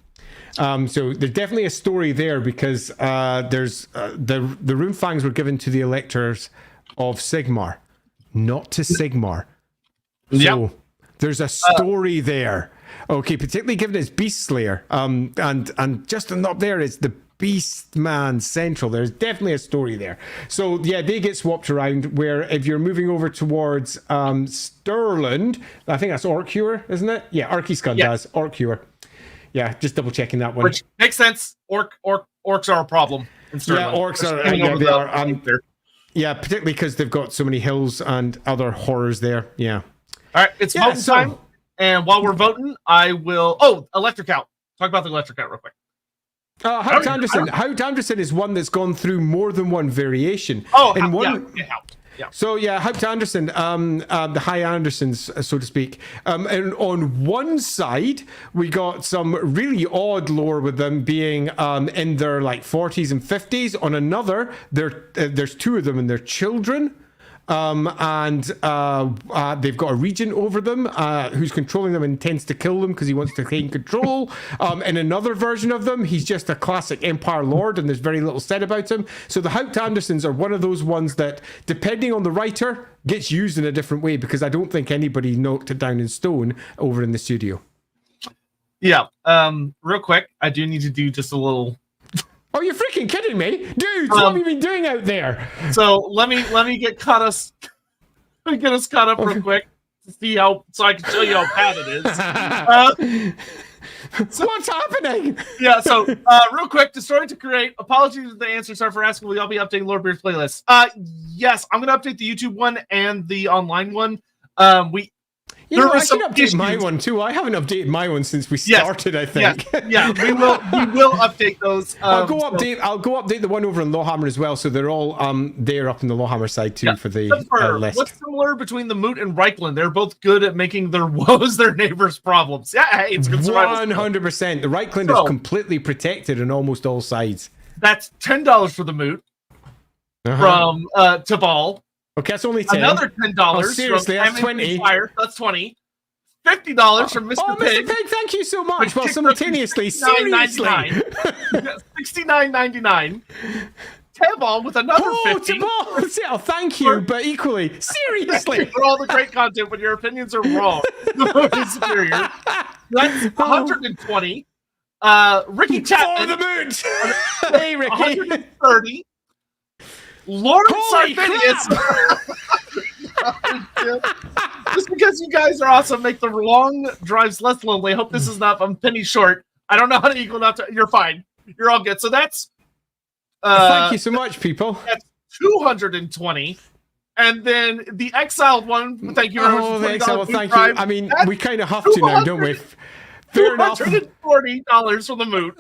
So there's definitely a story there, because there's the Runefangs were given to the electors of Sigmar. Not to Sigmar. So there's a story there. Okay, particularly given it's Beast Slayer. And just up there is the Beast Man Central. There's definitely a story there. So yeah, they get swapped around, where if you're moving over towards Stirland, I think that's Orcure, isn't it? Yeah, Archiskun does. Orcure. Yeah, just double checking that one.
Which makes sense. Orcs are a problem in Stirland.
Yeah, orcs are. They are. Yeah, particularly because they've got so many hills and other horrors there. Yeah.
All right, it's voting time. And while we're voting, I will... Oh, Electric Out. Talk about the Electric Out real quick.
Hout Anderson is one that's gone through more than one variation.
Oh,
Hout. Yeah. So yeah, Hout Anderson, the High Andersons, so to speak. And on one side, we got some really odd lore with them being in their like 40s and 50s. On another, there's two of them and their children. And they've got a regent over them who's controlling them and intends to kill them because he wants to gain control. In another version of them, he's just a classic Empire Lord and there's very little said about him. So the Hout Andersons are one of those ones that, depending on the writer, gets used in a different way, because I don't think anybody knocked it down in stone over in the studio.
Yeah. Real quick, I do need to do just a little...
Oh, you're freaking kidding me, dude! What have you been doing out there?
So let me get us caught up real quick to see so I can show you how bad it is.
What's happening?
Yeah. So real quick, Destroy to Create. Apologies if the answers are for asking. Will y'all be updating Lorebeard's playlist? Yes, I'm gonna update the YouTube one and the online one. I should update my one too. I haven't updated my one since we started. I think. Yeah, we will update those.
I'll go update the one over in LAWhammer as well. So they're all there up in the LAWhammer side too for the list.
What's similar between the Moot and Reikland? They're both good at making their woes their neighbors' problems. Yeah, hey, it's good.
100%. The Reikland is completely protected on almost all sides.
That's $10 for the Moot from Tabal.
Okay, that's only 10.
Another $10
seriously,
from
that's 20.
Fire. That's 20. $50 from Mr.
Oh,
Pig.
Mr. Pig, thank you so much. Well,
Kicked
simultaneously, seriously.
$69.99. Tabal with another $50.
Tabal! Oh, thank you, but equally, seriously.
For all the great content, but your opinions are wrong. The Moot is superior. That's $120. Ricky Chapman.
For the Moot! Hey, Ricky.
$130. Lawrence Sarfinius. Just because you guys are awesome, make the long drives less lonely. I hope this is not a penny short. I don't know how to equal that. You're fine. You're all good. So that's.
Thank you so much, people.
That's 220. And then the exiled one. Thank you very much.
Oh, the exiled. Thank you. I mean, we kind of have
to
now, don't we? Fair enough.
$240 for the Moot.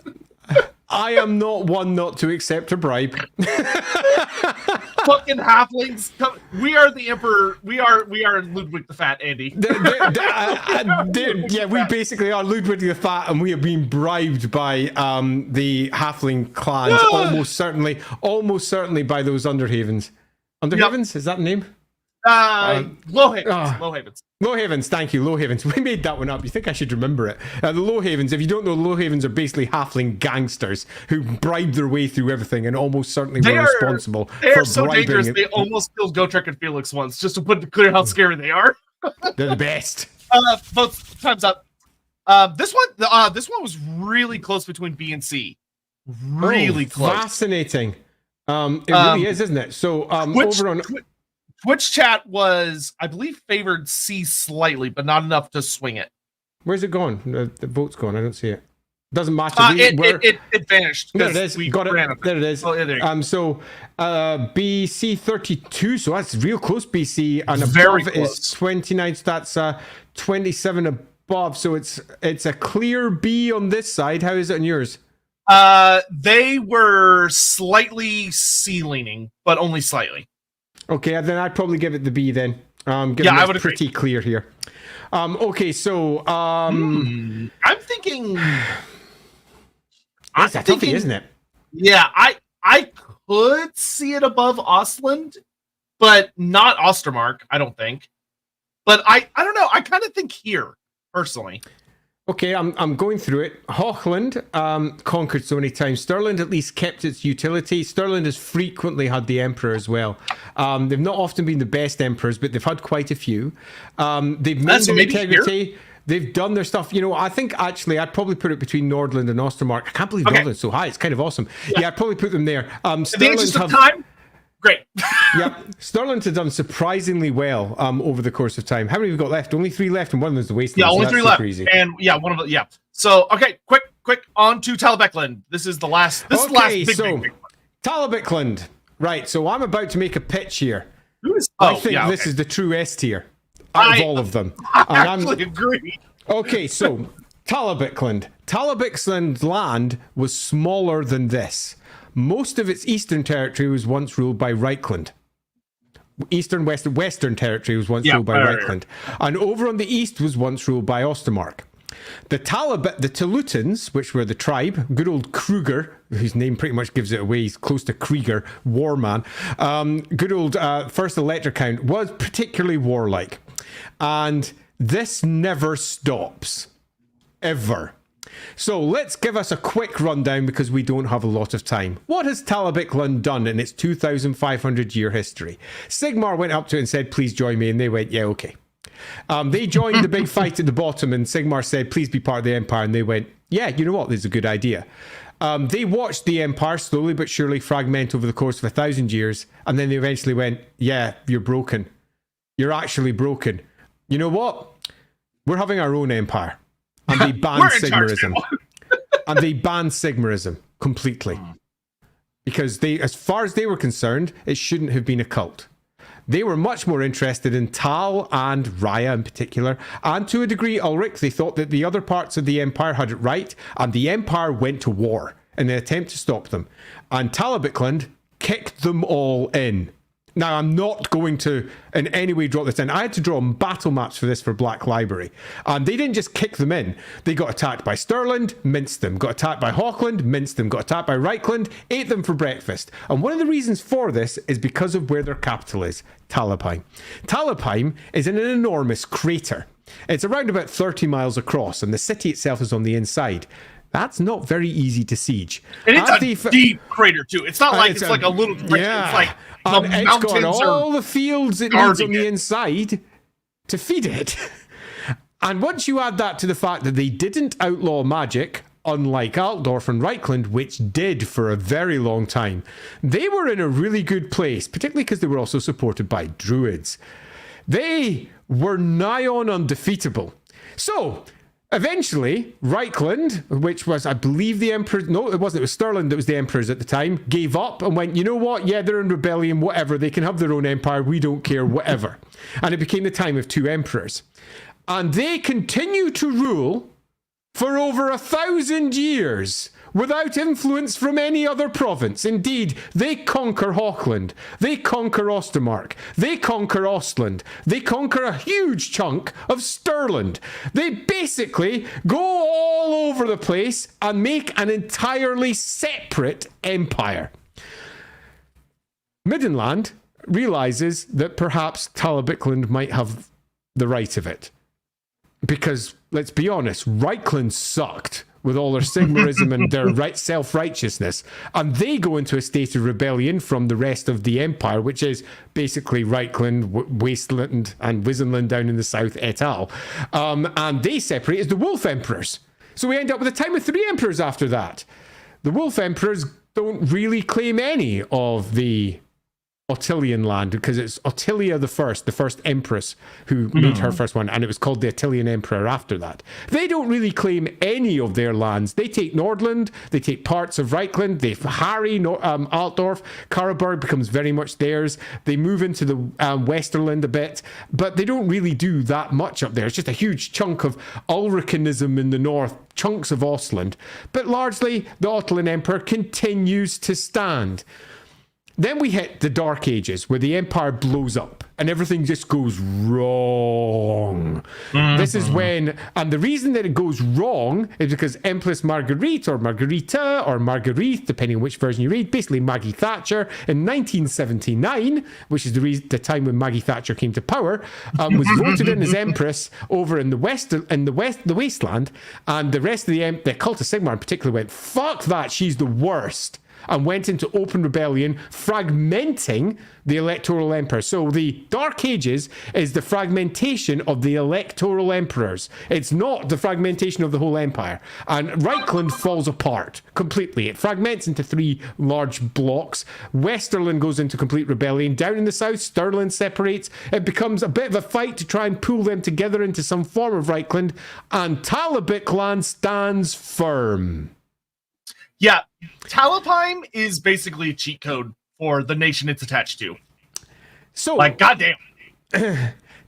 I am not one not to accept a bribe.
Fucking halflings. We are the emperor. We are Ludwig the Fat, Andy.
Yeah, we basically are Ludwig the Fat, and we have been bribed by the halfling clans, almost certainly by those Underhavens. Underhavens? Yep. Is that the name?
Lowhavens.
Lowhavens, thank you, Lowhavens. We made that one up. You think I should remember it? The Lowhavens, if you don't know, Lowhavens are basically halfling gangsters who bribe their way through everything and almost certainly were responsible for bribing. They are so dangerous,
they almost killed Gotrek and Felix once, just to put clear how scary they are.
They're the best.
Both times up. This one was really close between B and C. Really close.
Fascinating. It really is, isn't it? So over on
Twitch chat was, I believe, favored C slightly, but not enough to swing it.
Where's it gone? The vote's gone. I don't see it. Doesn't matter.
It vanished.
There it is. Got it. There it is.
Oh, there you go.
So BC 32. So that's real close. BC, and
very
above
close.
is 29. So that's 27 above. So it's a clear B on this side. How is it on yours?
They were slightly C leaning, but only slightly.
Okay, then I'd probably give it the B then. I would pretty agree. Clear here. Okay, so
I'm thinking.
It's a toughie, isn't it?
Yeah, I could see it above Ostland, but not Ostermark. I don't think. But I don't know. I kind of think here personally.
Okay, I'm going through it. Hochland conquered so many times. Stirland at least kept its utility. Stirland has frequently had the Emperor as well. They've not often been the best Emperors, but they've had quite a few. They've made their integrity. Here? They've done their stuff. You know, I think actually I'd probably put it between Nordland and Ostermark. I can't believe Nordland's so high. It's kind of awesome. Yeah, I'd probably put them there.
Stirland time? Great.
Yeah, Stirland have done surprisingly well over the course of time. How many have we got left? Only 3 left, and one of them's the Wasteland.
Yeah, only 3 left. Easy. And yeah, one of them. Yeah. So okay, quick on to Talabecland. This is the last. This is the last big one.
Talabecland. Right. So I'm about to make a pitch here.
I
think this is the true S tier
out
of all of them.
I actually agree.
Okay, so Talabecland. Talabecland's land was smaller than this. Most of its eastern territory was once ruled by Reikland. Western territory was once ruled by Reikland. And over on the east was once ruled by Ostermark. The Talutans, which were the tribe, good old Kruger, whose name pretty much gives it away, he's close to Krieger, warman, good old first elector count, was particularly warlike. And this never stops. Ever. So let's give us a quick rundown because we don't have a lot of time. What has Talabecland done in its 2,500 year history? Sigmar went up to it and said, please join me. And they went, yeah, okay. They joined the big fight at the bottom and Sigmar said, please be part of the Empire. And they went, yeah, you know what? This is a good idea. They watched the Empire slowly but surely fragment over the course of 1,000 years. And then they eventually went, yeah, you're broken. You're actually broken. You know what? We're having our own empire. And they banned Sigmarism. And they banned Sigmarism completely. Because they, as far as they were concerned, it shouldn't have been a cult. They were much more interested in Tal and Raya in particular. And to a degree, Ulrich, they thought that the other parts of the Empire had it right. And the Empire went to war in an attempt to stop them. And Talabecland kicked them all in. Now, I'm not going to in any way drop this in. I had to draw battle maps for this for Black Library. And they didn't just kick them in. They got attacked by Stirland, minced them. Got attacked by Hochland, minced them. Got attacked by Reikland, ate them for breakfast. And one of the reasons for this is because of where their capital is, Talabecland. Talabecland is in an enormous crater. It's around about 30 miles across, and the city itself is on the inside. That's not very easy to siege.
And it's a deep crater, too. It's not like it's like a little crater.
Yeah.
It's like the
it's
mountains
got all the fields it needs on the inside to feed it. And once you add that to the fact that they didn't outlaw magic, unlike Altdorf and Reikland, which did for a very long time, they were in a really good place, particularly because they were also supported by druids. They were nigh on undefeatable. So, eventually, Reikland, which was, I believe, the Emperor... No, it wasn't. It was Stirland that was the Emperors at the time, gave up and went, you know what? Yeah, they're in rebellion, whatever. They can have their own empire. We don't care, whatever. And it became the time of two emperors. And they continue to rule for over 1,000 years without influence from any other province. Indeed, they conquer Hochland, they conquer Ostermark, they conquer Ostland, they conquer a huge chunk of Stirland. They basically go all over the place and make an entirely separate empire. Middenland realizes that perhaps Talabecland might have the right of it. Because, let's be honest, Reikland sucked with all their Sigmarism and their self-righteousness. And they go into a state of rebellion from the rest of the empire, which is basically Reikland, Wasteland, and Wissenland down in the south, et al. And they separate as the Wolf Emperors. So we end up with a time of 3 emperors after that. The Wolf Emperors don't really claim any of the Ottilian land, because it's Ottilia the first empress who made her first one, and it was called the Ottilian Emperor after that. They don't really claim any of their lands. They take Nordland, they take parts of Reikland, they harry Altdorf, Karaburg becomes very much theirs. They move into the Westerland a bit, but they don't really do that much up there. It's just a huge chunk of Ulricanism in the north, chunks of Ostland, but largely the Ottilian Emperor continues to stand. Then we hit the Dark Ages, where the Empire blows up and everything just goes wrong. Mm-hmm. This is when, and the reason that it goes wrong is because Empress Marguerite, or Margarita, or Marguerite, depending on which version you read, basically Maggie Thatcher, in 1979, which is the time when Maggie Thatcher came to power, was voted in as Empress over in the Wasteland, and the rest of the Cult of Sigmar in particular went, fuck that, she's the worst, and went into open rebellion, fragmenting the electoral empire. So the Dark Ages is the fragmentation of the electoral emperors. It's not the fragmentation of the whole empire. And Reikland falls apart completely. It fragments into 3 large blocks. Westerland goes into complete rebellion. Down in the south, Stirland separates. It becomes a bit of a fight to try and pull them together into some form of Reikland. And Talabecland stands firm.
Yeah, Talabecland is basically a cheat code for the nation it's attached to.
So,
like, goddamn.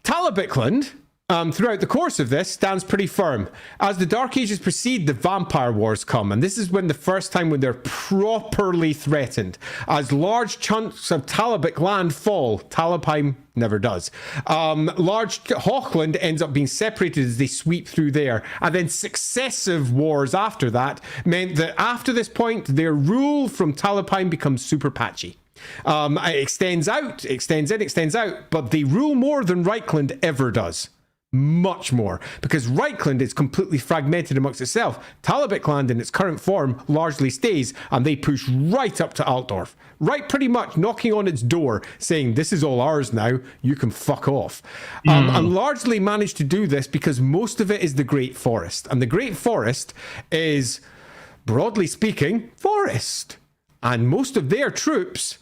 Talabecland, throughout the course of this, stands pretty firm. As the Dark Ages proceed, the Vampire Wars come, and this is when the first time when they're properly threatened. As large chunks of Talabecland fall, Talabecland never does. Large Hochland ends up being separated as they sweep through there, and then successive wars after that meant that after this point, their rule from Talabecland becomes super patchy. It extends out, extends in, extends out, but they rule more than Reikland ever does. Much more, because Reikland is completely fragmented amongst itself. Talabecland in its current form largely stays, and they push right up to Altdorf, right pretty much knocking on its door saying, this is all ours now, you can fuck off. And largely managed to do this because most of it is the Great Forest, and the Great Forest is, broadly speaking, forest, and most of their troops,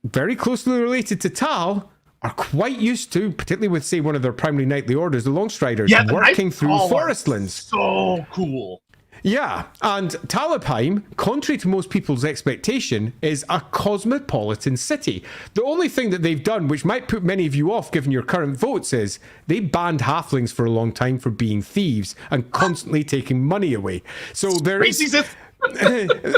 very closely related to Tal, are quite used to, particularly with, say, one of their primary knightly orders, the Longstriders, working through forestlands.
So cool.
Yeah, and Talabecland, contrary to most people's expectation, is a cosmopolitan city. The only thing that they've done, which might put many of you off given your current votes, is they banned halflings for a long time for being thieves and constantly taking money away. So there is...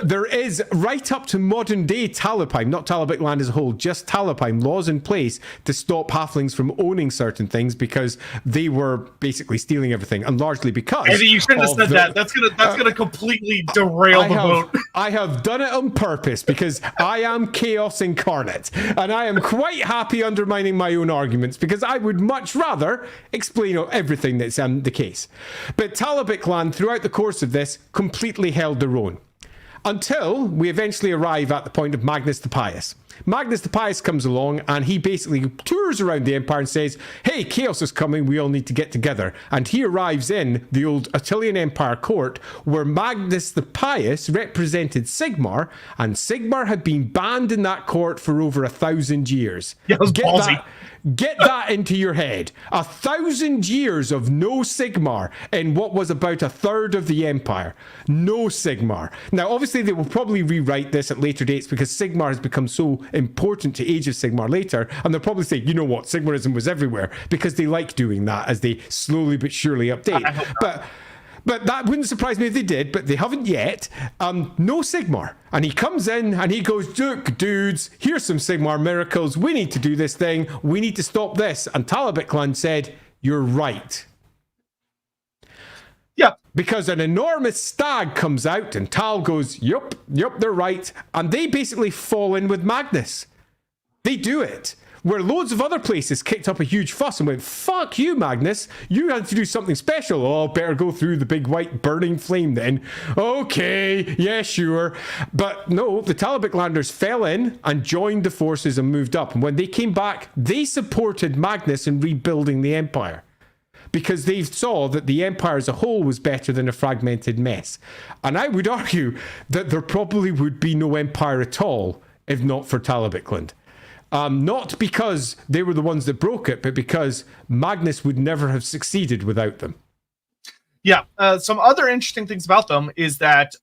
there is, right up to modern day Talabecland, not Talabecland as a whole, just Talabecland, laws in place to stop halflings from owning certain things because they were basically stealing everything, and largely because
Eddie, you shouldn't have said that. That's gonna completely derail the vote.
I have done it on purpose because I am chaos incarnate, and I am quite happy undermining my own arguments because I would much rather explain everything that's the case. But Talabecland, throughout the course of this, completely held their own. Until we eventually arrive at the point of Magnus the Pious. Magnus the Pious comes along and he basically tours around the empire and says, hey, chaos is coming, we all need to get together. And he arrives in the old Attilian Empire court where Magnus the Pious represented Sigmar, and Sigmar had been banned in that court for over 1,000 years.
Yeah, it was ballsy.
Get that into your head. 1,000 years of no Sigmar in what was about a third of the empire. No Sigmar. Now, obviously, they will probably rewrite this at later dates because Sigmar has become so important to Age of Sigmar later, and they'll probably say, you know what, Sigmarism was everywhere, because they like doing that as they slowly but surely update. But that wouldn't surprise me if they did, but they haven't yet. No Sigmar. And he comes in and he goes, look, dudes, here's some Sigmar miracles. We need to do this thing. We need to stop this. And Talabecland said, you're right.
Yeah.
Because an enormous stag comes out and Tal goes, yup, they're right. And they basically fall in with Magnus. They do it. Where loads of other places kicked up a huge fuss and went, fuck you, Magnus. You had to do something special. Oh, better go through the big white burning flame then. Okay, yeah, sure. But no, the Talabeclanders fell in and joined the forces and moved up. And when they came back, they supported Magnus in rebuilding the empire. Because they saw that the empire as a whole was better than a fragmented mess. And I would argue that there probably would be no empire at all if not for Talabecland. Not because they were the ones that broke it, but because Magnus would never have succeeded without them.
Yeah, some other interesting things about them is that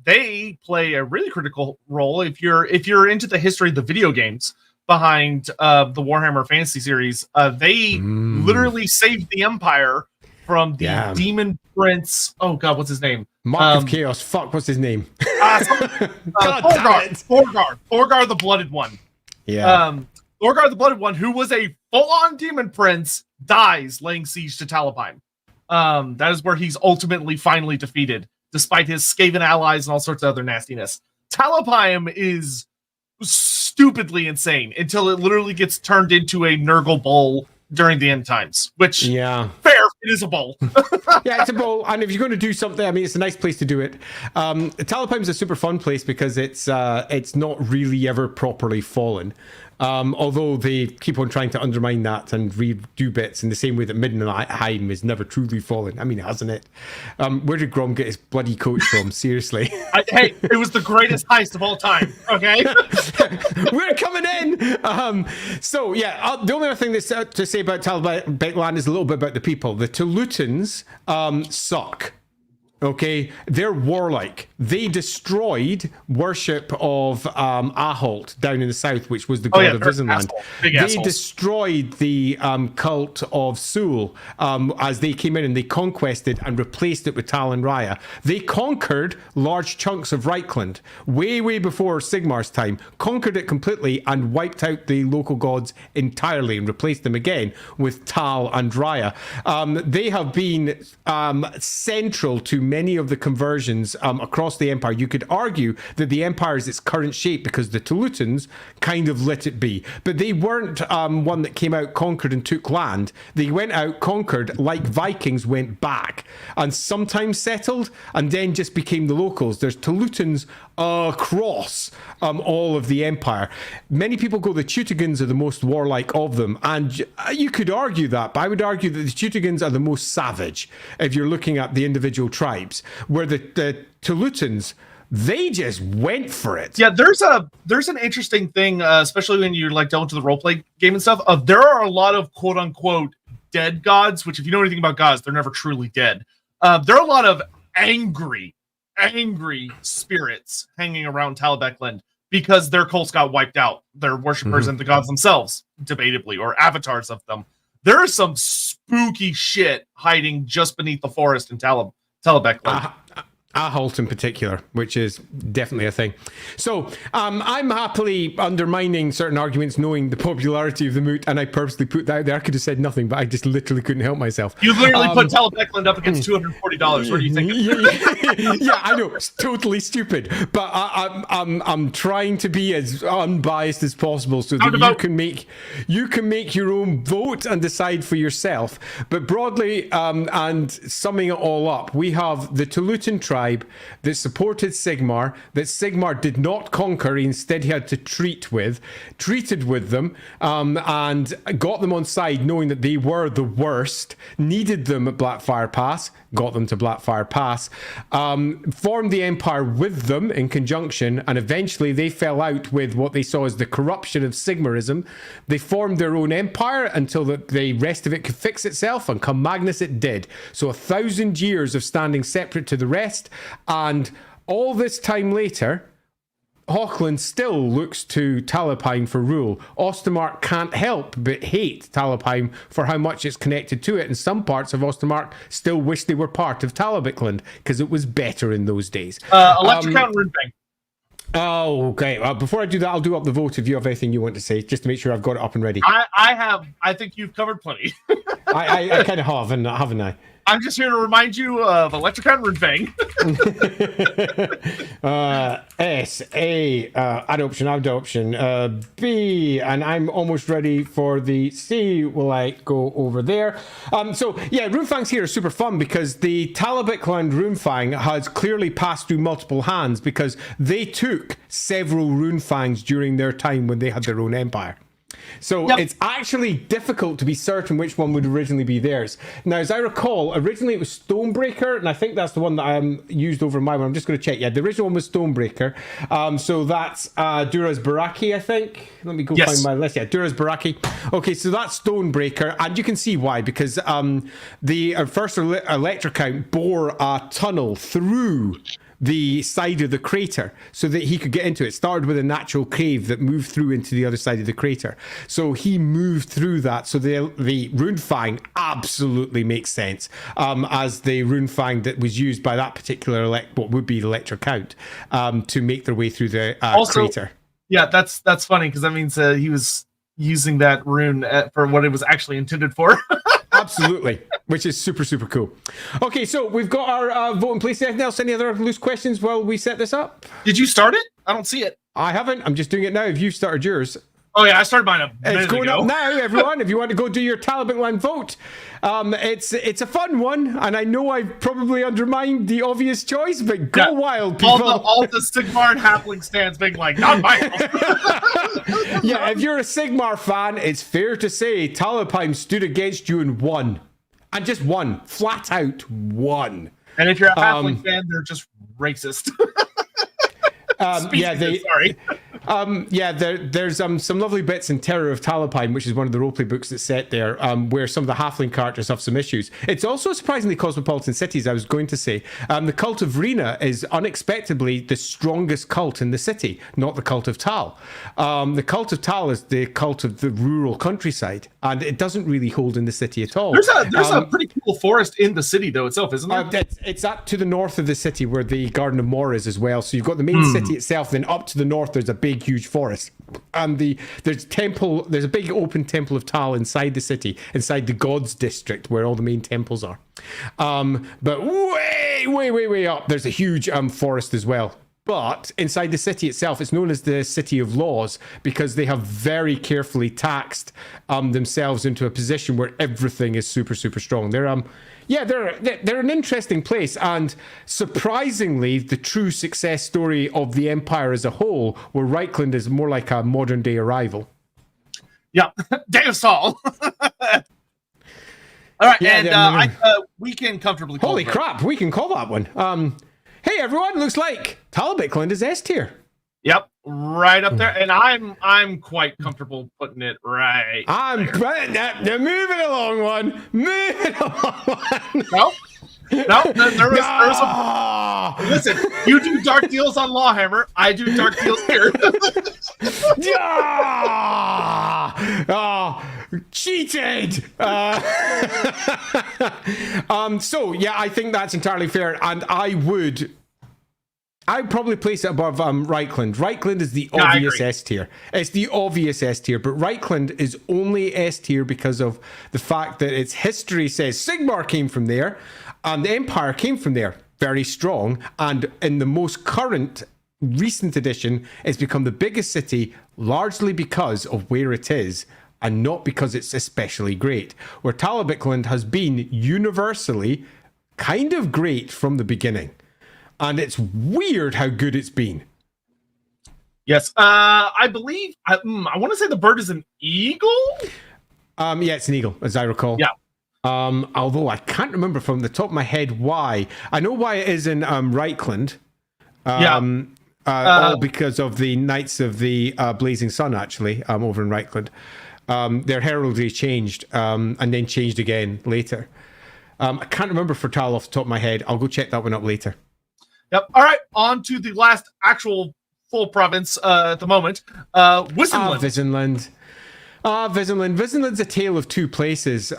they play a really critical role if you're into the history of the video games behind the Warhammer Fantasy series. They literally saved the Empire from the Demon Prince. Oh God, what's his name?
Mark of Chaos. Fuck, what's his name?
Thorgar the Blooded One.
Yeah.
Thorgar the Blooded One, who was a full-on demon prince, dies laying siege to Talabheim. That is where he's ultimately finally defeated, despite his Skaven allies and all sorts of other nastiness. Talabheim is stupidly insane until it literally gets turned into a Nurgle bowl during the end times, which, fair, it is a bowl.
Yeah, it's a bowl, and if you're going to do something, I mean, it's a nice place to do it. Talabheim's a super fun place because it's not really ever properly fallen. Although they keep on trying to undermine that and redo bits in the same way that Middenland is never truly fallen. I mean, hasn't it? Where did Grom get his bloody coach from? Seriously.
Hey, it was the greatest heist of all time, okay?
We're coming in! So, yeah, the only other thing that's to say about Talabecland is a little bit about the people. The Telutans suck. Okay, they're warlike. They destroyed worship of Aholt down in the south, which was the god of Wissenland. They destroyed the cult of Sul as they came in and they conquested and replaced it with Tal and Raya. They conquered large chunks of Reikland way before Sigmar's time, conquered it completely and wiped out the local gods entirely and replaced them again with Tal and Raya. They have been central to many of the conversions across the empire. You could argue that the empire is its current shape because the Telutans kind of let it be, but they weren't one that came out, conquered and took land. They went out, conquered, like Vikings went back and sometimes settled and then just became the locals. There's Telutans across all of the empire. Many people go the Teutogans are the most warlike of them, and you could argue that, but I would argue that the Teutogans are the most savage if you're looking at the individual tribes, where the Telutans, they just went for it.
Yeah, there's an interesting thing, especially when you're like delving to the roleplay game and stuff. There are a lot of quote unquote dead gods, which if you know anything about gods, they're never truly dead. There are a lot of angry spirits hanging around Talabecland because their cults got wiped out. Their worshippers and the gods themselves, debatably, or avatars of them. There is some spooky shit hiding just beneath the forest in Talabecland.
Halt in particular, which is definitely a thing. So I'm happily undermining certain arguments knowing the popularity of the Moot, and I purposely put that out there. I could have said nothing, but I just literally couldn't help myself.
You literally put Talabecland up against $240. What do you think?
Yeah, I know, it's totally stupid, but I'm trying to be as unbiased as possible so that you can make your own vote and decide for yourself. But broadly, and summing it all up, we have the Tulutan tribe that supported Sigmar, that Sigmar did not conquer, instead he had to treated with them, and got them on side knowing that they were the worst, needed them at Blackfire Pass, got them to Blackfire Pass, formed the empire with them in conjunction, and eventually they fell out with what they saw as the corruption of Sigmarism. They formed their own empire until the rest of it could fix itself, and come Magnus it did. So 1,000 years of standing separate to the rest, and all this time later, Hochland still looks to Talabheim for rule. Ostermark can't help but hate Talabheim for how much it's connected to it, and some parts of Ostermark still wish they were part of Talabecland because it was better in those days.
Electric Count Runebang.
Oh, okay. Before I do that, I'll do up the vote if you have anything you want to say, just to make sure I've got it up and ready.
I think you've covered plenty.
I kind of have, haven't I?
I'm just here to remind you of Electric Count Runebang.
S, A, adoption, B, and I'm almost ready for the C. Will I go over there? So yeah, Runefangs here are super fun because the Talabecland Runefang has clearly passed through multiple hands because they took several Runefangs during their time when they had their own empire. So it's actually difficult to be certain which one would originally be theirs. Now, as I recall, originally it was Stonebreaker, and I think that's the one that I used over my one. I'm just going to check. Yeah, the original one was Stonebreaker. So that's Duras Baraki, I think. Let me go find my list. Yeah, Duras Baraki. Okay, so that's Stonebreaker, and you can see why, because the first electric count bore a tunnel through the side of the crater so that he could get into it. It started with a natural cave that moved through into the other side of the crater. So he moved through that. So the Runefang absolutely makes sense as the Runefang that was used by that particular what would be the Electric Count to make their way through the crater.
Yeah, that's funny because that means he was using that rune for what it was actually intended for.
Absolutely, which is super, super cool. Okay, so we've got our vote in place. Anything else? Any other loose questions while we set this up?
Did you start it? I don't see it.
I haven't. I'm just doing it now. If you've started yours.
Oh yeah, I started mine a minute
It's going
ago.
up now, everyone. If you want to go do your Talabecland vote, it's a fun one, and I know I've probably undermined the obvious choice, but go wild, people.
All the Sigmar and Halfling stands being like, not mine.
Yeah, if you're a Sigmar fan, it's fair to say Talabheim stood against you and won, and just won, flat out won.
And if you're a Halfling fan, they're just racist.
There's some lovely bits in Terror of Talabheim, which is one of the roleplay books that's set there, where some of the halfling characters have some issues. It's also a surprisingly cosmopolitan cities, I was going to say. The cult of Rena is unexpectedly the strongest cult in the city, not the cult of Tal. The cult of Tal is the cult of the rural countryside, and it doesn't really hold in the city at all.
There's a pretty cool forest in the city, though, itself, isn't there?
It's up to the north of the city where the Garden of Moor is as well. So you've got the main city itself, then up to the north there's a big huge forest, and there's a big open temple of Tal inside the city, inside the gods district where all the main temples are, but way up there's a huge forest as well. But inside the city itself, it's known as the City of Laws because they have very carefully taxed themselves into a position where everything is super, super strong. They're an interesting place, and surprisingly, the true success story of the Empire as a whole, where Reikland is more like a modern day arrival.
Yeah, dance hall. All right, we can comfortably call
Holy crap, we can call that one. Hey everyone, looks like Talabecland is S tier.
Yep, right up there, and I'm quite comfortable putting it right.
They're moving along one.
Listen, you do dark deals on LAWhammer, I do dark deals here.
Cheated. So yeah, I think that's entirely fair, and I would I'd probably place it above Reikland. Reikland is the
Yeah, I
obvious
agree.
S tier. It's the obvious S tier, but Reikland is only S tier because of the fact that its history says Sigmar came from there, and the Empire came from there. Very strong, and in the most current, recent edition, it's become the biggest city largely because of where it is, and not because it's especially great. Where Talabecland has been universally kind of great from the beginning. And it's weird how good it's been.
Yes, I believe I want to say the bird is an eagle.
Yeah, it's an eagle, as I recall.
Yeah.
Although I can't remember from the top of my head why. I know why it is in Reikland. All because of the Knights of the Blazing Sun, actually, over in Reikland. Their heraldry changed and then changed again later. I can't remember for Tal off the top of my head. I'll go check that one up later.
Yep. All right. On to the last actual full province at the moment. Wissenland.
Wissenland. Wissenland's a tale of two places.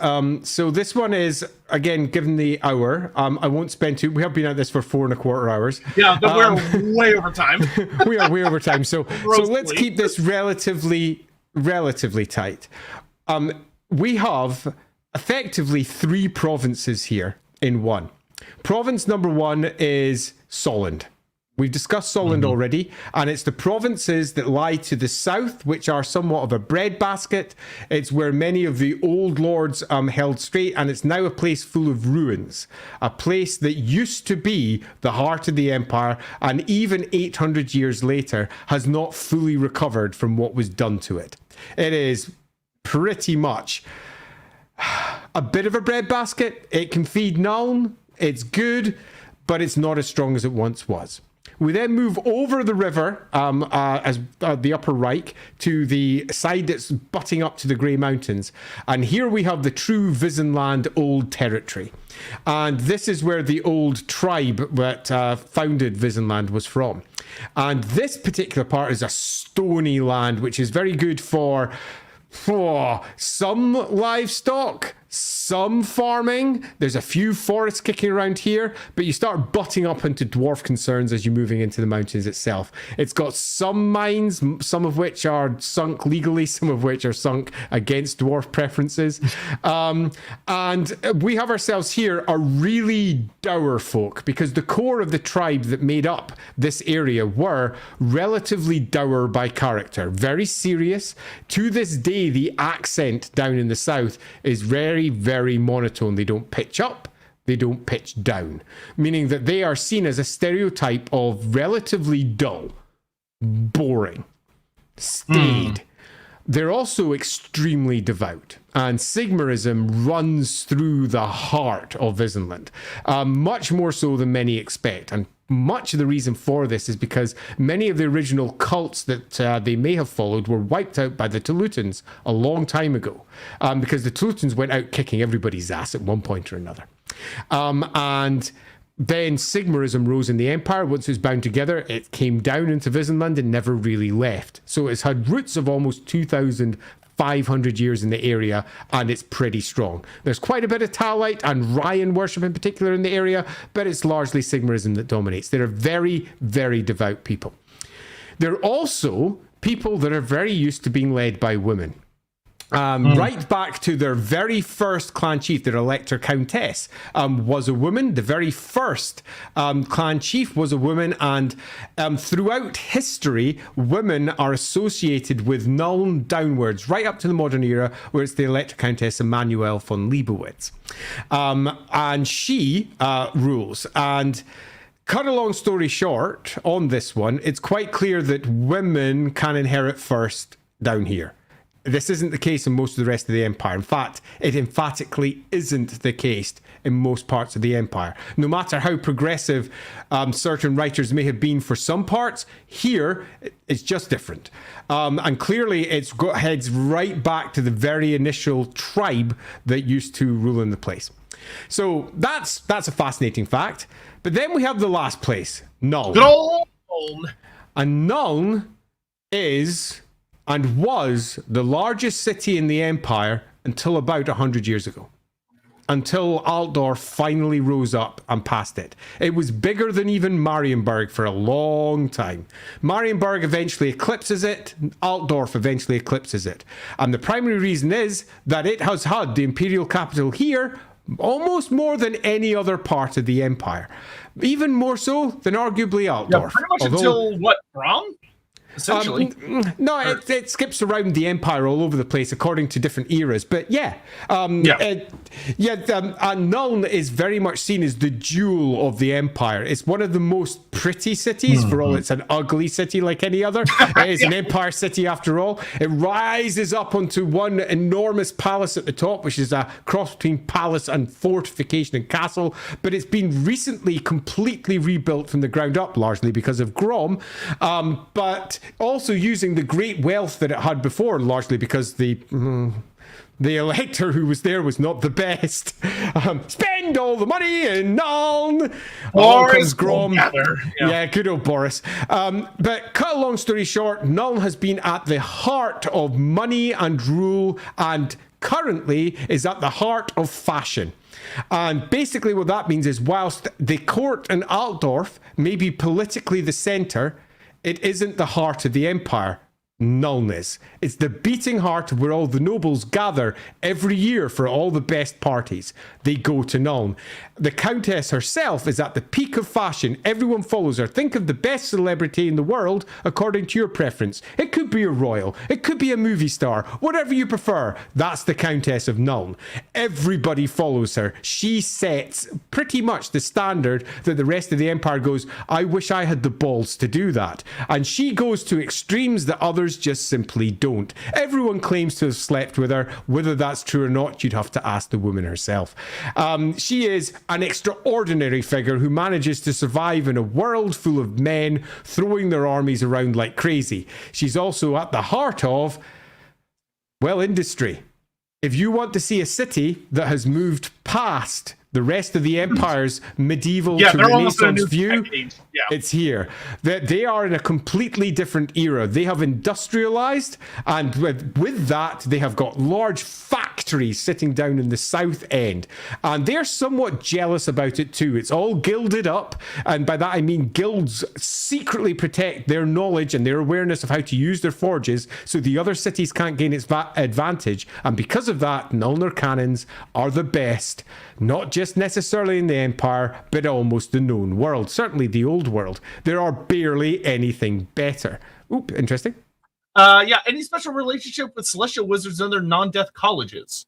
So this one is, again, given the hour, I won't spend too... We have been at this for 4.25 hours.
Yeah, we're way over time.
We are way over time. So let's
Grossly.
keep this relatively tight. We have effectively 3 provinces here in one. Province number 1 is Soland. We've discussed Soland already, and it's the provinces that lie to the south, which are somewhat of a breadbasket. It's where many of the old lords held straight, and it's now a place full of ruins. A place that used to be the heart of the empire, and even 800 years later, has not fully recovered from what was done to it. It is pretty much a bit of a breadbasket. It can feed Nuln. It's good, but it's not as strong as it once was. We then move over the river, as the upper Reich, to the side that's butting up to the Grey Mountains. And here we have the true Wissenland old territory. And this is where the old tribe that founded Wissenland was from. And this particular part is a stony land, which is very good for some livestock, some farming. There's a few forests kicking around here, but you start butting up into dwarf concerns as you're moving into the mountains itself. It's got some mines, some of which are sunk legally, some of which are sunk against dwarf preferences. And we have ourselves here a really dour folk, because the core of the tribe that made up this area were relatively dour by character, very serious. To this day, the accent down in the south is very, very monotone. They don't pitch up, they don't pitch down, meaning that they are seen as a stereotype of relatively dull, boring, staid. They're also extremely devout, and Sigmarism runs through the heart of Wissenland, much more so than many expect. And much of the reason for this is because many of the original cults that they may have followed were wiped out by the Telutans a long time ago, because the Telutans went out kicking everybody's ass at one point or another. And then Sigmarism rose in the empire. Once it was bound together, it came down into Wissenland and never really left. So it's had roots of almost 2,500 years in the area, and it's pretty strong. There's quite a bit of Talite and Ryan worship in particular in the area, but it's largely Sigmarism that dominates. They're very, very devout people. They're also people that are very used to being led by women. Right back to their very first clan chief, their Elector Countess, was a woman. The very first clan chief was a woman, and throughout history, women are associated with Nuln downwards, right up to the modern era, where it's the Elector Countess Emanuel von Leibowitz. And she rules. And cut a long story short on this one, it's quite clear that women can inherit first down here. This isn't the case in most of the rest of the empire. In fact, it emphatically isn't the case in most parts of the empire. No matter how progressive certain writers may have been for some parts, here it's just different. And clearly it heads right back to the very initial tribe that used to rule in the place. So that's a fascinating fact. But then we have the last place, Nuln.
Good old Nuln.
And Nuln is and was the largest city in the empire until about 100 years ago. until Altdorf finally rose up and passed it. It was bigger than even Marienburg for a long time. Marienburg eventually eclipses it, Altdorf eventually eclipses it. And the primary reason is that it has had the imperial capital here almost more than any other part of the empire. Even more so than arguably Altdorf.
Yeah, pretty much until what, Braun? Essentially.
No, it skips around the empire all over the place according to different eras. But yeah. Nuln is very much seen as the jewel of the empire. It's one of the most pretty cities, for all it's an ugly city like any other. It is an empire city after all. It rises up onto one enormous palace at the top, which is a cross between palace and fortification and castle. But it's been recently completely rebuilt from the ground up, largely because of Grom. But also using the great wealth that it had before, largely because the elector who was there was not the best. Spend all the money in Nuln.
Boris
Grom.
Yeah,
good old Boris. But cut a long story short, Nuln has been at the heart of money and rule, and currently is at the heart of fashion. And basically what that means is whilst the court in Altdorf may be politically the centre, it isn't the heart of the empire. Nuln is. It's the beating heart where all the nobles gather every year for all the best parties. They go to Nuln. The Countess herself is at the peak of fashion. Everyone follows her. Think of the best celebrity in the world according to your preference. It could be a royal. It could be a movie star. Whatever you prefer. That's the Countess of Nuln. Everybody follows her. She sets pretty much the standard that the rest of the empire goes, I wish I had the balls to do that. And she goes to extremes that others just simply don't. Everyone claims to have slept with her. Whether that's true or not, you'd have to ask the woman herself. She is an extraordinary figure who manages to survive in a world full of men throwing their armies around like crazy. She's also at the heart of, well, industry. If you want to see a city that has moved past the rest of the empire's medieval to Renaissance view, it's here. They are in a completely different era. They have industrialized, and with that, they have got large factories sitting down in the south end. And they're somewhat jealous about it too. It's all gilded up, and by that I mean guilds secretly protect their knowledge and their awareness of how to use their forges so the other cities can't gain its advantage. And because of that, Nulnar cannons are the best. Not just necessarily in the Empire, but almost the known world. Certainly the old world. There are barely anything better. Oop, interesting.
Any special relationship with celestial wizards and their non-death colleges?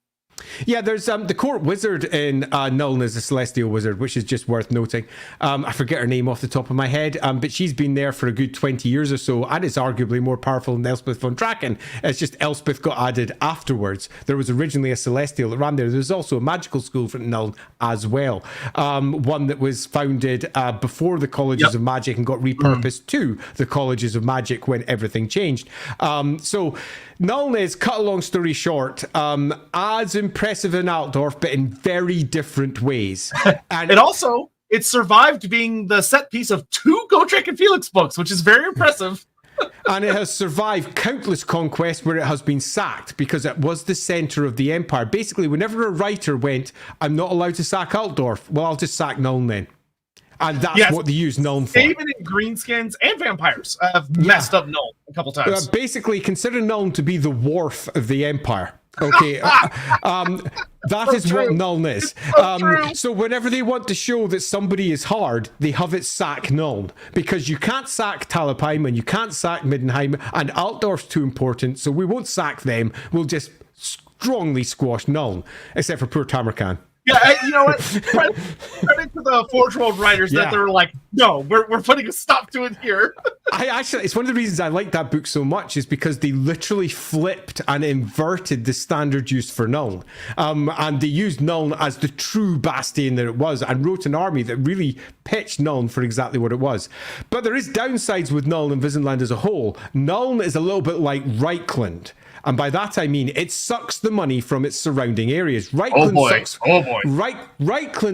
Yeah, there's the court wizard in Nuln is a celestial wizard, which is just worth noting. I forget her name off the top of my head, but she's been there for a good 20 years or so, and is arguably more powerful than Elspeth von Draken. It's just Elspeth got added afterwards. There was originally a celestial that ran there. There's also a magical school for Nuln as well, one that was founded before the colleges of magic and got repurposed to the colleges of magic when everything changed. So Nuln is, cut a long story short, as impressive in Altdorf, but in very different ways. And
it survived being the set piece of 2 Gotrek and Felix books, which is very impressive.
And it has survived countless conquests where it has been sacked because it was the center of the empire. Basically, whenever a writer went, I'm not allowed to sack Altdorf, well, I'll just sack Nuln then. And that's what they use Nuln for.
Even in greenskins and vampires have messed up Nuln a couple times.
Basically, consider Nuln to be the wharf of the empire. Okay, that is what Nuln is. So whenever they want to show that somebody is hard, they have it sack Nuln. Because you can't sack Talabecland and you can't sack Middenheim, and Altdorf's too important, so we won't sack them. We'll just strongly squash Nuln, except for poor Tamerkan.
Yeah, you know what? Credit to the Forge World writers that they're like, no, we're putting a stop to it here.
It's one of the reasons I like that book so much is because they literally flipped and inverted the standard use for Nuln. And they used Nuln as the true bastion that it was and wrote an army that really pitched Nuln for exactly what it was. But there is downsides with Nuln and Wissenland as a whole. Nuln is a little bit like Reikland. And by that I mean it sucks the money from its surrounding areas. Reikland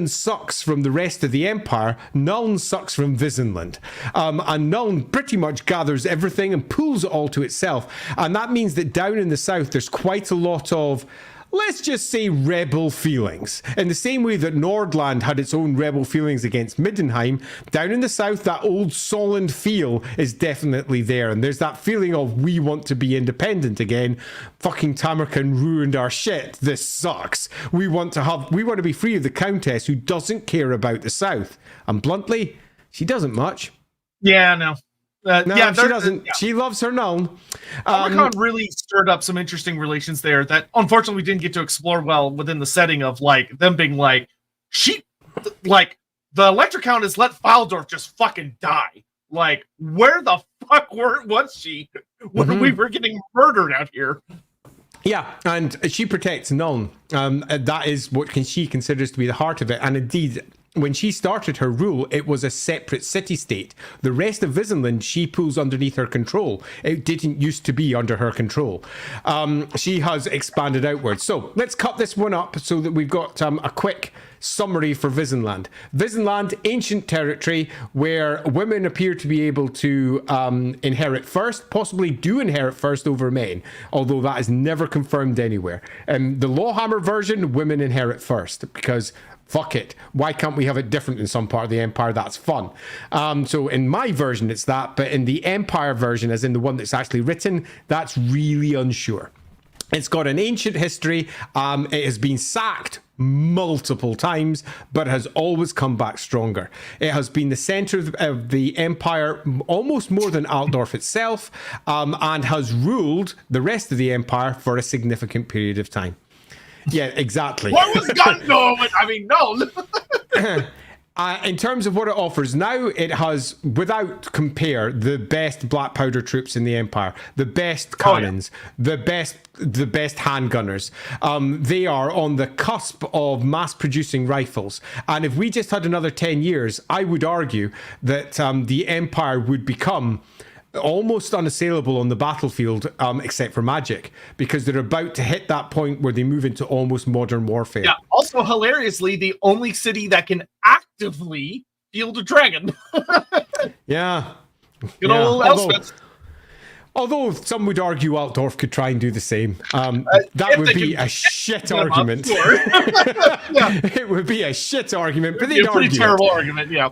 sucks from the rest of the empire. Nuln sucks from Wissenland. And Nuln pretty much gathers everything and pulls it all to itself. And that means that down in the south there's quite a lot of let's just say rebel feelings. In the same way that Nordland had its own rebel feelings against Middenheim, down in the south, that old Soland feel is definitely there. And there's that feeling of, we want to be independent again. Fucking Tamerkan ruined our shit. This sucks. We want to be free of the Countess, who doesn't care about the south. And bluntly, she doesn't much.
Yeah, no.
No, she doesn't. Yeah. She loves her Null.
Tamerkan really stirred up some interesting relations there that unfortunately we didn't get to explore well within the setting of like them being like, the Electric Countess let Faldorf just fucking die. Like, where the fuck was she when we were getting murdered out here?
Yeah, and she protects Nuln. That is what she considers to be the heart of it. And indeed, when she started her rule, it was a separate city-state. The rest of Wissenland, she pulls underneath her control. It didn't used to be under her control. She has expanded outwards. So let's cut this one up so that we've got a quick summary for Wissenland. Wissenland, ancient territory where women appear to be able to inherit first, possibly do inherit first over men, although that is never confirmed anywhere. The LAWhammer version, women inherit first because fuck it. Why can't we have it different in some part of the Empire? That's fun. So in my version, it's that. But in the Empire version, as in the one that's actually written, that's really unsure. It's got an ancient history. It has been sacked multiple times, but has always come back stronger. It has been the center of the Empire almost more than Altdorf itself, and has ruled the rest of the Empire for a significant period of time. Yeah, exactly.
What was Gundam? I mean, no.
In terms of what it offers now, it has, without compare, the best black powder troops in the Empire, the best cannons, the best handgunners. They are on the cusp of mass-producing rifles. And if we just had another 10 years, I would argue that the Empire would become almost unassailable on the battlefield, except for magic, because they're about to hit that point where they move into almost modern warfare.
Yeah. Also, hilariously, the only city that can actively field a dragon.
Yeah.
Good old Elspeth.
Although some would argue Altdorf could try and do the same. That would be a shit argument. It would be a shit argument, but they'd argue. Pretty
terrible argument, yeah.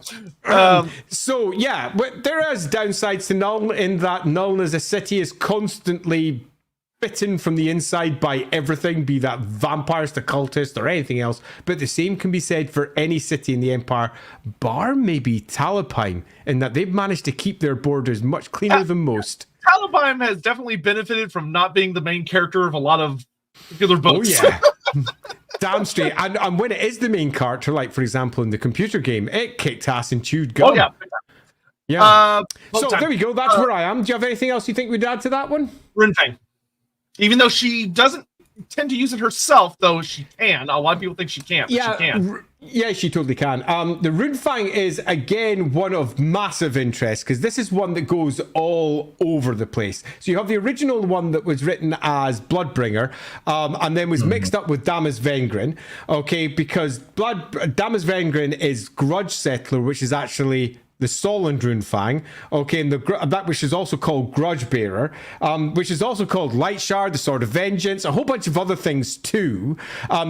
So, yeah, but there is downsides to Nuln in that Nuln as a city is constantly bitten from the inside by everything, be that vampires to cultists or anything else. But the same can be said for any city in the Empire, bar maybe Talabecland, in that they've managed to keep their borders much cleaner than most.
Talabecland has definitely benefited from not being the main character of a lot of particular books.
Oh, yeah. Damn straight. And when it is the main character, like, for example, in the computer game, it kicked ass and chewed gum.
Oh, yeah.
Yeah. So there we go. That's where I am. Do you have anything else you think we'd add to that one?
Rinfang. Even though she doesn't tend to use it herself, though she can. A lot of people think she can't, but she can.
Yeah, she totally can. The Runefang is, again, one of massive interest, because this is one that goes all over the place. So you have the original one that was written as Bloodbringer, and then was mixed up with Damas Vengrin, okay, because Damas Vengrin is Grudge Settler, which is actually the Soland Runefang, okay, and that which is also called Grudge Bearer, which is also called Light Shard, the Sword of Vengeance, a whole bunch of other things too.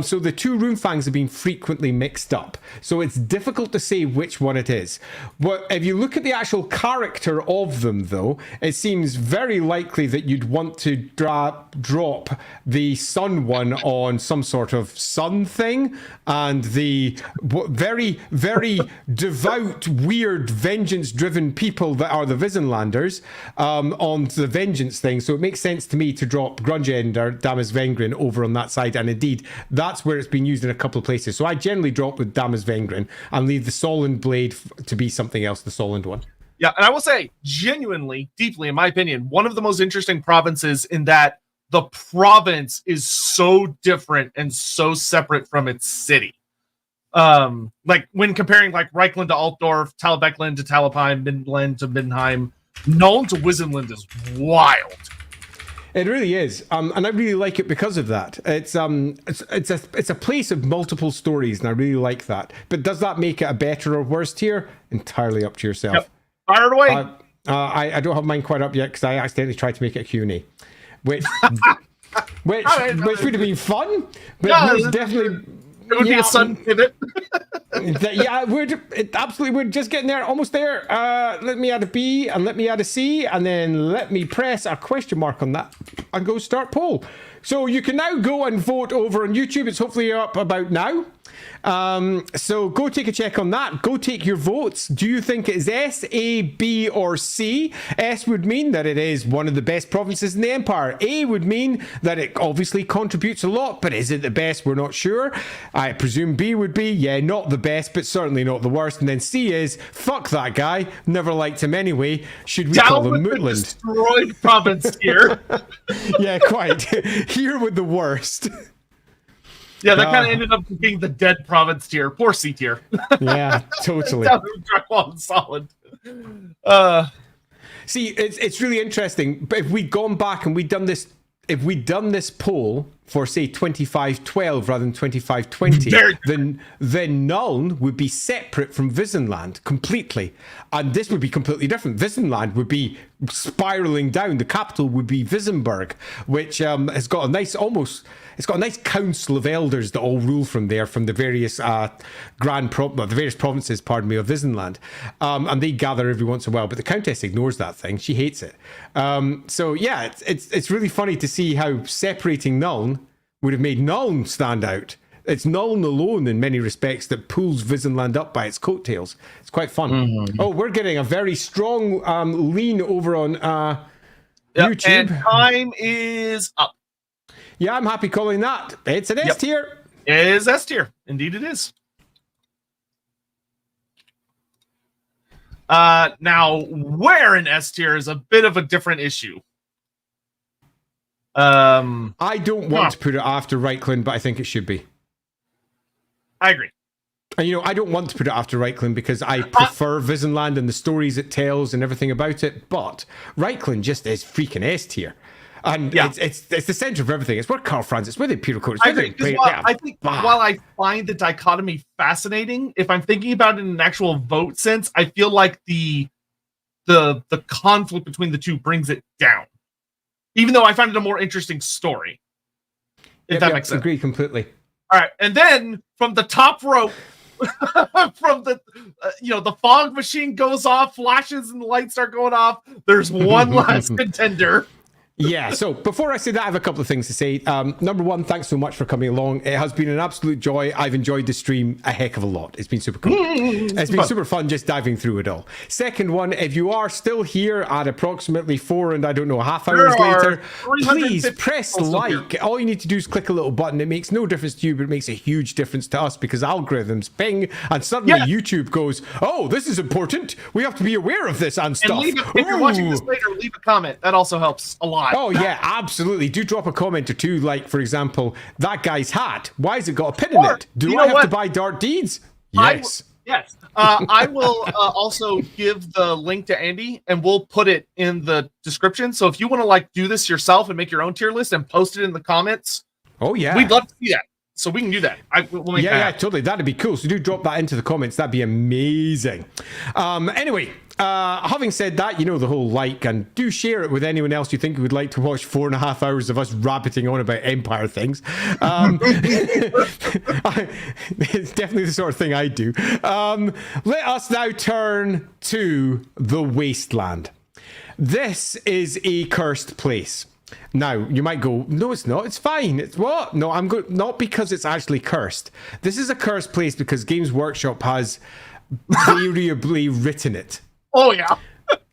So the two Runefangs have been frequently mixed up. So it's difficult to say which one it is. But if you look at the actual character of them, though, it seems very likely that you'd want to drop the Sun one on some sort of sun thing, and the very, very devout, weird, vengeance-driven people that are the Wissenlanders on the vengeance thing. So it makes sense to me to drop Grudgeender, Damas Vengrin over on that side. And indeed, that's where it's been used in a couple of places. So I generally drop with Damas Vengrin and leave the Soland Blade to be something else, the Soland one.
Yeah, and I will say, genuinely, deeply, in my opinion, one of the most interesting provinces in that the province is so different and so separate from its city. Like when comparing like Reikland to Altdorf, Talabecland to Talabheim, Middenland to Middenheim, Nuln to Wissenland is wild.
It really is, and I really like it because of that. It's a place of multiple stories, and I really like that. But does that make it a better or worse tier? Entirely up to yourself.
Yep. Fire it away.
I don't have mine quite up yet because I accidentally tried to make it a Q&A, which which would have been fun, but
Yeah,
most definitely.
It would be a sudden pivot.
Yeah, it absolutely would. Just getting there, almost there. Let me add a B and let me add a C, and then let me press a question mark on that and go start poll. So you can now go and vote over on YouTube. It's hopefully up about now. So go take a check on that. Go take your votes. Do you think it's S, A, B, or C? S would mean that it is one of the best provinces in the Empire. A would mean that it obviously contributes a lot, but is it the best? We're not sure. I presume B would be, yeah, not the best, but certainly not the worst. And then C is, fuck that guy. Never liked him anyway. Should we call him Mootland?
Destroyed province here.
Yeah, quite. Here with the worst.
Yeah, that kind of ended up being the dead province tier. Poor C tier.
Yeah, totally.
Solid.
See, it's really interesting. But if we'd gone back and we'd done this poll for say 2512 rather than 2520, then Nuln would be separate from Wissenland completely, and this would be completely different. Wissenland would be spiraling down. The capital would be Wissenberg, which has got a nice council of elders that all rule from there, from the various the various provinces, pardon me, of Wissenland, and they gather every once in a while. But the Countess ignores that thing; she hates it. So yeah, it's really funny to see how separating Nuln would have made Nuln stand out. It's Nuln alone, in many respects, that pulls Wissenland up by its coattails. It's quite fun. Mm-hmm. Oh, we're getting a very strong lean over on YouTube.
And time is up.
Yeah, I'm happy calling that. It's an S tier.
It is S tier. Indeed it is. Now, where in S tier is a bit of a different issue.
I don't want to put it after Reikland, but I think it should be.
I agree.
And, I don't want to put it after Reikland because I prefer Wissenland and the stories it tells and everything about it, but Reikland just is freaking S tier. And it's the center of everything. It's where Karl Franz, it's where the Imperial Court.
I think while I find the dichotomy fascinating, if I'm thinking about it in an actual vote sense, I feel like the conflict between the two brings it down. Even though I find it a more interesting story. If that makes sense.
Agree completely.
All right. And then from the top rope, from the the fog machine goes off, flashes and the lights start going off. There's one last contender.
Yeah, so before I say that, I have a couple of things to say. Number one, thanks so much for coming along. It has been an absolute joy. I've enjoyed the stream a heck of a lot. It's been super cool. It's been super fun just diving through it all. Second one, if you are still here at approximately 4 and half hours later, please press like. All you need to do is click a little button. It makes no difference to you, but it makes a huge difference to us because algorithms ping and suddenly YouTube goes, oh, this is important. We have to be aware of this and stuff.
And if you're watching this later, leave a comment. That also helps a lot.
Oh, yeah, absolutely. Do drop a comment or two, like, for example, that guy's hat. Why has it got a pin in it? Do I have to buy Dark Deeds? Yes.
Yes. I will also give the link to Andy, and we'll put it in the description. So if you want to, do this yourself and make your own tier list and post it in the comments.
Oh, yeah.
We'd love to see that. So we can do that. We'll make that happen.
Totally. That'd be cool. So do drop that into the comments. That'd be amazing. Anyway, having said that, the whole and do share it with anyone else you think would like to watch 4.5 hours of us rabbiting on about Empire things. It's definitely the sort of thing I do. Let us now turn to the Wasteland. This is a cursed place. Now, you might go, no, it's not. It's fine. It's what? No, I'm good. Not because it's actually cursed. This is a cursed place because Games Workshop has variably written it.
Oh, yeah.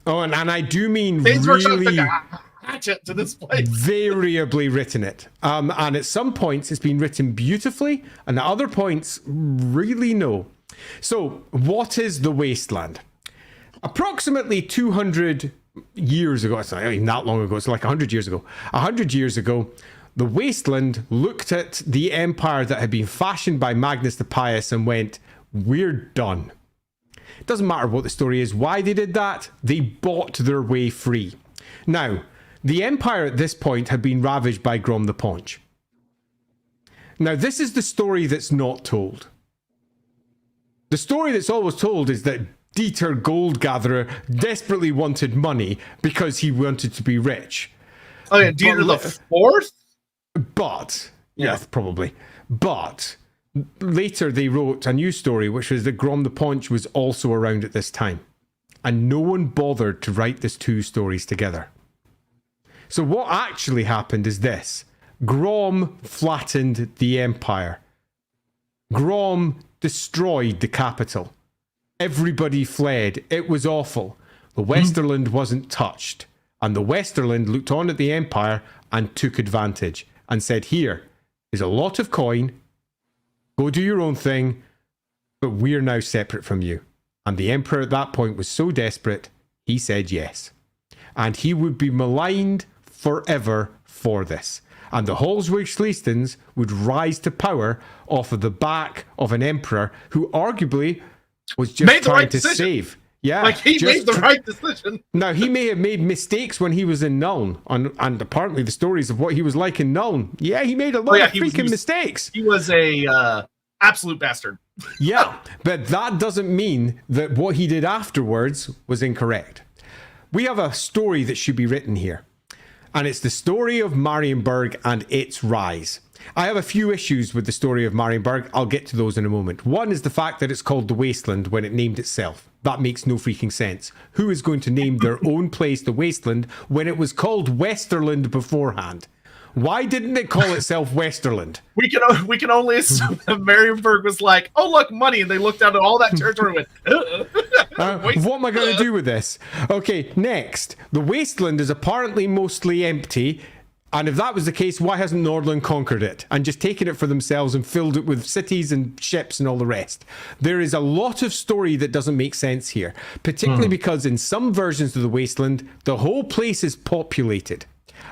Oh, and I do mean
Games
really
hatchet to this place.
Variably written it. And at some points, it's been written beautifully, and at other points, really no. So, what is the Wasteland? Approximately 200 years ago, it's not even that long ago, it's like 100 years ago. 100 years ago, the Wasteland looked at the empire that had been fashioned by Magnus the Pious and went, we're done. It doesn't matter what the story is, why they did that, they bought their way free. Now, the empire at this point had been ravaged by Grom the Paunch. Now, this is the story that's not told. The story that's always told is that Dieter Goldgatherer desperately wanted money because he wanted to be rich.
Oh yeah, Dieter the Fourth?
But, yes, probably. But later they wrote a new story, which was that Grom the Paunch was also around at this time. And no one bothered to write these two stories together. So what actually happened is this. Grom flattened the empire. Grom destroyed the capital. Everybody fled. It was awful. The Westerland wasn't touched. And the Westerland looked on at the empire and took advantage and said, here is a lot of coin. Go do your own thing. But we're now separate from you. And the emperor at that point was so desperate, he said yes. And he would be maligned forever for this. And the Holzwig-Schlestons would rise to power off of the back of an emperor who arguably was just trying to save. Yeah,
like he made the right decision.
Now, he may have made mistakes when he was in Nuln, and apparently the stories of what he was like in Nuln. Yeah, he made a lot of freaking mistakes.
He was a absolute bastard.
Yeah, but that doesn't mean that what he did afterwards was incorrect. We have a story that should be written here, and it's the story of Marienburg and its rise. I have a few issues with the story of Marienburg. I'll get to those in a moment. One is the fact that it's called the Wasteland when it named itself. That makes no freaking sense. Who is going to name their own place the Wasteland when it was called Westerland beforehand? Why didn't it call itself Westerland?
We can only assume that Marienburg was like, oh, look, money. And they looked out at all that territory and went,
what am I going to do with this? Okay, next. The Wasteland is apparently mostly empty. And if that was the case, why hasn't Nordland conquered it and just taken it for themselves and filled it with cities and ships and all the rest? There is a lot of story that doesn't make sense here, particularly because in some versions of the Wasteland, the whole place is populated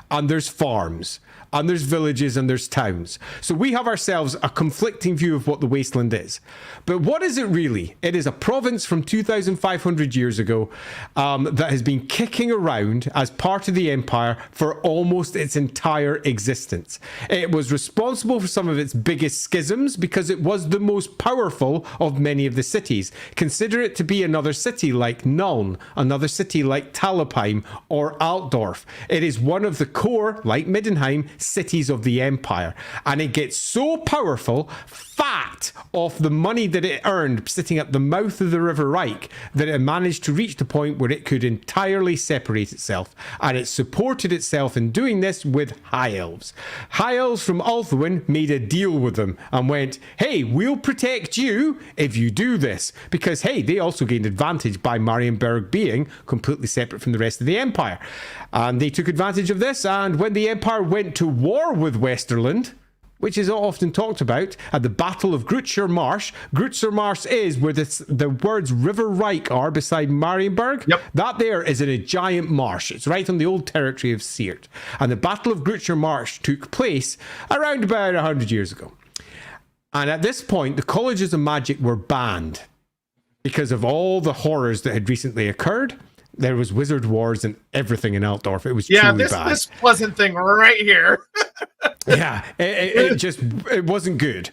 and there's farms and there's villages and there's towns. So we have ourselves a conflicting view of what the Wasteland is. But what is it really? It is a province from 2,500 years ago that has been kicking around as part of the empire for almost its entire existence. It was responsible for some of its biggest schisms because it was the most powerful of many of the cities. Consider it to be another city like Nuln, another city like Talabecland or Altdorf. It is one of the core, like Middenheim, cities of the empire, and it gets so powerful, fat off the money that it earned sitting at the mouth of the River Reik, that it managed to reach the point where it could entirely separate itself, and it supported itself in doing this with high elves. High elves from Ulthuan made a deal with them and went, hey, we'll protect you if you do this, because hey, they also gained advantage by Marienburg being completely separate from the rest of the empire, and they took advantage of this. And when the empire went to war with Westerland, which is often talked about, at the Battle of Grutzer Marsh. Grutzer Marsh is where the words River Reik are beside Marienburg.
Yep.
That there is in a giant marsh. It's right on the old territory of Seert. And the Battle of Grutzer Marsh took place around about 100 years ago. And at this point, the colleges of magic were banned because of all the horrors that had recently occurred. There was wizard wars and everything in Altdorf. It was truly bad.
This pleasant thing right here.
Yeah, it wasn't good.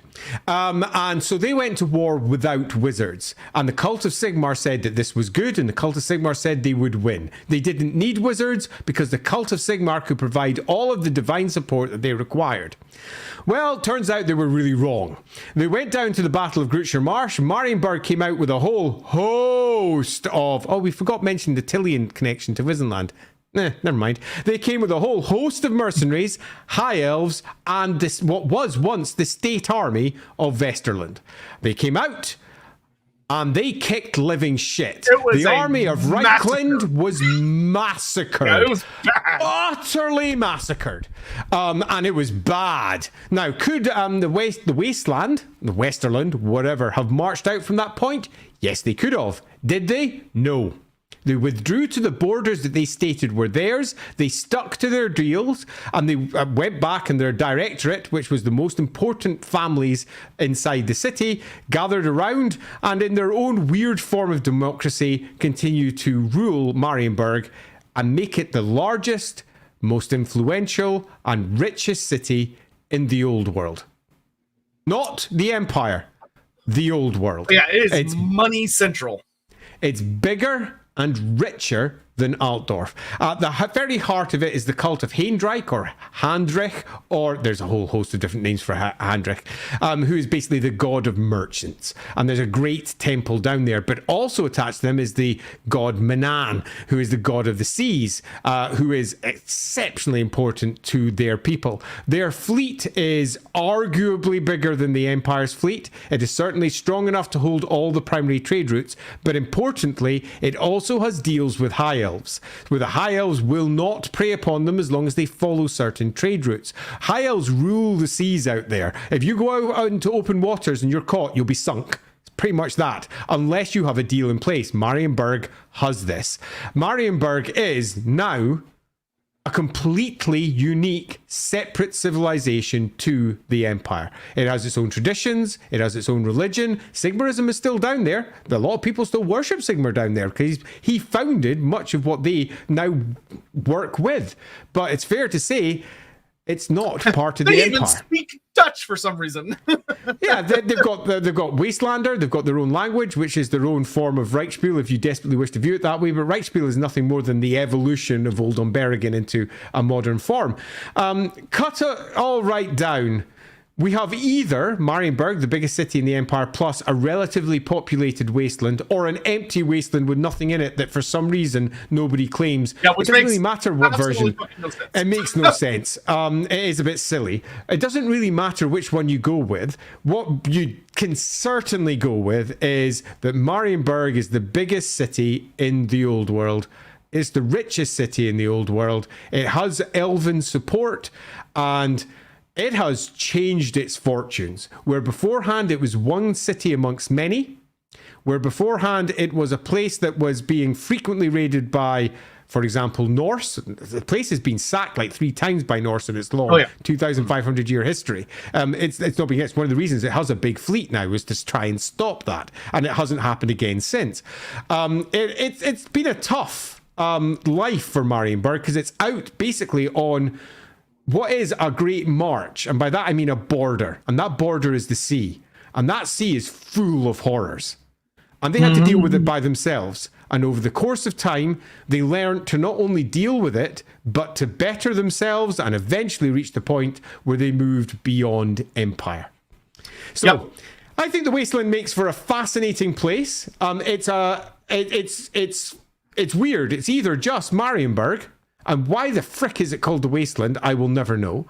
And so they went to war without wizards. And the Cult of Sigmar said that this was good, and the Cult of Sigmar said they would win. They didn't need wizards because the Cult of Sigmar could provide all of the divine support that they required. Well, turns out they were really wrong. They went down to the Battle of Grutzer Marsh. Marienburg came out with a whole host of... Oh, we forgot to mention the Tillian connection to Wissenland. Never mind. They came with a whole host of mercenaries, high elves, and this what was once the state army of Westerland. They came out and they kicked living shit. The army of Reikland was massacred.
Yeah, it was bad.
Utterly massacred. And it was bad. Now, could the Wasteland, the Westerland, whatever, have marched out from that point? Yes, they could have. Did they? No. They withdrew to the borders that they stated were theirs. They stuck to their deals, and they went back, and their directorate, which was the most important families inside the city, gathered around and in their own weird form of democracy continue to rule Marienburg and make it the largest, most influential and richest city in the old world. Not the empire, the old world.
Yeah, it's money central.
It's bigger and richer than Altdorf. At the very heart of it is the cult of Heindrich or Handrich, or there's a whole host of different names for Handrich, who is basically the god of merchants. And there's a great temple down there, but also attached to them is the god Manan, who is the god of the seas, who is exceptionally important to their people. Their fleet is arguably bigger than the Empire's fleet. It is certainly strong enough to hold all the primary trade routes, but importantly, it also has deals with High Elves, where the High Elves will not prey upon them as long as they follow certain trade routes. High Elves rule the seas out there. If you go out into open waters and you're caught, you'll be sunk. It's pretty much that, unless you have a deal in place. Marienburg has this. Marienburg is now a completely unique, separate civilization to the Empire. It has its own traditions, it has its own religion. Sigmarism is still down there. A lot of people still worship Sigmar down there because he founded much of what they now work with. But it's fair to say it's not part of the Empire. They
even speak Dutch for some reason.
Yeah, they've got Wastelander, they've got their own language, which is their own form of Reichsspiel, if you desperately wish to view it that way. But Reichsspiel is nothing more than the evolution of Old Umberrigan into a modern form. Cut it all right down. We have either Marienburg, the biggest city in the Empire, plus a relatively populated wasteland, or an empty wasteland with nothing in it that for some reason nobody claims.
Yeah,
it doesn't really matter what version.
No,
it makes no sense. It is a bit silly. It doesn't really matter which one you go with. What you can certainly go with is that Marienburg is the biggest city in the old world. It's the richest city in the old world. It has elven support, and it has changed its fortunes. Where beforehand it was one city amongst many, where beforehand it was a place that was being frequently raided by, for example, Norse. The place has been sacked like 3 times by Norse in its long 2,500 year history. It's not being. It's one of the reasons it has a big fleet now, is to try and stop that, and it hasn't happened again since. It's been a tough life for Marienburg because it's out basically on what is a great march, and by that I mean a border, and that border is the sea, and that sea is full of horrors, and they had to deal with it by themselves. And over the course of time, they learned to not only deal with it, but to better themselves, and eventually reach the point where they moved beyond Empire. So I think the Wasteland makes for a fascinating place. It's weird. It's either just Marienburg, and why the frick is it called the Wasteland, I will never know.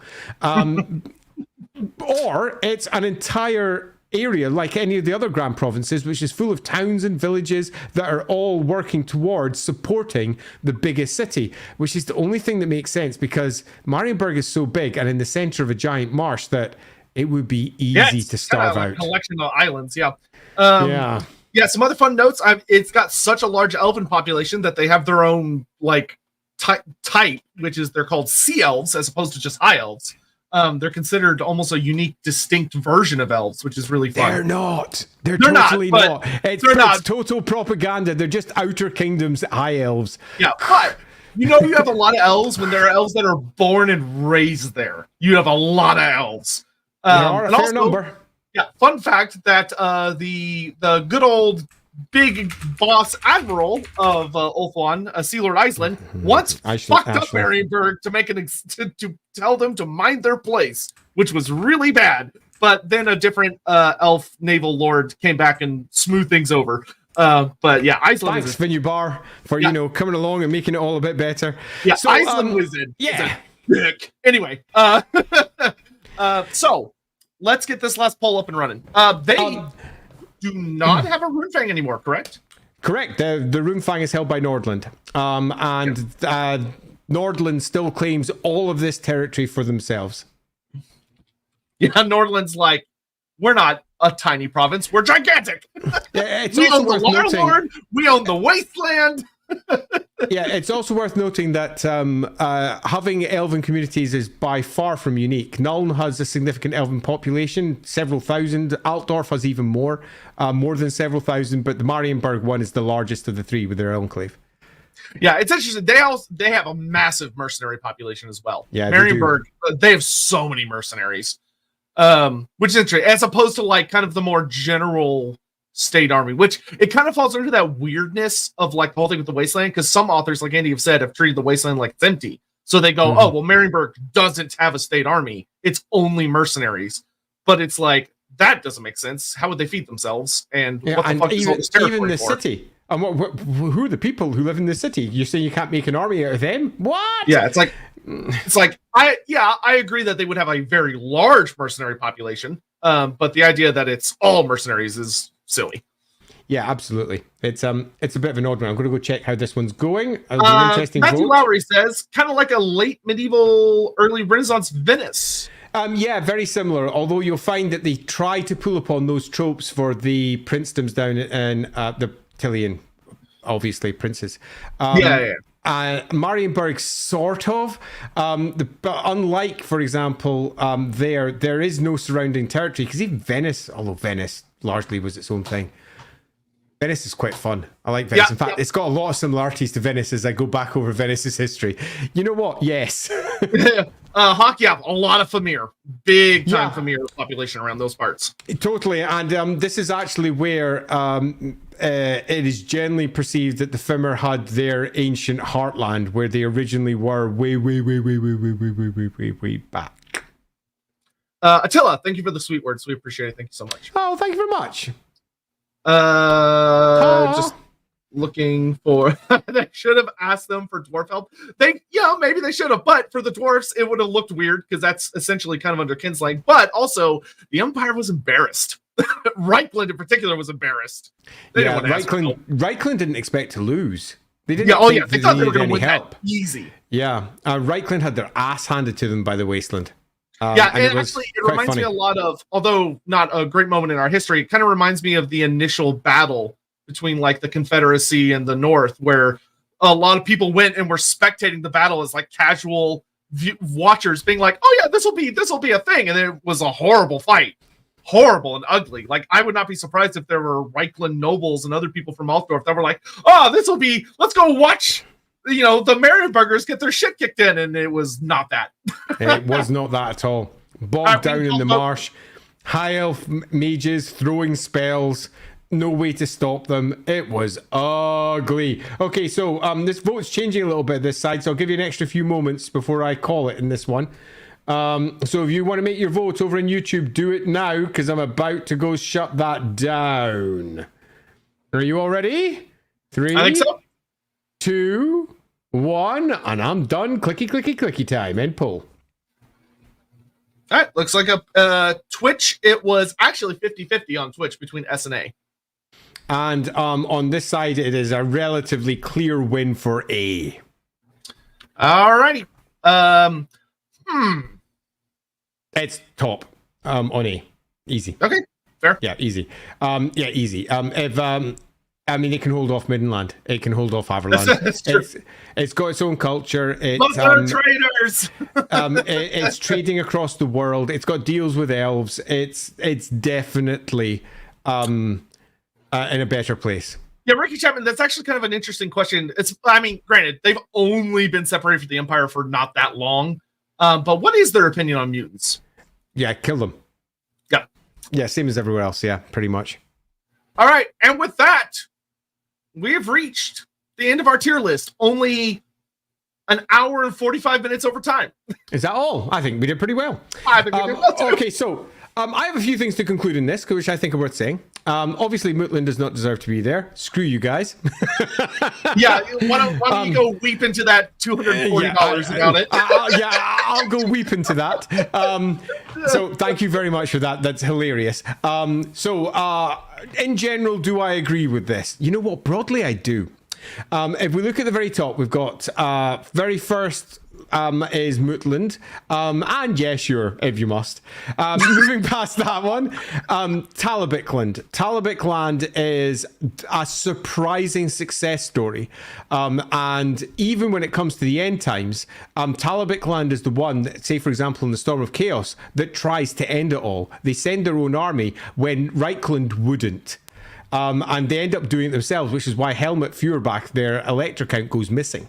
Or it's an entire area like any of the other Grand Provinces, which is full of towns and villages that are all working towards supporting the biggest city, which is the only thing that makes sense, because Marienburg is so big and in the center of a giant marsh that it would be easy to starve out.
A collection of islands, Yeah, some other fun notes. It's got such a large elven population that they have their own type, which is they're called sea elves as opposed to just high elves. They're considered almost a unique, distinct version of elves, which is really fun.
They're not. They're totally not. It's total propaganda. They're just outer kingdoms high elves.
Yeah, but you have a lot of elves when there are elves that are born and raised there. You have a lot of elves.
There are a fair number.
Yeah, fun fact that the good old big boss admiral of Ulthuan, Sea Lord Iceland, once fucked up Marienburg to make to tell them to mind their place, which was really bad. But then a different elf naval lord came back and smoothed things over. But yeah, Iceland. Thanks,
Finubar, for coming along and making it all a bit better.
Yeah, so, Iceland was in.
Yeah.
Anyway, so let's get this last poll up and running. They do not have a Runefang anymore, correct?
Correct. The Runefang is held by Nordland. Nordland still claims all of this territory for themselves.
Yeah, Nordland's like, we're not a tiny province, we're gigantic.
Yeah,
we own the Warlord, we own the Wasteland.
Yeah, it's also worth noting that having elven communities is by far from unique. Nuln has a significant elven population, several thousand. Altdorf has even more than several thousand, but the Marienburg one is the largest of the 3 with their enclave.
Yeah, it's interesting. They have a massive mercenary population as well.
Yeah,
Marienburg, they have so many mercenaries, which is interesting, as opposed to like kind of the more general state army, which it kind of falls under that weirdness of like the whole thing with the Wasteland, because some authors, like Andy have said, have treated the Wasteland like it's empty. So they go, oh, well, Marienburg doesn't have a state army. It's only mercenaries. But it's like, that doesn't make sense. How would they feed themselves? And what the fuck is all this territory
even the
for?
city. And who are the people who live in the city? You're saying you can't make an army out of them? What?
Yeah, it's like I agree that they would have a very large mercenary population. But the idea that it's all mercenaries is silly.
Yeah, absolutely. It's a bit of an odd one. I'm going to go check how this one's going.
Matthew Lowry says, kind of like a late medieval, early Renaissance Venice.
Yeah, very similar. Although you'll find that they try to pull upon those tropes for the princedoms down in the Tillian, obviously princes. Marienburg, sort of. But unlike, for example, there is no surrounding territory, because even Venice, although Venice largely was its own thing. Venice is quite fun. I like Venice. In fact, it's got a lot of similarities to Venice as I go back over Venice's history. You know what? Yes.
Hockey, a lot of Famir. Big time Famir population around those parts.
Totally. And this is actually where it is generally perceived that the Fimir had their ancient heartland, where they originally were way back.
Attila, thank you for the sweet words. We appreciate it. Thank you so much.
Oh, thank you very much.
Just looking for they should have asked them for dwarf help. Maybe they should have, but for the dwarfs it would have looked weird, because that's essentially kind of under kinslaying. But also the Empire was embarrassed. Reikland in particular was embarrassed. Reikland
didn't expect to lose. They didn't.
They thought they were going to win that easy.
Yeah, Reikland had their ass handed to them by the Wasteland.
And actually, it reminds me a lot of, although not a great moment in our history, it kind of reminds me of the initial battle between like the Confederacy and the North, where a lot of people went and were spectating the battle as like casual watchers, being like, "Oh yeah, this will be a thing," and it was a horrible fight, horrible and ugly. Like, I would not be surprised if there were Reikland nobles and other people from Altdorf that were like, "Oh, let's go watch." The Marienburgers get their shit kicked in, and it was not that.
It was not that at all. Bogged down in the marsh, high elf mages throwing spells, no way to stop them. It was ugly. Okay, so this vote's changing a little bit this side, so I'll give you an extra few moments before I call it in this one. So if you want to make your vote over on YouTube, do it now, because I'm about to go shut that down. Are you all ready? 3,
I think so.
2, 1, and I'm done. Clicky time. End poll.
All right, looks like a Twitch. It was actually 50-50 on Twitch between S and A.
And on this side, it is a relatively clear win for A.
All righty.
It's top on A. Easy.
Okay, fair.
Yeah, easy. Easy. It can hold off Middenland. It can hold off Averland.
That's true.
It's got its own culture.
Traders.
It's trading across the world. It's got deals with elves. It's definitely in a better place.
Yeah, Ricky Chapman, that's actually kind of an interesting question. Granted, they've only been separated from the Empire for not that long. But what is their opinion on mutants?
Yeah, kill them.
Yeah.
Yeah, same as everywhere else. Yeah, pretty much.
All right, and with that, we have reached the end of our tier list. Only an hour and 45 minutes over time.
Is that all? I think we did pretty well.
I think we did well too.
Okay, so I have a few things to conclude in this, which I think are worth saying. Obviously, Mootland does not deserve to be there. Screw you guys.
Yeah, why don't you go weep into that $240 about it?
I'll go weep into that. So thank you very much for that. That's hilarious. In general, do I agree with this? You know what? Broadly, I do. If we look at the very top, we've got very first is Mootland. And yeah, sure, if you must. Moving past that one, Talabecland. Talabecland is a surprising success story. And even when it comes to the end times, Talabecland is the one that, say, for example, in the Storm of Chaos, that tries to end it all. They send their own army when Reikland wouldn't. And they end up doing it themselves, which is why Helmut Feuerbach, their elector count, goes missing.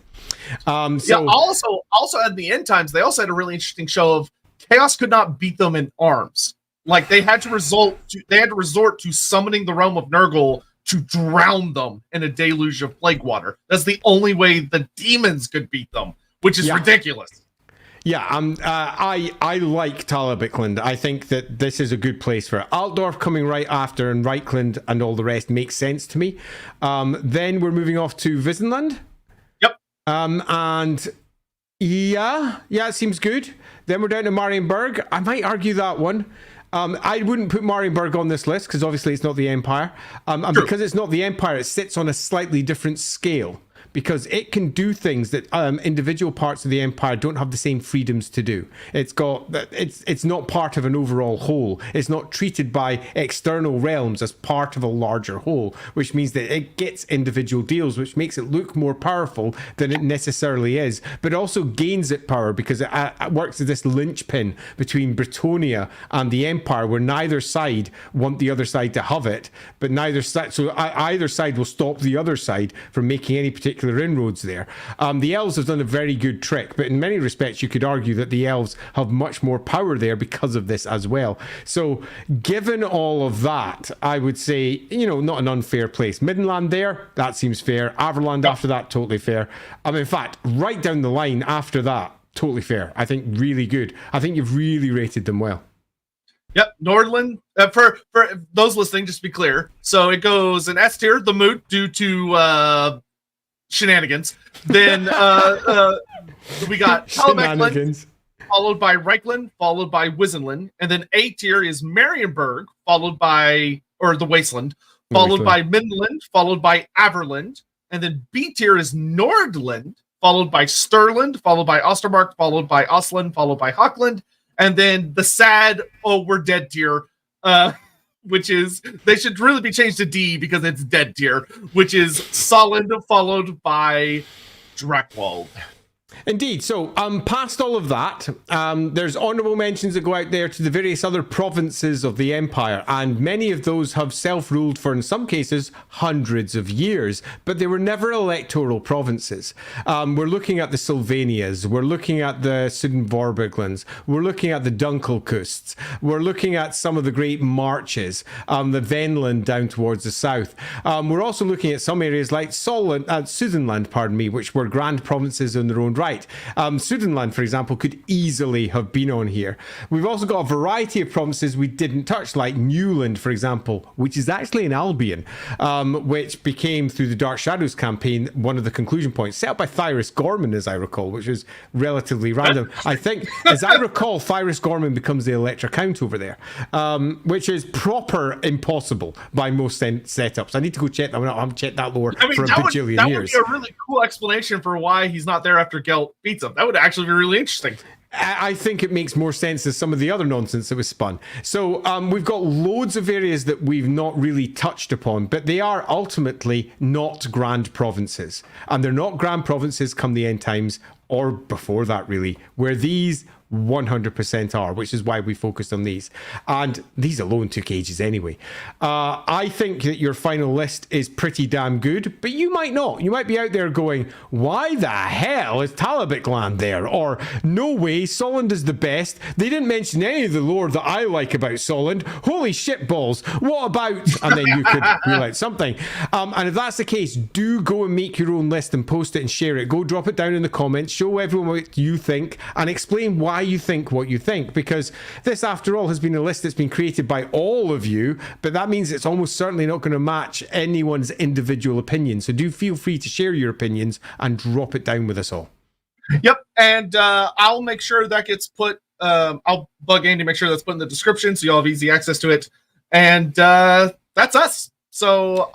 Also at the end times, they also had a really interesting show of Chaos could not beat them in arms. Like they had to resort to summoning the realm of Nurgle to drown them in a deluge of plague water. That's the only way the demons could beat them, which is ridiculous.
Yeah, I like Talabecland. I think that this is a good place for it. Altdorf coming right after, and Reikland and all the rest makes sense to me. Then we're moving off to Wissenland.
Yep.
And yeah, it seems good. Then we're down to Marienburg. I might argue that one. I wouldn't put Marienburg on this list because obviously it's not the Empire. And because it's not the Empire, it sits on a slightly different scale, because it can do things that individual parts of the Empire don't have the same freedoms to do. It's not part of an overall whole. It's not treated by external realms as part of a larger whole, which means that it gets individual deals, which makes it look more powerful than it necessarily is, but also gains it power because it works as this linchpin between Bretonnia and the Empire, where neither side want the other side to have it, but either side will stop the other side from making any particular inroads there. The elves have done a very good trick, but in many respects you could argue that the elves have much more power there because of this as well. So given all of that, I would say, not an unfair place. Middenland there, that seems fair. Averland after that, totally fair. In fact, right down the line after that, totally fair. I think really good. I think you've really rated them well.
Yep, Nordland. For those listening, just to be clear, so it goes in S tier, the Moot, due to shenanigans. Then we got Talabecland, followed by Reikland, followed by Wissenland, and then A tier is Marienburg, followed by the Wasteland, followed by Middenland, followed by Averland, and then B tier is Nordland, followed by Stirland, followed by Ostermark, followed by Ostland, followed by Hochland, and then the sad we're dead tier, which is, they should really be changed to D because it's dead tier, which is Soland, followed by Drakwold.
Indeed. So past all of that, there's honourable mentions that go out there to the various other provinces of the Empire, and many of those have self-ruled for, in some cases, hundreds of years, but they were never electoral provinces. We're looking at the Sylvanias, we're looking at the Sudenvorberglands, we're looking at the Dunkelkusts, we're looking at some of the great marches, the Venland down towards the south. We're also looking at some areas like Sudenland, which were grand provinces in their own right. Sudenland, for example, could easily have been on here. We've also got a variety of provinces we didn't touch, like Newland, for example, which is actually in Albion, which became, through the Dark Shadows campaign, one of the conclusion points, set up by Thyrus Gorman, as I recall, which was relatively random. I think, as I recall, Thyrus Gorman becomes the Electra Count over there, which is proper impossible by most setups. I need to go check that one out. I haven't checked that lore for a bajillion years.
That would be a really cool explanation for why he's not there after Gelt beats him. That would actually be really interesting.
I think it makes more sense than some of the other nonsense that was spun. So we've got loads of areas that we've not really touched upon, but they are ultimately not grand provinces. And they're not grand provinces come the end times, or before that really, where these 100% are, which is why we focused on these. And these alone took ages anyway. I think that your final list is pretty damn good, but you might not. You might be out there going, why the hell is Talabecland there? Or, no way, Soland is the best. They didn't mention any of the lore that I like about Soland. Holy shit balls. What about? And then you could rule out something. And if that's the case, do go and make your own list and post it and share it. Go drop it down in the comments. Show everyone what you think and explain why you think what you think, because this, after all, has been a list that's been created by all of you, but that means it's almost certainly not going to match anyone's individual opinion. So do feel free to share your opinions and drop it down with us all.
Yep, and I'll make sure that gets put, I'll bug Andy, make sure that's put in the description so you all have easy access to it. And that's us. So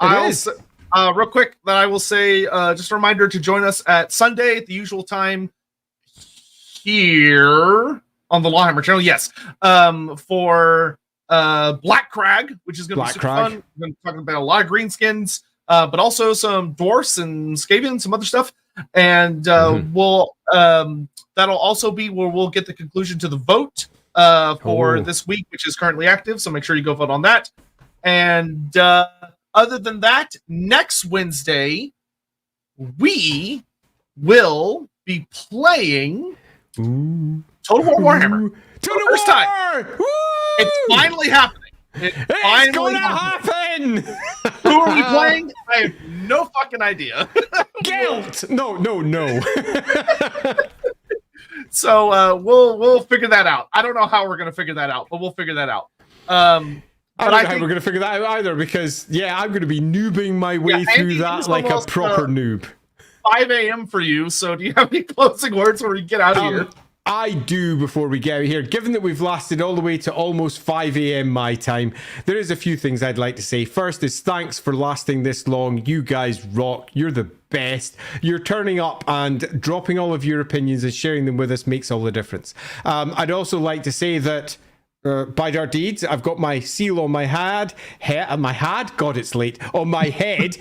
real quick, that I will say, just a reminder to join us at Sunday at the usual time here on the LAWhammer channel. Yes, for Black Crag, which is going to be super fun. We're going to be talking about a lot of greenskins, but also some dwarfs and Skaven, some other stuff. And we'll that'll also be where we'll get the conclusion to the vote for this week, which is currently active. So make sure you go vote on that. And other than that, next Wednesday, we will be playing Total War Warhammer.
Total War!
First time.
Woo!
It's finally happening. It's
gonna happen!
Who are we playing? I have no fucking idea.
Guilt! No.
So we'll figure that out. I don't know how we're gonna figure that out, but we'll figure that out.
I don't know how we're gonna figure that out either, because I'm gonna be noobing my way through that like a proper noob.
5 a.m. for you. So do you have any closing words before we get out of here?
I do, before we get out of here. Given that we've lasted all the way to almost 5 a.m. my time, there is a few things I'd like to say. First is thanks for lasting this long. You guys rock. You're the best. You're turning up and dropping all of your opinions and sharing them with us makes all the difference. I'd also like to say that by our deeds, I've got my seal on my head. God, it's late. On my head.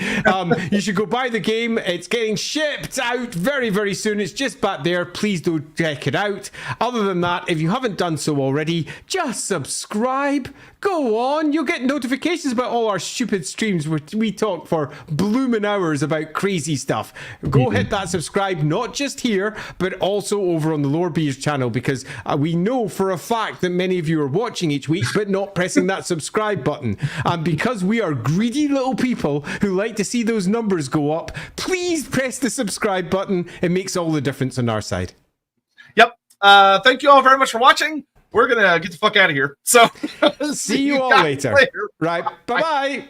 You should go buy the game. It's getting shipped out very, very soon. It's just back there. Please do check it out. Other than that, if you haven't done so already, just subscribe. Go on. You'll get notifications about all our stupid streams where we talk for blooming hours about crazy stuff. Go hit that subscribe, not just here, but also over on the Loremaster's channel, because we know for a fact that many of you are watching each week but not pressing that subscribe button, and because we are greedy little people who like to see those numbers go up, please press the subscribe button. It makes all the difference on our side.
Yep. Thank you all very much for watching. We're gonna get the fuck out of here, so
see you all later. Right, bye.